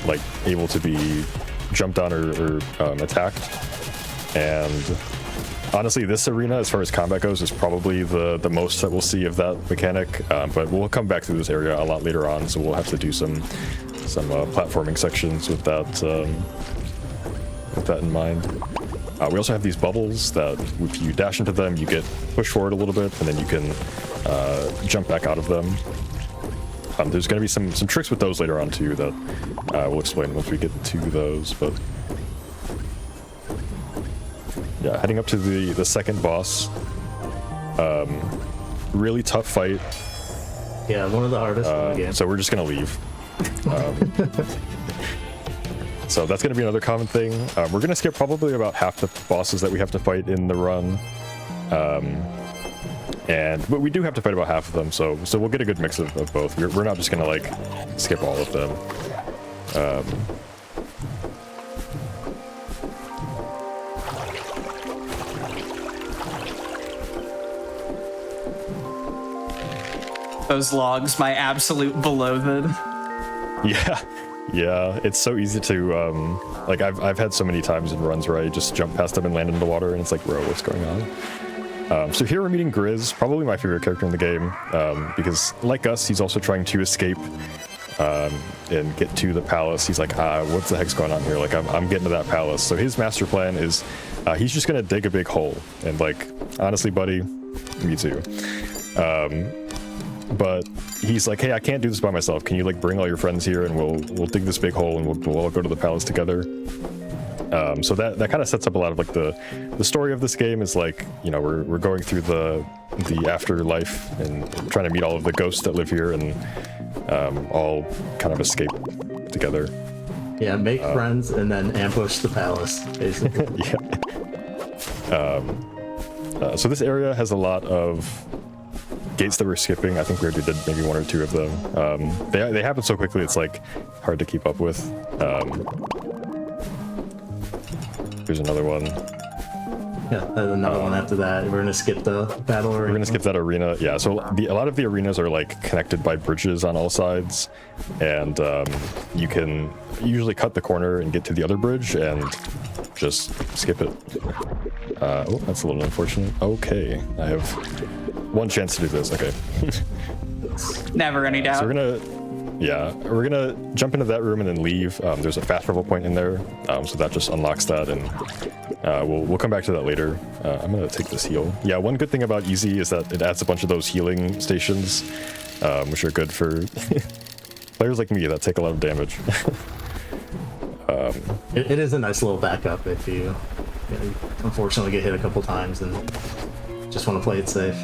like able to be jumped on or attacked. And honestly, this arena, as far as combat goes, is probably the most that we'll see of that mechanic, but we'll come back to this area a lot later on, so we'll have to do some platforming sections with that in mind. We also have these bubbles that if you dash into them, you get pushed forward a little bit, and then you can jump back out of them. There's going to be some tricks with those later on too that we'll explain once we get to those, but yeah, heading up to the second boss. Really tough fight. Yeah, one of the hardest in the game. So we're just gonna leave. So that's going to be another common thing. We're going to skip probably about half the bosses that we have to fight in the run. But we do have to fight about half of them, so we'll get a good mix of both. We're not just going to, like, skip all of them. Those logs, my absolute beloved. Yeah, it's so easy to, like, I've had so many times in runs where I just jump past them and land in the water, and it's like, bro, what's going on? So here we're meeting Grizz, probably my favorite character in the game, because, like us, he's also trying to escape and get to the palace. He's like, what the heck's going on here? Like, I'm getting to that palace. So his master plan is he's just going to dig a big hole. And, like, honestly, buddy, me too. But he's like, hey, I can't do this by myself. Can you, like, bring all your friends here and we'll dig this big hole and we'll all go to the palace together? So that kind of sets up a lot of, like, the story of this game is, like, you know, we're going through the afterlife and trying to meet all of the ghosts that live here and all kind of escape together. Yeah, make friends and then ambush the palace, basically. Yeah. So this area has a lot of gates that we're skipping. I think we already did maybe one or two of them. They happen so quickly, it's, like, hard to keep up with. There's another one. Yeah, another one after that. We're gonna skip the battle arena. We're gonna skip that arena. Yeah, so a lot of the arenas are, like, connected by bridges on all sides, and you can usually cut the corner and get to the other bridge and just skip it. Oh, that's a little unfortunate. Okay, I have one chance to do this. Okay. Never any doubt. So we're gonna jump into that room and then leave. There's a fast travel point in there, so that just unlocks that, and we'll come back to that later. I'm gonna take this heal. Yeah, one good thing about Easy is that it adds a bunch of those healing stations, which are good for players like me that take a lot of damage. It is a nice little backup if you unfortunately get hit a couple times and just want to play it safe.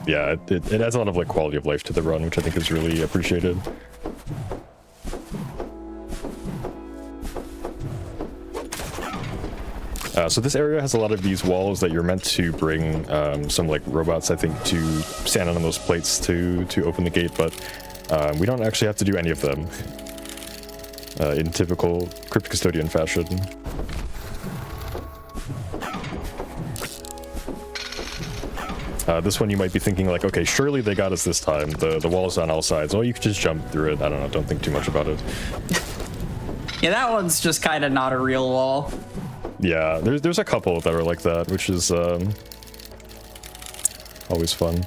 Yeah, it adds a lot of, like, quality of life to the run, which I think is really appreciated. So this area has a lot of these walls that you're meant to bring some, like, robots, I think, to stand on those plates to open the gate, but we don't actually have to do any of them in typical Crypt Custodian fashion. This one you might be thinking, like, okay, surely they got us this time. The wall's on all sides. Oh, you could just jump through it. I don't know. Don't think too much about it. Yeah, that one's just kind of not a real wall. Yeah, there's a couple that are like that, which is always fun.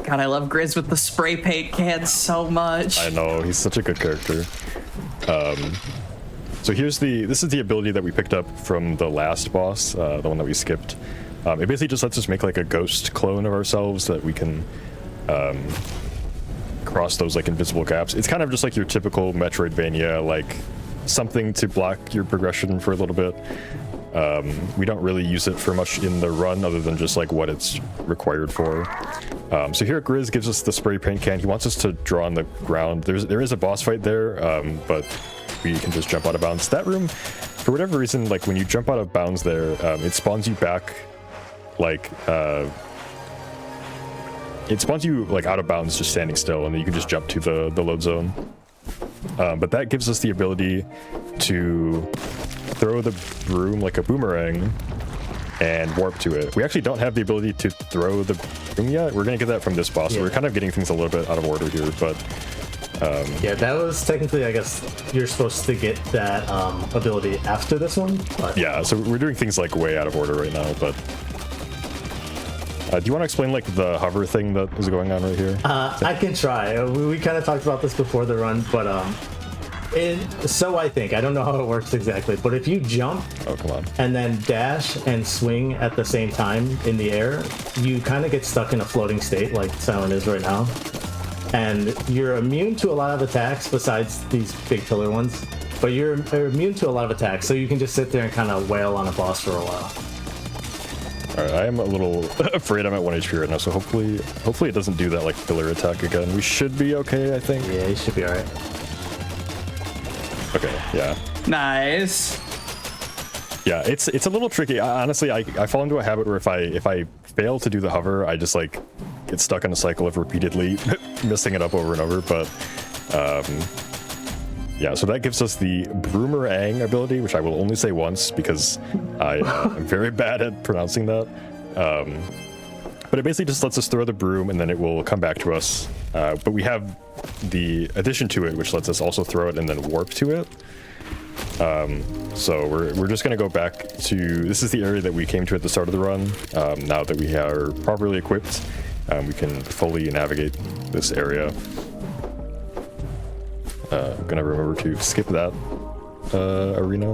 God, I love Grizz with the spray paint can so much. I know, he's such a good character. So this is the ability that we picked up from the last boss, the one that we skipped. It basically just lets us make, like, a ghost clone of ourselves that we can cross those, like, invisible gaps. It's kind of just like your typical Metroidvania, like, something to block your progression for a little bit. We don't really use it for much in the run other than just, like, what it's required for. So here Grizz gives us the spray paint can. He wants us to draw on the ground. There is a boss fight there, but we can just jump out of bounds. That room, for whatever reason, like, when you jump out of bounds there, it spawns you back, like, out of bounds just standing still, and then you can just jump to the load zone. But that gives us the ability to throw the broom like a boomerang and warp to it. We actually don't have the ability to throw the broom yet. We're gonna get that from this boss. Yeah. So we're kind of getting things a little bit out of order here, but yeah, that was technically, I guess, you're supposed to get that ability after this one. But yeah, so we're doing things, like, way out of order right now, but do you want to explain, like, the hover thing that is going on right here? I can try. We kind of talked about this before the run, but so I think. I don't know how it works exactly, but if you jump and then dash and swing at the same time in the air, you kind of get stuck in a floating state like Silent is right now. And you're immune to a lot of attacks besides these big killer ones, but you're immune to a lot of attacks, so you can just sit there and kind of wail on a boss for a while. All right, I am a little afraid I'm at 1 HP right now, so hopefully it doesn't do that like filler attack again. We should be okay, I think. Yeah, you should be alright. Okay, yeah. Nice. Yeah, it's a little tricky. Honestly, I fall into a habit where if I fail to do the hover, I just like get stuck in a cycle of repeatedly messing it up over and over. But yeah, so that gives us the Boomerang ability, which I will only say once because I am very bad at pronouncing that. But it basically just lets us throw the broom and then it will come back to us. But we have the addition to it, which lets us also throw it and then warp to it. So we're just going to go back to, this is the area that we came to at the start of the run. Now that we are properly equipped, we can fully navigate this area. I'm going to remember to skip that arena.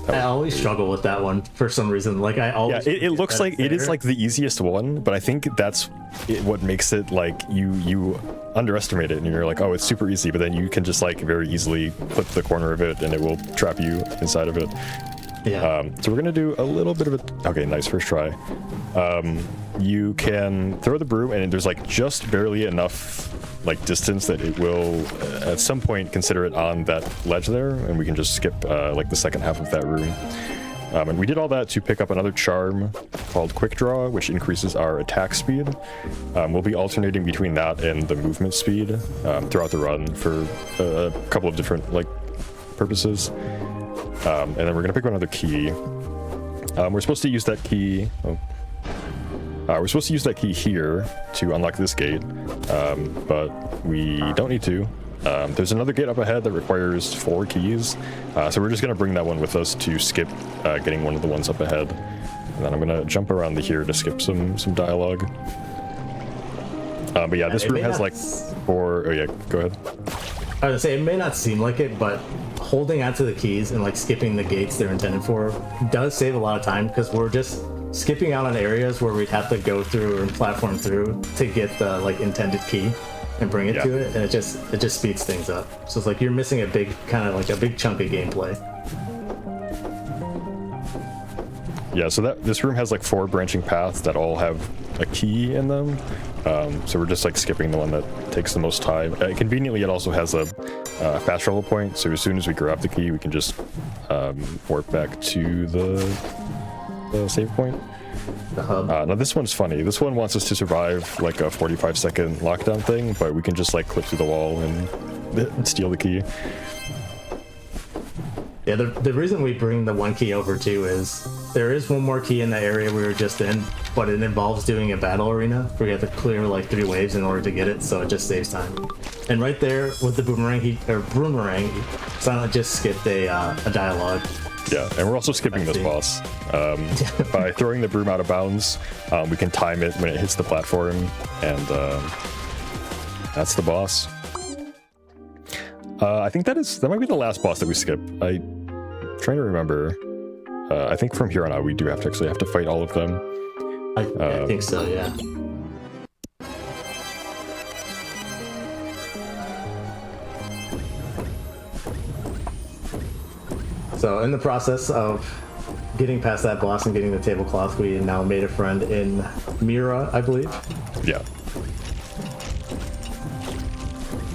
I always struggle with that one for some reason. Like I always. Yeah, it looks like it is like the easiest one, but I think that's what makes it like you underestimate it and you're like, oh, it's super easy, but then you can just like very easily flip the corner of it and it will trap you inside of it. Yeah. So we're gonna do a little bit of a. Okay, nice first try. You can throw the broom and there's like just barely enough like distance that it will at some point consider it on that ledge there, and we can just skip like the second half of that room. And we did all that to pick up another charm called Quick Draw, which increases our attack speed. We'll be alternating between that and the movement speed throughout the run for a couple of different like purposes. And then we're gonna pick another key. We're supposed to use that key. We're supposed to use that key here to unlock this gate, but we don't need to. There's another gate up ahead that requires 4 keys, so we're just going to bring that one with us to skip getting one of the ones up ahead. And then I'm going to jump around to here to skip some dialogue. But yeah, this room has like 4... Oh yeah, go ahead. I was gonna say, it may not seem like it, but holding onto the keys and like skipping the gates they're intended for does save a lot of time, because we're just skipping out on areas where we'd have to go through or platform through to get the like intended key and bring it to it, and it just speeds things up. So it's like you're missing a big kind of like a big chunk of gameplay. Yeah, so this room has like 4 branching paths that all have a key in them. So we're just like skipping the one that takes the most time. Conveniently, it also has a fast travel point, so as soon as we grab the key, we can just warp back to the save point. Now this one's funny. This one wants us to survive like a 45-second lockdown thing, but we can just like clip through the wall and steal the key. Yeah, the reason we bring the one key over too is there is one more key in the area we were just in, but it involves doing a battle arena where you have to clear like 3 waves in order to get it, so it just saves time. And right there with the boomerang, Silent just skipped a dialogue. Yeah, and we're also skipping this boss. By throwing the broom out of bounds, we can time it when it hits the platform, and that's the boss. I think that might be the last boss that we skip. I'm trying to remember. I think from here on out we do have to fight all of them. I think so, yeah. So in the process of getting past that boss and getting the tablecloth, we now made a friend in Mira, I believe. Yeah.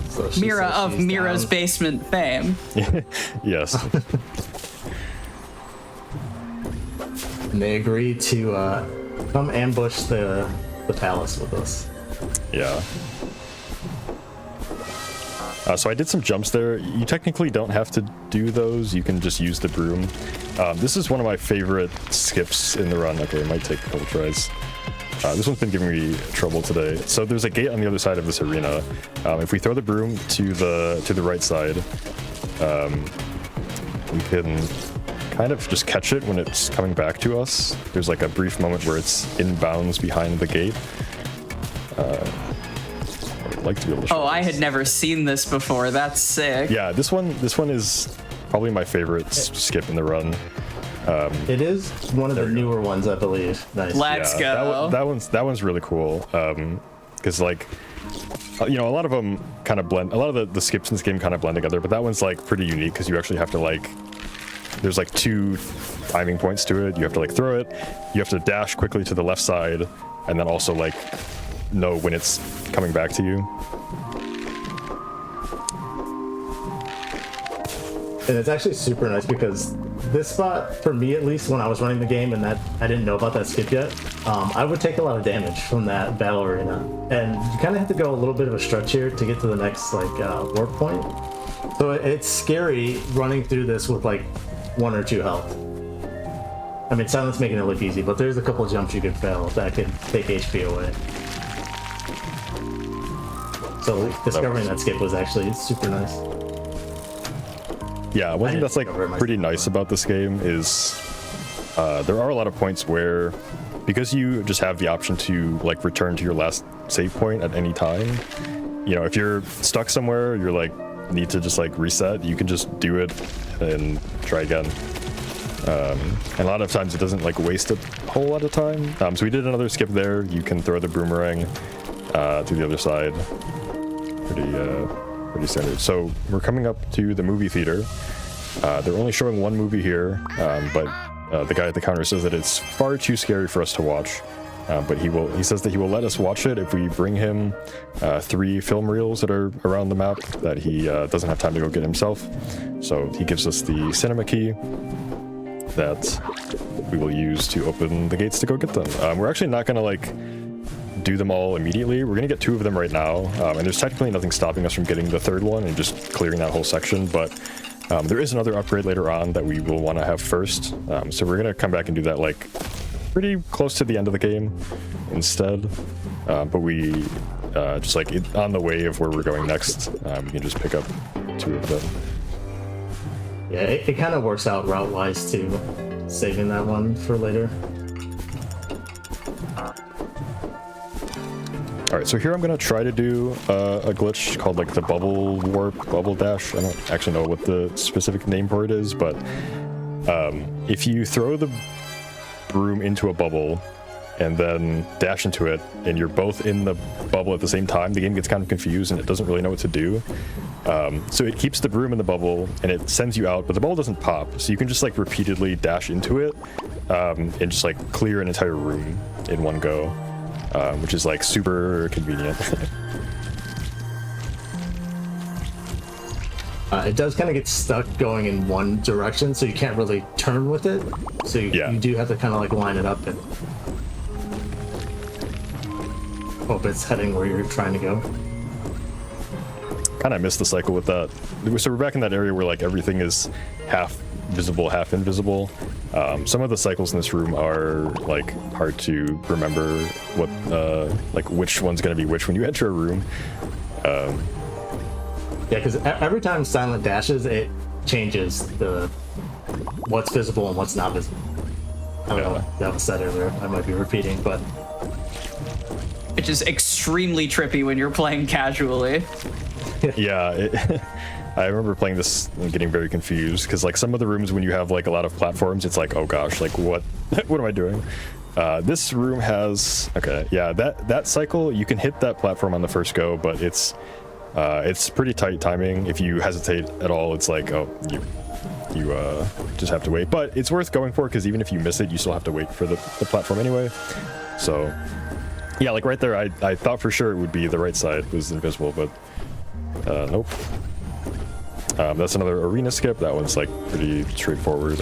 So Mira of Mira's Basement fame. Yes. And they agreed to come ambush the palace with us. Yeah. So I did some jumps there. You technically don't have to do those. You can just use the broom. This is one of my favorite skips in the run. Okay, it might take a couple tries. This one's been giving me trouble today. So there's a gate on the other side of this arena. If we throw the broom to the right side, we can kind of just catch it when it's coming back to us. There's like a brief moment where it's in bounds behind the gate. I would like to be able to show I had never seen this before. That's sick. Yeah, this one is probably my favorite skip in the run. It is one of the newer ones, I believe. Nice. Let's go. That one's really cool. Because like, a lot of them kind of blend. A lot of the skips in this game kind of blend together, but that one's like pretty unique because you actually have to like there's like 2 timing points to it. You have to like throw it, you have to dash quickly to the left side, and then also like know when it's coming back to you. And it's actually super nice because this spot, for me at least, when I was running the game and that I didn't know about that skip yet, I would take a lot of damage from that battle arena. And you kind of have to go a little bit of a stretch here to get to the next like warp point. So it's scary running through this with like 1 or 2 health. I mean, Silent's making it look easy, but there's a couple of jumps you could fail that could take HP away. So discovering that skip was actually super nice. Yeah, one thing that's like pretty nice about this game is there are a lot of points where, because you just have the option to like return to your last save point at any time, you know, if you're stuck somewhere, you're like need to just like reset, you can just do it and try again. And a lot of times it doesn't like waste a whole lot of time. So we did another skip there. You can throw the boomerang to the other side. Pretty standard. So we're coming up to the movie theater. They're only showing 1 movie here, but the guy at the counter says that it's far too scary for us to watch. But he says that he will let us watch it if we bring him 3 film reels that are around the map that he doesn't have time to go get himself. So he gives us the cinema key that we will use to open the gates to go get them. We're actually not gonna like do them all immediately. We're gonna get 2 of them right now, and there's technically nothing stopping us from getting the 3rd one and just clearing that whole section, but there is another upgrade later on that we will want to have first, so we're gonna come back and do that like pretty close to the end of the game instead, but we just like on the way of where we're going next, we can just pick up 2 of them. Yeah, it kind of works out route-wise too, saving that one for later. Alright, so here I'm going to try to do a glitch called like the bubble warp, bubble dash. I don't actually know what the specific name for it is, but if you throw the broom into a bubble and then dash into it, and you're both in the bubble at the same time, the game gets kind of confused and it doesn't really know what to do. So it keeps the broom in the bubble and it sends you out, but the bubble doesn't pop. So you can just like repeatedly dash into it and just like clear an entire room in one go, which is like super convenient. It does kind of get stuck going in one direction, so you can't really turn with it. So you do have to kind of like line it up and hope it's heading where you're trying to go. Kind of missed the cycle with that. So we're back in that area where like everything is half visible, half invisible. Some of the cycles in this room are like hard to remember what like which one's going to be which when you enter a room. Yeah, because every time Silent dashes, it changes the what's visible and what's not visible. I don't know what that was said earlier. I might be repeating, but which is extremely trippy when you're playing casually. Yeah, I remember playing this and getting very confused because like some of the rooms when you have like a lot of platforms, it's like, oh gosh, like what am I doing? This room has that cycle. You can hit that platform on the first go, but it's pretty tight timing. If you hesitate at all, it's like, oh, you just have to wait. But it's worth going for because even if you miss it, you still have to wait for the platform anyway. So yeah, like right there, I thought for sure it would be the right side was invisible, but nope. That's another arena skip. That one's like pretty straightforward.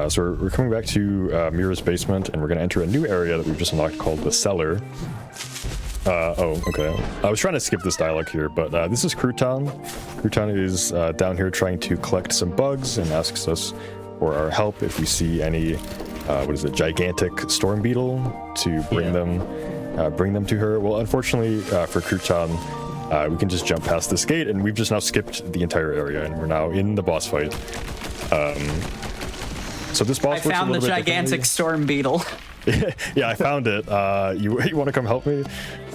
So we're coming back to Mira's basement, and we're going to enter a new area that we've just unlocked called the cellar. Oh, okay. I was trying to skip this dialogue here, but this is Crouton. Crouton is down here trying to collect some bugs and asks us for our help if we see any, gigantic storm beetle to bring them to her. Well, unfortunately for Crouton, we can just jump past this gate, and we've just now skipped the entire area, and we're now in the boss fight. So this boss I found the gigantic storm beetle. Yeah, I found it. You want to come help me?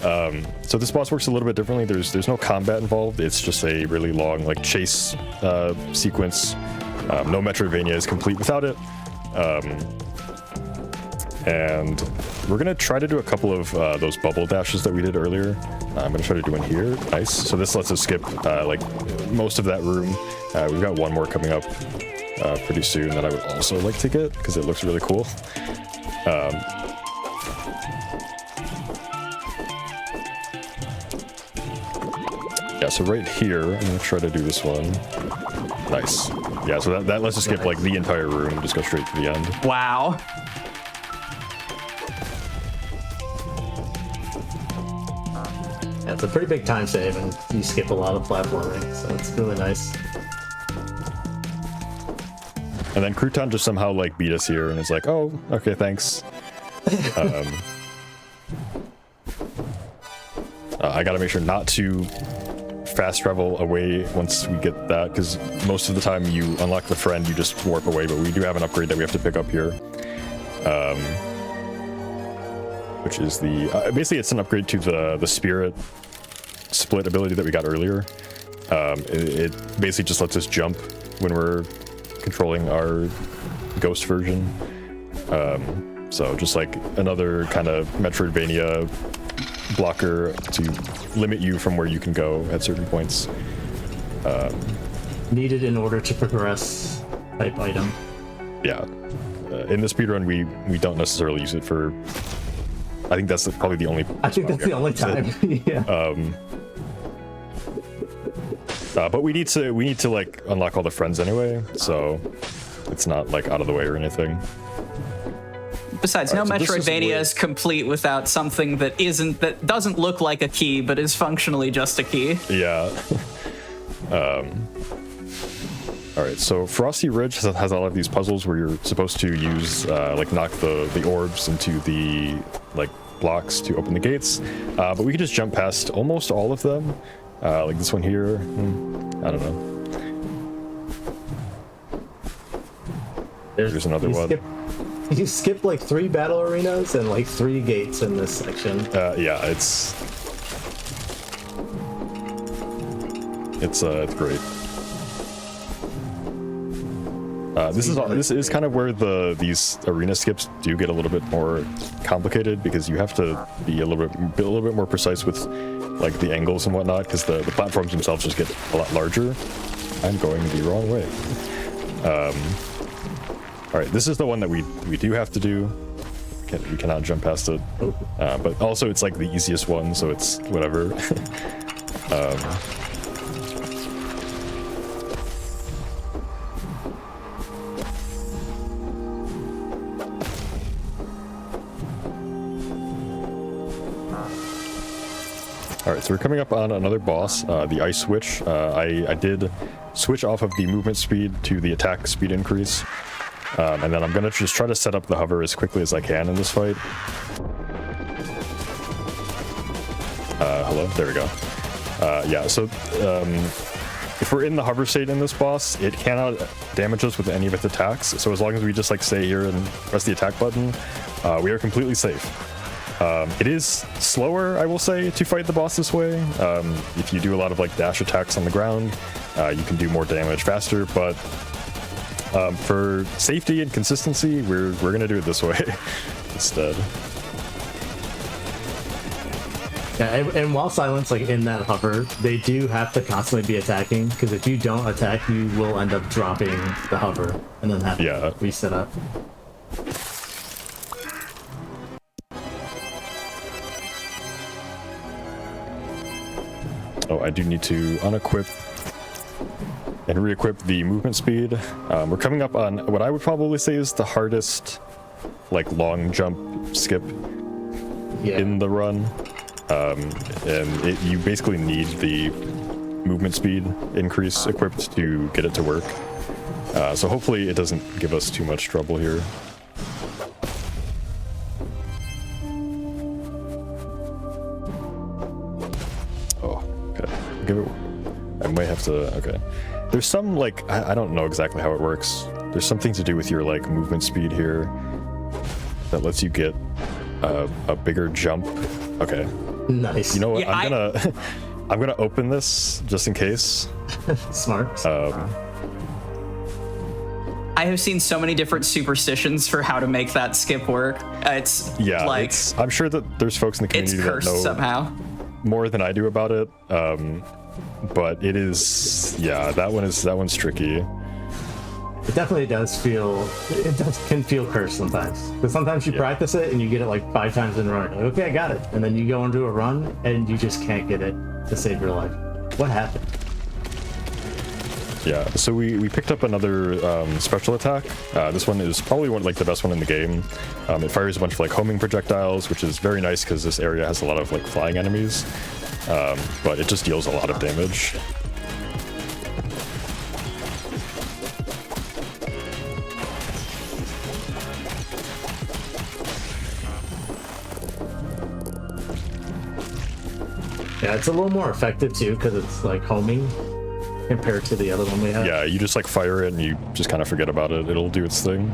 So this boss works a little bit differently. There's no combat involved. It's just a really long like chase sequence. No Metroidvania is complete without it. And we're gonna try to do a couple of those bubble dashes that we did earlier. I'm gonna try to do one here. Nice. So this lets us skip like most of that room. We've got one more coming up pretty soon that I would also like to get because it looks really cool. Yeah, so right here, I'm gonna try to do this one. Nice. Yeah, so that lets us skip like the entire room and just go straight to the end. Wow. Yeah, it's a pretty big time save, and you skip a lot of platforming, so it's really nice. And then Crouton just somehow like beat us here, and it's like, oh, okay, thanks. I gotta make sure not to fast travel away once we get that, because most of the time you unlock the friend, you just warp away, but we do have an upgrade that we have to pick up here. Which is the basically it's an upgrade to the spirit split ability that we got earlier. It basically just lets us jump when we're controlling our ghost version. So just like another kind of Metroidvania blocker to limit you from where you can go at certain points. Needed in order to progress type item. Yeah. In the speedrun, we don't necessarily use it for... I think that's probably the only... I think that's the only time. Yeah. But we need to like unlock all the friends anyway, so it's not like out of the way or anything. Besides, no Metroidvania is complete without something that doesn't look like a key, but is functionally just a key. Yeah. All right, so Frosty Ridge has all of these puzzles where you're supposed to use like knock the orbs into the like blocks to open the gates, but we can just jump past almost all of them. Like this one here. I don't know. There's another one. You skip like 3 battle arenas and like 3 gates in this section. Yeah, it's great. This is kind of where these arena skips do get a little bit more complicated, because you have to be a little bit more precise with like the angles and whatnot, because the platforms themselves just get a lot larger. I'm going the wrong way. All right, this is the one that we do have to do. We cannot jump past it, but also it's like the easiest one, so it's whatever. All right, so we're coming up on another boss, the Ice Switch. I did switch off of the movement speed to the attack speed increase. And then I'm gonna just try to set up the hover as quickly as I can in this fight. Hello, there we go. Yeah, so if we're in the hover state in this boss, it cannot damage us with any of its attacks. So as long as we just like stay here and press the attack button, we are completely safe. It is slower, I will say, to fight the boss this way. If you do a lot of like dash attacks on the ground, you can do more damage faster, but for safety and consistency, we're gonna do it this way instead. Yeah, and while Silent's like in that hover, they do have to constantly be attacking, because if you don't attack, you will end up dropping the hover and then have to reset up. Oh, I do need to unequip and re-equip the movement speed. We're coming up on what I would probably say is the hardest like long jump skip in the run. And you basically need the movement speed increase equipped to get it to work. So hopefully it doesn't give us too much trouble here. Oh, okay. I might have to, okay. There's some like, I don't know exactly how it works. There's something to do with your like movement speed here that lets you get a bigger jump. Okay. Nice. You know what? Yeah, I'm gonna open this just in case. Smart. I have seen so many different superstitions for how to make that skip work. It's like I'm sure that there's folks in the community it's that cursed know somehow. more than I do about it. But it is, that one's tricky. It definitely does can feel cursed sometimes. Because sometimes you practice it and you get it like 5 times in a row. Like, okay, I got it. And then you go into a run and you just can't get it to save your life. What happened? Yeah, so we picked up another special attack. This one is probably the best one in the game. It fires a bunch of like homing projectiles, which is very nice because this area has a lot of like flying enemies. But it just deals a lot of damage. Yeah, it's a little more effective too because it's like homing compared to the other one we have. Yeah, you just like fire it and you just kind of forget about it. It'll do its thing.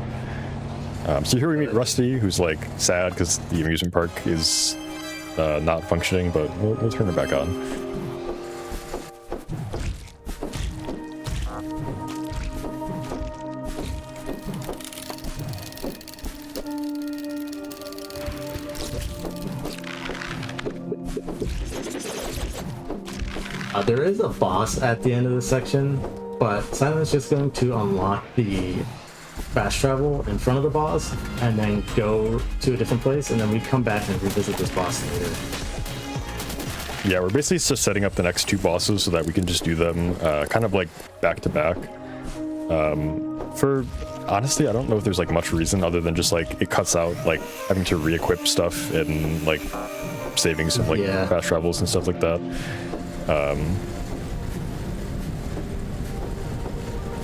So here we meet Rusty, who's like sad because the amusement park is not functioning, but we'll turn it back on. There is a boss at the end of the section, but Silent's just going to unlock the fast travel in front of the boss and then go to a different place, and then we come back and revisit this boss later. Yeah, we're basically just setting up the next 2 bosses so that we can just do them kind of like back to back. Honestly, I don't know if there's like much reason other than just like it cuts out like having to re-equip stuff and like saving some like fast travels and stuff like that.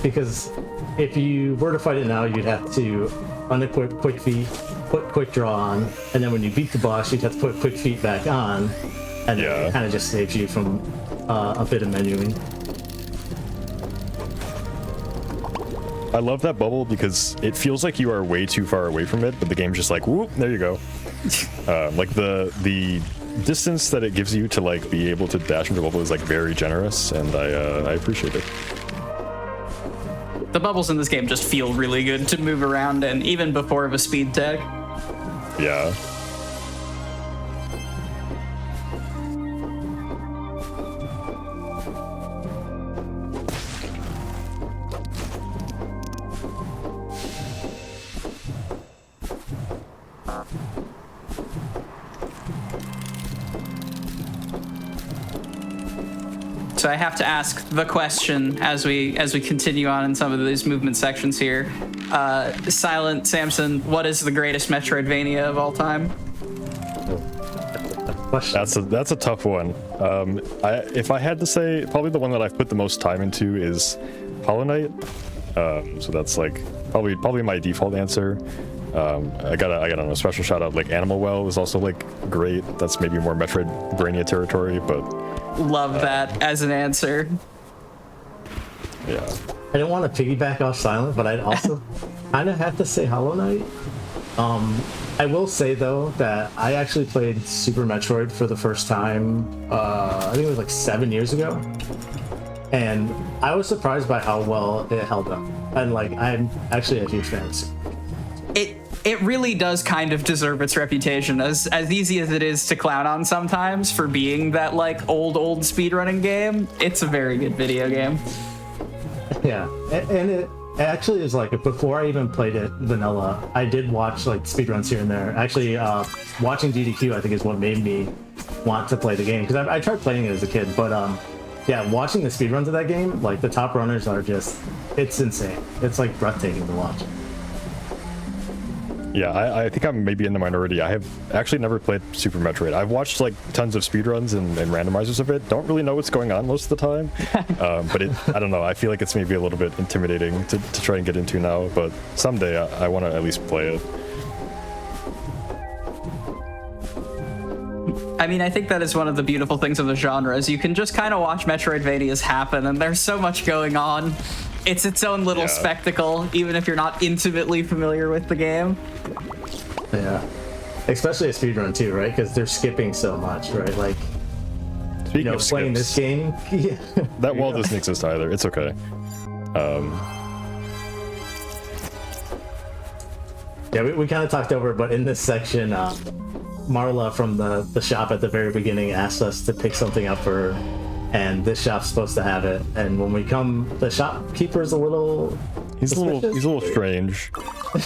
Because if you were to fight it now, you'd have to unequip quick feet, put quick draw on, and then when you beat the boss, you'd have to put quick feet back on, and it kind of just saves you from a bit of menuing. I love that bubble because it feels like you are way too far away from it, but the game's just like, whoop, there you go. Like the distance that it gives you to like be able to dash into the bubble is like very generous, and I appreciate it. The bubbles in this game just feel really good to move around in, even before of a speed tag. Yeah. So I have to ask the question as we continue on in some of these movement sections here. Silent Samson, what is the greatest Metroidvania of all time? That's a tough one. If I had to say, probably the one that I've put the most time into is Hollow Knight. So that's like probably my default answer. I got a special shout out. Like Animal Well is also like great. That's maybe more Metroidvania territory, but love that as an answer. Yeah. I don't want to piggyback off Silent, but I'd also kind of have to say Hollow Knight. I will say though that I actually played Super Metroid for the first time. I think it was like 7 years ago, and I was surprised by how well it held up. And like, I'm actually a huge fan of Super. It really does kind of deserve its reputation, as easy as it is to clown on sometimes for being that like old speedrunning game. It's a very good video game. Yeah, and it actually is like, before I even played it vanilla, I did watch like speedruns here and there. Actually, watching GDQ I think is what made me want to play the game, because I tried playing it as a kid, but yeah, watching the speedruns of that game, like the top runners are just, it's insane. It's like breathtaking to watch. Yeah, I think I'm maybe in the minority. I have actually never played Super Metroid. I've watched like tons of speedruns and randomizers of it. Don't really know what's going on most of the time. But I don't know. I feel like it's maybe a little bit intimidating to try and get into now. But someday I want to at least play it. I mean, I think that is one of the beautiful things of the genre, is you can just kind of watch Metroidvanias happen, and there's so much going on. It's its own little spectacle, even if you're not intimately familiar with the game. Yeah, especially a speedrun too, right? Because they're skipping so much, right? Like, speaking of playing skips, this game, that wall doesn't exist either. It's okay. Yeah, we kind of talked over it, but in this section, Marla from the shop at the very beginning asked us to pick something up for her, and this shop's supposed to have it. And when we come, the shopkeeper's a little... He's a little strange.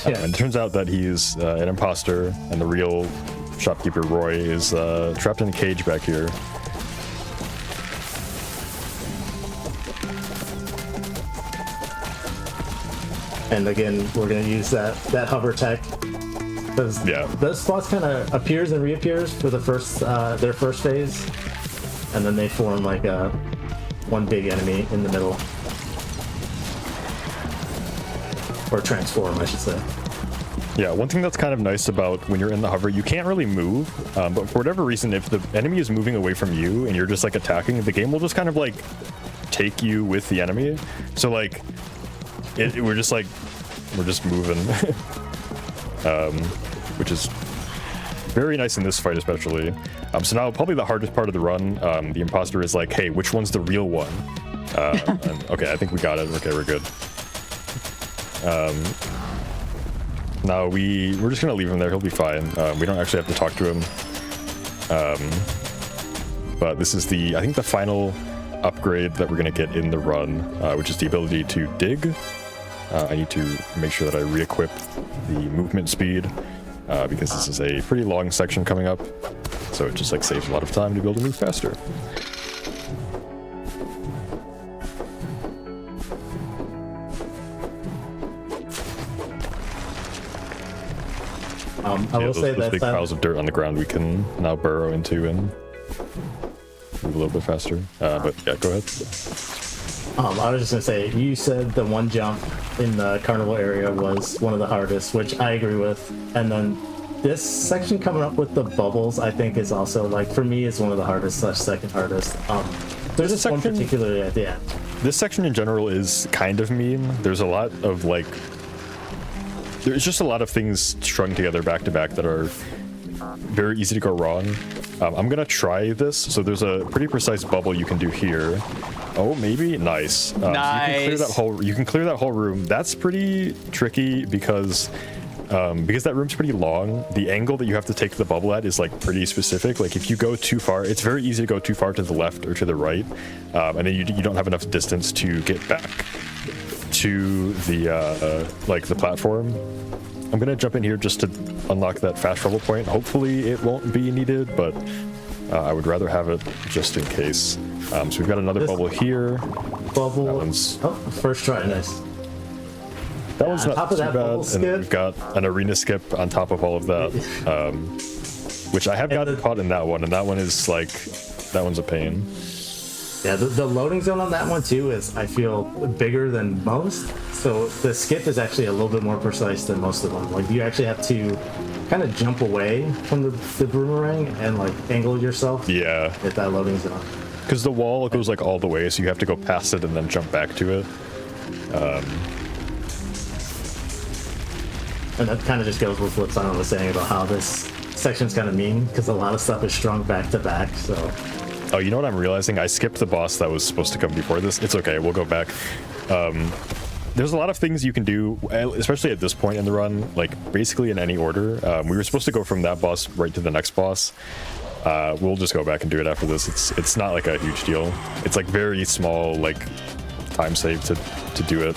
Yeah. And it turns out that he's an imposter, and the real shopkeeper, Roy, is trapped in a cage back here. And again, we're going to use that hover tech. Because those spots kind of appears and reappears for the first their first phase, and then they form like one big enemy in the middle, or transform, I should say. Yeah, one thing that's kind of nice about when you're in the hover, you can't really move, but for whatever reason, if the enemy is moving away from you and you're just like attacking, the game will just kind of like take you with the enemy. So like, we're just moving, which is very nice in this fight especially. So now probably the hardest part of the run, the imposter is like, hey, which one's the real one? And, okay, I think we got it. Okay, we're good. Now we're just gonna leave him there. He'll be fine. We don't actually have to talk to him. But this is I think the final upgrade that we're gonna get in the run, which is the ability to dig. I need to make sure that I re-equip the movement speed because this is a pretty long section coming up. So it just like saves a lot of time to be able to move faster. I will say those big piles of dirt on the ground we can now burrow into and move a little bit faster. But yeah, go ahead. I was just gonna say, you said the one jump in the carnival area was one of the hardest, which I agree with. And then this section coming up with the bubbles, I think is also, like, for me, is one of the hardest / second hardest. There's just one particularly at the end. This section in general is kind of mean. There's a lot of like, there's just a lot of things strung together back to back that are very easy to go wrong. I'm gonna try this. So there's a pretty precise bubble you can do here. Oh, maybe nice. Nice. So you can clear that whole room. That's pretty tricky because that room's pretty long. The angle that you have to take the bubble at is like pretty specific. Like if you go too far, it's very easy to go too far to the left or to the right, and then you don't have enough distance to get back to the like the platform. I'm gonna jump in here just to unlock that fast travel point. Hopefully it won't be needed, but I would rather have it just in case. So we've got another bubble here. First try, nice. That one's not too bad, and skip. we've got an arena skip on top of all of that, which I have gotten caught in that one, and that one is like, that one's a pain. Yeah, the loading zone on that one too is, I feel, bigger than most. So the skip is actually a little bit more precise than most of them. Like you actually have to kind of jump away from the boomerang and like angle yourself. Yeah. At that loading zone. Because the wall goes like all the way, so you have to go past it and then jump back to it. And that kind of just goes with what Simon was saying about how this section's kind of mean, because a lot of stuff is strung back to back, so... Oh, you know what I'm realizing? I skipped the boss that was supposed to come before this. It's okay, we'll go back. There's a lot of things you can do, especially at this point in the run, like basically in any order. We were supposed to go from that boss right to the next boss. We'll just go back and do it after this. It's not like a huge deal. It's like very small, like time save to do it.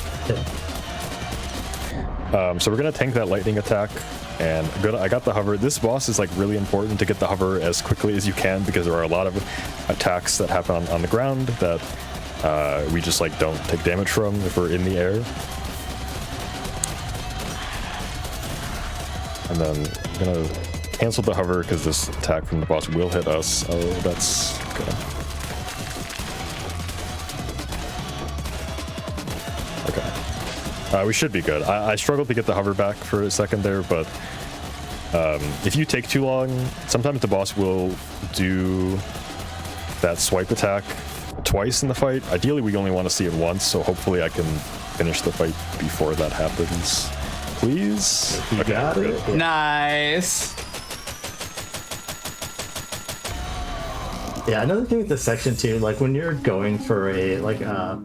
So we're gonna tank that lightning attack, and I got the hover. This boss is like really important to get the hover as quickly as you can, because there are a lot of attacks that happen on the ground that we just like don't take damage from if we're in the air. And then I'm gonna cancel the hover because this attack from the boss will hit us. Oh, that's okay. We should be good. I struggled to get the hover back for a second there, but if you take too long, sometimes the boss will do that swipe attack twice in the fight. Ideally, we only want to see it once, so hopefully I can finish the fight before that happens. Please? You got it. Nice. Yeah, another thing with this section too, like when you're going for a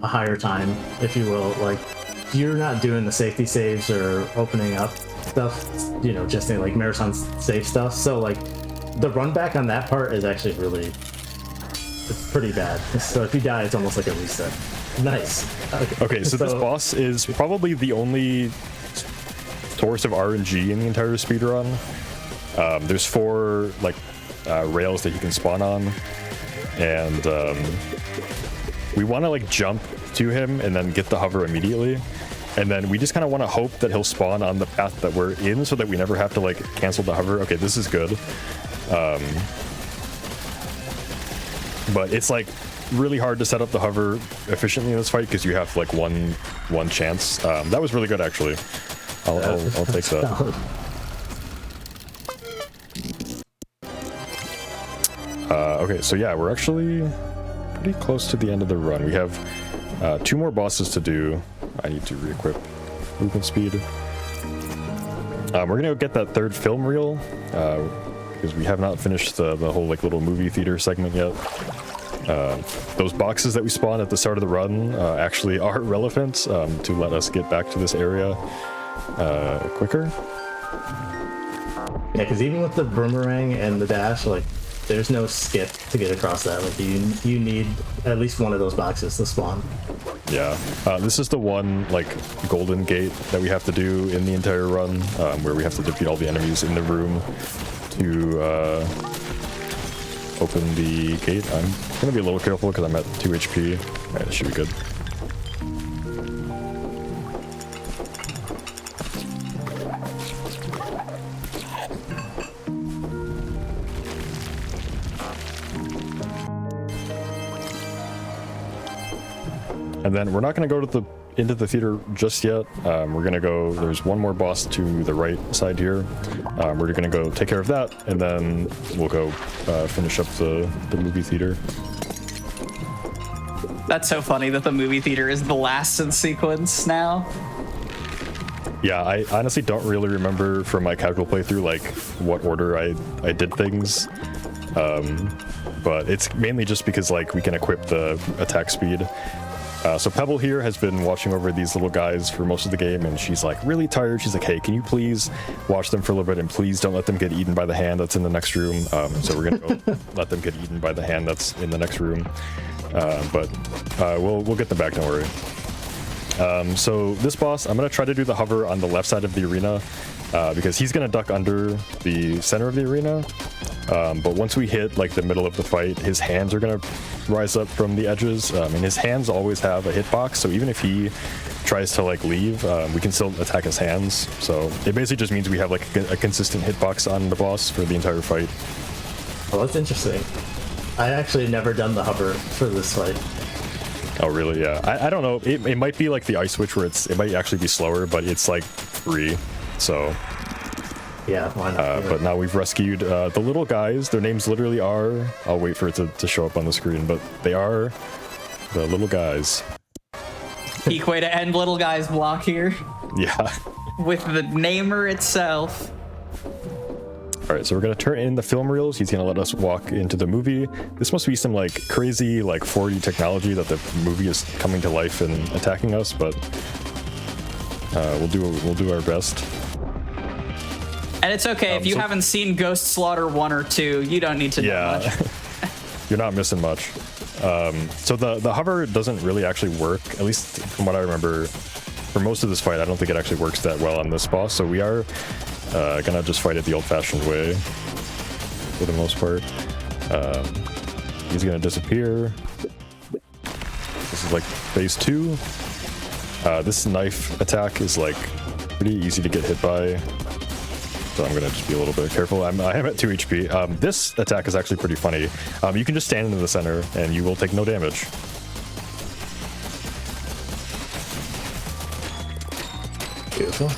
higher time, if you will, like you're not doing the safety saves or opening up stuff, you know, just in like Marathon safe stuff. So like the run back on that part is actually really, it's pretty bad. So if you die, it's almost like a reset. Nice. Okay, so this boss is probably the only source of RNG in the entire speedrun. There's 4 like rails that you can spawn on, and we want to like jump to him and then get the hover immediately, and then we just kind of want to hope that he'll spawn on the path that we're in so that we never have to like cancel the hover. Okay, this is good. But it's like really hard to set up the hover efficiently in this fight because you have like one chance. That was really good actually. I'll take that. Okay, so yeah, we're actually pretty close to the end of the run. We have 2 more bosses to do. I need to re-equip movement speed. We're gonna go get that 3rd film reel because we have not finished the whole like little movie theater segment yet. Those boxes that we spawned at the start of the run actually are relevant to let us get back to this area quicker. Yeah, because even with the boomerang and the dash, like, there's no skip to get across that. Like, you need at least one of those boxes to spawn. Yeah, this is the one like golden gate that we have to do in the entire run, where we have to defeat all the enemies in the room to open the gate. I'm gonna be a little careful because I'm at 2 HP. Alright, it should be good. And then we're not going to go into the theater just yet. We're going to go, there's one more boss to the right side here. We're going to go take care of that, and then we'll go finish up the movie theater. That's so funny that the movie theater is the last in sequence now. Yeah, I honestly don't really remember from my casual playthrough like what order I did things. But it's mainly just because like we can equip the attack speed. So Pebble here has been watching over these little guys for most of the game, and she's like really tired. She's like, hey, can you please watch them for a little bit, and please don't let them get eaten by the hand that's in the next room. So we're gonna go let them get eaten by the hand that's in the next room. But we'll get them back, don't worry. So this boss, I'm gonna try to do the hover on the left side of the arena because he's gonna duck under the center of the arena. But once we hit like the middle of the fight, his hands are gonna rise up from the edges, and his hands always have a hitbox, so even if he tries to like leave, we can still attack his hands. So it basically just means we have like a consistent hitbox on the boss for the entire fight. Oh, that's interesting. I actually never done the hover for this fight. Oh really? Yeah, I don't know, it might be like the ice switch where it might actually be slower, but it's like free, so yeah, why not? But now we've rescued the little guys. Their names literally are, I'll wait for it to show up on the screen, but they are the little guys. Peak way to end little guy's block here. Yeah. With the namer itself. All right, so we're gonna turn in the film reels. He's gonna let us walk into the movie. This must be some like crazy like 4D technology that the movie is coming to life and attacking us, but we'll do our best. And it's okay, if you haven't seen Ghost Slaughter 1 or 2, you don't need to know much. You're not missing much. So the hover doesn't really actually work, at least from what I remember. For most of this fight, I don't think it actually works that well on this boss, so we are gonna just fight it the old-fashioned way, for the most part. He's gonna disappear. This is like phase 2. This knife attack is like pretty easy to get hit by. So I'm gonna just be a little bit careful. I am at 2 HP. This attack is actually pretty funny. You can just stand in the center and you will take no damage. Beautiful.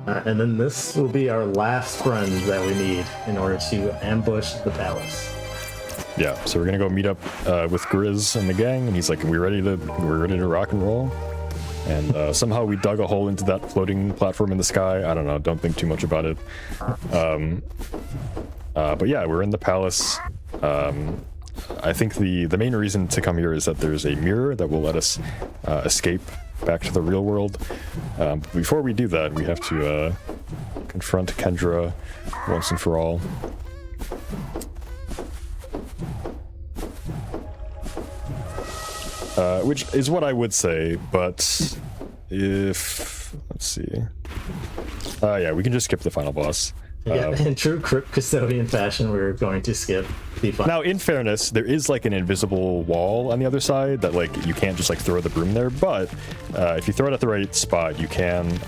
And then this will be our last friend that we need in order to ambush the palace. Yeah, so we're gonna go meet up with Grizz and the gang, and he's like, we're ready to rock and roll. And somehow we dug a hole into that floating platform in the sky. I don't know, don't think too much about it. But yeah, we're in the palace. I think the main reason to come here is that there's a mirror that will let us escape back to the real world. Before we do that, we have to confront Kendra once and for all. Which is what I would say, but if... let's see. Yeah, we can just skip the final boss. Yeah, in true Crypt Custodian fashion, we're going to skip the final. Now, in fairness, there is like an invisible wall on the other side that like you can't just like throw the broom there, but if you throw it at the right spot, you can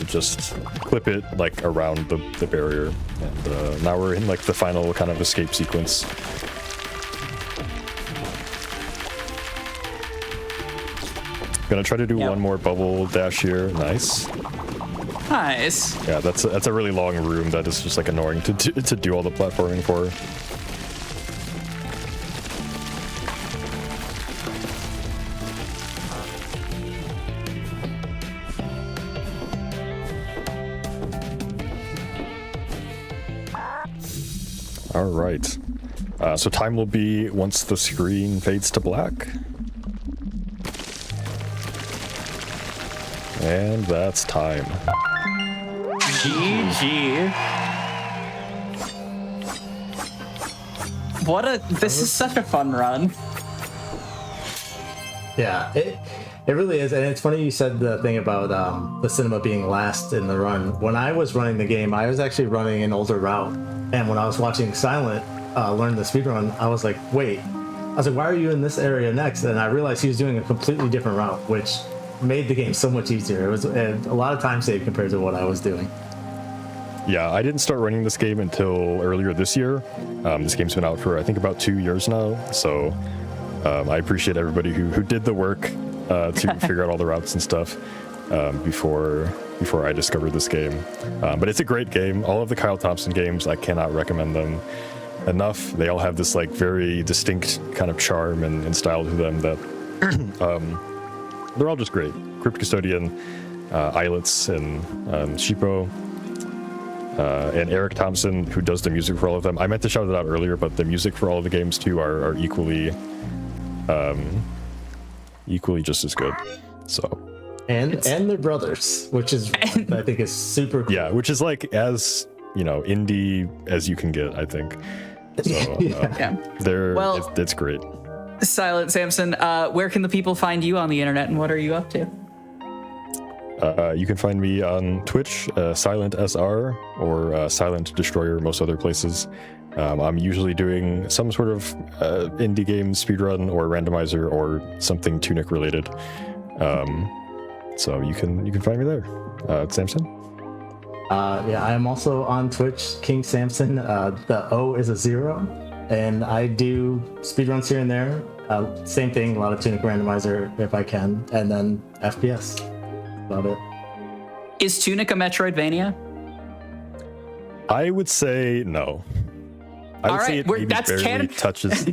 just clip it like around the barrier. And now we're in like the final kind of escape sequence. Gonna try to do one more bubble dash here. Nice. Nice. Yeah, that's a really long room that is just like annoying to do all the platforming for. All right. So time will be once the screen fades to black. And that's time. GG. This is such a fun run. Yeah, it really is, and it's funny you said the thing about the cinema being last in the run. When I was running the game, I was actually running an older route, and when I was watching Silent learn the speedrun, I was like, wait. I was like, why are you in this area next? And I realized he was doing a completely different route, which made the game so much easier. It was a lot of time saved compared to what I was doing. Yeah, I didn't start running this game until earlier this year. This game's been out for, I think, about 2 years now. So I appreciate everybody who did the work to figure out all the routes and stuff before I discovered this game. But it's a great game. All of the Kyle Thompson games, I cannot recommend them enough. They all have this like very distinct kind of charm and style to them that they're all just great. Crypt Custodian, Islets, and Shippo. And Eric Thompson, who does the music for all of them. I meant to shout it out earlier, but the music for all of the games too are equally just as good. So, and their brothers, which is I think is super cool. Yeah, which is like as indie as you can get, I think. So, it's great. Silent Samson, where can the people find you on the internet, and what are you up to? You can find me on Twitch, Silent SR, or Silent Destroyer, most other places. I'm usually doing some sort of indie game speedrun or randomizer or something Tunic related. So you can find me there. Samson? Yeah, I am also on Twitch, King Samson. The O is a 0, and I do speedruns here and there. Same thing, a lot of Tunic randomizer if I can, and then FPS. About it. Is Tunic a Metroidvania? I would say no. I would say it maybe that's barely canon. touches.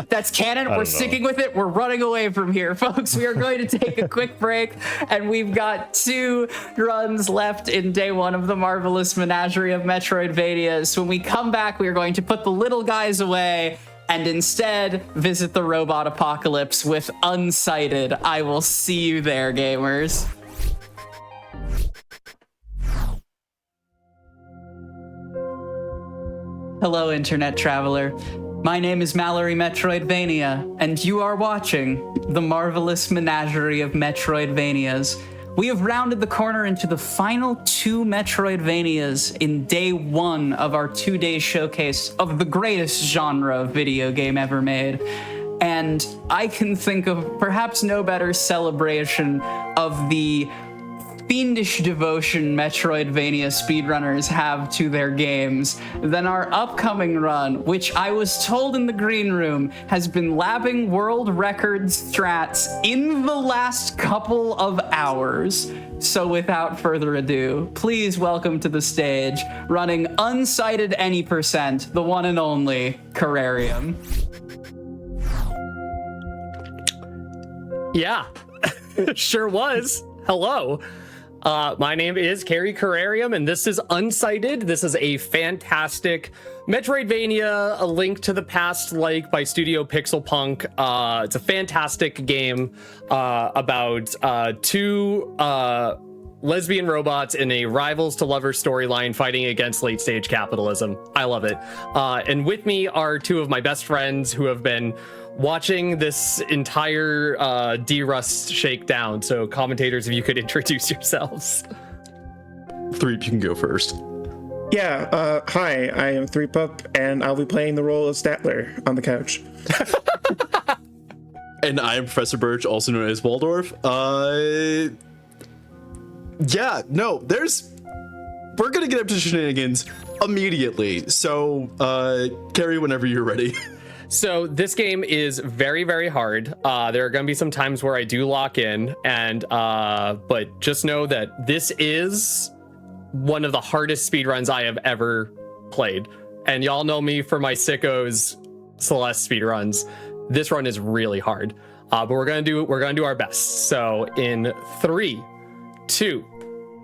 That's canon. We're sticking with it. We're running away from here, folks. We are going to take a quick break, and we've got 2 runs left in day 1 of the marvelous menagerie of Metroidvanias. When we come back, we are going to put the little guys away and instead visit the robot apocalypse with Unsighted. I will see you there, gamers. Hello, internet traveler. My name is Mallory Metroidvania, and you are watching the marvelous menagerie of Metroidvanias. We have rounded the corner into the final 2 Metroidvanias in day 1 of our 2-day showcase of the greatest genre of video game ever made. And I can think of perhaps no better celebration of the fiendish devotion Metroidvania speedrunners have to their games than our upcoming run, which I was told in the green room has been lapping world record strats in the last couple of hours. So without further ado, please welcome to the stage, running Unsighted Any %, the one and only Carrarium. Yeah, sure was. Hello. My name is Carrie Carrarium, and this is Unsighted. This is a fantastic Metroidvania, A Link to the Past like by Studio Pixelpunk. It's a fantastic game about two lesbian robots in a rivals to lovers storyline fighting against late stage capitalism. I love it. And with me are two of my best friends who have been watching this entire D-Rust shakedown. So commentators, if you could introduce yourselves. Threep, you can go first. Yeah, hi, I am Threepup, and I'll be playing the role of Statler on the couch. And I am Professor Birch, also known as Waldorf. Yeah, no, we're gonna get up to shenanigans immediately. So, Carrie, whenever you're ready. So this game is very, very hard. There are going to be some times where I do lock in, and but just know that this is one of the hardest speedruns I have ever played. And y'all know me for my sickos Celeste speedruns. This run is really hard, but we're gonna do our best. So in 3, 2,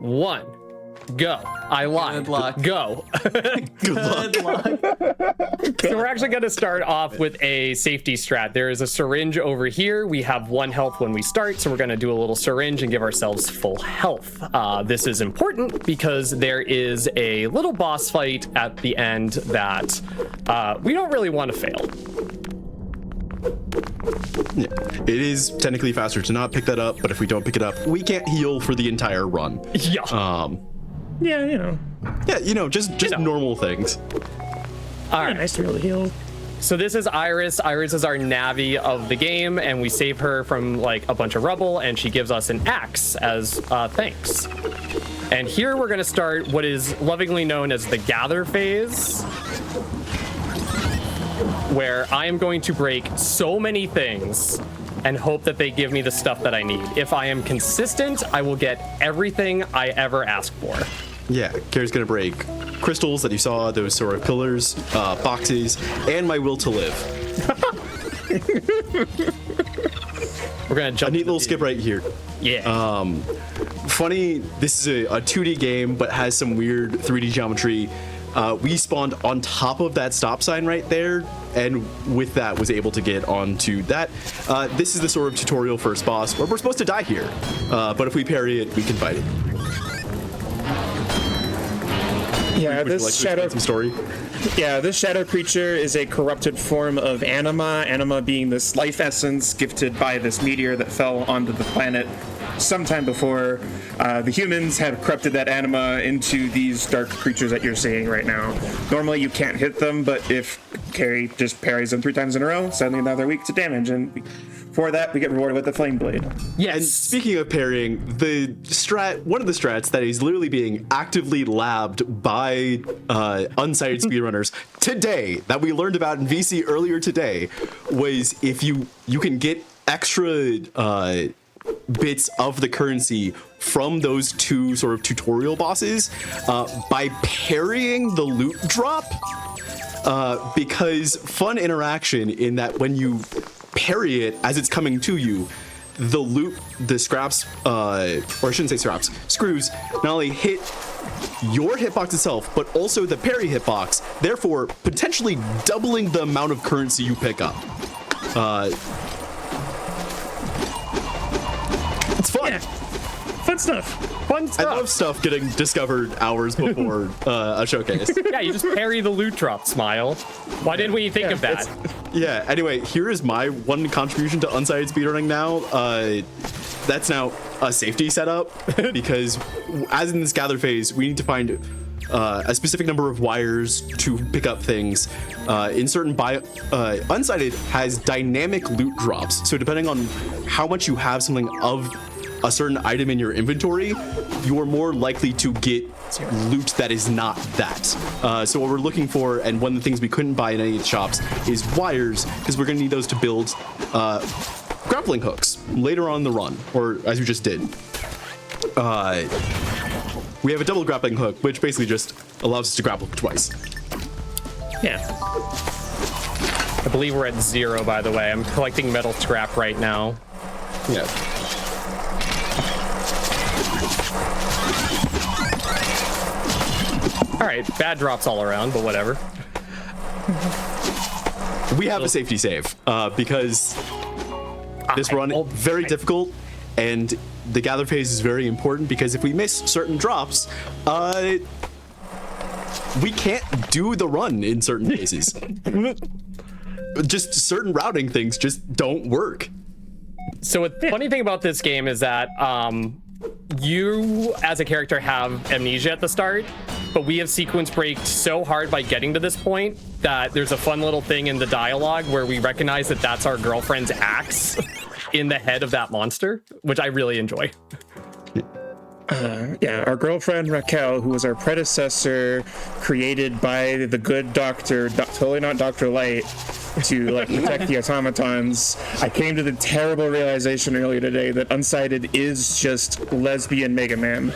1. Go. I lied. Good luck. Go. Good luck. So we're actually going to start off with a safety strat. There is a syringe over here. We have 1 health when we start, so we're going to do a little syringe and give ourselves full health. This is important because there is a little boss fight at the end that we don't really want to fail. Yeah. It is technically faster to not pick that up, but if we don't pick it up, we can't heal for the entire run. Yeah. Yeah, you know. Yeah, just normal things. All right. Nice to be able to heal. So this is Iris. Iris is our Navi of the game, and we save her from like a bunch of rubble, and she gives us an axe as thanks. And here we're going to start what is lovingly known as the gather phase, where I am going to break so many things and hope that they give me the stuff that I need. If I am consistent, I will get everything I ever ask for. Yeah, Carrie's gonna break crystals that you saw, those sort of pillars, boxes, and my will to live. We're gonna jump. A neat little skip right here. Yeah. Funny, this is a 2D game, but has some weird 3D geometry. We spawned on top of that stop sign right there, and with that was able to get onto that. This is the sort of tutorial first boss where we're supposed to die here, but if we parry it, we can fight it. Yeah, Would you like to explain some story? Yeah, this shadow creature is a corrupted form of anima. Anima being this life essence gifted by this meteor that fell onto the planet sometime before the humans had corrupted that anima into these dark creatures that you're seeing right now. Normally you can't hit them, but if Carrie just parries them 3 times in a row, suddenly now they're weak to damage, and for that we get rewarded with the flame blade. Yes. And speaking of parrying, one of the strats that is literally being actively labbed by unsighted speedrunners today, that we learned about in VC earlier today, was if you can get extra bits of the currency from those 2 sort of tutorial bosses by parrying the loot drop, because fun interaction in that when you parry it as it's coming to you, the loot, the scraps, or I shouldn't say scraps, screws not only hit your hitbox itself, but also the parry hitbox, therefore potentially doubling the amount of currency you pick up. It's fun. Yeah. Fun stuff. Fun stuff. I love stuff getting discovered hours before a showcase. Yeah, you just parry the loot drop, Smile. Why didn't we think of that? Yeah, anyway, here is my one contribution to unsighted speedrunning now. That's now a safety setup, because as in this gather phase, we need to find a specific number of wires to pick up things. In certain unsighted has dynamic loot drops, so depending on how much you have something of a certain item in your inventory, you are more likely to get loot that is not that. So what we're looking for, and one of the things we couldn't buy in any of the shops, is wires, because we're going to need those to build grappling hooks later on in the run, or as we just did. We have a double grappling hook, which basically just allows us to grapple twice. Yeah. I believe we're at 0, by the way. I'm collecting metal scrap right now. Yeah. All right, bad drops all around, but whatever. We have a safety save because this run is very difficult, and the gather phase is very important because if we miss certain drops, we can't do the run in certain cases. Just certain routing things just don't work. So the funny thing about this game is that you, as a character, have amnesia at the start, but we have sequence braked so hard by getting to this point that there's a fun little thing in the dialogue where we recognize that that's our girlfriend's axe in the head of that monster, which I really enjoy. Yeah, our girlfriend Raquel, who was our predecessor, created by the good doctor, totally not Dr. Light, to like protect the automatons. I came to the terrible realization earlier today that Unsighted is just lesbian Mega Man.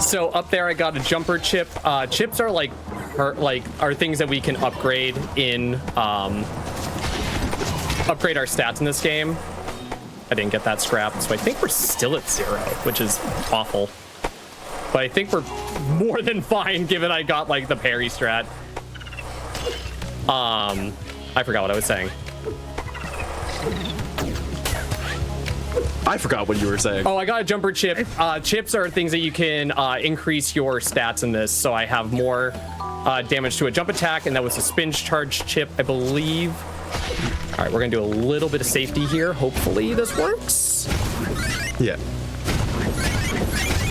So up there, I got a jumper chip. Chips are are things that we can upgrade in upgrade our stats in this game. I didn't get that scrap, so I think we're still at 0, which is awful. But I think we're more than fine given I got like the parry strat. I forgot what I was saying. I forgot what you were saying. Oh, I got a jumper chip. Chips are things that you can increase your stats in this, so I have more damage to a jump attack, and that was a spin charge chip, I believe. All right, we're gonna do a little bit of safety here. Hopefully this works. Yeah.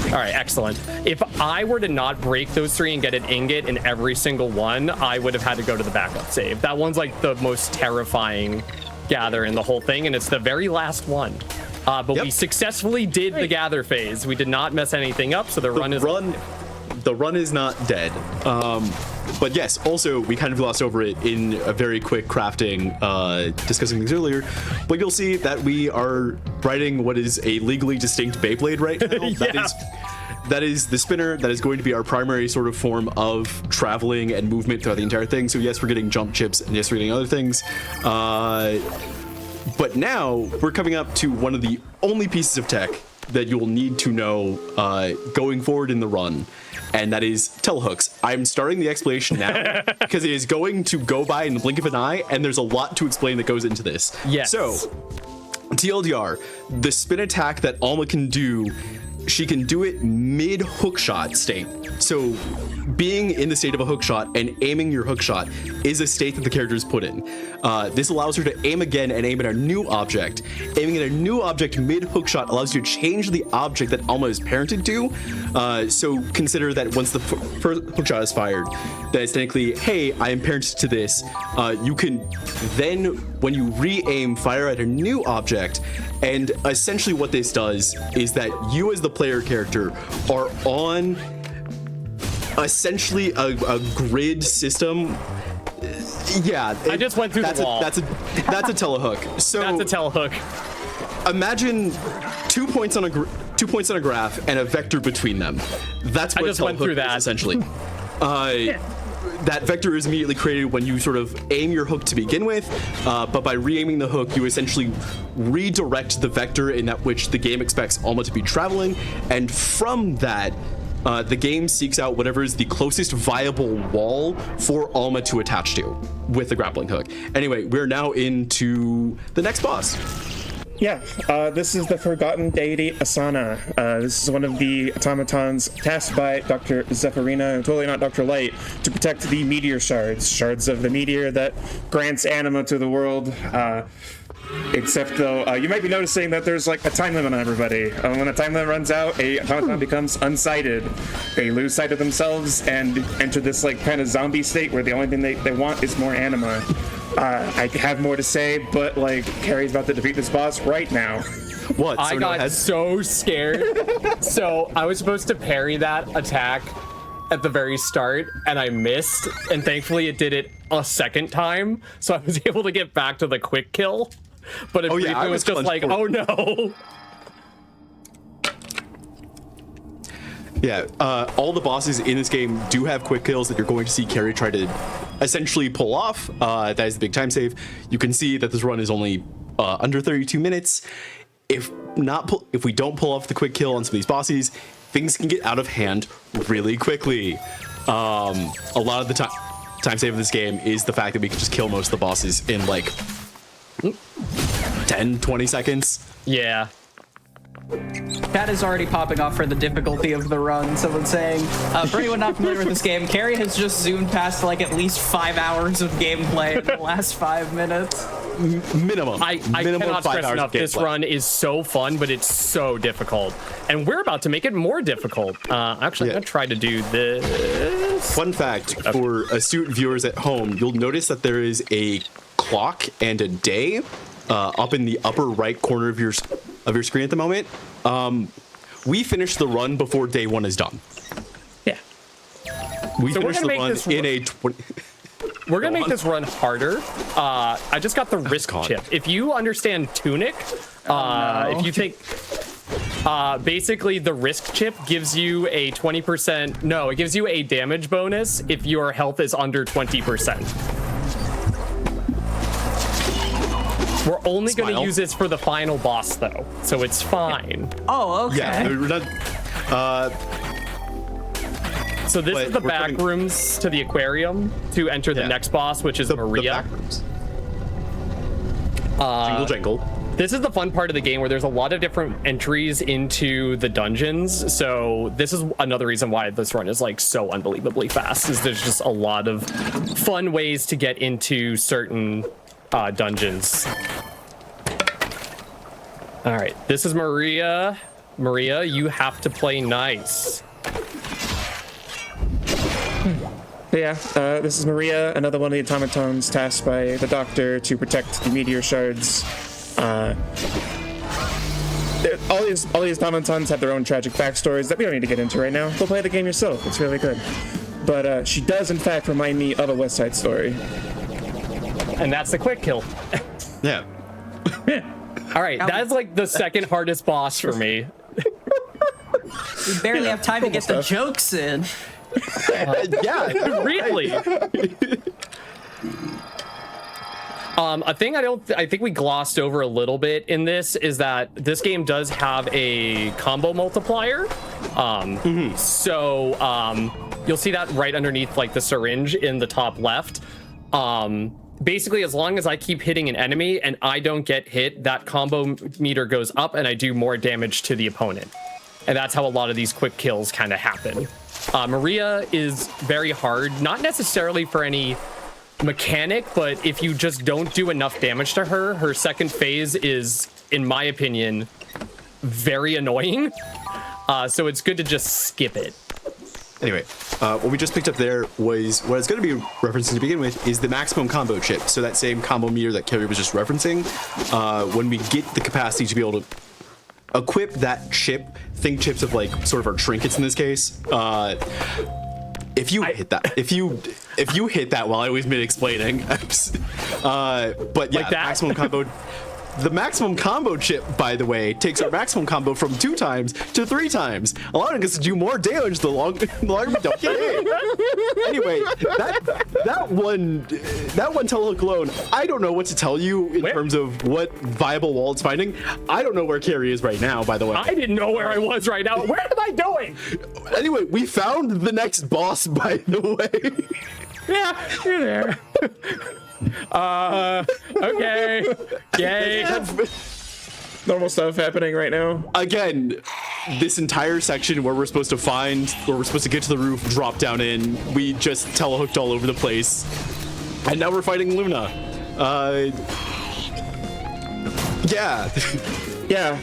All right, excellent. If I were to not break those 3 and get an ingot in every single one, I would have had to go to the backup save. That one's like the most terrifying gather in the whole thing, and it's the very last one. But we successfully did the gather phase. We did not mess anything up, so the run is not dead. But yes, also we kind of glossed over it in a very quick crafting, discussing things earlier. But you'll see that we are riding what is a legally distinct Beyblade right now. That is the spinner. That is going to be our primary sort of form of traveling and movement throughout the entire thing. So yes, we're getting jump chips, and yes, we're getting other things. But now we're coming up to one of the only pieces of tech that you will need to know going forward in the run, and that is telehooks. I'm starting the explanation now because it is going to go by in the blink of an eye, and there's a lot to explain that goes into this. Yes. So, TLDR, the spin attack that Alma can do, she can do it mid hookshot state. So being in the state of a hookshot and aiming your hookshot is a state that the character is put in. This allows her to aim again and aim at a new object. Aiming at a new object mid hookshot allows you to change the object that Alma is parented to. So consider that once the first hookshot is fired, that it's technically, hey, I am parented to this. You can then, when you re-aim, fire at a new object. And essentially what this does is that you as the player character are on essentially a grid system. Yeah, I just went through the wall. That's a telehook. So that's a telehook. Imagine 2 points on a graph and a vector between them. That's what I just went through that essentially. That vector is immediately created when you sort of aim your hook to begin with, but by re-aiming the hook, you essentially redirect the vector in that which the game expects Alma to be traveling, and from that, the game seeks out whatever is the closest viable wall for Alma to attach to with the grappling hook. Anyway, we're now into the next boss. Yeah, this is the Forgotten Deity Asana. This is one of the automatons tasked by Dr. Zephyrina, totally not Dr. Light, to protect the meteor shards of the meteor that grants anima to the world. Except though, you might be noticing that there's like a time limit on everybody. When the time limit runs out, a automaton becomes unsighted. They lose sight of themselves and enter this like kind of zombie state where the only thing they want is more anima. I have more to say, but like Carrie's about to defeat this boss right now. What? I got so scared. So I was supposed to parry that attack at the very start, and I missed. And thankfully, it did it a second time, so I was able to get back to the quick kill. But it was just like, oh no. Yeah, all the bosses in this game do have quick kills that you're going to see Carrie try to essentially pull off. That is the big time save. You can see that this run is only under 32 minutes. If we don't pull off the quick kill on some of these bosses, things can get out of hand really quickly. A lot of the time save of this game is the fact that we can just kill most of the bosses in like 10, 20 seconds. Yeah. Chat is already popping off for the difficulty of the run. Someone saying, for anyone not familiar with this game, Carrie has just zoomed past like at least 5 hours of gameplay in the last 5 minutes. Minimum. I cannot stress enough, this run is so fun, but it's so difficult. And we're about to make it more difficult. Actually, I'm going to try to do this. Fun fact for astute viewers at home, you'll notice that there is a clock and a day up in the upper right corner of your screen at the moment. We finished the run before day 1 is done. Yeah. We finished the run in a 20... We're gonna make this run harder. I just got the risk chip. If you understand Tunic, if you take, basically the risk chip gives you a 20%, no, it gives you a damage bonus if your health is under 20%. We're only gonna use this for the final boss though, so it's fine. Oh, okay. Yeah, we're not, so this is the back rooms to the aquarium to enter the next boss, which is Maria. The back rooms. Jingle jangle. This is the fun part of the game where there's a lot of different entries into the dungeons. So this is another reason why this run is like so unbelievably fast, is there's just a lot of fun ways to get into certain dungeons. All right, this is Maria. Maria, you have to play nice. Yeah, this is Maria, another one of the automatons tasked by the doctor to protect the meteor shards. All these automatons have their own tragic backstories that we don't need to get into right now. Go play the game yourself, it's really good. But she does in fact remind me of a West Side Story. And that's the quick kill. Yeah. All right, that's like the second hardest boss for me. We barely have time to get the jokes in. Yeah, really. A thing I think we glossed over a little bit in this is that this game does have a combo multiplier. So you'll see that right underneath like the syringe in the top left. Basically, as long as I keep hitting an enemy and I don't get hit, that combo meter goes up and I do more damage to the opponent. And that's how a lot of these quick kills kind of happen. Maria is very hard, not necessarily for any mechanic, but if you just don't do enough damage to her, her second phase is, in my opinion, very annoying. So it's good to just skip it. Anyway, what we just picked up there was what it's going to be referencing to begin with is the maximum combo chip. So that same combo meter that Kerry was just referencing, when we get the capacity to be able to equip that chip, think chips of like sort of our trinkets in this case. If you hit that, if you hit that while I was mid-explaining, but yeah, like maximum combo. The maximum combo chip, by the way, takes our maximum combo from 2 times to 3 times, allowing us to do more damage the longer we don't get hit. Anyway, that one telehook alone, I don't know what to tell you in terms of what viable wall it's finding. I don't know where Carrie is right now, by the way. I didn't know where I was right now. Where am I going? Anyway, we found the next boss, by the way. Yeah, you're there. Okay. Yay. Normal stuff happening right now. Again, this entire section where we're supposed to get to the roof, drop down in, we just telehooked all over the place. And now we're fighting Luna. Yeah. Yeah,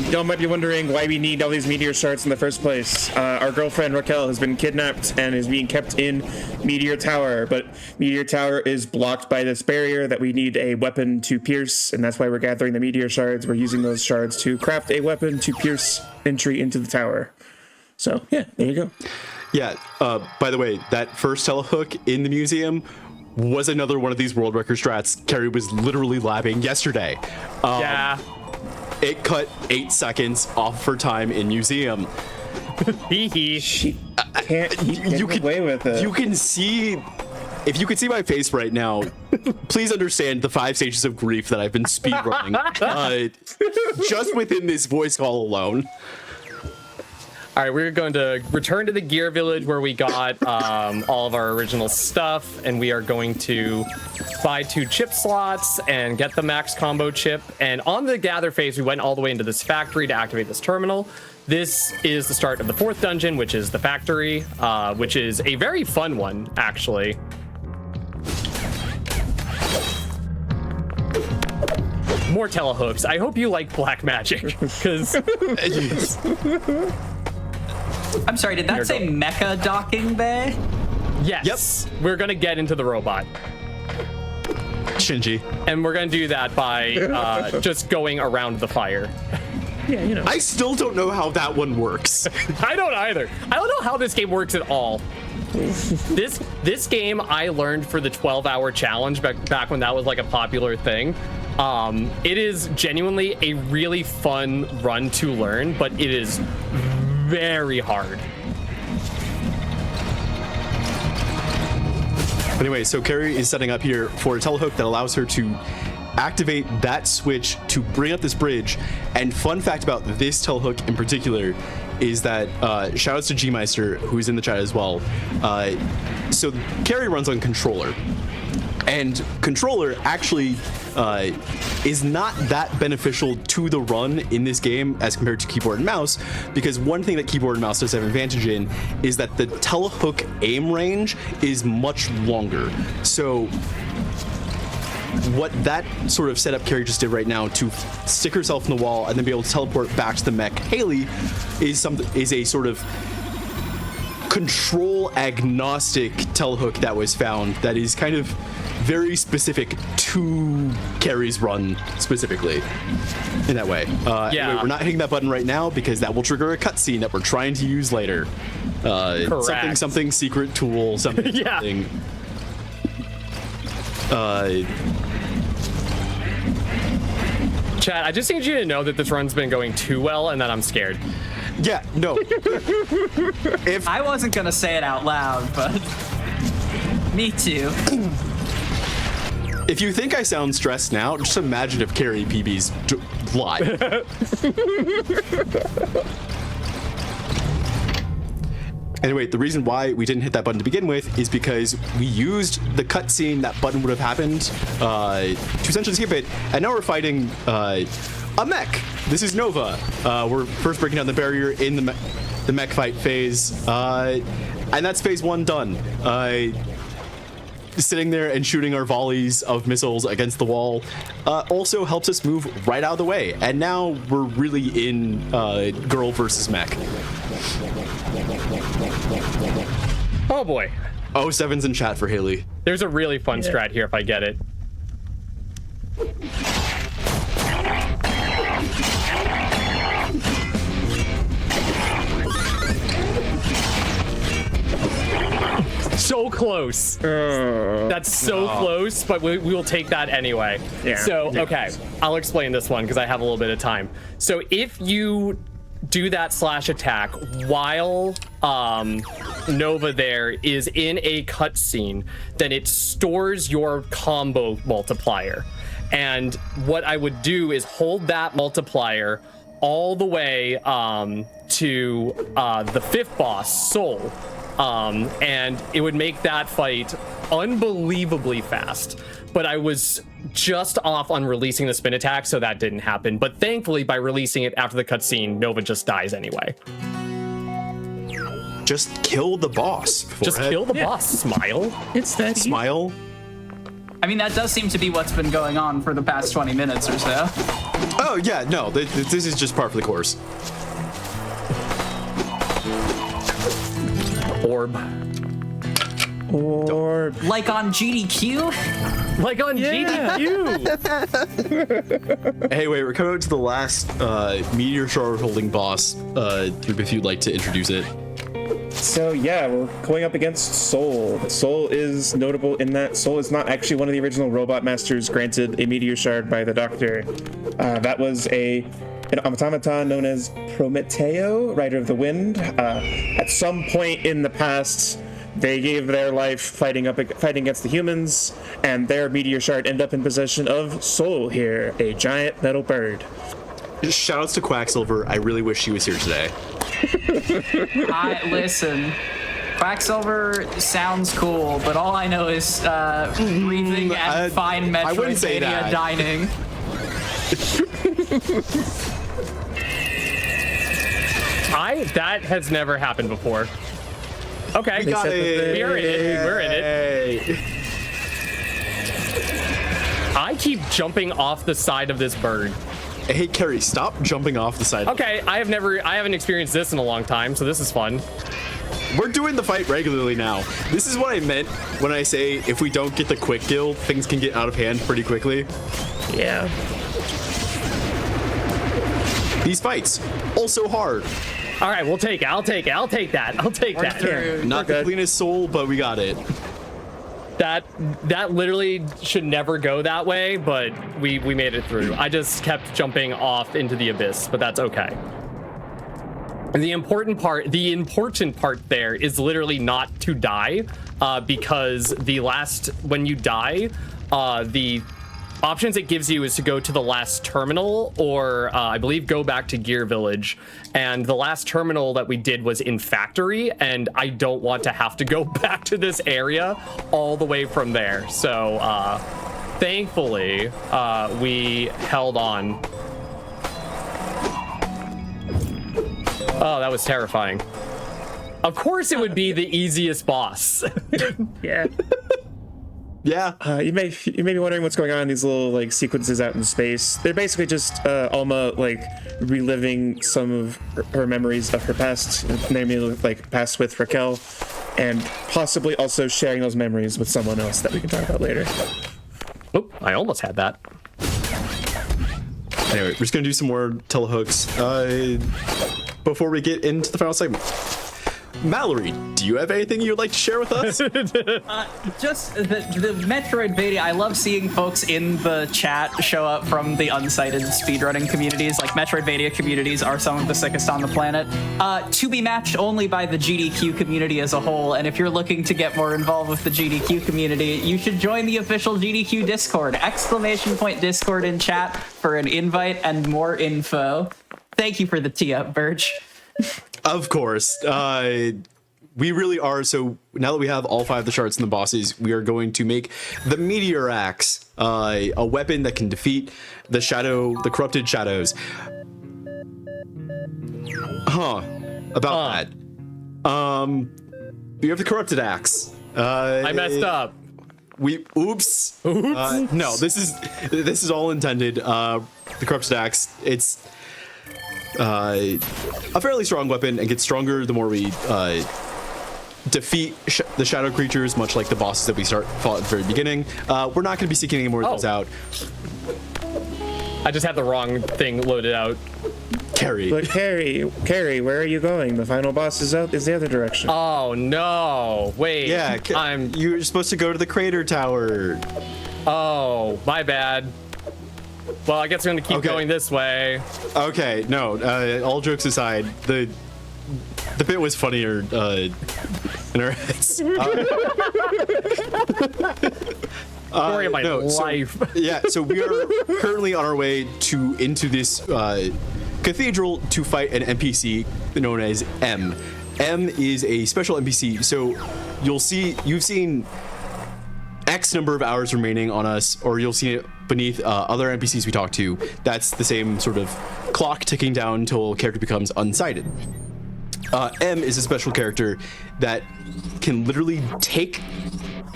y'all might be wondering why we need all these meteor shards in the first place. Our girlfriend Raquel has been kidnapped and is being kept in Meteor Tower, but Meteor Tower is blocked by this barrier that we need a weapon to pierce, and that's why we're gathering the meteor shards. We're using those shards to craft a weapon to pierce entry into the tower. So, yeah, there you go. Yeah, by the way, that first telehook in the museum was another one of these world record strats Carrie was literally labbing yesterday. Yeah. It cut 8 seconds off her time in museum. She can't get away with it. You can see, if you could see my face right now, please understand the 5 stages of grief that I've been speedrunning just within this voice call alone. All right, we're going to return to the gear village where we got all of our original stuff, and we are going to buy 2 chip slots and get the max combo chip. And on the gather phase, we went all the way into this factory to activate this terminal. This is the start of the 4th dungeon, which is the factory, which is a very fun one, actually. More telehooks. I hope you like black magic, because... I'm sorry, did that say Mecha Docking Bay? Yes. Yep. We're gonna get into the robot. Shinji. And we're gonna do that by just going around the fire. Yeah, you know. I still don't know how that one works. I don't either. I don't know how this game works at all. This game I learned for the 12-hour challenge back when that was like a popular thing. It is genuinely a really fun run to learn, but it is very hard. Anyway, so Carrie is setting up here for a telehook that allows her to activate that switch to bring up this bridge. And fun fact about this telehook in particular is that shoutouts to G-Meister, who's in the chat as well. So Carrie runs on controller. And controller actually is not that beneficial to the run in this game as compared to keyboard and mouse, because one thing that keyboard and mouse does have an advantage in is that the telehook aim range is much longer. So what that sort of setup Carrie just did right now to stick herself in the wall and then be able to teleport back to the mech Haley is a sort of control agnostic telehook that was found that is kind of very specific to Carrie's run specifically in that way. Anyway, we're not hitting that button right now because that will trigger a cutscene that we're trying to use later. Something secret tool, something. Yeah. Something. Chad, I just need you to know that this run's been going too well and that I'm scared. Yeah, no. If I wasn't gonna say it out loud, but me too. If you think I sound stressed now, just imagine if Carrie PB's live. Anyway, the reason why we didn't hit that button to begin with is because we used the cutscene that button would have happened to essentially skip it, and now we're fighting a mech. This is Nova. We're first breaking down the barrier in the mech fight phase, and that's phase 1 done. Sitting there and shooting our volleys of missiles against the wall also helps us move right out of the way, and now we're really in girl versus mech. Oh boy. Oh, 7's in chat for Haley. There's a really fun strat here if I get it. So close. That's so close, but we will take that anyway. Yeah. So, okay, I'll explain this one because I have a little bit of time. So if you do that slash attack while Nova there is in a cutscene, then it stores your combo multiplier. And what I would do is hold that multiplier all the way to the 5th boss, Soul. And it would make that fight unbelievably fast. But I was just off on releasing the spin attack, so that didn't happen. But thankfully, by releasing it after the cutscene, Nova just dies anyway. Just kill the boss. Just kill the boss. Smile. It's that Smile. I mean, that does seem to be what's been going on for the past 20 minutes or so. Oh, yeah, no, this is just par for the course. Orb. Like on GDQ? Like on GDQ! Hey, wait, we're coming up to the last meteor shard holding boss. If you'd like to introduce it. So yeah, we're going up against Soul. Soul is notable in that Soul is not actually one of the original robot masters granted a meteor shard by the Doctor. That was an automaton known as Prometeo, Rider of the Wind. At some point in the past, they gave their life fighting against the humans, and their meteor shard ended up in possession of Soul here, a giant metal bird. Shoutouts to Quacksilver. I really wish she was here today. Listen, Quacksilver sounds cool, but all I know is breathing and fine Metroidvania dining. That has never happened before. Okay, we got it. We're in it. We're in it. I keep jumping off the side of this bird. Hey, Carrie, stop jumping off the side. Okay, I haven't experienced this in a long time, so this is fun. We're doing the fight regularly now. This is what I meant when I say if we don't get the quick kill, things can get out of hand pretty quickly. Yeah. These fights, also hard. All right, we'll take it. I'll take that. Not the cleanest soul, but we got it. That literally should never go that way, but we made it through. I just kept jumping off into the abyss, but that's okay. And the important part there is literally not to die, because when you die, the options it gives you is to go to the last terminal or I believe go back to Gear Village. And the last terminal that we did was in Factory, and I don't want to have to go back to this area all the way from there. So thankfully, we held on. Oh, that was terrifying. Of course it would be the easiest boss. Yeah. Yeah. You may be wondering what's going on in these little like sequences out in space. They're basically just Alma like reliving some of her memories of her past, namely like past with Raquel, and possibly also sharing those memories with someone else that we can talk about later. Oh, I almost had that. Anyway, we're just gonna do some more telehooks before we get into the final segment. Mallory, do you have anything you'd like to share with us? Just the Metroidvania. I love seeing folks in the chat show up from the unsighted speedrunning communities. Like, Metroidvania communities are some of the sickest on the planet. To be matched only by the GDQ community as a whole. And if you're looking to get more involved with the GDQ community, you should join the official GDQ Discord. !Discord in chat for an invite and more info. Thank you for the tee up, Birch. Of course. We really are. So now that we have all 5 of the shards and the bosses, we are going to make the Meteor Axe, a weapon that can defeat the corrupted shadows. That. We have the corrupted axe. I messed up. Oops. No, this is all intended. The corrupted axe. It's a fairly strong weapon and gets stronger the more we defeat the shadow creatures, much like the bosses that we fought at the very beginning. We're not going to be seeking any more of those out. I just had the wrong thing loaded out. Carrie. But Carrie, where are you going? The final boss is the other direction. Oh no! Wait. Yeah, you're supposed to go to the crater tower. Oh, my bad. Well, I guess I'm gonna keep going this way. Okay, no. All jokes aside, the bit was funnier in our heads. Story of my life. So we are currently on our way into this cathedral to fight an NPC known as M. M is a special NPC. So you've seen X number of hours remaining on us, or you'll see it beneath other NPCs we talk to. That's the same sort of clock ticking down until a character becomes unsighted. M is a special character that can literally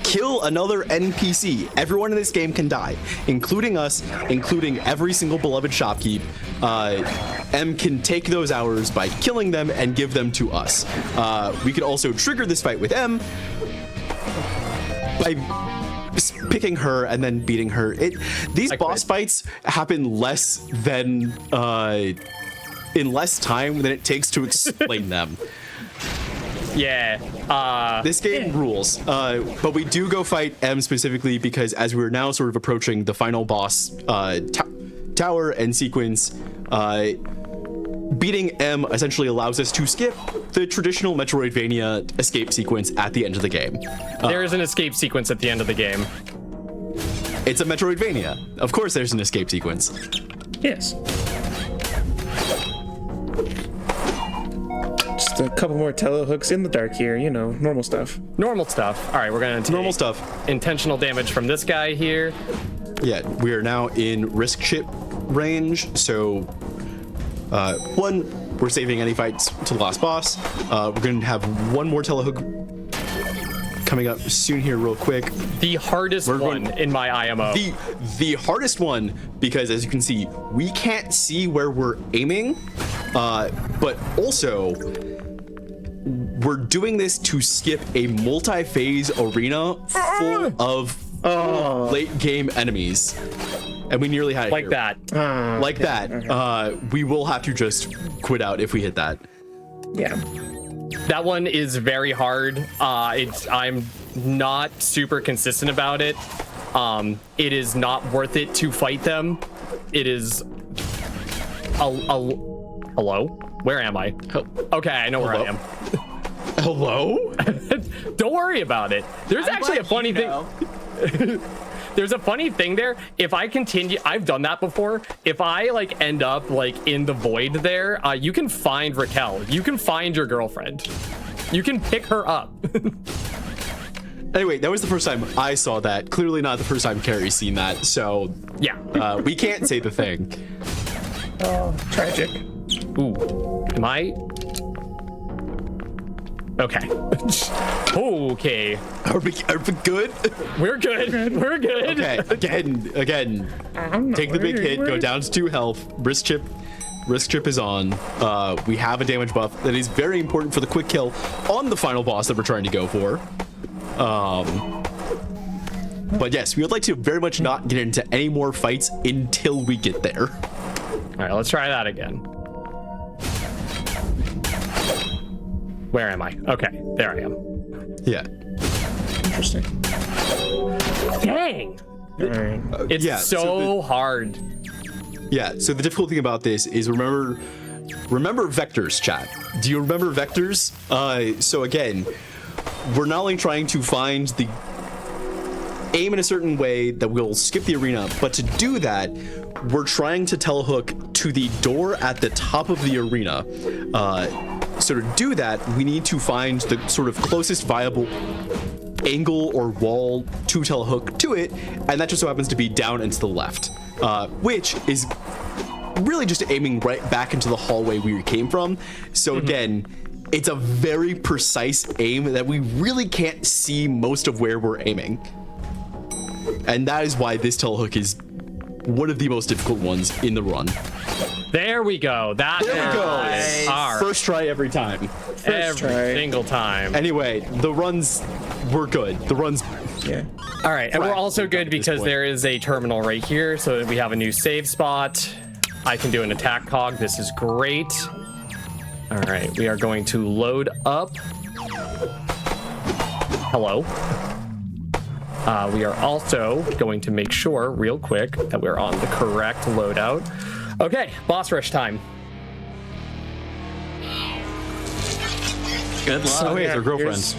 kill another NPC. Everyone in this game can die, including us, including every single beloved shopkeep. M can take those hours by killing them and give them to us. We could also trigger this fight with M by picking her and then beating her. These boss fights happen in less time than it takes to explain them. Yeah. This game rules. But we do go fight M specifically because as we're now sort of approaching the final boss tower and sequence, beating M essentially allows us to skip the traditional Metroidvania escape sequence at the end of the game. There is an escape sequence at the end of the game. It's a Metroidvania. Of course there's an escape sequence. Yes. Just a couple more telehooks in the dark here, you know, normal stuff. Normal stuff. All right, we're gonna take Normal stuff. intentional damage from this guy here. Yeah, we are now in risk chip range. So, one, we're saving any fights to the last boss. We're going to have one more telehook coming up soon here real quick. The hardest one in my IMO. The hardest one, because as you can see, we can't see where we're aiming, but also we're doing this to skip a multi-phase arena full of late game enemies. And we nearly had it like here. that. Like that. We will have to just quit out if we hit that. Yeah. That one is very hard. I'm not super consistent about it. It is not worth it to fight them. It is. Hello? Where am I? Okay, I know where I am. Hello? Don't worry about it. There's actually a funny thing. There's a funny thing there. If I continue, I've done that before. If I like end up like in the void there, you can find Raquel. You can find your girlfriend. You can pick her up. Anyway, that was the first time I saw that. Clearly not the first time Carrie's seen that. So yeah, we can't say the thing. Oh, tragic. Ooh, am I? Okay. Okay. Are we good? We're good. We're good. Okay. Again. Take the big hit. Go down to 2 health. Risk chip is on. We have a damage buff that is very important for the quick kill on the final boss that we're trying to go for. But yes, we would like to very much not get into any more fights until we get there. All right, let's try that again. Where am I? Okay, there I am. Yeah. Interesting. Dang! It's so hard. Yeah, so the difficult thing about this is remember vectors, chat. Do you remember vectors? So again, we're not only trying to find the aim in a certain way that will skip the arena, but to do that, we're trying to telehook to the door at the top of the arena. So to do that, we need to find the sort of closest viable angle or wall to telehook to it, and that just so happens to be down and to the left, which is really just aiming right back into the hallway we came from. So again, it's a very precise aim that we really can't see most of where we're aiming. And that is why this telehook is one of the most difficult ones in the run. There we go. There we go. First try every time. Every single time. Anyway, the runs were good. The runs. Yeah. All right, and we're also good because there is a terminal right here, so we have a new save spot. I can do an attack cog. This is great. All right, we are going to load up. Hello. We are also going to make sure real quick that we're on the correct loadout. Okay, boss rush time. Good luck. So here's her girlfriend.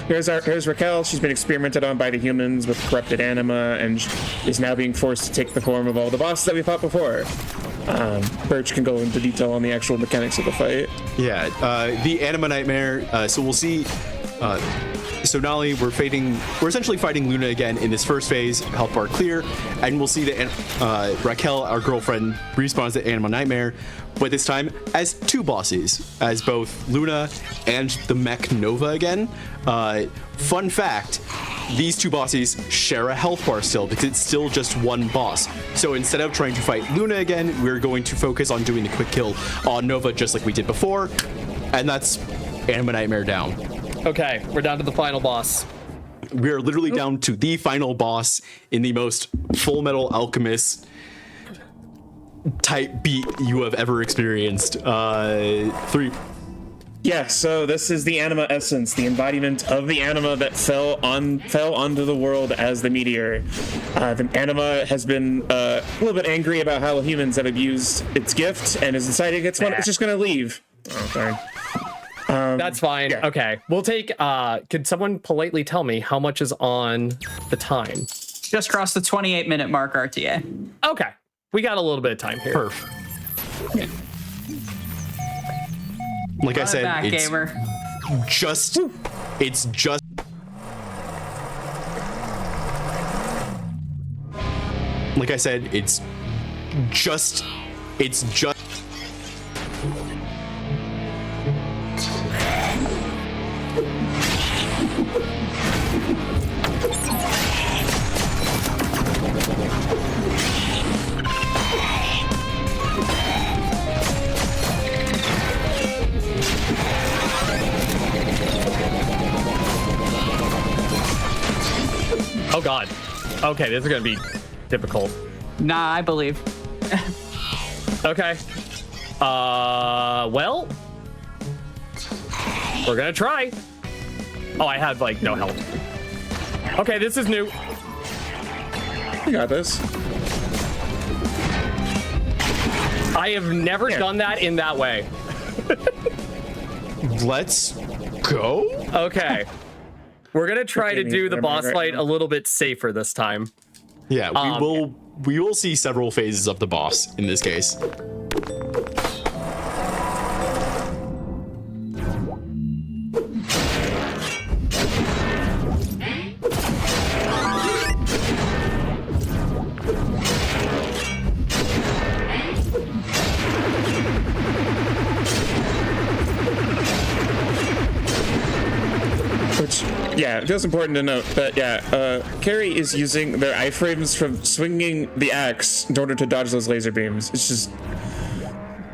Here's Raquel. She's been experimented on by the humans with corrupted anima and is now being forced to take the form of all the bosses that we fought before. Birch can go into detail on the actual mechanics of the fight. Yeah, the anima nightmare. So we'll see. So not only we're essentially fighting Luna again in this first phase, health bar clear, and we'll see that Raquel, our girlfriend, respawns the Anima Nightmare, but this time as 2 bosses, as both Luna and the mech Nova again. Fun fact, these 2 bosses share a health bar still because it's still just one boss. So instead of trying to fight Luna again, we're going to focus on doing the quick kill on Nova just like we did before, and that's Anima Nightmare down. Okay, we're down to the final boss. We are literally down to the final boss in the most Full Metal Alchemist type beat you have ever experienced. 3. Yeah, so this is the anima essence, the embodiment of the anima that fell onto the world as the meteor. The anima has been a little bit angry about how humans have abused its gift and is deciding it's just going to leave. Oh, darn. That's fine. Yeah. Okay, we'll take. Could someone politely tell me how much is on the time? Just crossed the 28-minute mark, RTA. Okay, we got a little bit of time here. Perfect. Yeah. Like I Run it said, back, it's gamer. just like I said, it's just Oh god. Okay, this is gonna be difficult. Nah, I believe. Okay. Well, we're gonna try. Oh, I had like no health. Okay, this is new. You got this. I have never done that in that way. Let's go. Okay. We're gonna try to do the boss right fight now. a little bit safer this time. Yeah, we will see several phases of the boss in this case. Which, yeah, just important to note that, Carrie is using their iframes from swinging the axe in order to dodge those laser beams. It's just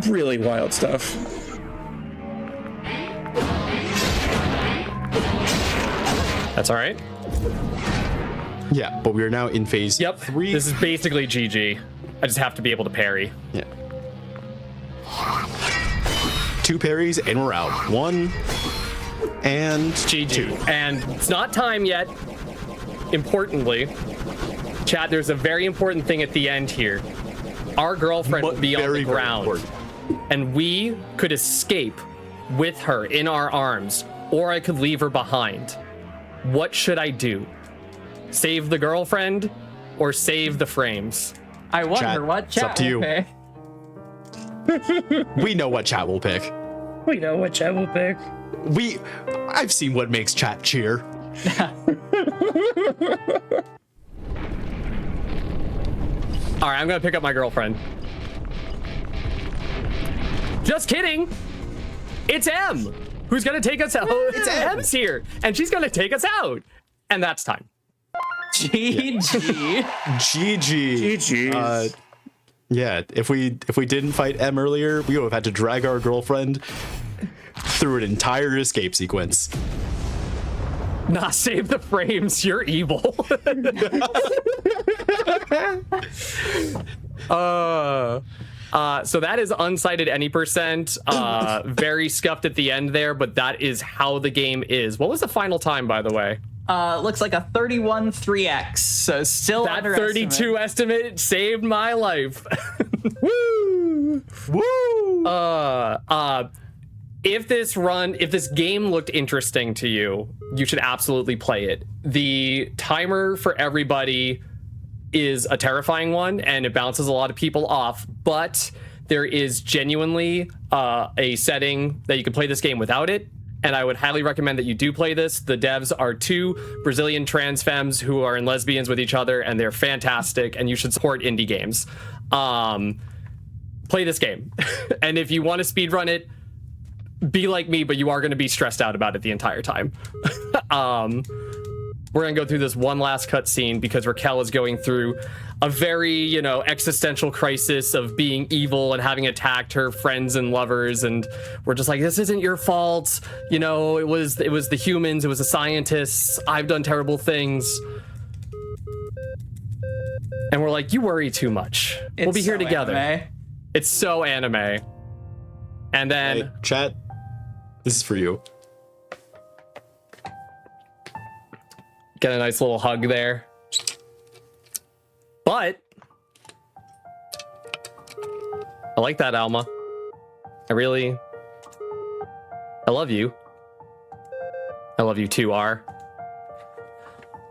really wild stuff. That's all right. Yeah, but we are now in phase 3. This is basically GG. I just have to be able to parry. Yeah. 2 parries and we're out. 1 and GG. 2. And it's not time yet. Importantly, chat, there's a very important thing at the end here. Our girlfriend would be on the ground, and we could escape with her in our arms, or I could leave her behind. What should I do? Save the girlfriend or save the frames? I wonder what it's up chat to you. will pick. We know what chat will pick. We know what chat will pick. I've seen what makes chat cheer. All right, I'm gonna pick up my girlfriend. Just kidding. It's M who's gonna take us out. It's M's here, and she's gonna take us out. And that's time. GG. GG. Yeah, if we didn't fight M earlier, we would have had to drag our girlfriend through an entire escape sequence. Nah, save the frames. You're evil. So that is unsighted any percent. Very scuffed at the end there, but that is how the game is. What was the final time, by the way? Looks like a 31-3x, so still that under 32 estimate saved my life. Woo! If this game looked interesting to you, you should absolutely play it. The timer for everybody is a terrifying one, and it bounces a lot of people off, but there is genuinely a setting that you can play this game without it, and I would highly recommend that you do play this. The devs are 2 Brazilian trans femmes who are in lesbians with each other, and they're fantastic, and you should support indie games. Play this game. And if you want to speedrun it, be like me, but you are going to be stressed out about it the entire time. We're going to go through this one last cutscene because Raquel is going through a very, existential crisis of being evil and having attacked her friends and lovers. And we're just like, this isn't your fault. It was the humans. It was the scientists. I've done terrible things. And we're like, you worry too much. We'll be here together. Anime. It's so anime. And then... Hey, chat, this is for you. Get a nice little hug there. But I like that, Alma. I love you. I love you too, R.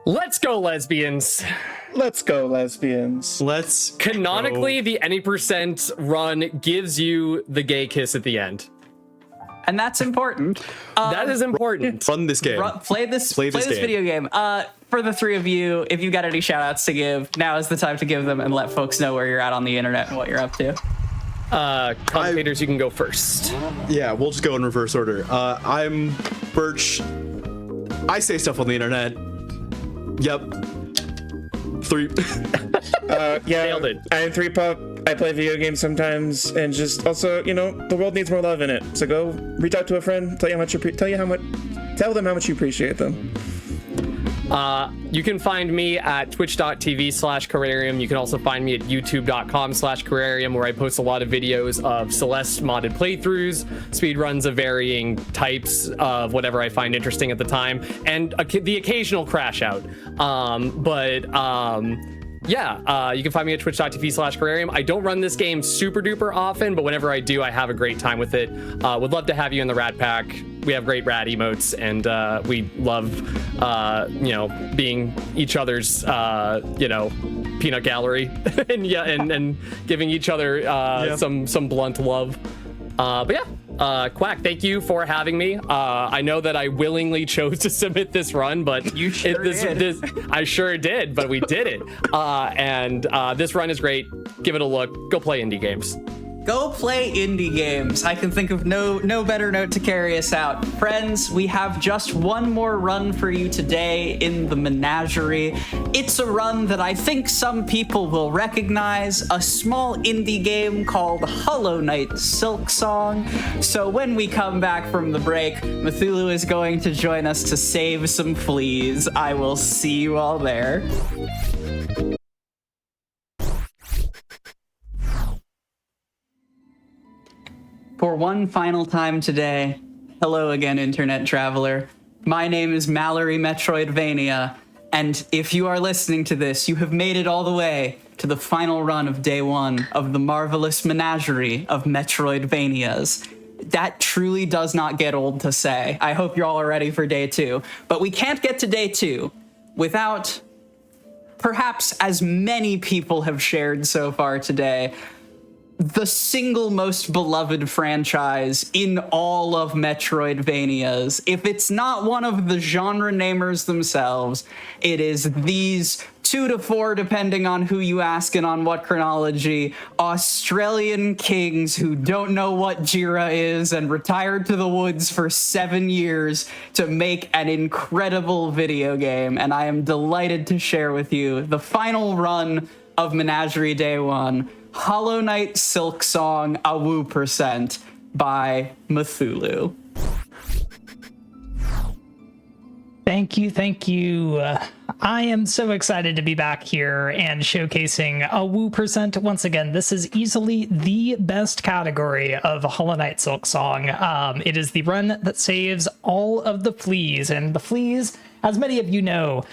Let's go, lesbians. Let's go, lesbians. Let's Canonically, the any percent run gives you the gay kiss at the end. and that's important. That is important. Run this game. Play this video game. For the three of you, if you got any shout outs to give, now is the time to give them and let folks know where you're at on the internet and what you're up to. Commentators, you can go first. Yeah, we'll just go in reverse order. I'm Birch. I say stuff on the internet. Yep. 3. Nailed it. I'm 3Pup. I play video games sometimes, and just also, the world needs more love in it. So go reach out to a friend, tell them how much you appreciate them. You can find me at twitch.tv/Carrarium. You can also find me at youtube.com/Carrarium, where I post a lot of videos of Celeste modded playthroughs, speedruns of varying types of whatever I find interesting at the time, and the occasional crash out. You can find me at twitch.tv/Carrarium. I don't run this game super duper often, but whenever I do, I have a great time with it. Would love to have you in the Rat Pack. We have great rat emotes, and we love, being each other's, peanut gallery, and giving each other some blunt love. Quack, thank you for having me. I know that I willingly chose to submit this run, but you sure did. I sure did, but we did it. This run is great. Give it a look. Go play indie games. Go play indie games. I can think of no better note to carry us out. Friends, we have just one more run for you today in the Menagerie. It's a run that I think some people will recognize, a small indie game called Hollow Knight Silksong. So when we come back from the break, Cthulhu is going to join us to save some fleas. I will see you all there. For one final time today, hello again, Internet Traveler. My name is Mallory Metroidvania, and if you are listening to this, you have made it all the way to the final run of day 1 of the marvelous Menagerie of Metroidvanias. That truly does not get old to say. I hope you're all ready for day 2, but we can't get to day 2 without, perhaps as many people have shared so far today, the single most beloved franchise in all of Metroidvanias. If it's not one of the genre namers themselves, it is these 2 to 4, depending on who you ask and on what chronology, Australian kings who don't know what Jira is and retired to the woods for 7 years to make an incredible video game. And I am delighted to share with you the final run of Menagerie Day 1, Hollow Knight Silksong AWU% by Cthulhu. Thank you. I am so excited to be back here and showcasing AWU% once again. This is easily the best category of Hollow Knight Silksong. It is the run that saves all of the fleas, and the fleas, as many of you know,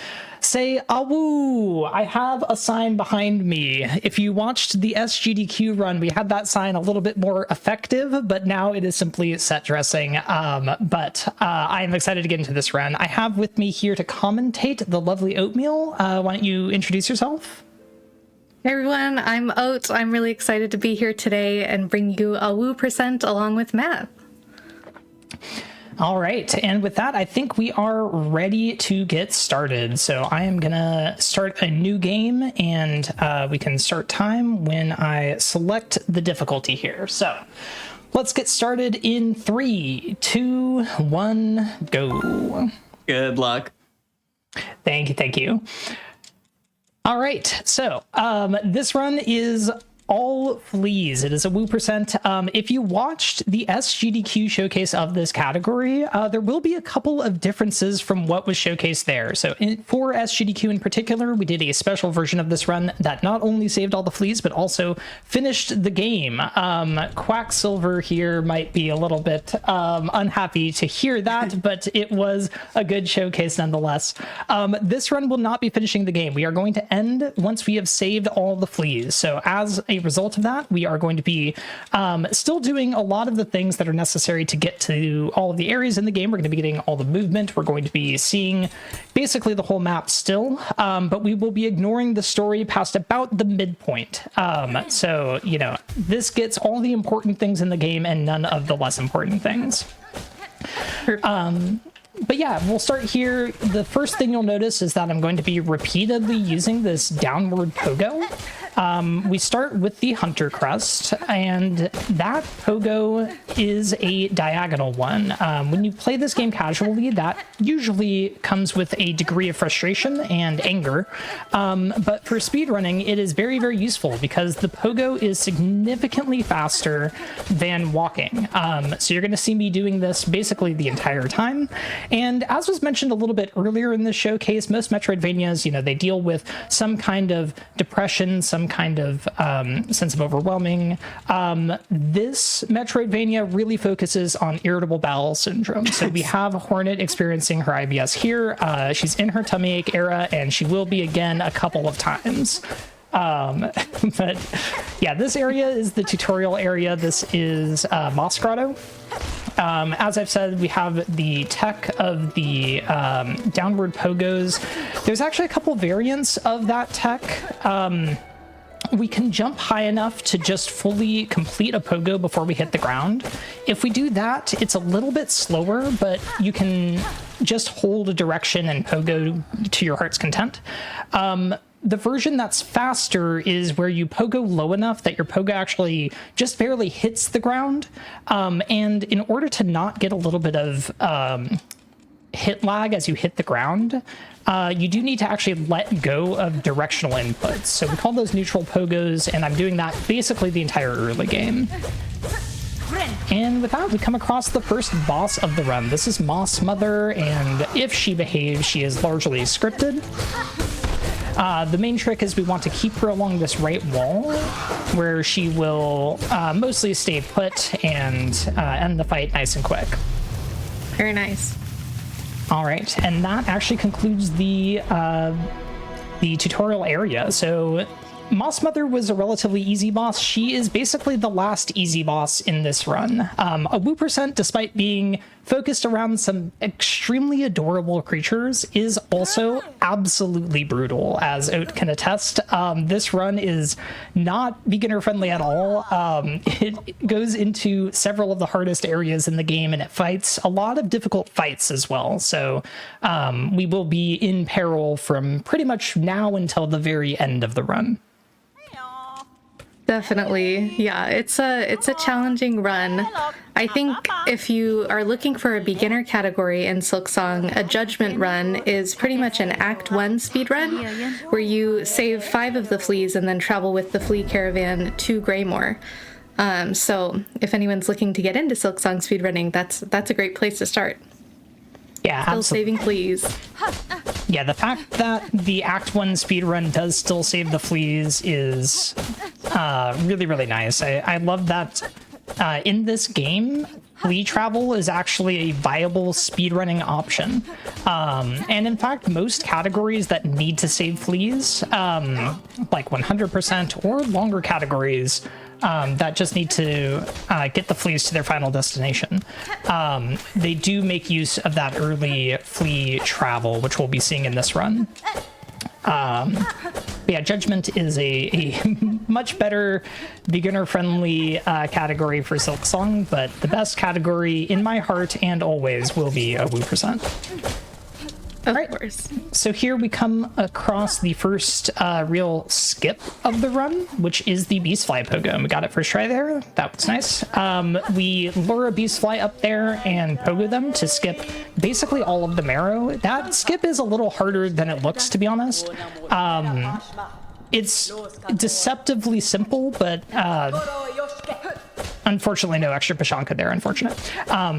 say AWU. I have a sign behind me. If you watched the SGDQ run, we had that sign a little bit more effective, but now it is simply set dressing. I am excited to get into this run. I have with me here to commentate the lovely Oatmeal. Why don't you introduce yourself? Hey everyone, I'm Oat. I'm really excited to be here today and bring you AWU% along with Matt. All right, and with that, I think we are ready to get started. So I am gonna start a new game, and we can start time when I select the difficulty here. So let's get started in 3, 2, 1, go. Good luck. Thank you. All right, so this run is all fleas. It is AWU%. If you watched the SGDQ showcase of this category, there will be a couple of differences from what was showcased there. So for SGDQ in particular, we did a special version of this run that not only saved all the fleas, but also finished the game. Quacksilver here might be a little bit unhappy to hear that, but it was a good showcase nonetheless. This run will not be finishing the game. We are going to end once we have saved all the fleas. So as a result of that, we are going to be still doing a lot of the things that are necessary to get to all of the areas in the game. We're going to be getting all the movement. We're going to be seeing basically the whole map still, but we will be ignoring the story past about the midpoint. So, this gets all the important things in the game and none of the less important things. But yeah, we'll start here. The first thing you'll notice is that I'm going to be repeatedly using this downward pogo. We start with the Hunter Crest, and that pogo is a diagonal one. When you play this game casually, that usually comes with a degree of frustration and anger. But for speedrunning, it is very, very useful because the pogo is significantly faster than walking. So you're going to see me doing this basically the entire time. And as was mentioned a little bit earlier in this showcase, most Metroidvanias, you know, they deal with some kind of depression, some kind of sense of overwhelming. This Metroidvania really focuses on irritable bowel syndrome. So we have Hornet experiencing her IBS here. She's in her tummy ache era, and she will be again a couple of times. But yeah, this area is the tutorial area. This is Moss Grotto. As I've said, we have the tech of the downward pogos. There's actually a couple variants of that tech. We can jump high enough to just fully complete a pogo before we hit the ground. If we do that, it's a little bit slower, but you can just hold a direction and pogo to your heart's content. The version that's faster is where you pogo low enough that your pogo actually just barely hits the ground. And in order to not get a little bit of hit lag as you hit the ground, you do need to actually let go of directional inputs. So we call those neutral pogos, and I'm doing that basically the entire early game. And with that, we come across the first boss of the run. This is Moss Mother, and if she behaves, she is largely scripted. The main trick is we want to keep her along this right wall, where she will mostly stay put and end the fight nice and quick. Very nice. All right, and that actually concludes the tutorial area. So Moss Mother was a relatively easy boss. She is basically the last easy boss in this run. A Woo percent, despite being focused around some extremely adorable creatures, is also absolutely brutal, as Oat can attest. This run is not beginner friendly at all. It goes into several of the hardest areas in the game, and it fights a lot of difficult fights as well. So we will be in peril from pretty much now until the very end of the run. Definitely. Yeah, it's a challenging run. I think if you are looking for a beginner category in Silksong, a judgment run is pretty much an Act 1 speedrun, where you save 5 of the fleas and then travel with the flea caravan to Greymore. So if anyone's looking to get into Silksong speedrunning, that's a great place to start. Yeah, still absolutely. saving fleas. Yeah, the fact that the Act 1 speedrun does still save the fleas is really, really nice. I love that in this game, flea travel is actually a viable speedrunning option. And in fact, most categories that need to save fleas, like 100% or longer categories, that just need to get the fleas to their final destination, they do make use of that early flea travel, which we'll be seeing in this run. Yeah, Judgment is a much better beginner-friendly category for Silksong, but the best category in my heart and always will be a Woo percent. Of course. So here we come across the first real skip of the run, which is the Beastfly pogo. And we got it first try there. That was nice. We lure a Beastfly up there and pogo them to skip basically all of the marrow. That skip is a little harder than it looks, to be honest. It's deceptively simple, but unfortunately no extra Pashanka there, unfortunate.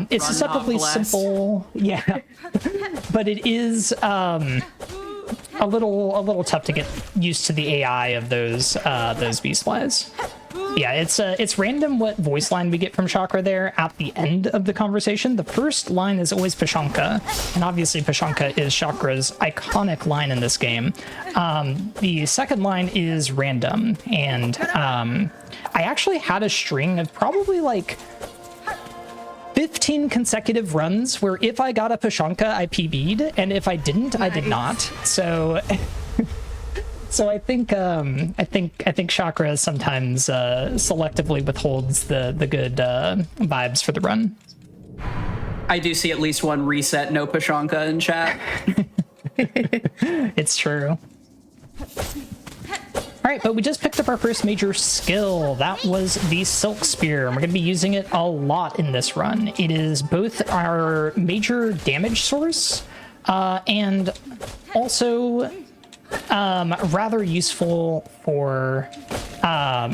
It's deceptively simple, yeah, but it is a little tough to get used to the AI of those Beastflies. Yeah, it's random what voice line we get from Chakra there at the end of the conversation. The first line is always Pashanka, and obviously Pashanka is Chakra's iconic line in this game. The second line is random, and I actually had a string of probably like 15 consecutive runs where if I got a Pashanka, I PB'd, and if I didn't, I did not. So So I think Chakra sometimes selectively withholds the good vibes for the run. I do see at least one reset no Pashanka in chat. It's true. All right, but we just picked up our first major skill. That was the Silk Spear, and we're going to be using it a lot in this run. It is both our major damage source and also rather useful for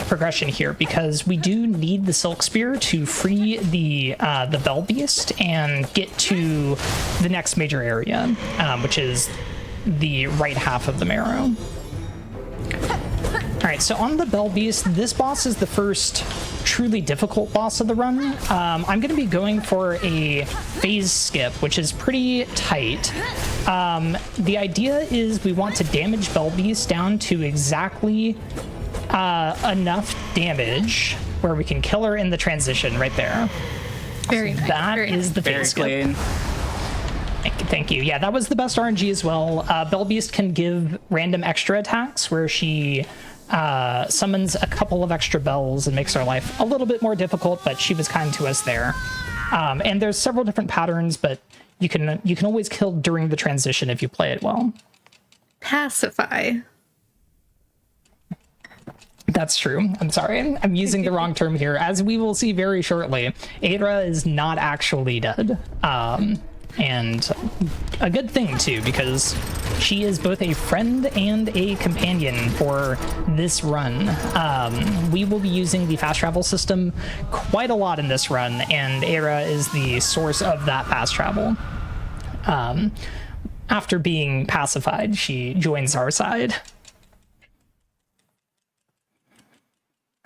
progression here, because we do need the Silk Spear to free the Bell Beast and get to the next major area, which is the right half of the Marrow. All right, so on the Bell Beast, this boss is the first truly difficult boss of the run. I'm going to be going for a phase skip, which is pretty tight. The idea is we want to damage Bell Beast down to exactly enough damage where we can kill her in the transition right there. Very nice. That is the phase skip. Thank you. Yeah, that was the best RNG as well. Bell Beast can give random extra attacks where she summons a couple of extra bells and makes our life a little bit more difficult, but she was kind to us there. And there's several different patterns, but you can always kill during the transition if you play it well. Pacify. That's true. I'm sorry. I'm using the wrong term here. As we will see very shortly, Ada is not actually dead. And a good thing, too, because she is both a friend and a companion for this run. We will be using the fast travel system quite a lot in this run, and Era is the source of that fast travel. After being pacified, she joins our side.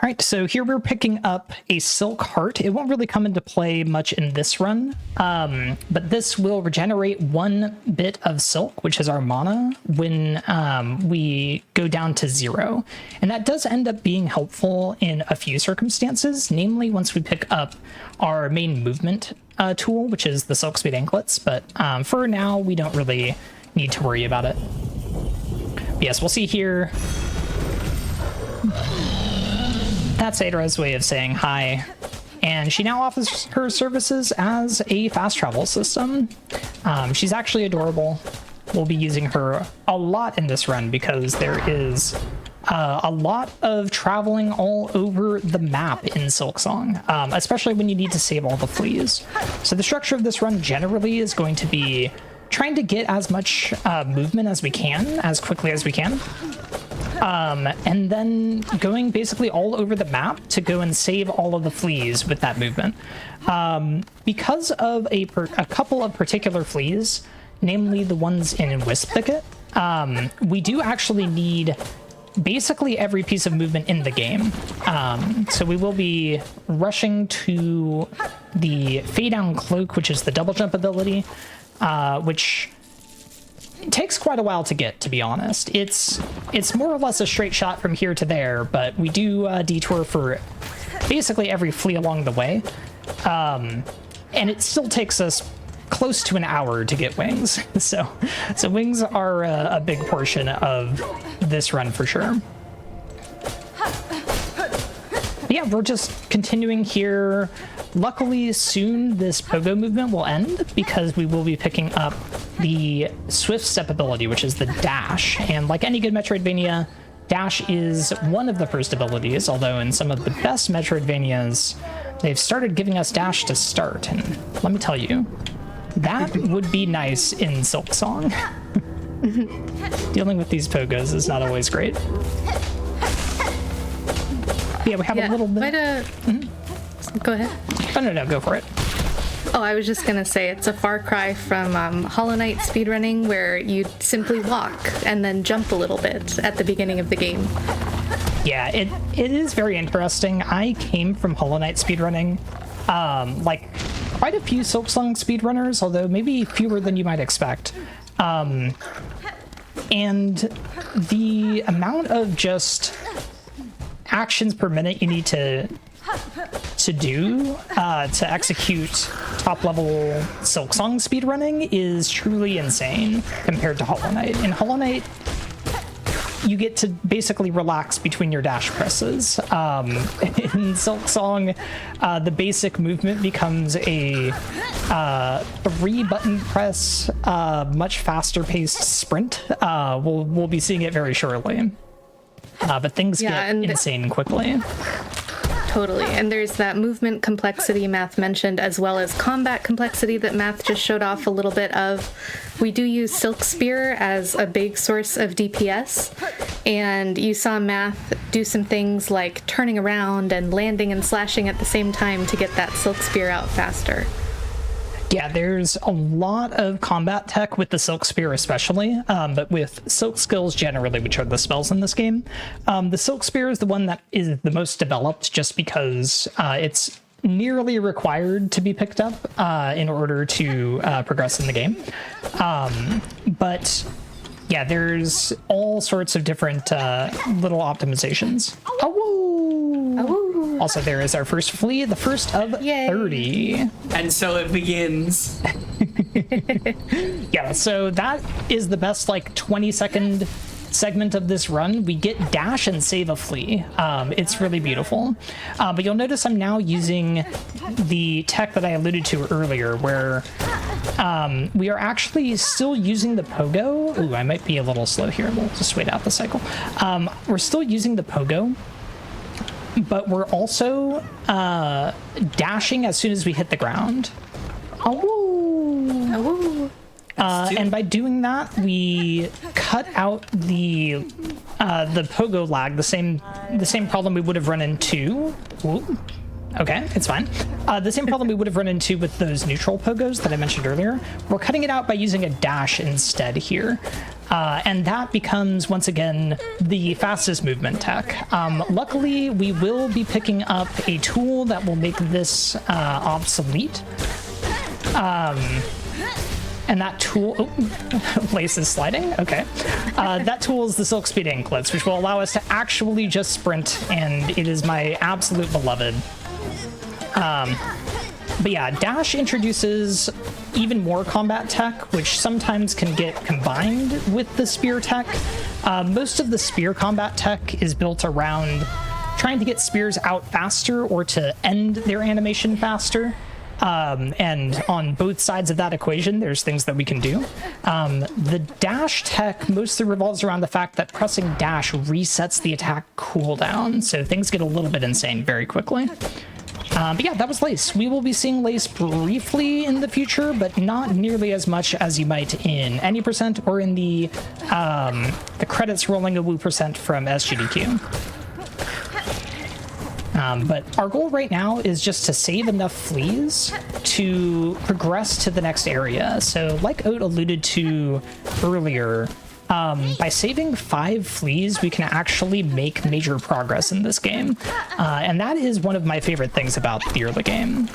All right, so here we're picking up a Silk Heart. It won't really come into play much in this run, but this will regenerate 1 bit of Silk, which is our mana, when we go down to 0. And that does end up being helpful in a few circumstances, namely once we pick up our main movement tool, which is the Silk Speed Anklets, but for now, we don't really need to worry about it. But yes, we'll see here. That's Adra's way of saying hi, and she now offers her services as a fast travel system. She's actually adorable. We'll be using her a lot in this run because there is a lot of traveling all over the map in Silksong, especially when you need to save all the fleas. So the structure of this run generally is going to be trying to get as much movement as we can, as quickly as we can. And then going basically all over the map to go and save all of the fleas with that movement. Because of a couple of particular fleas, namely the ones in Wisp Thicket, we do actually need basically every piece of movement in the game. So we will be rushing to the Fade Down Cloak, which is the double jump ability, which it takes quite a while to get, to be honest. It's more or less a straight shot from here to there, but we do detour for basically every flea along the way. And it still takes us close to an hour to get wings. So wings are a big portion of this run for sure. Yeah, we're just continuing here. Luckily, soon this pogo movement will end because we will be picking up the Swift Step ability, which is the dash. And like any good Metroidvania, dash is one of the first abilities, although in some of the best Metroidvanias, they've started giving us dash to start. And let me tell you, that would be nice in Silksong. Dealing with these pogos is not always great. Yeah, we have a little bit. Go ahead. Oh, no, go for it. Oh, I was just gonna say it's a far cry from Hollow Knight speedrunning, where you simply walk and then jump a little bit at the beginning of the game. Yeah, it is very interesting. I came from Hollow Knight speedrunning, like quite a few Silksong speedrunners, although maybe fewer than you might expect. And the amount of just actions per minute you need to do to execute top level Silksong speedrunning is truly insane compared to Hollow Knight. In Hollow Knight, you get to basically relax between your dash presses. In Silksong, the basic movement becomes a 3-button press, much faster paced sprint. We'll be seeing it very shortly. But things get insane quickly. Totally. And there's that movement complexity Math mentioned, as well as combat complexity that Math just showed off a little bit of. We do use Silk Spear as a big source of DPS, and you saw Math do some things like turning around and landing and slashing at the same time to get that Silk Spear out faster. Yeah, there's a lot of combat tech with the Silk Spear especially, but with Silk Skills generally, which are the spells in this game. The Silk Spear is the one that is the most developed just because it's nearly required to be picked up in order to progress in the game. But yeah, there's all sorts of different little optimizations. Also, there is our first flea, the first of 30. And so it begins. Yeah, so that is the best, like, 20-second segment of this run. We get dash and save a flea. It's really beautiful. But you'll notice I'm now using the tech that I alluded to earlier, where we are actually still using the pogo. Ooh, I might be a little slow here. We'll just wait out the cycle. We're still using the pogo, but we're also dashing as soon as we hit the ground. And by doing that, we cut out the pogo lag, the same problem we would have run into. Ooh. Okay, it's fine. The same problem we would have run into with those neutral pogos that I mentioned earlier. We're cutting it out by using a dash instead here. And that becomes, once again, the fastest movement tech. Luckily, we will be picking up a tool that will make this obsolete. And that tool, Lace is sliding, okay. That tool is the Silk Speed Anklets, which will allow us to actually just sprint, and it is my absolute beloved. But yeah, dash introduces even more combat tech, which sometimes can get combined with the spear tech. Most of the spear combat tech is built around trying to get spears out faster or to end their animation faster. And on both sides of that equation, there's things that we can do. The dash tech mostly revolves around the fact that pressing dash resets the attack cooldown, so things get a little bit insane very quickly. But yeah, that was Lace. We will be seeing Lace briefly in the future, but not nearly as much as you might in any percent or in the credits rolling a woo percent from SGDQ. But our goal right now is just to save enough fleas to progress to the next area. So like Oat alluded to earlier, by saving 5 fleas, we can actually make major progress in this game. And that is one of my favorite things about the early game.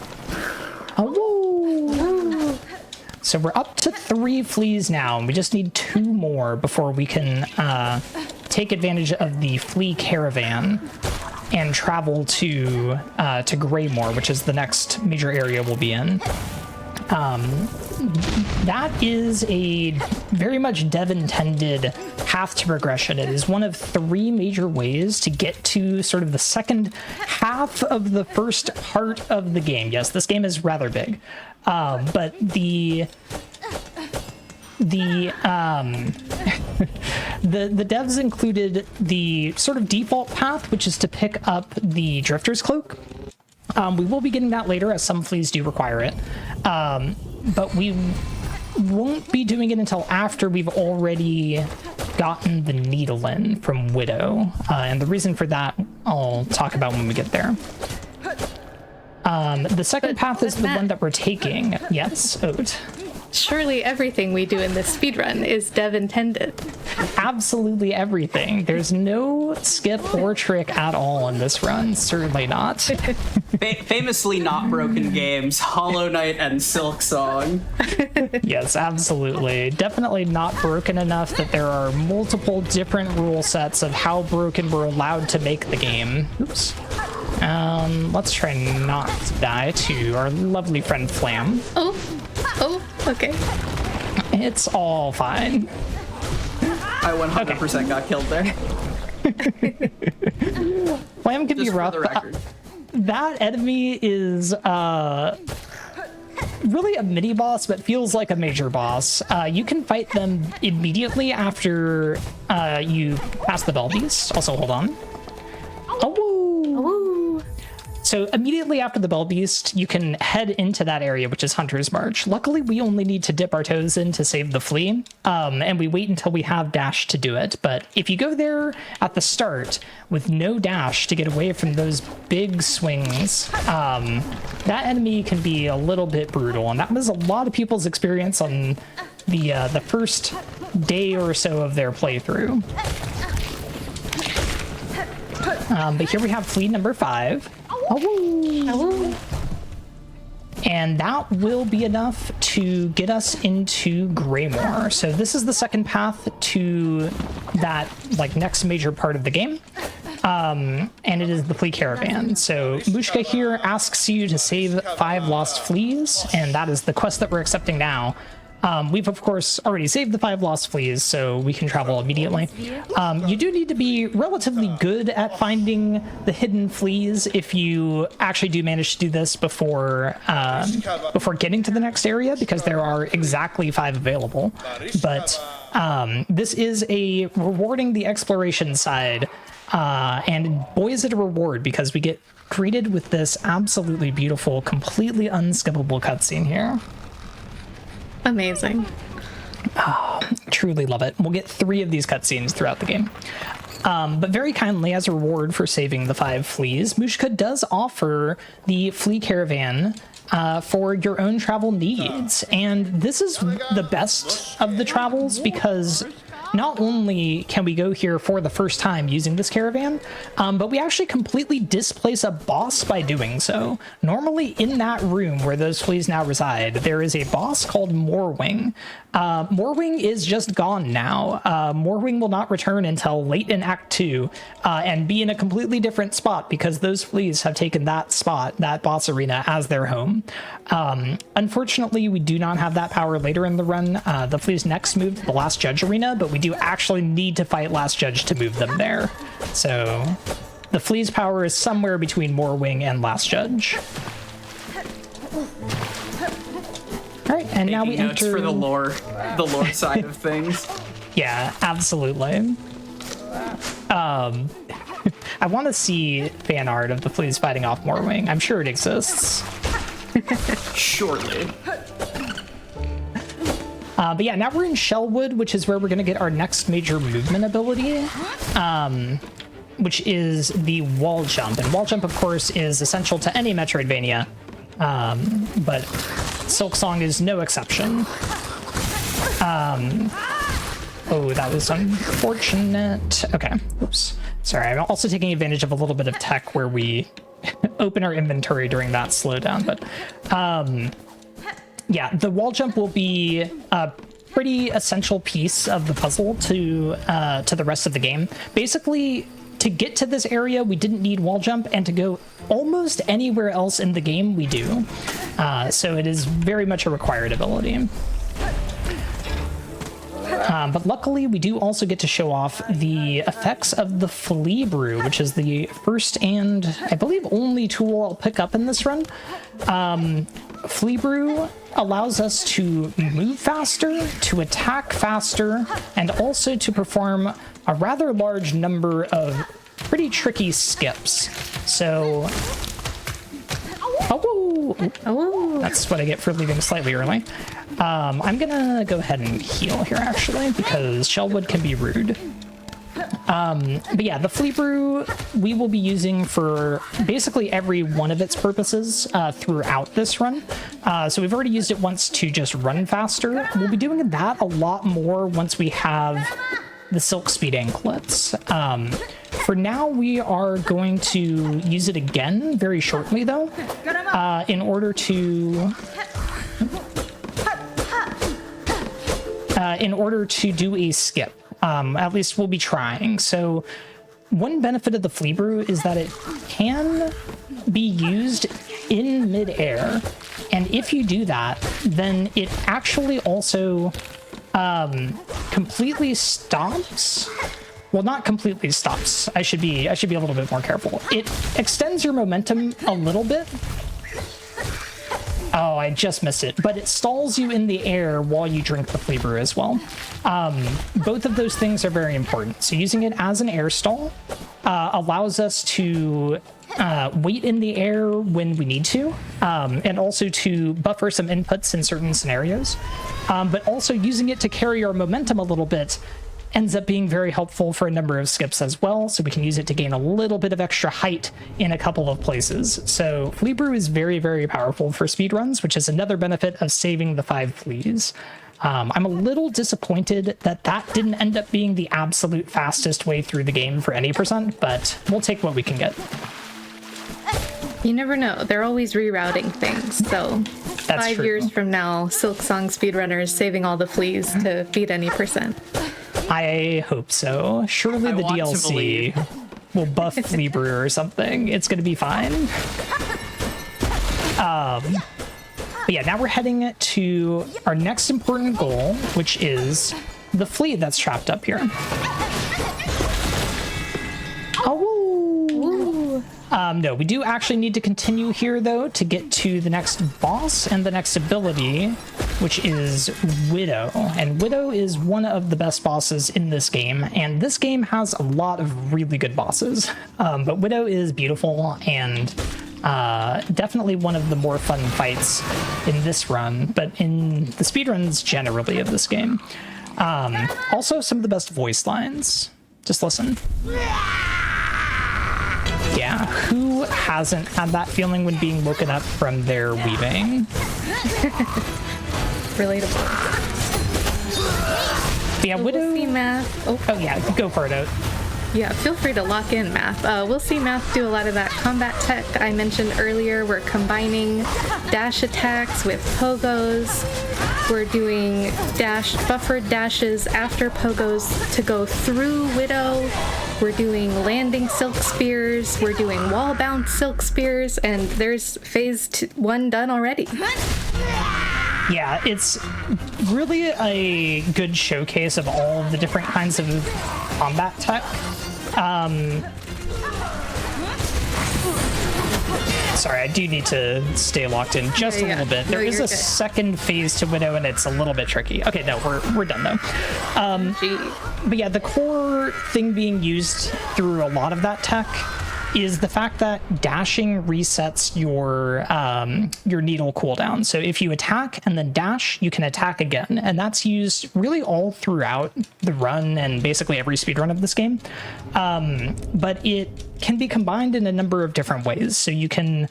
So we're up to 3 fleas now, and we just need 2 more before we can take advantage of the flea caravan and travel to Greymore, which is the next major area we'll be in. That is a very much dev-intended path to progression. It is one of 3 major ways to get to sort of the second half of the first part of the game. Yes, this game is rather big, but the devs included the sort of default path, which is to pick up the Drifter's Cloak. We will be getting that later, as some fleas do require it. But we won't be doing it until after we've already gotten the needle in from Widow. And the reason for that I'll talk about when we get there. The second path is the one that we're taking. Yes, Oat. Surely everything we do in this speedrun is dev-intended. Absolutely everything. There's no skip or trick at all in this run. Certainly not. Famously not broken games, Hollow Knight and Silksong. Yes, absolutely. Definitely not broken enough that there are multiple different rule sets of how broken we're allowed to make the game. Oops. Let's try not to die to our lovely friend Flam. Oh, okay. It's all fine. I 100% got killed there. Flam can be Just for rough. the record. That enemy is really a mini boss, but feels like a major boss. You can fight them immediately after you pass the Bell Beast. Also, hold on. Oh, so immediately after the Bell Beast, you can head into that area, which is Hunter's March. Luckily, we only need to dip our toes in to save the flea, and we wait until we have dash to do it. But if you go there at the start with no dash to get away from those big swings, that enemy can be a little bit brutal, and that was a lot of people's experience on the first day or so of their playthrough. But here we have flea number 5. And that will be enough to get us into Greymoor. So this is the second path to that next major part of the game. And it is the flea caravan. So Mushka here asks you to save 5 lost fleas, and that is the quest that we're accepting now. We've of course already saved the 5 lost fleas, so we can travel immediately. You do need to be relatively good at finding the hidden fleas if you actually do manage to do this before getting to the next area, because there are exactly 5 available. But this is a rewarding the exploration side, and boy is it a reward, because we get greeted with this absolutely beautiful, completely unskippable cutscene here. Amazing. Oh, truly love it. We'll get 3 of these cutscenes throughout the game. But very kindly, as a reward for saving the 5 fleas, Mushka does offer the flea caravan for your own travel needs. And this is the best of the travels, because not only can we go here for the first time using this caravan, but we actually completely displace a boss by doing so. Normally in that room where those fleas now reside, there is a boss called Moorwing. Moorwing is just gone now. Moorwing will not return until late in Act 2 and be in a completely different spot, because those fleas have taken that spot, that boss arena, as their home. Unfortunately, we do not have that power later in the run. The fleas next move to the Last Judge arena, but we do actually need to fight Last Judge to move them there. So the flea's power is somewhere between Moorwing and Last Judge. All right, and now we notes enter for the lore side of things. Yeah, absolutely. I want to see fan art of the fleas fighting off Moorwing. I'm sure it exists. Shortly. But yeah, now we're in Shellwood, which is where we're going to get our next major movement ability, which is the wall jump. And wall jump, of course, is essential to any Metroidvania, but Silksong is no exception. Oh, that was unfortunate. Okay, oops. Sorry, I'm also taking advantage of a little bit of tech where we open our inventory during that slowdown, but yeah, the wall jump will be a pretty essential piece of the puzzle to the rest of the game. Basically, to get to this area, we didn't need wall jump, and to go almost anywhere else in the game, we do. So it is very much a required ability. But luckily, we do also get to show off the effects of the Flea Brew, which is the first and, I believe, only tool I'll pick up in this run. Flea Brew allows us to move faster, to attack faster, and also to perform a rather large number of pretty tricky skips. So... Oh, that's what I get for leaving slightly early. I'm gonna go ahead and heal here, actually, because Shellwood can be rude. But yeah, the Flea Brew we will be using for basically every one of its purposes throughout this run. So we've already used it once to just run faster. We'll be doing that a lot more once we have the Silk Speed anklets. For now, we are going to use it again very shortly, though, in order to do a skip. At least we'll be trying. So one benefit of the Flea Brew is that it can be used in midair, and if you do that, then it actually also completely stops. Well, not completely stops. I should be a little bit more careful. It extends your momentum a little bit. Oh, I just missed it. But it stalls you in the air while you drink the flea brew as well. Both of those things are very important. So using it as an air stall allows us to wait in the air when we need to, and also to buffer some inputs in certain scenarios. But also using it to carry our momentum a little bit ends up being very helpful for a number of skips as well, so we can use it to gain a little bit of extra height in a couple of places. So Flea Brew is very, very powerful for speedruns, which is another benefit of saving the 5 fleas. I'm a little disappointed that that didn't end up being the absolute fastest way through the game for any percent, but we'll take what we can get. You never know. They're always rerouting things, so That's 5 true. years from now, Silksong speedrunners saving all the fleas to beat any percent. I hope so. Surely the DLC will buff Flea Brew or something. It's going to be fine. But yeah, now we're heading to our next important goal, which is the flea that's trapped up here. No, we do actually need to continue here, though, to get to the next boss and the next ability, which is Widow. And Widow is one of the best bosses in this game, and this game has a lot of really good bosses. But Widow is beautiful and definitely one of the more fun fights in this run, but in the speedruns generally of this game. Also, some of the best voice lines. Just listen. Yeah, who hasn't had that feeling when being woken up from their weaving? Relatable. Yeah, Widow. We'll see Math. Oh yeah, go for it out. Yeah, feel free to lock in Math. We'll see Math do a lot of that combat tech I mentioned earlier. We're combining dash attacks with pogos. We're doing buffered dashes after pogos to go through Widow. We're doing landing silk spears. We're doing wall bounce silk spears, and there's phase 1 done already. Yeah, it's really a good showcase of all of the different kinds of combat tech. Sorry, I do need to stay locked in just a little bit. There is a second phase to Widow, and it's a little bit tricky. Okay, no, we're done though. But yeah, the core thing being used through a lot of that tech is the fact that dashing resets your needle cooldown. So if you attack and then dash, you can attack again, and that's used really all throughout the run and basically every speedrun of this game. But it can be combined in a number of different ways. So you can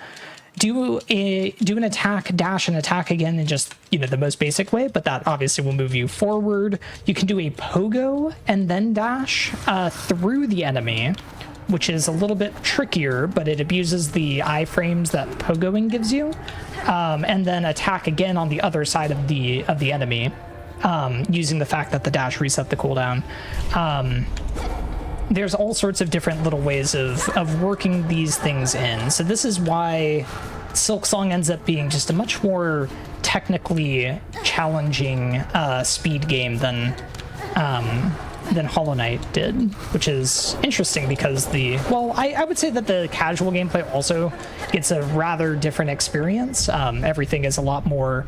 do an attack, dash, and attack again in just, the most basic way, but that obviously will move you forward. You can do a pogo and then dash through the enemy, which is a little bit trickier, but it abuses the iframes that pogoing gives you, and then attack again on the other side of the enemy, using the fact that the dash reset the cooldown. There's all sorts of different little ways of working these things in. So this is why Silksong ends up being just a much more technically challenging speed game than Hollow Knight did, which is interesting because I would say that the casual gameplay also gets a rather different experience. Everything is a lot more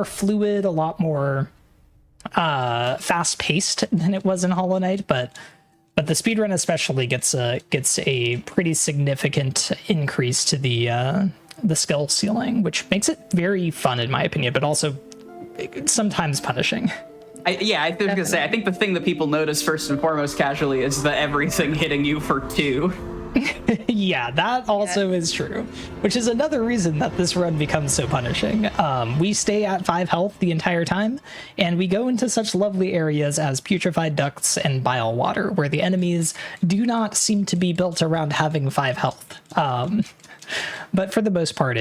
fluid, a lot more fast-paced than it was in Hollow Knight, but the speedrun especially gets a pretty significant increase to the skill ceiling, which makes it very fun in my opinion, but also sometimes punishing. I was gonna say, I think the thing that people notice first and foremost casually is the everything hitting you for 2. Yeah, that also is true, which is another reason that this run becomes so punishing. We stay at 5 health the entire time, and we go into such lovely areas as Putrefied Ducts and Bile Water, where the enemies do not seem to be built around having 5 health. But for the most part,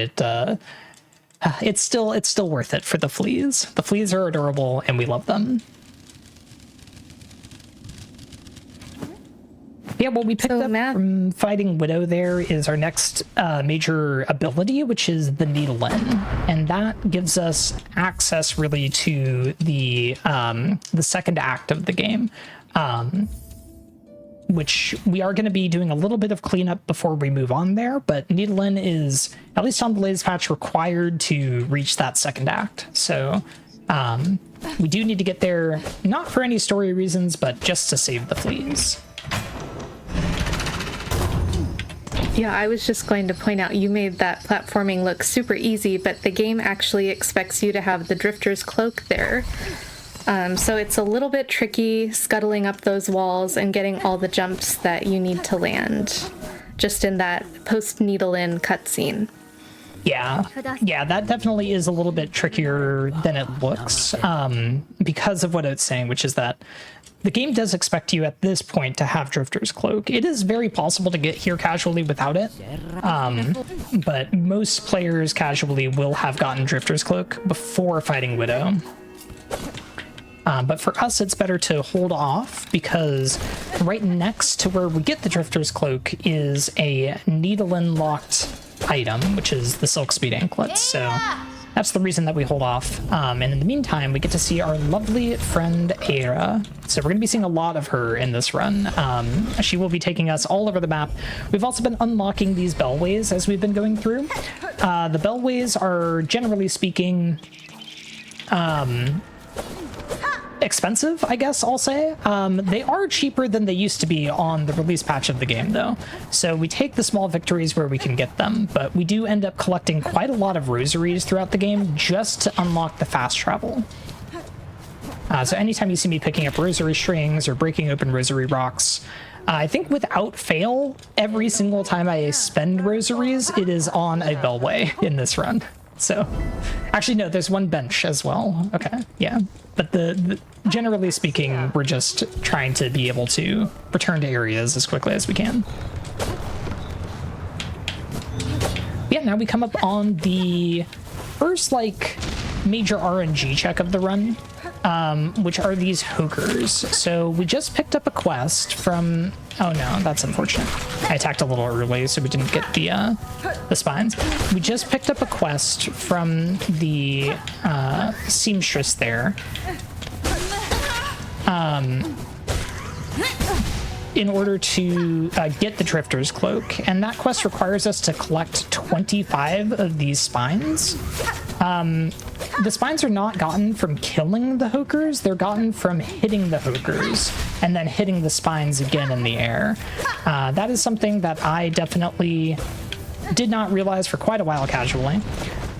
it's still worth it for the fleas. The fleas are adorable, and we love them. Yeah, what we picked up from fighting Widow there is our next major ability, which is the Needle In, and that gives us access really to the second act of the game, which we are going to be doing a little bit of cleanup before we move on there, but Needle In is, at least on the latest patch, required to reach that second act. So we do need to get there, not for any story reasons, but just to save the fleas. Yeah, I was just going to point out, you made that platforming look super easy, but the game actually expects you to have the Drifter's Cloak there. So it's a little bit tricky scuttling up those walls and getting all the jumps that you need to land, just in that post-Needle-In cutscene. Yeah, that definitely is a little bit trickier than it looks, because of what it's saying, which is that the game does expect you at this point to have Drifter's Cloak. It is very possible to get here casually without it, but most players casually will have gotten Drifter's Cloak before fighting Widow. But for us, it's better to hold off, because right next to where we get the Drifter's Cloak is a Needle-In locked item, which is the Silk Speed Anklets. So that's the reason that we hold off. And in the meantime, we get to see our lovely friend Aira. So we're going to be seeing a lot of her in this run. She will be taking us all over the map. We've also been unlocking these bellways as we've been going through. The bellways are, generally speaking, expensive, I guess I'll say. They are cheaper than they used to be on the release patch of the game, though. So we take the small victories where we can get them, but we do end up collecting quite a lot of rosaries throughout the game just to unlock the fast travel. So anytime you see me picking up rosary strings or breaking open rosary rocks, I think without fail, every single time I spend rosaries, it is on a bellway in this run. So, actually, no, there's one bench as well. Okay, yeah. But generally speaking, we're just trying to be able to return to areas as quickly as we can. Yeah, now we come up on the first, major RNG check of the run, which are these Hokers. So we just picked up a quest from... Oh no, that's unfortunate. I attacked a little early, so we didn't get the spines. We just picked up a quest from the seamstress there. In order to get the Drifter's Cloak, and that quest requires us to collect 25 of these spines. The spines are not gotten from killing the Hokers, they're gotten from hitting the Hokers and then hitting the spines again in the air. That is something that I definitely did not realize for quite a while casually.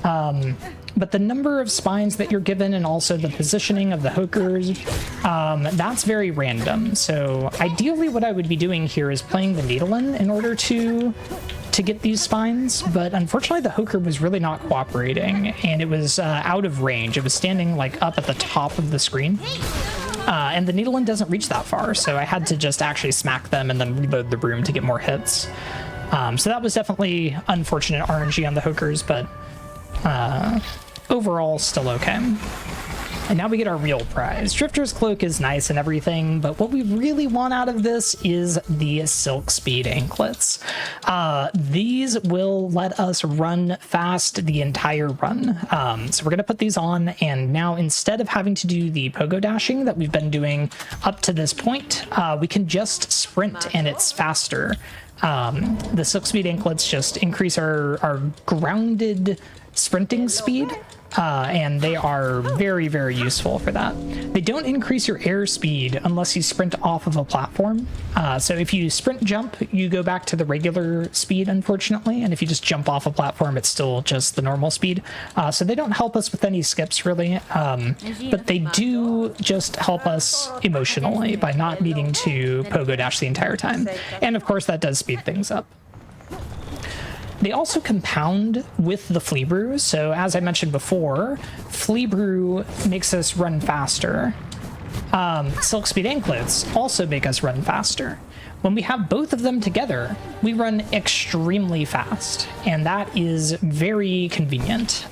But the number of spines that you're given and also the positioning of the Hokers, that's very random. So ideally what I would be doing here is playing the Needle-In in order to get these spines, but unfortunately the Hoker was really not cooperating, and it was out of range. It was standing up at the top of the screen, and the Needle-In doesn't reach that far, so I had to just actually smack them and then reload the broom to get more hits. So that was definitely unfortunate RNG on the Hokers, but overall still okay. And now we get our real prize. Drifter's Cloak is nice and everything, but what we really want out of this is the Silk Speed Anklets. These will let us run fast the entire run. So we're going to put these on, and now instead of having to do the pogo dashing that we've been doing up to this point, we can just sprint and it's faster. The Silk Speed Anklets just increase our grounded sprinting speed, and they are very, very useful for that. They don't increase your air speed unless you sprint off of a platform. So if you sprint jump, you go back to the regular speed, unfortunately, and if you just jump off a platform, it's still just the normal speed. So they don't help us with any skips, really, but they do just help us emotionally by not needing to pogo dash the entire time. And of course, that does speed things up. They also compound with the Flea Brew, so as I mentioned before, Flea Brew makes us run faster. Silk Speed Anklets also make us run faster. When we have both of them together, we run extremely fast, and that is very convenient.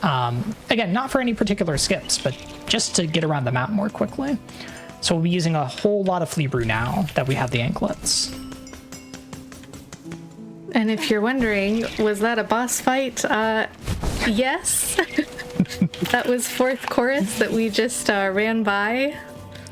Again, not for any particular skips, but just to get around the map more quickly. So we'll be using a whole lot of Flea Brew now that we have the Anklets. And if you're wondering, was that a boss fight? Yes. That was fourth chorus that we just ran by.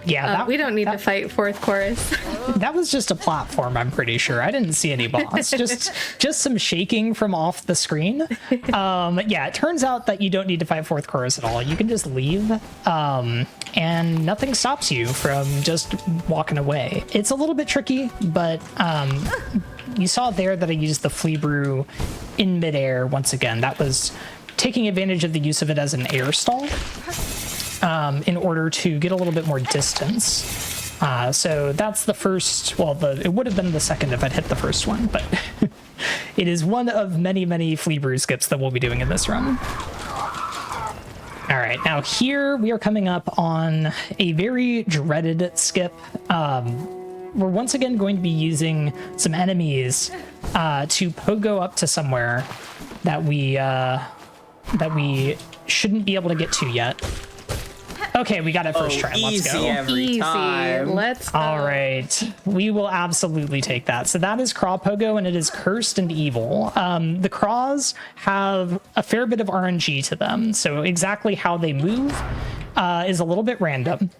Yeah, we don't need to fight fourth chorus. That was just a platform, I'm pretty sure. I didn't see any boss. just some shaking from off the screen. Yeah, it turns out that you don't need to fight fourth chorus at all. You can just leave, and nothing stops you from just walking away. It's a little bit tricky, but you saw there that I used the flea brew in midair once again. That was taking advantage of the use of it as an air stall. In order to get a little bit more distance. So that's the first, well, it would have been the second if I'd hit the first one, but it is one of many, many flea brew skips that we'll be doing in this run. All right, now here we are coming up on a very dreaded skip. We're once again going to be using some enemies to pogo up to somewhere that we shouldn't be able to get to yet. Okay, we got it first try. Let's go. Every time. Let's go. All right, we will absolutely take that. So that is Craw Pogo, and it is cursed and evil. The Craws have a fair bit of RNG to them, so exactly how they move is a little bit random.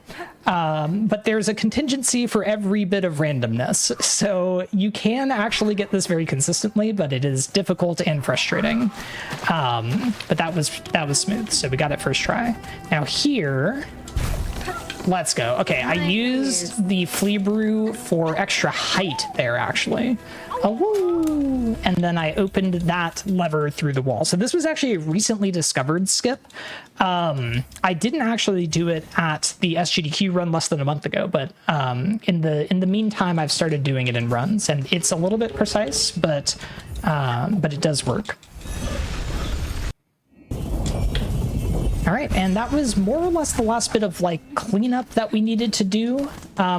But there's a contingency for every bit of randomness, so you can actually get this very consistently, but it is difficult and frustrating. But that was smooth, so we got it first try. Now here, let's go. Okay, I used the flea brew for extra height there, actually. Oh, woo. And then I opened that lever through the wall. So this was actually a recently discovered skip. I didn't actually do it at the SGDQ run less than a month ago, but in the meantime, I've started doing it in runs, and it's a little bit precise, but it does work. All right, and that was more or less the last bit of like cleanup that we needed to do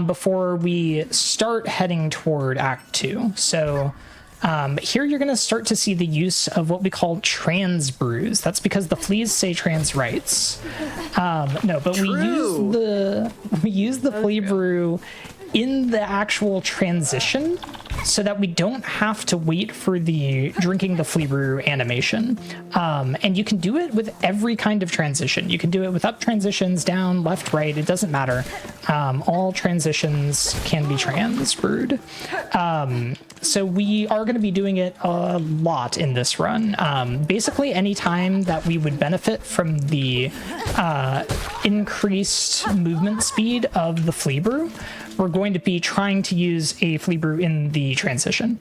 before we start heading toward Act 2. So here you're going to start to see the use of what we call trans brews. That's because the fleas say trans rights. No, but we use the flea brew in the actual transition so that we don't have to wait for the drinking the flea brew animation. And you can do it with every kind of transition. You can do it with up transitions, down, left, right, it doesn't matter. All transitions can be trans brewed. So we are going to be doing it a lot in this run. Basically, any time that we would benefit from the increased movement speed of the flea brew, we're going to be trying to use a flea brew in the transition.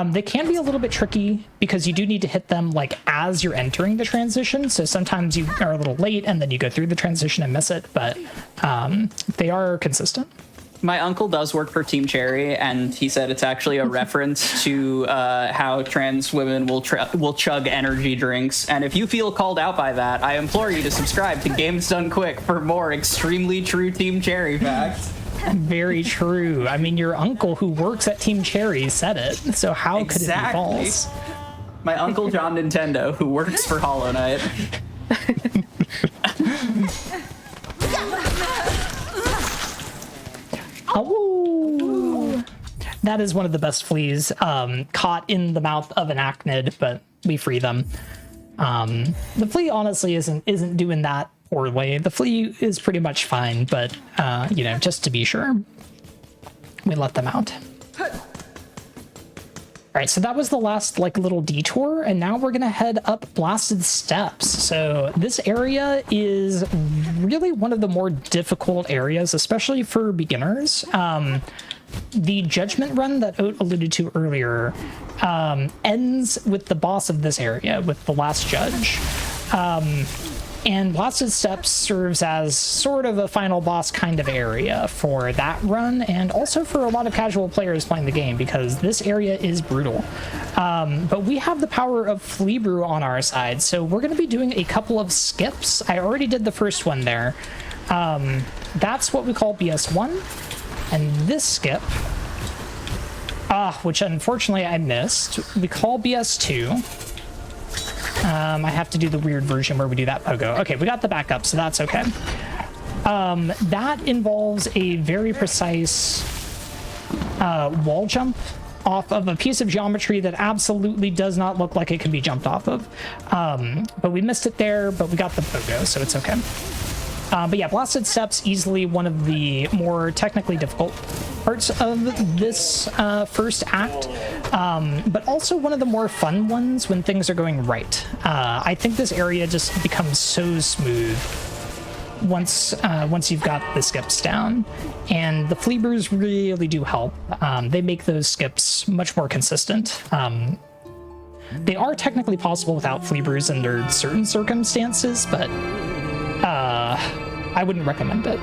They can be a little bit tricky because you do need to hit them like as you're entering the transition. So sometimes you are a little late and then you go through the transition and miss it, but they are consistent. My uncle does work for Team Cherry, and he said it's actually a reference to how trans women will chug energy drinks. And if you feel called out by that, I implore you to subscribe to Games Done Quick for more extremely true Team Cherry facts. Very true. I mean, your uncle who works at Team Cherry said it, so how could it be false? My uncle John Nintendo, who works for Hollow Knight. Oh, that is one of the best fleas, caught in the mouth of an arachnid, but we free them. The flea honestly isn't doing that poorly. The flea is pretty much fine, but you know, just to be sure, we let them out. All right, so that was the last like little detour, and now we're gonna head up Blasted Steps. So this area is really one of the more difficult areas, especially for beginners. The Judgment Run that Oat alluded to earlier ends with the boss of this area, with the Last Judge. And Blasted Steps serves as sort of a final boss kind of area for that run, and also for a lot of casual players playing the game, because this area is brutal. But we have the power of Flea Brew on our side, so we're going to be doing a couple of skips. I already did the first one there. That's what we call BS1, and this skip, which unfortunately I missed, we call BS2. I have to do the weird version where we do that pogo. Okay, we got the backup, so that's okay. That involves a very precise wall jump off of a piece of geometry that absolutely does not look like it can be jumped off of. But we missed it there, but we got the pogo, so it's okay. But yeah, Blasted Steps, easily one of the more technically difficult parts of this first act, but also one of the more fun ones when things are going right. I think this area just becomes so smooth once you've got the skips down, and the fleabers really do help. They make those skips much more consistent. They are technically possible without fleabers under certain circumstances, but I wouldn't recommend it.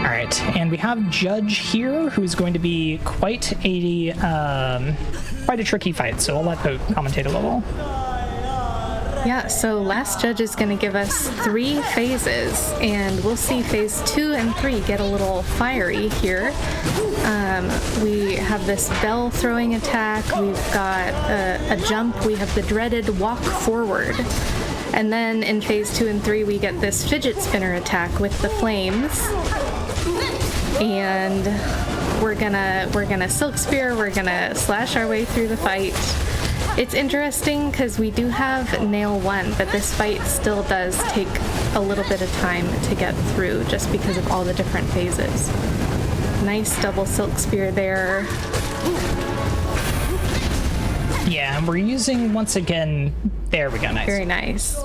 All right, and we have Judge here, who's going to be quite a tricky fight, so I'll let Hope commentate a little. Yeah, so last judge is going to give us 3 phases, and we'll see phase 2 and 3 get a little fiery here. We have this bell throwing attack, we've got a jump, we have the dreaded walk forward. And then in phase 2 and 3 we get this fidget spinner attack with the flames. And we're gonna Silk Spear, we're gonna slash our way through the fight. It's interesting because we do have Nail 1, but this fight still does take a little bit of time to get through just because of all the different phases. Nice double Silk Spear there. Yeah, and we're using, once again, there we go, nice. Very nice.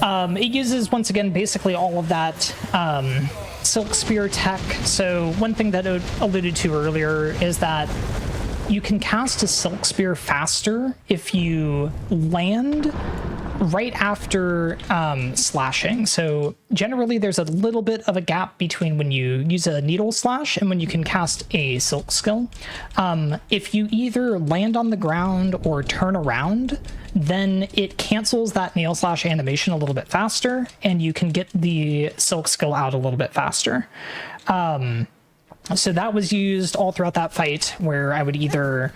It uses, once again, basically all of that Silk Spear tech. So one thing that I alluded to earlier is that you can cast a Silk Spear faster if you land right after slashing. So generally there's a little bit of a gap between when you use a needle slash and when you can cast a silk skill. If you either land on the ground or turn around, then it cancels that nail slash animation a little bit faster and you can get the silk skill out a little bit faster. So that was used all throughout that fight, where I would either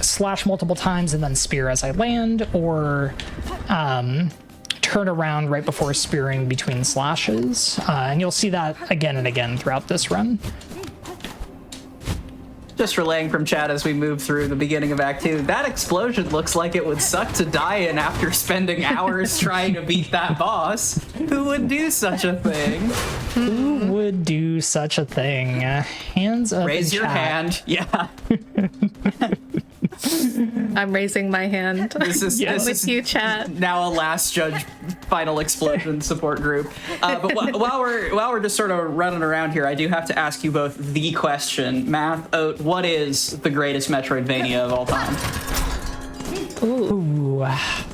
slash multiple times and then spear as I land, or turn around right before spearing between slashes. And you'll see that again and again throughout this run. Just relaying from chat as we move through the beginning of Act 2, that explosion looks like it would suck to die in after spending hours trying to beat that boss. Who would do such a thing? Who would do such a thing? Hands up. Raise in your chat. hand. Yeah. I'm raising my hand. This is with you, chat. Now a last judge final explosion support group. But while we're just sort of running around here, I do have to ask you both the question. Math, Oat, what is the greatest Metroidvania of all time? Ooh.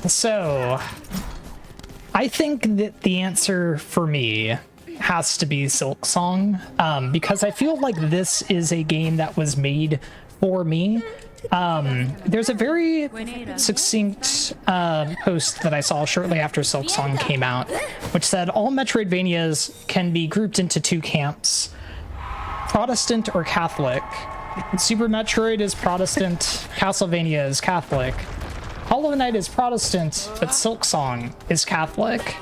So I think that the answer for me has to be Silksong, because I feel like this is a game that was made for me. There's a very succinct post that I saw shortly after Silksong came out, which said all Metroidvanias can be grouped into 2 camps: Protestant or Catholic. Super Metroid is Protestant, Castlevania is Catholic. Hollow Knight is Protestant, but Silksong is Catholic.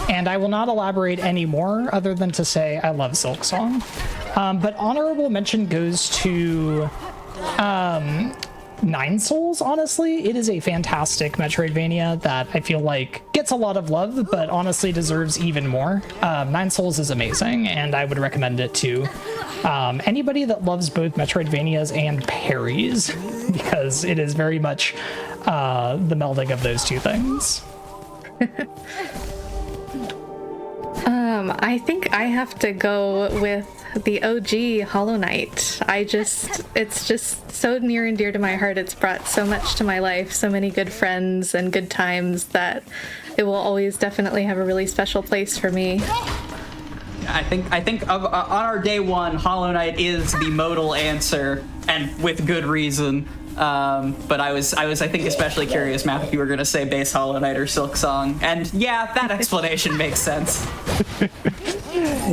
And I will not elaborate any more other than to say I love Silksong. But honorable mention goes to Nine Souls, honestly. It is a fantastic Metroidvania that I feel like gets a lot of love, but honestly deserves even more. Nine Souls is amazing, and I would recommend it to anybody that loves both Metroidvanias and parries, because it is very much the melding of those 2 things. I think I have to go with the OG Hollow Knight. It's just so near and dear to my heart. It's brought so much to my life, so many good friends and good times, that it will always definitely have a really special place for me. I think on our day one, Hollow Knight is the modal answer, and with good reason. But I was I think especially curious, Matt, if you were gonna say base Hollow Knight or Silksong, and yeah, that explanation makes sense.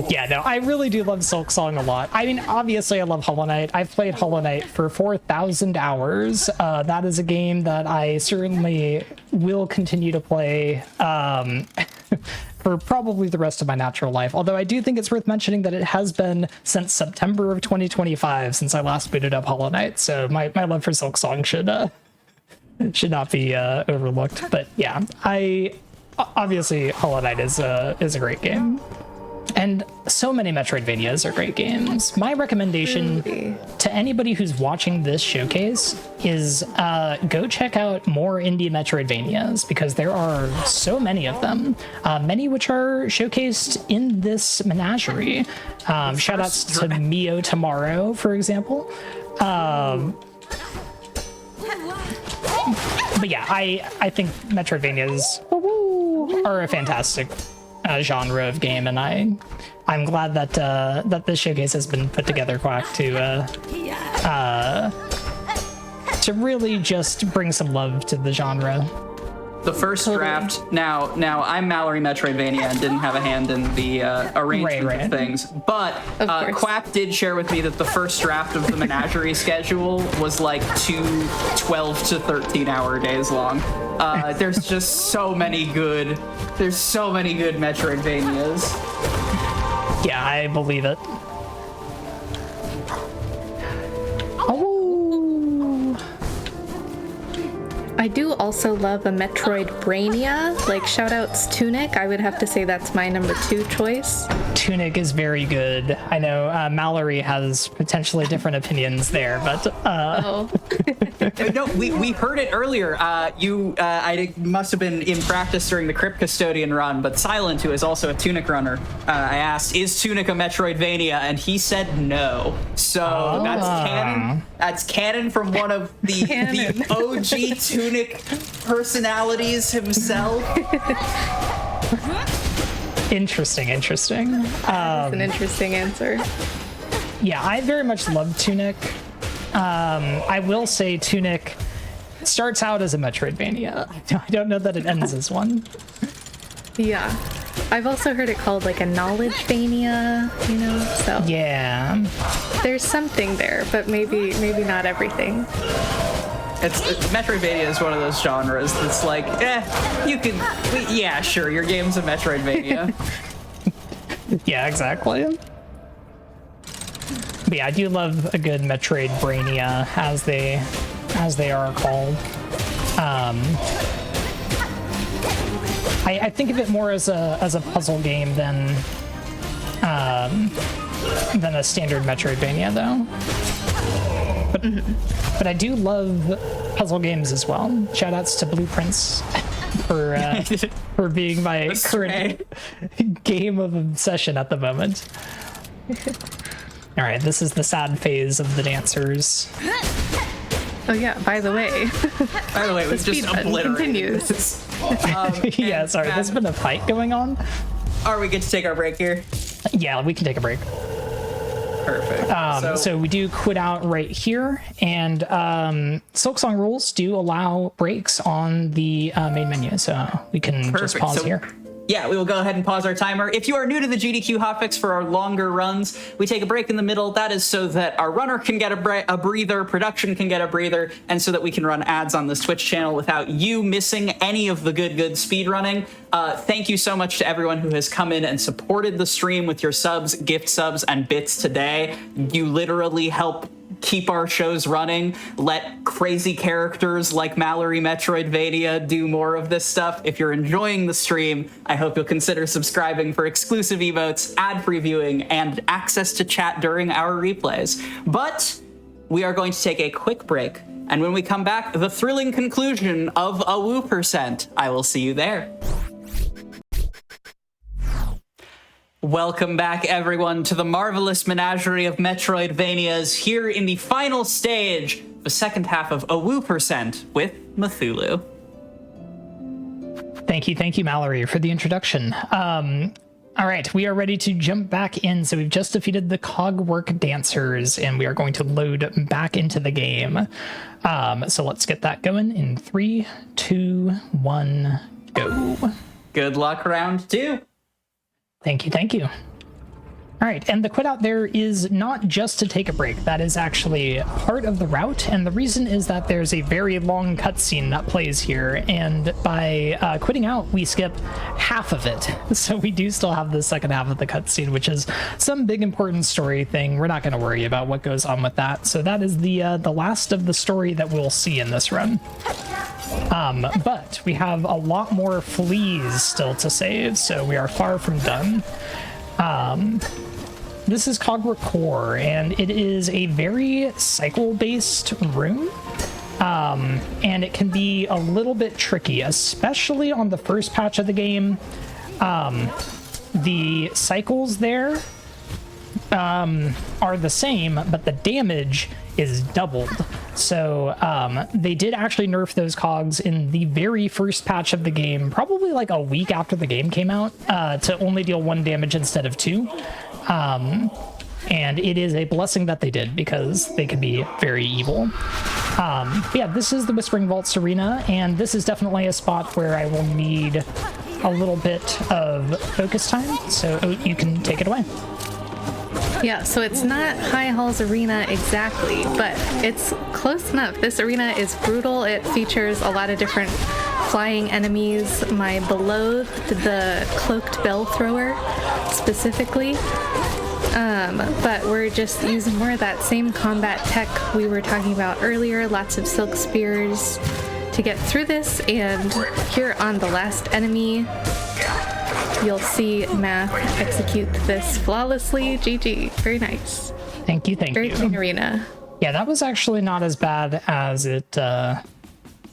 Yeah, no, I really do love Silksong a lot. I mean, obviously I love Hollow Knight. I've played Hollow Knight for 4,000 hours. That is a game that I certainly will continue to play for probably the rest of my natural life. Although I do think it's worth mentioning that it has been since September of 2025 since I last booted up Hollow Knight. So my love for Silksong should not be overlooked. But yeah, obviously Hollow Knight is a great game. And so many Metroidvanias are great games. My recommendation to anybody who's watching this showcase is go check out more indie Metroidvanias, because there are so many of them, many which are showcased in this menagerie. Shoutouts to Mio Tomorrow, for example. But yeah, I think Metroidvanias are a fantastic genre of game, and I'm glad that that this showcase has been put together, Quack, to really just bring some love to the genre. The first draft. Now I'm Mallory Metroidvania and didn't have a hand in the arrangement of things, but Quack did share with me that the first draft of the Menagerie schedule was like 12 to 13 hour days long. There's just so many good. There's so many good Metroidvanias. Yeah, I believe it. I do also love a Metroidvania, like shoutouts Tunic. I would have to say that's my number 2 choice. Tunic is very good. I know Mallory has potentially different opinions there, but no, we heard it earlier. I must have been in practice during the Crypt Custodian run, but Silent, who is also a Tunic runner, I asked, "Is Tunic a Metroidvania?" and he said no. So that's canon. That's canon from one of the OG Tunic personalities himself. Interesting. That's an interesting answer. Yeah, I very much love Tunic. I will say Tunic starts out as a Metroidvania. I don't know that it ends as one. Yeah. I've also heard it called like a Knowledgevania, so. Yeah. There's something there, but maybe not everything. Metroidvania is one of those genres that's like, yeah, sure, your game's a Metroidvania. Yeah, exactly. But yeah, I do love a good Metroidvania, as they are called. I think of it more as a puzzle game than a standard Metroidvania, though. But I do love puzzle games as well. Shoutouts to Blueprints for being my current game of obsession at the moment. All right, this is the sad phase of the dancers. Oh yeah, by the way, we've just obliterated this. Yeah, sorry, there's been a fight going on. Are we good to take our break here? Yeah, we can take a break. Perfect. So we do quit out right here, and Silksong rules do allow breaks on the main menu, so we can just pause here. Yeah, we will go ahead and pause our timer. If you are new to the GDQ Hotfix for our longer runs, we take a break in the middle. That is so that our runner can get a breather, production can get a breather, and so that we can run ads on this Twitch channel without you missing any of the good speed running. Thank you so much to everyone who has come in and supported the stream with your subs, gift subs, and bits today. You literally help keep our shows running. Let crazy characters like Mallory Metroidvania do more of this stuff. If you're enjoying the stream, I hope you'll consider subscribing for exclusive emotes, ad previewing, and access to chat during our replays. But we are going to take a quick break, and when we come back, the thrilling conclusion of a Woo %. I will see you there. Welcome back, everyone, to the marvelous menagerie of Metroidvanias here in the final stage, the second half of a Woo % with Cthulhu. Thank you, Mallory, for the introduction. All right, we are ready to jump back in. So we've just defeated the Cogwork Dancers, and we are going to load back into the game. So let's get that going in 3, 2, 1, go. Good luck, round 2. Thank you. All All right, and the quit out there is not just to take a break. That is actually part of the route, and the reason is that there's a very long cutscene that plays here, and by quitting out, we skip half of it. So we do still have the second half of the cutscene, which is some big important story thing. We're not going to worry about what goes on with that. So that is the last of the story that we'll see in this run. But we have a lot more fleas still to save, so we are far from done. This is Cogwork Core, and it is a very cycle-based room, and it can be a little bit tricky, especially on the first patch of the game. The cycles there are the same, but the damage is doubled. So they did actually nerf those cogs in the very first patch of the game, probably like a week after the game came out, to only deal 1 damage instead of 2. And it is a blessing that they did, because they can be very evil. Yeah, this is the Whispering Vaults Arena, and this is definitely a spot where I will need a little bit of focus time, so Oat, you can take it away. Yeah, so it's not High Halls Arena exactly, but it's close enough. This arena is brutal. It features a lot of different flying enemies. My beloved, the Cloaked Bell Thrower, specifically. But we're just using more of that same combat tech we were talking about earlier. Lots of silk spears to get through this, and here on the last enemy, you'll see Math execute this flawlessly. GG. Very nice. Thank you, Very clean arena. Yeah, that was actually not as bad as it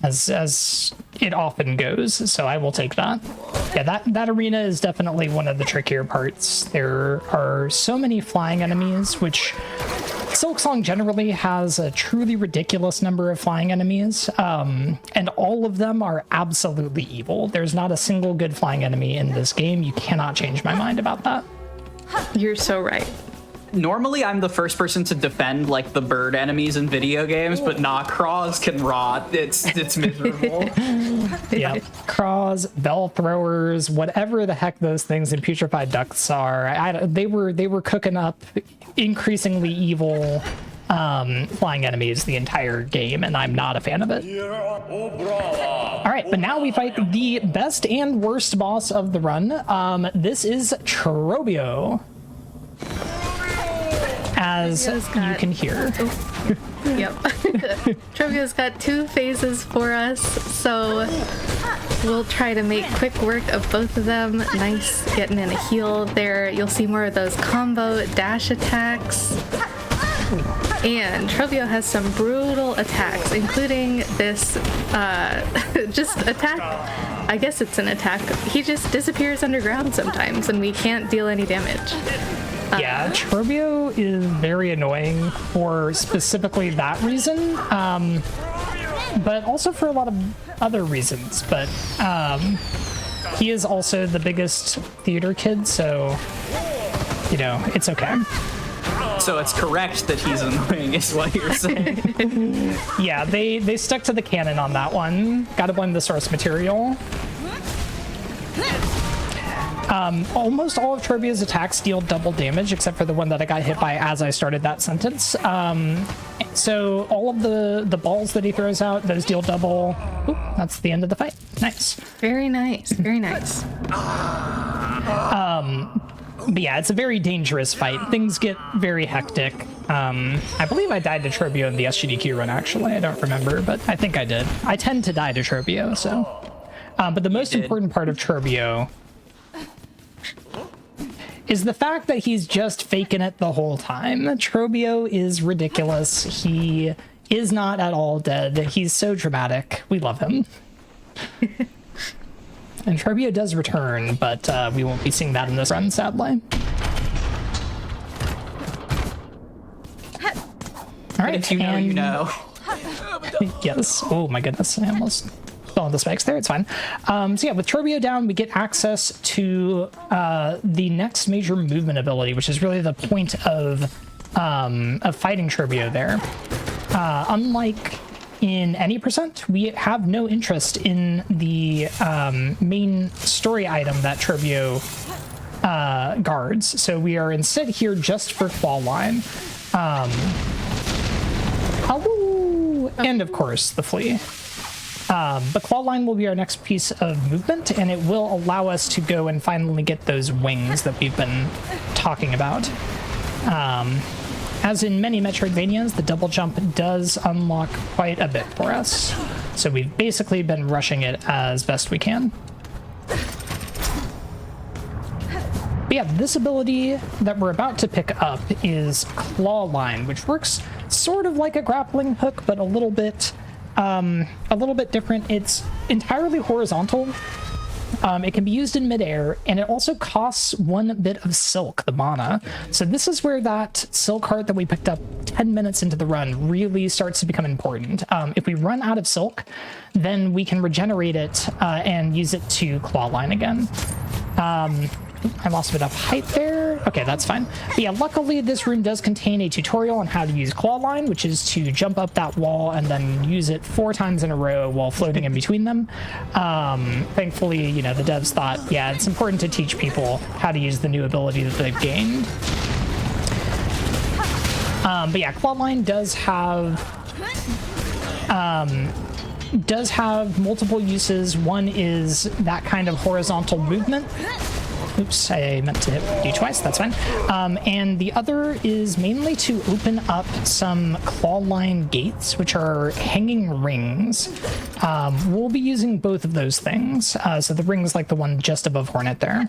as it often goes, so I will take that. Yeah, that arena is definitely one of the trickier parts. There are so many flying enemies, which Silksong generally has a truly ridiculous number of flying enemies, and all of them are absolutely evil. There's not a single good flying enemy in this game. You cannot change my mind about that. You're so right. Normally, I'm the first person to defend like the bird enemies in video games, but nah, craws can rot. It's miserable. Yeah, craws, bell throwers, whatever the heck those things in putrefied ducts are. They were cooking up increasingly evil flying enemies the entire game, and I'm not a fan of it. All right, but now we fight the best and worst boss of the run. This is Trobio, as you can hear. Yep. Trobio's got 2 phases for us, so we'll try to make quick work of both of them. Nice getting in a heal there. You'll see more of those combo dash attacks. And Trobio has some brutal attacks, including this just attack. I guess it's an attack. He just disappears underground sometimes, and we can't deal any damage. Yeah, Trobio is very annoying for specifically that reason, but also for a lot of other reasons. But he is also the biggest theater kid, so, you know, it's okay. So it's correct that he's annoying, is what you're saying. Yeah, they stuck to the canon on that one. Gotta blame the source material. Almost all of Trobio's attacks deal double damage, except for the one that I got hit by as I started that sentence. So all of the balls that he throws out, those deal double. Oop, that's the end of the fight. Nice. Very nice. Very nice. But yeah, it's a very dangerous fight. Things get very hectic. I believe I died to Trobio in the SGDQ run, actually. I don't remember, but I think I did. I tend to die to Trobio, so. But the most important part of Trobio is the fact that he's just faking it the whole time. Trobio is ridiculous. He is not at all dead. He's so dramatic. We love him. And Trobio does return, but we won't be seeing that in this run, sadly. All right, if you know, you know. Yes. Oh my goodness, I almost fell on the spikes there. It's fine. So yeah, with Trobio down, we get access to the next major movement ability, which is really the point of fighting Trobio there. Unlike in any percent, we have no interest in the main story item that Trobio guards. So we are instead here just for claw line. And of course the flea. The claw line will be our next piece of movement, and it will allow us to go and finally get those wings that we've been talking about. As in many Metroidvanias, the double jump does unlock quite a bit for us. So we've basically been rushing it as best we can. But yeah, this ability that we're about to pick up is Claw Line, which works sort of like a grappling hook, but a little bit different. It's entirely horizontal. It can be used in midair, and it also costs 1 bit of silk, the mana. So this is where that silk heart that we picked up 10 minutes into the run really starts to become important. If we run out of silk, then we can regenerate it and use it to claw line again. I lost a bit of height there. Okay, that's fine. But yeah, luckily this room does contain a tutorial on how to use claw line, which is to jump up that wall and then use it 4 times in a row while floating in between them. Thankfully, you know, the devs thought, yeah, it's important to teach people how to use the new ability that they've gained. But yeah, claw line does have multiple uses. One is that kind of horizontal movement. Oops, I meant to hit D twice, that's fine. And the other is mainly to open up some claw line gates, which are hanging rings. We'll be using both of those things. So the ring's like the one just above Hornet there.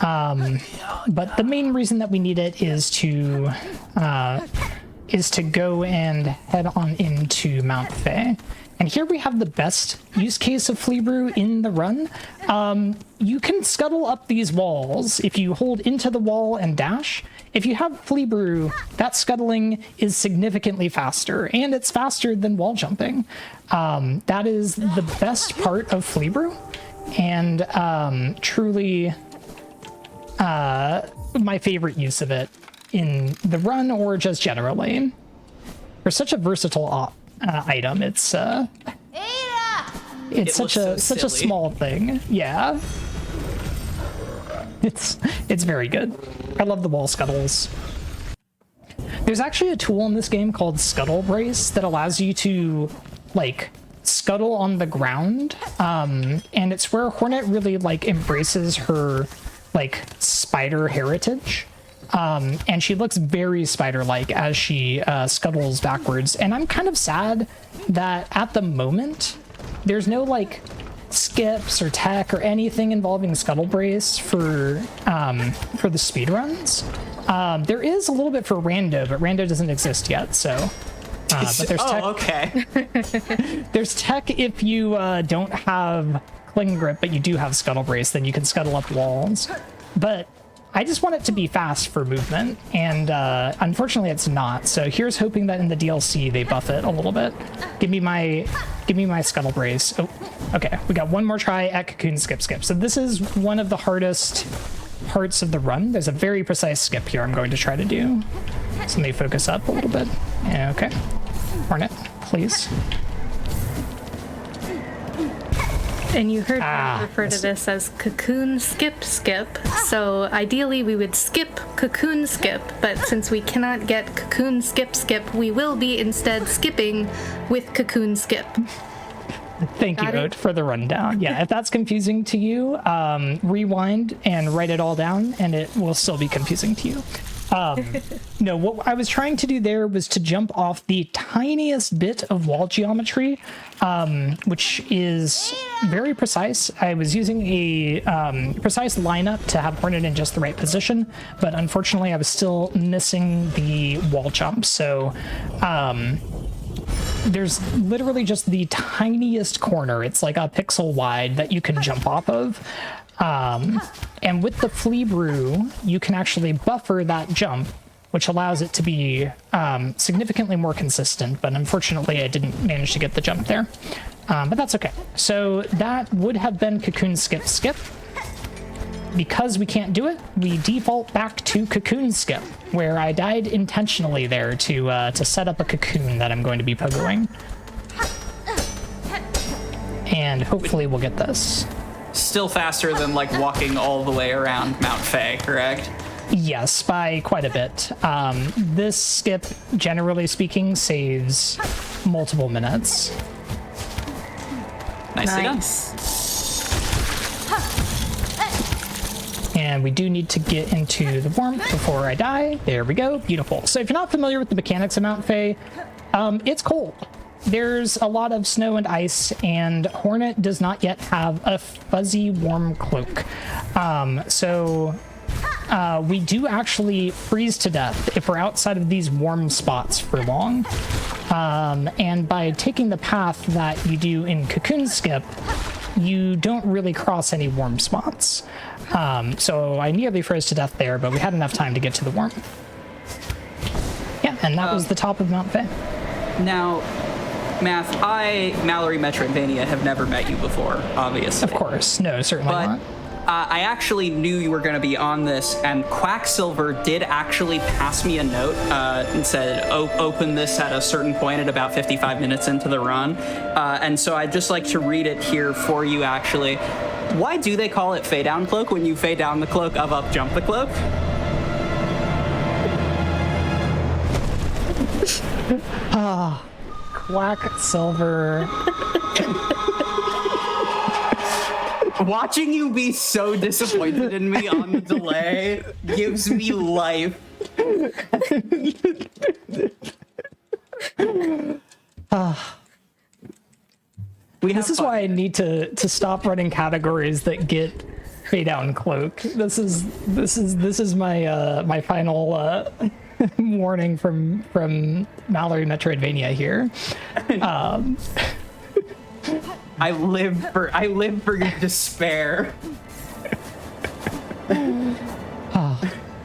But the main reason that we need it is to go and head on into Mount Fae. And here we have the best use case of Flea Brew in the run. You can scuttle up these walls if you hold into the wall and dash. If you have Flea Brew, that scuttling is significantly faster, and it's faster than wall jumping. That is the best part of Flea Brew, and truly my favorite use of it in the run or just generally. For such a versatile item, it's such a small thing. Yeah, it's very good. I love the wall scuttles. There's actually a tool in this game called Scuttle Brace that allows you to like scuttle on the ground, and it's where Hornet really like embraces her like spider heritage. And she looks very spider-like as she scuttles backwards. And I'm kind of sad that at the moment, there's no like skips or tech or anything involving Scuttle Brace for the speedruns. There is a little bit for Rando, but Rando doesn't exist yet, so... but there's tech. Okay. There's tech if you don't have Cling Grip, but you do have Scuttle Brace, then you can scuttle up walls. But I just want it to be fast for movement, and unfortunately it's not. So here's hoping that in the DLC they buff it a little bit. Give me my Scuttle Brace. Oh, okay. We got one more try at Cocoon Skip. So this is one of the hardest parts of the run. There's a very precise skip here I'm going to try to do. So let me focus up a little bit. Okay. Hornet, please. And you heard me refer to this as Cocoon Skip. So ideally we would skip Cocoon Skip, but since we cannot get Cocoon Skip, we will be instead skipping with Cocoon Skip. Thank you, Oat, for the rundown. Yeah, if that's confusing to you, rewind and write it all down, and it will still be confusing to you. No, what I was trying to do there was to jump off the tiniest bit of wall geometry, which is very precise. I was using a precise lineup to have Hornet in just the right position, but unfortunately I was still missing the wall jump. So there's literally just the tiniest corner. It's like a pixel wide that you can jump off of. And with the Flea Brew, you can actually buffer that jump, which allows it to be significantly more consistent, but unfortunately I didn't manage to get the jump there. But that's okay. So that would have been Cocoon Skip. Because we can't do it, we default back to Cocoon Skip, where I died intentionally there to set up a cocoon that I'm going to be pogoing. And hopefully we'll get this. still faster than like walking all the way around Mount Fay, correct? Yes, by quite a bit. This skip, generally speaking, saves multiple minutes. Nicely done. And we do need to get into the warmth before I die. There we go. Beautiful. So if you're not familiar with the mechanics of Mount Fay, it's cold. There's a lot of snow and ice, and Hornet does not yet have a fuzzy warm cloak. We do actually freeze to death if we're outside of these warm spots for long. And by taking the path that you do in Cocoon Skip, you don't really cross any warm spots. So I nearly froze to death there, but we had enough time to get to the warmth. Yeah, and that was the top of Mount Fay. Now, Math, Mallory Metroidvania, have never met you before, obviously. Of course. No, certainly not. I actually knew you were going to be on this, and Quacksilver did actually pass me a note and said, open this at a certain point at about 55 minutes into the run. And so I'd just like to read it here for you, actually. Why do they call it Fay Down Cloak when you fay down the cloak of up jump the cloak? Quacksilver. Watching you be so disappointed in me on the delay gives me life. This is why I need to stop running categories that get Fay Down Cloak. This is my my final warning from Mallory Metroidvania here. I live for your despair.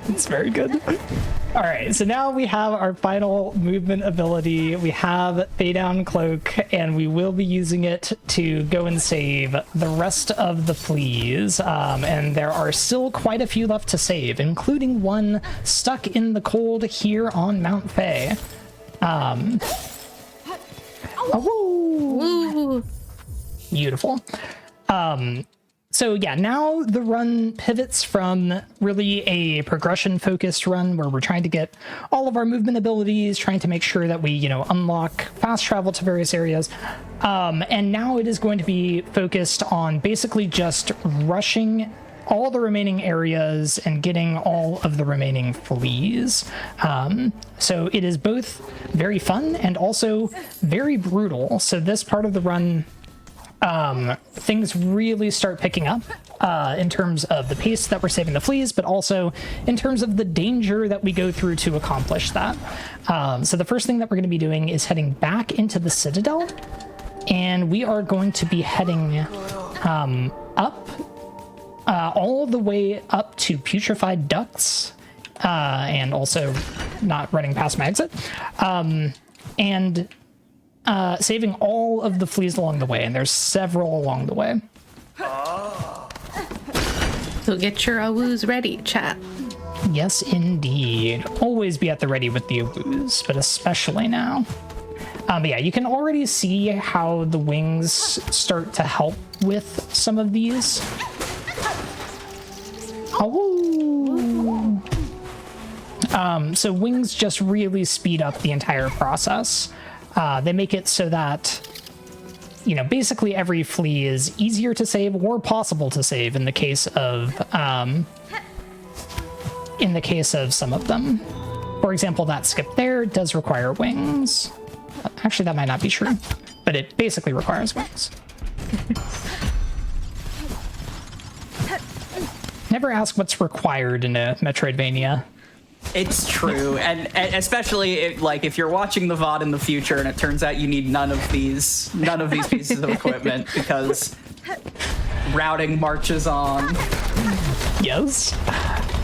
It's very good. All right, so now we have our final movement ability. We have Fay Down Cloak, and we will be using it to go and save the rest of the fleas. And there are still quite a few left to save, including one stuck in the cold here on Mount Fay. Beautiful. So yeah, now the run pivots from really a progression-focused run where we're trying to get all of our movement abilities, trying to make sure that we, unlock fast travel to various areas. And now it is going to be focused on basically just rushing all the remaining areas and getting all of the remaining fleas. So it is both very fun and also very brutal. So this part of the run, things really start picking up in terms of the pace that we're saving the fleas, but also in terms of the danger that we go through to accomplish that. So the first thing that we're going to be doing is heading back into the Citadel, and we are going to be heading up all the way up to Putrefied Ducts, and also not running past my exit, and saving all of the fleas along the way, and there's several along the way. So get your awoos ready, chat. Yes, indeed. Always be at the ready with the awoos, but especially now. But yeah, you can already see how the wings start to help with some of these. So wings just really speed up the entire process. They make it so that, basically every flea is easier to save or possible to save in the case of some of them. For example, that skip there does require wings. Actually, that might not be true, but it basically requires wings. Never ask what's required in a Metroidvania. It's true, and especially if you're watching the VOD in the future and it turns out you need none of these pieces of equipment because routing marches on. Yes.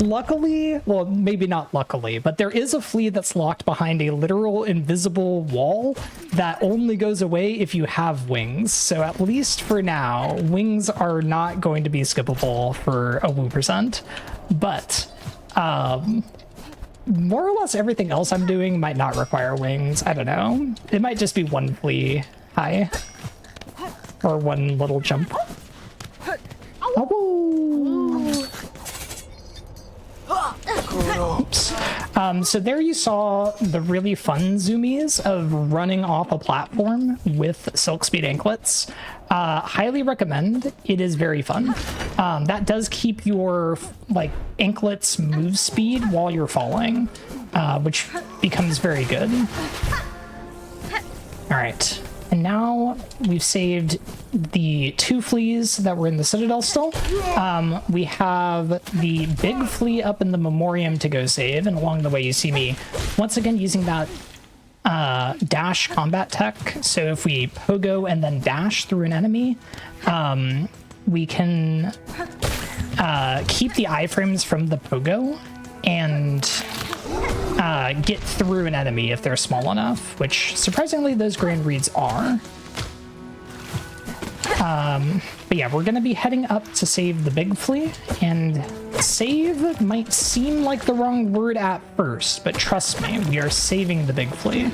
Luckily, well, maybe not luckily, but there is a flea that's locked behind a literal invisible wall that only goes away if you have wings. So at least for now, wings are not going to be skippable for a woo %. But more or less everything else I'm doing might not require wings. I don't know. It might just be one flea high or one little jump. Oops. So there you saw the really fun zoomies of running off a platform with Silk Speed anklets. Highly recommend. It is very fun. That does keep your like anklets move speed while you're falling, which becomes very good. All right. And now we've saved the 2 fleas that were in the Citadel still. We have the big flea up in the Memoriam to go save, and along the way you see me once again using that dash combat tech. So if we pogo and then dash through an enemy, we can keep the iframes from the pogo and get through an enemy if they're small enough, which surprisingly those Grand Reeds are. But yeah, we're going to be heading up to save the big flea, and save might seem like the wrong word at first, but trust me, we are saving the big flea.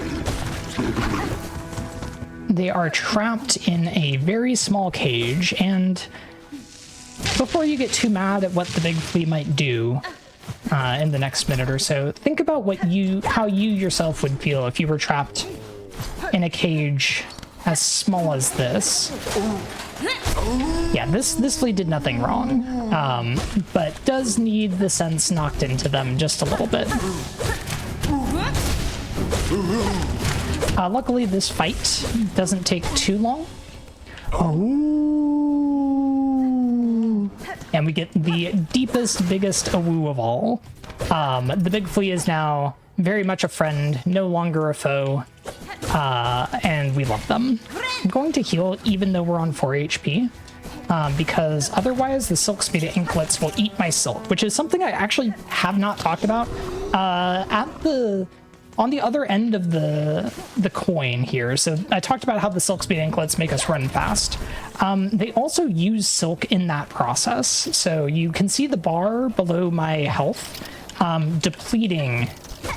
They are trapped in a very small cage, and before you get too mad at what the big flea might do in the next minute or so, think about how you yourself would feel if you were trapped in a cage as small as this. Yeah, this flea did nothing wrong, but does need the sense knocked into them just a little bit. Luckily, this fight doesn't take too long. And we get the deepest, biggest awoo of all. The big flea is now very much a friend, no longer a foe, and we love them. I'm going to heal even though we're on 4 HP, because otherwise the Silk Speed anklets will eat my silk, which is something I actually have not talked about. On the other end of the coin here, so I talked about how the Silk Speed anklets make us run fast. They also use silk in that process, so you can see the bar below my health depleting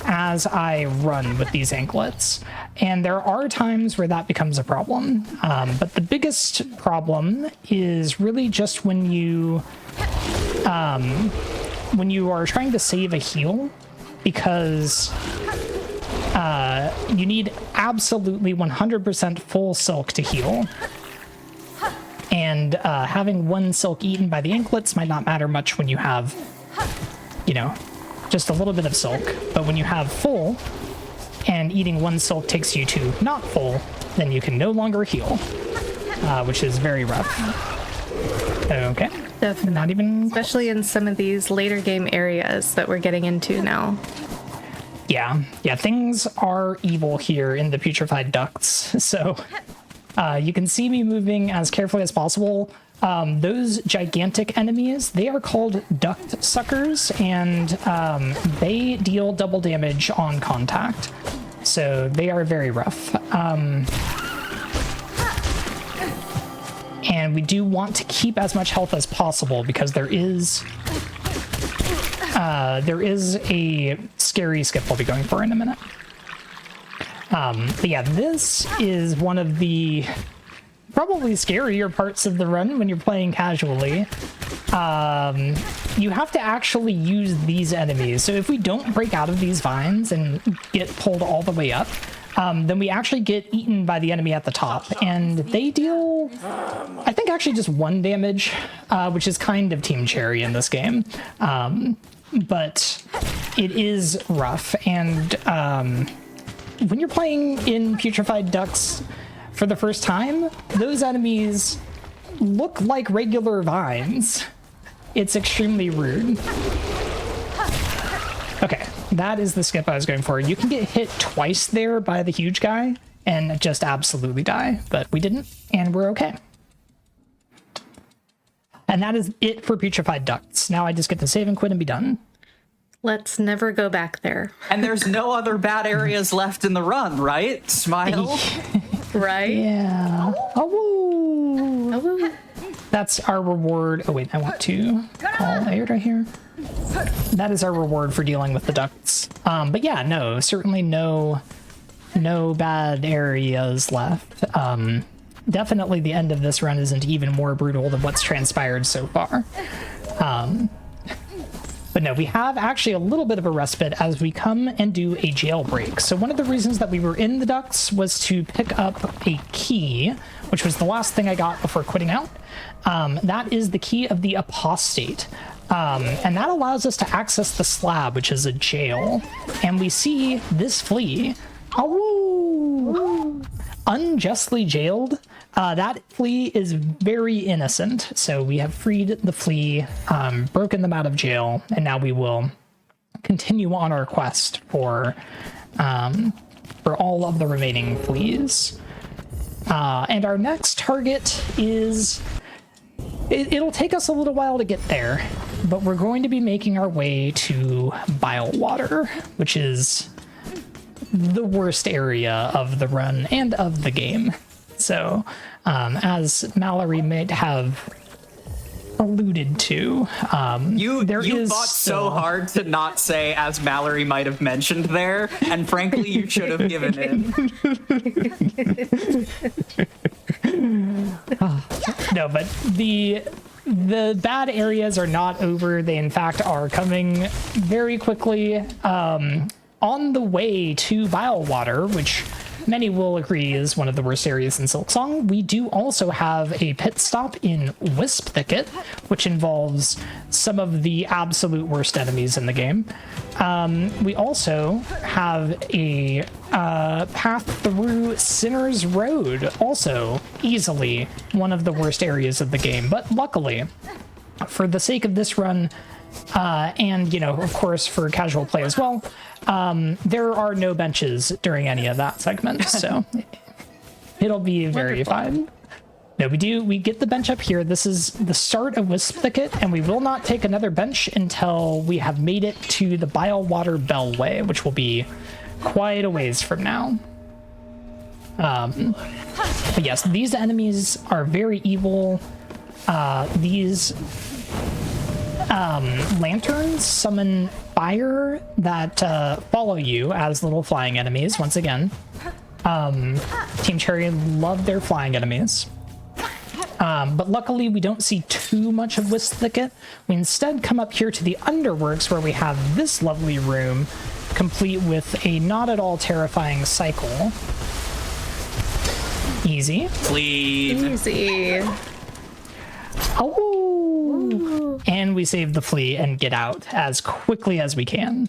as I run with these anklets. And there are times where that becomes a problem, but the biggest problem is really just when you are trying to save a heal, because you need absolutely 100% full silk to heal. And having 1 silk eaten by the anklets might not matter much when you have, just a little bit of silk. But when you have full, and eating 1 silk takes you to not full, then you can no longer heal, which is very rough. Okay. Definitely. Not even... Especially in some of these later game areas that we're getting into now. Yeah, things are evil here in the Putrefied Ducts, so you can see me moving as carefully as possible. Those gigantic enemies, they are called duct suckers, and they deal double damage on contact, so they are very rough. And we do want to keep as much health as possible, because there is a scary skip I'll be going for in a minute. But yeah, this is one of the probably scarier parts of the run when you're playing casually. You have to actually use these enemies. So if we don't break out of these vines and get pulled all the way up, then we actually get eaten by the enemy at the top. And they deal, I think, actually just 1 damage, which is kind of Team Cherry in this game. But it is rough, and when you're playing in Putrefied Ducts for the first time, those enemies look like regular vines. It's extremely rude. Okay, that is the skip I was going for. You can get hit twice there by the huge guy and just absolutely die, but we didn't, and we're okay. And that is it for Putrefied Ducts. Now I just get to save and quit and be done. Let's never go back there. And there's no other bad areas left in the run, right? Smile. Right? Yeah. Oh, that's our reward. Oh wait, I want to call Air right here. That is our reward for dealing with the ducts. But yeah, no, certainly no bad areas left. Definitely the end of this run isn't even more brutal than what's transpired so far. But no, we have actually a little bit of a respite as we come and do a jailbreak. So one of the reasons that we were in the ducts was to pick up a key, which was the last thing I got before quitting out. That is the key of the apostate. And that allows us to access the slab, which is a jail. And we see this flea. Oh, unjustly jailed. That flea is very innocent. So we have freed the flea, broken them out of jail, and now we will continue on our quest for all of the remaining fleas. And our next target is... It'll take us a little while to get there, but we're going to be making our way to Bile Water, which is the worst area of the run and of the game. So, as Mallory might have alluded to, you fought so hard to not say, as Mallory might have mentioned there, and frankly, you should have given in. No, but the bad areas are not over. They, in fact, are coming very quickly on the way to Bile Water, which many will agree is one of the worst areas in Silksong. We do also have a pit stop in Wisp Thicket, which involves some of the absolute worst enemies in the game. We also have a path through Sinner's Road, also easily one of the worst areas of the game. But luckily, for the sake of this run, and, you know, of course, for casual play as well, there are no benches during any of that segment, so it'll be very fun. No, we get the bench up here. This is the start of Wisp Thicket, and we will not take another bench until we have made it to the Bile Water Bellway, which will be quite a ways from now. But yes, these enemies are very evil. These lanterns summon fire that follow you as little flying enemies once again. Team Cherry love their flying enemies. But luckily we don't see too much of Wisp Thicket. We instead come up here to the Underworks, where we have this lovely room complete with a not at all terrifying cycle. Easy. Clean. Easy. Oh! And we save the flea and get out as quickly as we can.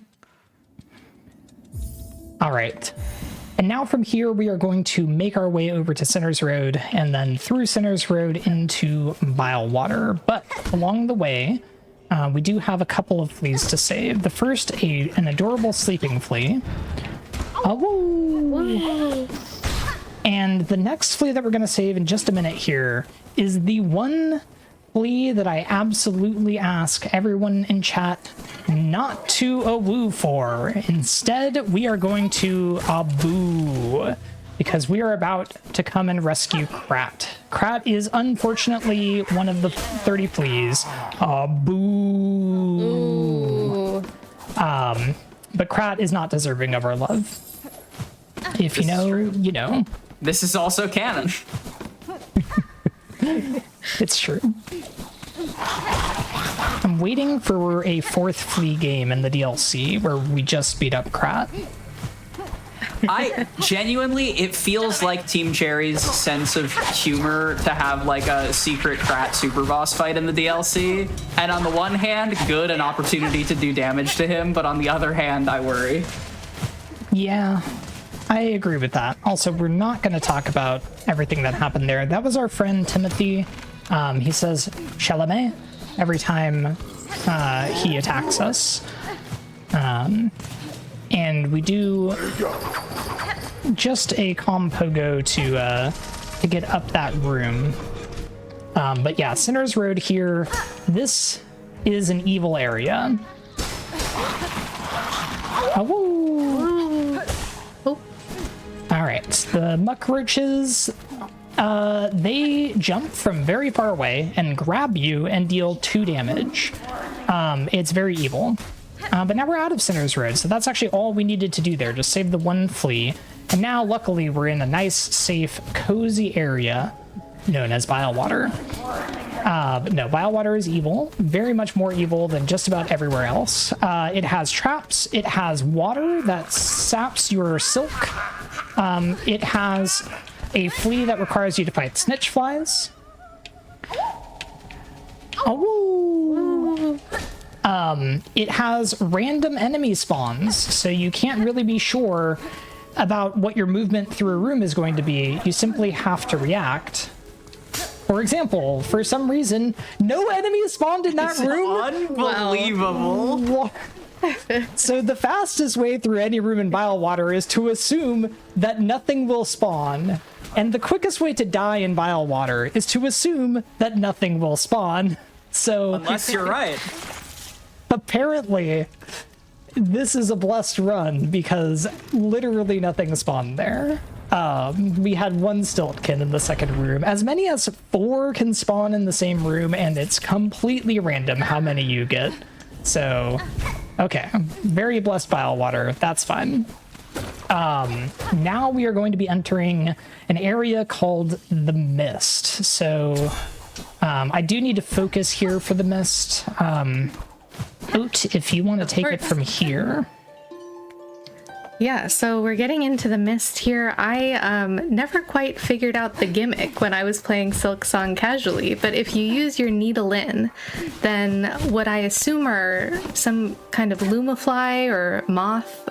All right. And now from here, we are going to make our way over to Sinner's Road and then through Sinner's Road into Bile Water. But along the way, we do have a couple of fleas to save. The first, an adorable sleeping flea. Oh! And the next flea that we're going to save in just a minute here is the one flea that I absolutely ask everyone in chat not to woo for. Instead, we are going to boo, because we are about to come and rescue Krat. Krat is unfortunately one of the 30 fleas. Boo. But Krat is not deserving of our love. If you know, you know. This is also canon. It's true. I'm waiting for a fourth flea game in the DLC where we just beat up Krat. I genuinely, it feels like Team Cherry's sense of humor to have like a secret Krat super boss fight in the DLC. And on the one hand, good, an opportunity to do damage to him, but on the other hand, I worry. Yeah, I agree with that. Also, we're not going to talk about everything that happened there. That was our friend Timothy. He says Chalamet every time he attacks us. And we do just a calm pogo to get up that room. But yeah, Sinner's Road here. This is an evil area. All right, the muck roaches, they jump from very far away and grab you and deal 2 damage. It's very evil. But now we're out of Sinner's Road, so that's actually all we needed to do there, just save the one flea. And now, luckily, we're in a nice, safe, cozy area known as Bile Water. No, Vile Water is evil. Very much more evil than just about everywhere else. It has traps. It has water that saps your silk. It has a flea that requires you to fight snitch flies. Oh. It has random enemy spawns, so you can't really be sure about what your movement through a room is going to be. You simply have to react. For example, for some reason, no enemy spawned in that room. Unbelievable. Wow. So the fastest way through any room in Vile Water is to assume that nothing will spawn. And the quickest way to die in Vile Water is to assume that nothing will spawn. So unless you're right. Apparently, this is a blessed run because literally nothing spawned there. We had one Stiltkin in the second room. As many as 4 can spawn in the same room, and it's completely random how many you get. So, okay. Very blessed Vile Water. That's fine. Now we are going to be entering an area called the Mist. So, I do need to focus here for the Mist. Oat, if you want to take it from here. Yeah, so we're getting into the Mist here. I never quite figured out the gimmick when I was playing Silksong casually, but if you use your needle in, then what I assume are some kind of lumafly or moth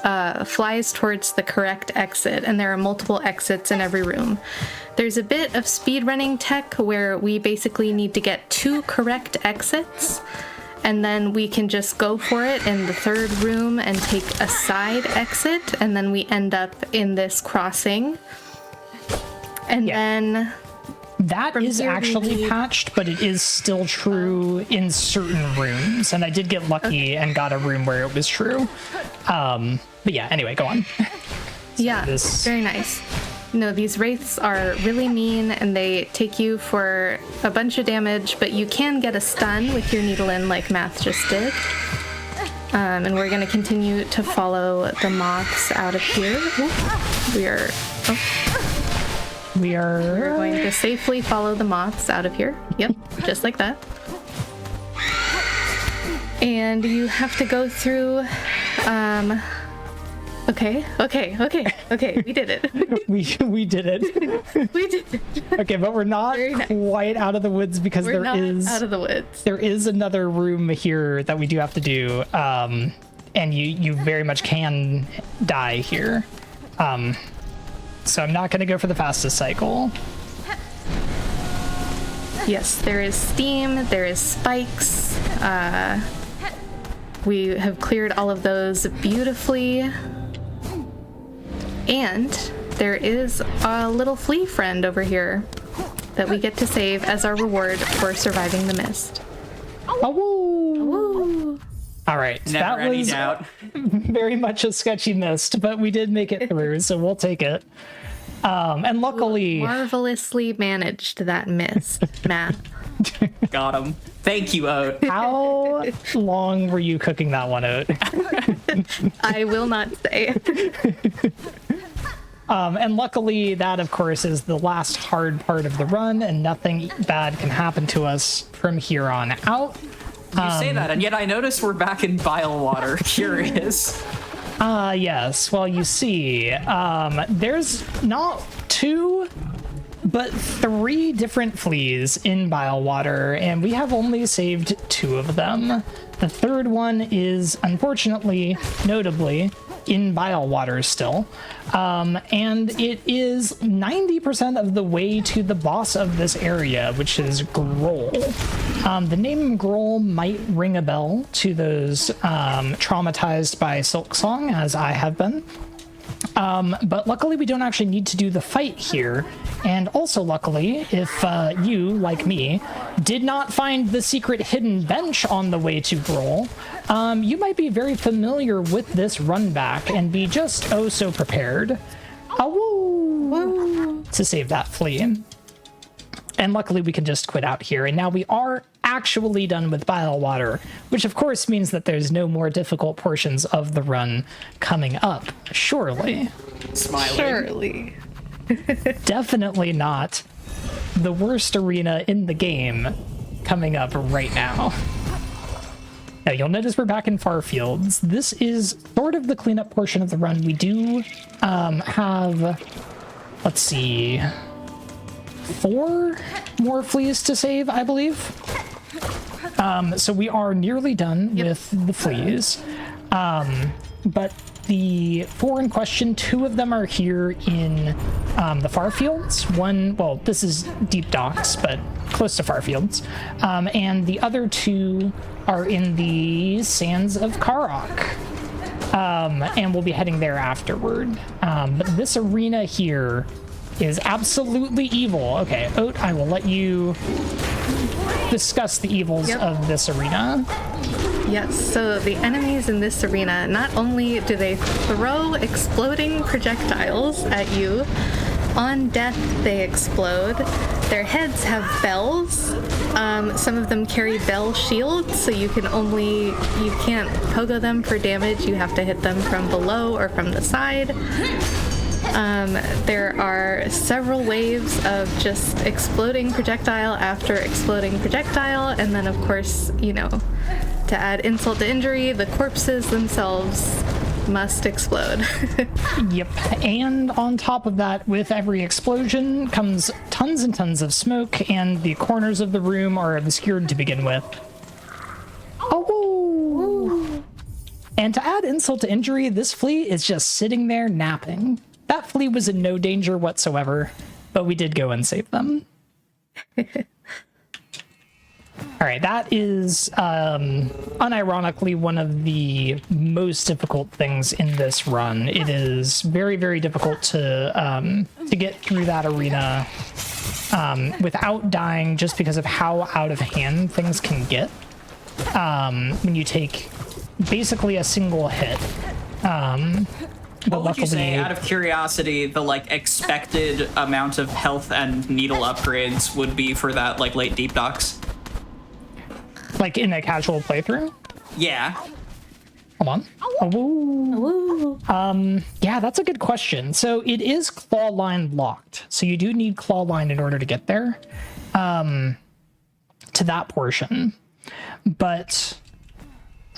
flies towards the correct exit, and there are multiple exits in every room. There's a bit of speedrunning tech where we basically need to get 2 correct exits, and then we can just go for it in the third room and take a side exit, and then we end up in this crossing. And then... That is actually patched, but it is still true in certain rooms, and I did get lucky and got a room where it was true. But yeah, anyway, go on. Yeah, very nice. No, these wraiths are really mean, and they take you for a bunch of damage, but you can get a stun with your needle in like Math just did. And we're going to continue to follow the moths out of here. We're going to safely follow the moths out of here. Yep, just like that. And you have to go through... Okay, we did it. we did it. We did it. Okay, but we're not quite out of the woods because We're not out of the woods. There is another room here that we do have to do, and you very much can die here. So I'm not going to go for the fastest cycle. Yes, there is steam, there is spikes. We have cleared all of those beautifully. And there is a little flea friend over here that we get to save as our reward for surviving the Mist. All right, that was very much a sketchy Mist, but we did make it through, so we'll take it. And luckily... Marvelously managed that Mist, Matt. Got him. Thank you, Oat. How long were you cooking that one, Oat? I will not say. And luckily, that, of course, is the last hard part of the run, and nothing bad can happen to us from here on out. You say that, and yet I notice we're back in Vile Water. Curious. Yes. Well, you see, there's not 2, but 3 different fleas in Vile Water, and we have only saved 2 of them. The third one is, unfortunately, notably, in Vile Water still. And it is 90% of the way to the boss of this area, which is Groll. The name Groll might ring a bell to those traumatized by Silksong, as I have been. But luckily we don't actually need to do the fight here. And also luckily, if you, like me, did not find the secret hidden bench on the way to Groll, you might be very familiar with this run back and be just oh so prepared to save that flea. And luckily we can just quit out here, and now we are actually done with Vile Water, which of course means that there's no more difficult portions of the run coming up, surely. Smiling. Surely. Definitely not the worst arena in the game coming up right now. Now, you'll notice we're back in Far Fields. This is sort of the cleanup portion of the run. We do have, let's see, 4 more fleas to save, I believe. So we are nearly done with the fleas. But the 4 in question, 2 of them are here in the Far Fields. One, well, this is Deep Docks, but close to Far Fields. And the other 2 are in the Sands of Karok. And we'll be heading there afterward. But this arena here is absolutely evil. Okay, Oat, I will let you discuss the evils of this arena. Yes, so the enemies in this arena, not only do they throw exploding projectiles at you, on death they explode. Their heads have bells. Some of them carry bell shields, so you can't pogo them for damage. You have to hit them from below or from the side. There are several waves of just exploding projectile after exploding projectile, and then of course, to add insult to injury, the corpses themselves must explode. Yep, and on top of that, with every explosion comes tons and tons of smoke, and the corners of the room are obscured to begin with. Oh! And to add insult to injury, this flea is just sitting there napping. That flea was in no danger whatsoever, but we did go and save them. All right, that is unironically one of the most difficult things in this run. It is very, very difficult to get through that arena without dying, just because of how out of hand things can get when you take basically a single hit. What would you say, out of curiosity, the expected amount of health and needle upgrades would be for that late Deep Docks? Like in a casual playthrough? Yeah. Hold on. Oh. Yeah, that's a good question. So it is claw line locked. So you do need claw line in order to get there, to that portion. But,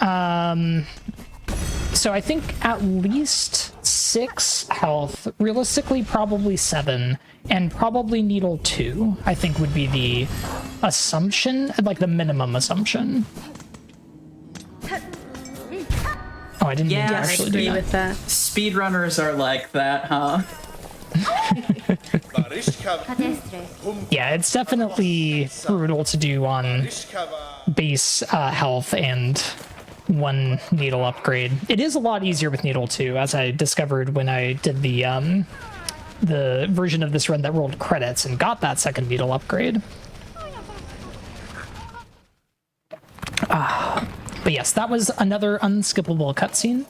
so I think at least 6 health, realistically probably 7, and probably needle 2, I think would be the assumption, the minimum assumption. Oh, I didn't mean to actually do that. With that. Speedrunners are like that, huh? Yeah, it's definitely brutal to do on base health and 1 needle upgrade. It is a lot easier with needle 2, as I discovered when I did the version of this run that rolled credits and got that 2nd needle upgrade. But yes, that was another unskippable cutscene.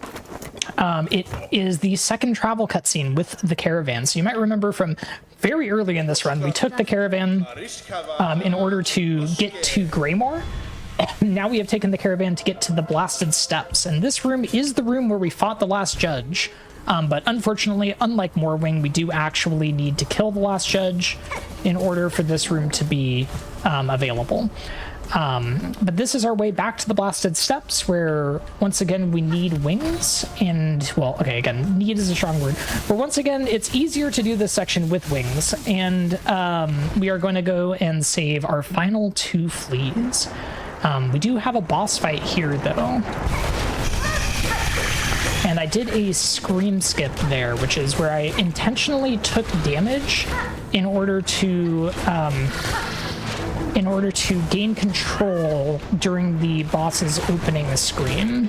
It is the 2nd travel cutscene with the caravan. So you might remember from very early in this run, we took the caravan in order to get to Greymore. Now we have taken the caravan to get to the Blasted Steps, and this room is the room where we fought the last judge. But unfortunately, unlike Morwing, we do actually need to kill the last judge in order for this room to be available. But this is our way back to the Blasted Steps, where once again we need wings, and well, okay, again, need is a strong word, but once again it's easier to do this section with wings, and we are going to go and save our final 2 fleas. We do have a boss fight here though, and I did a scream skip there, which is where I intentionally took damage in order to gain control during the boss's opening scream.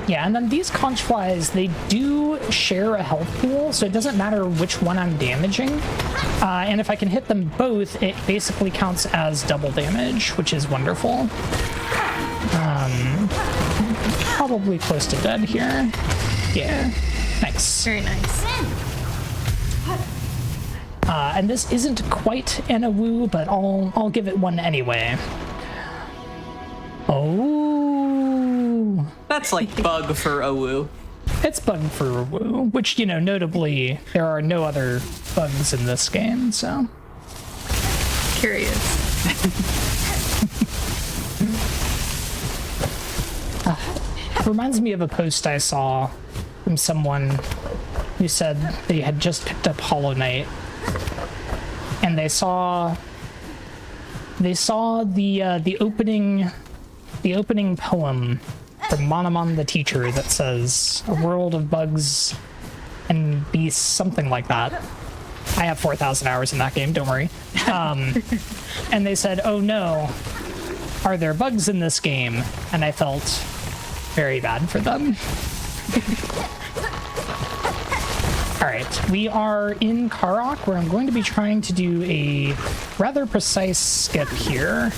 Yeah, and then these conch flies, they do share a health pool, so it doesn't matter which one I'm damaging. And if I can hit them both, it basically counts as double damage, which is wonderful. Probably close to dead here. Yeah, nice. Very nice. And this isn't quite an AWOO, but I'll give it one anyway. Oh. That's bug for AWOO. It's bug for AWOO, which, notably, there are no other bugs in this game, so. curious. It reminds me of a post I saw from someone who said they had just picked up Hollow Knight, and they saw the opening poem from Monomon the Teacher that says a world of bugs and beasts, something like that. I have 4,000 hours in that game, don't worry. And they said, oh no, are there bugs in this game? And I felt very bad for them. All right, we are in Karok, where I'm going to be trying to do a rather precise skip here.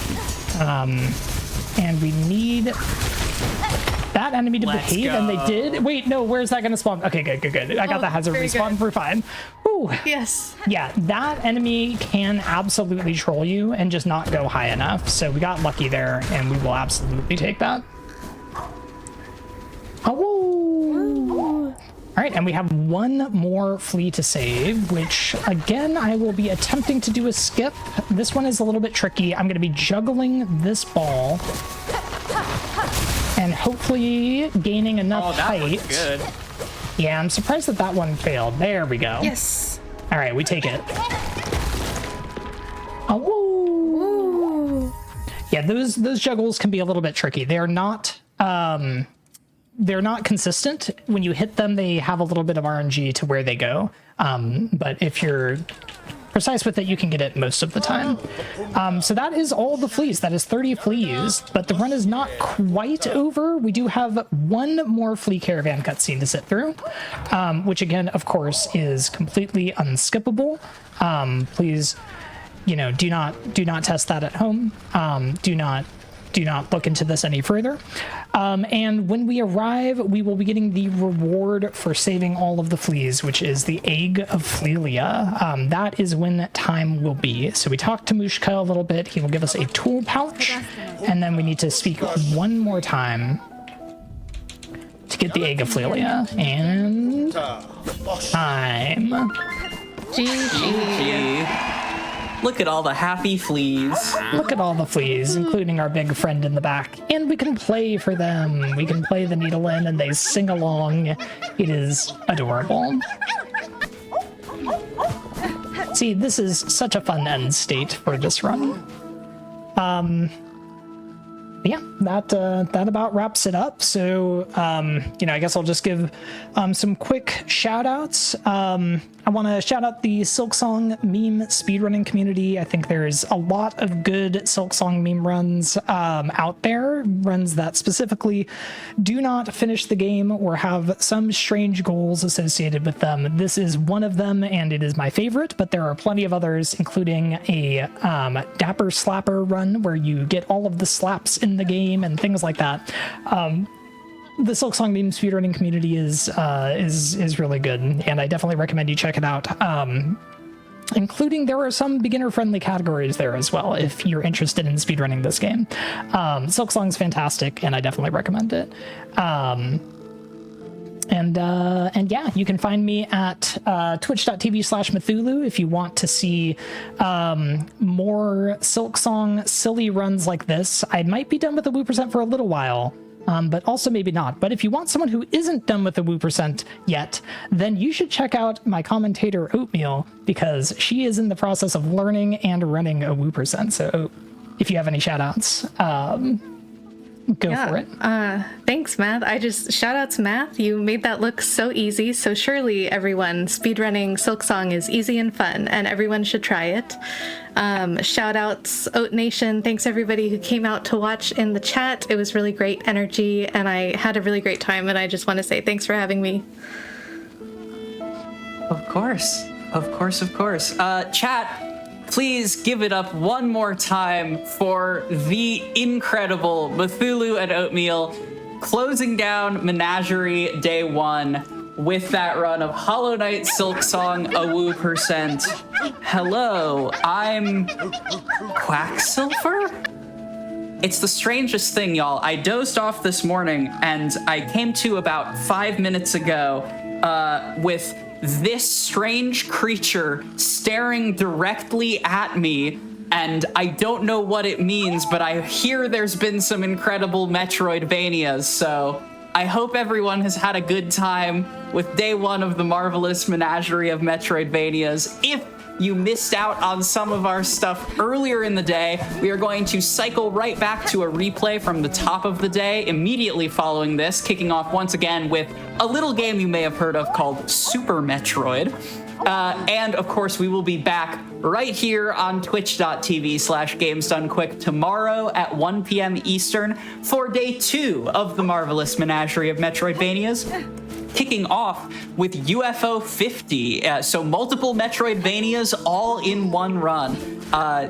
And we need that enemy to behave, and they did. Wait, no, where's that gonna spawn? Okay, good. I got the hazard respawn for fine. Ooh. Yes. Yeah, that enemy can absolutely troll you and just not go high enough. So we got lucky there, and we will absolutely take that. Oh. All right, and we have one more flea to save, which, again, I will be attempting to do a skip. This one is a little bit tricky. I'm going to be juggling this ball and hopefully gaining enough height. Good. Yeah, I'm surprised that one failed. There we go. Yes. All right, we take it. Oh, woo. Yeah, those juggles can be a little bit tricky. They're not consistent. When you hit them, they have a little bit of RNG to where they go. But if you're precise with it, you can get it most of the time. So that is all the fleas. That is 30 fleas, but the run is not quite over. We do have one more flea caravan cutscene to sit through, which again, of course, is completely unskippable. Please, do not test that at home. Do not look into this any further. And when we arrive, we will be getting the reward for saving all of the fleas, which is the Egg of Flelia. That is when time will be. So we talked to Mushka a little bit. He will give us a tool pouch, and then we need to speak one more time to get the Egg of Flelia. And time. GG. Look at all the happy fleas. Look at all the fleas, including our big friend in the back. And we can play for them. We can play the needle in and they sing along. It is adorable. See, this is such a fun end state for this run. Yeah, that about wraps it up. So, I guess I'll just give some quick shout outs. I want to shout out the Silksong meme speedrunning community. I think there's a lot of good Silksong meme runs out there, runs that specifically do not finish the game or have some strange goals associated with them. This is one of them, and it is my favorite, but there are plenty of others, including a Dapper Slapper run where you get all of the slaps in the game and things like that. The Silksong meme speedrunning community is really good, and I definitely recommend you check it out. Including there are some beginner-friendly categories there as well if you're interested in speedrunning this game. Silksong's fantastic, and I definitely recommend it. And yeah, you can find me at twitch.tv/Mthulu if you want to see more Silksong silly runs like this. I might be done with the Woo% for a little while. But also maybe not. But if you want someone who isn't done with the Woo% yet, then you should check out my commentator Oatmeal, because she is in the process of learning and running a Woo%. So if you have any shout outs, go for it. Thanks, Math. Shout out to Math. You made that look so easy. So surely everyone, speedrunning Silksong is easy and fun, and everyone should try it. Shout outs, Oat Nation. Thanks everybody who came out to watch in the chat. It was really great energy, and I had a really great time, and I just want to say thanks for having me. Of course. Chat, please give it up one more time for the incredible Mthulu and Oatmeal closing down Menagerie Day 1 with that run of Hollow Knight, Silksong, a Woo%. Hello, I'm Quacksilver? It's the strangest thing, y'all. I dozed off this morning, and I came to about 5 minutes ago with this strange creature staring directly at me and I don't know what it means, but I hear there's been some incredible Metroidvanias, so I hope everyone has had a good time with day one of the marvelous menagerie of Metroidvanias. If you missed out on some of our stuff earlier in the day, we are going to cycle right back to a replay from the top of the day immediately following this, kicking off once again with a little game you may have heard of called Super Metroid. And of course, we will be back right here on twitch.tv/GamesDoneQuick tomorrow at 1 p.m. Eastern for day 2 of the marvelous menagerie of Metroidvanias, kicking off with UFO 50. So multiple Metroidvanias all in one run.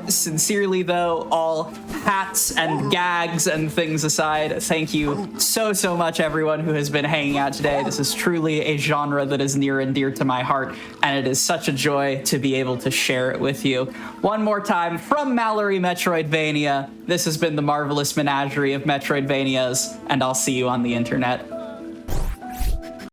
Sincerely, though, all hats and gags and things aside, thank you so much, everyone who has been hanging out today. This is truly a genre that is near and dear to my heart, and it is such a joy to be able to share it with you. One more time, from Mallory Metroidvania, this has been the marvelous menagerie of Metroidvanias, and I'll see you on the internet.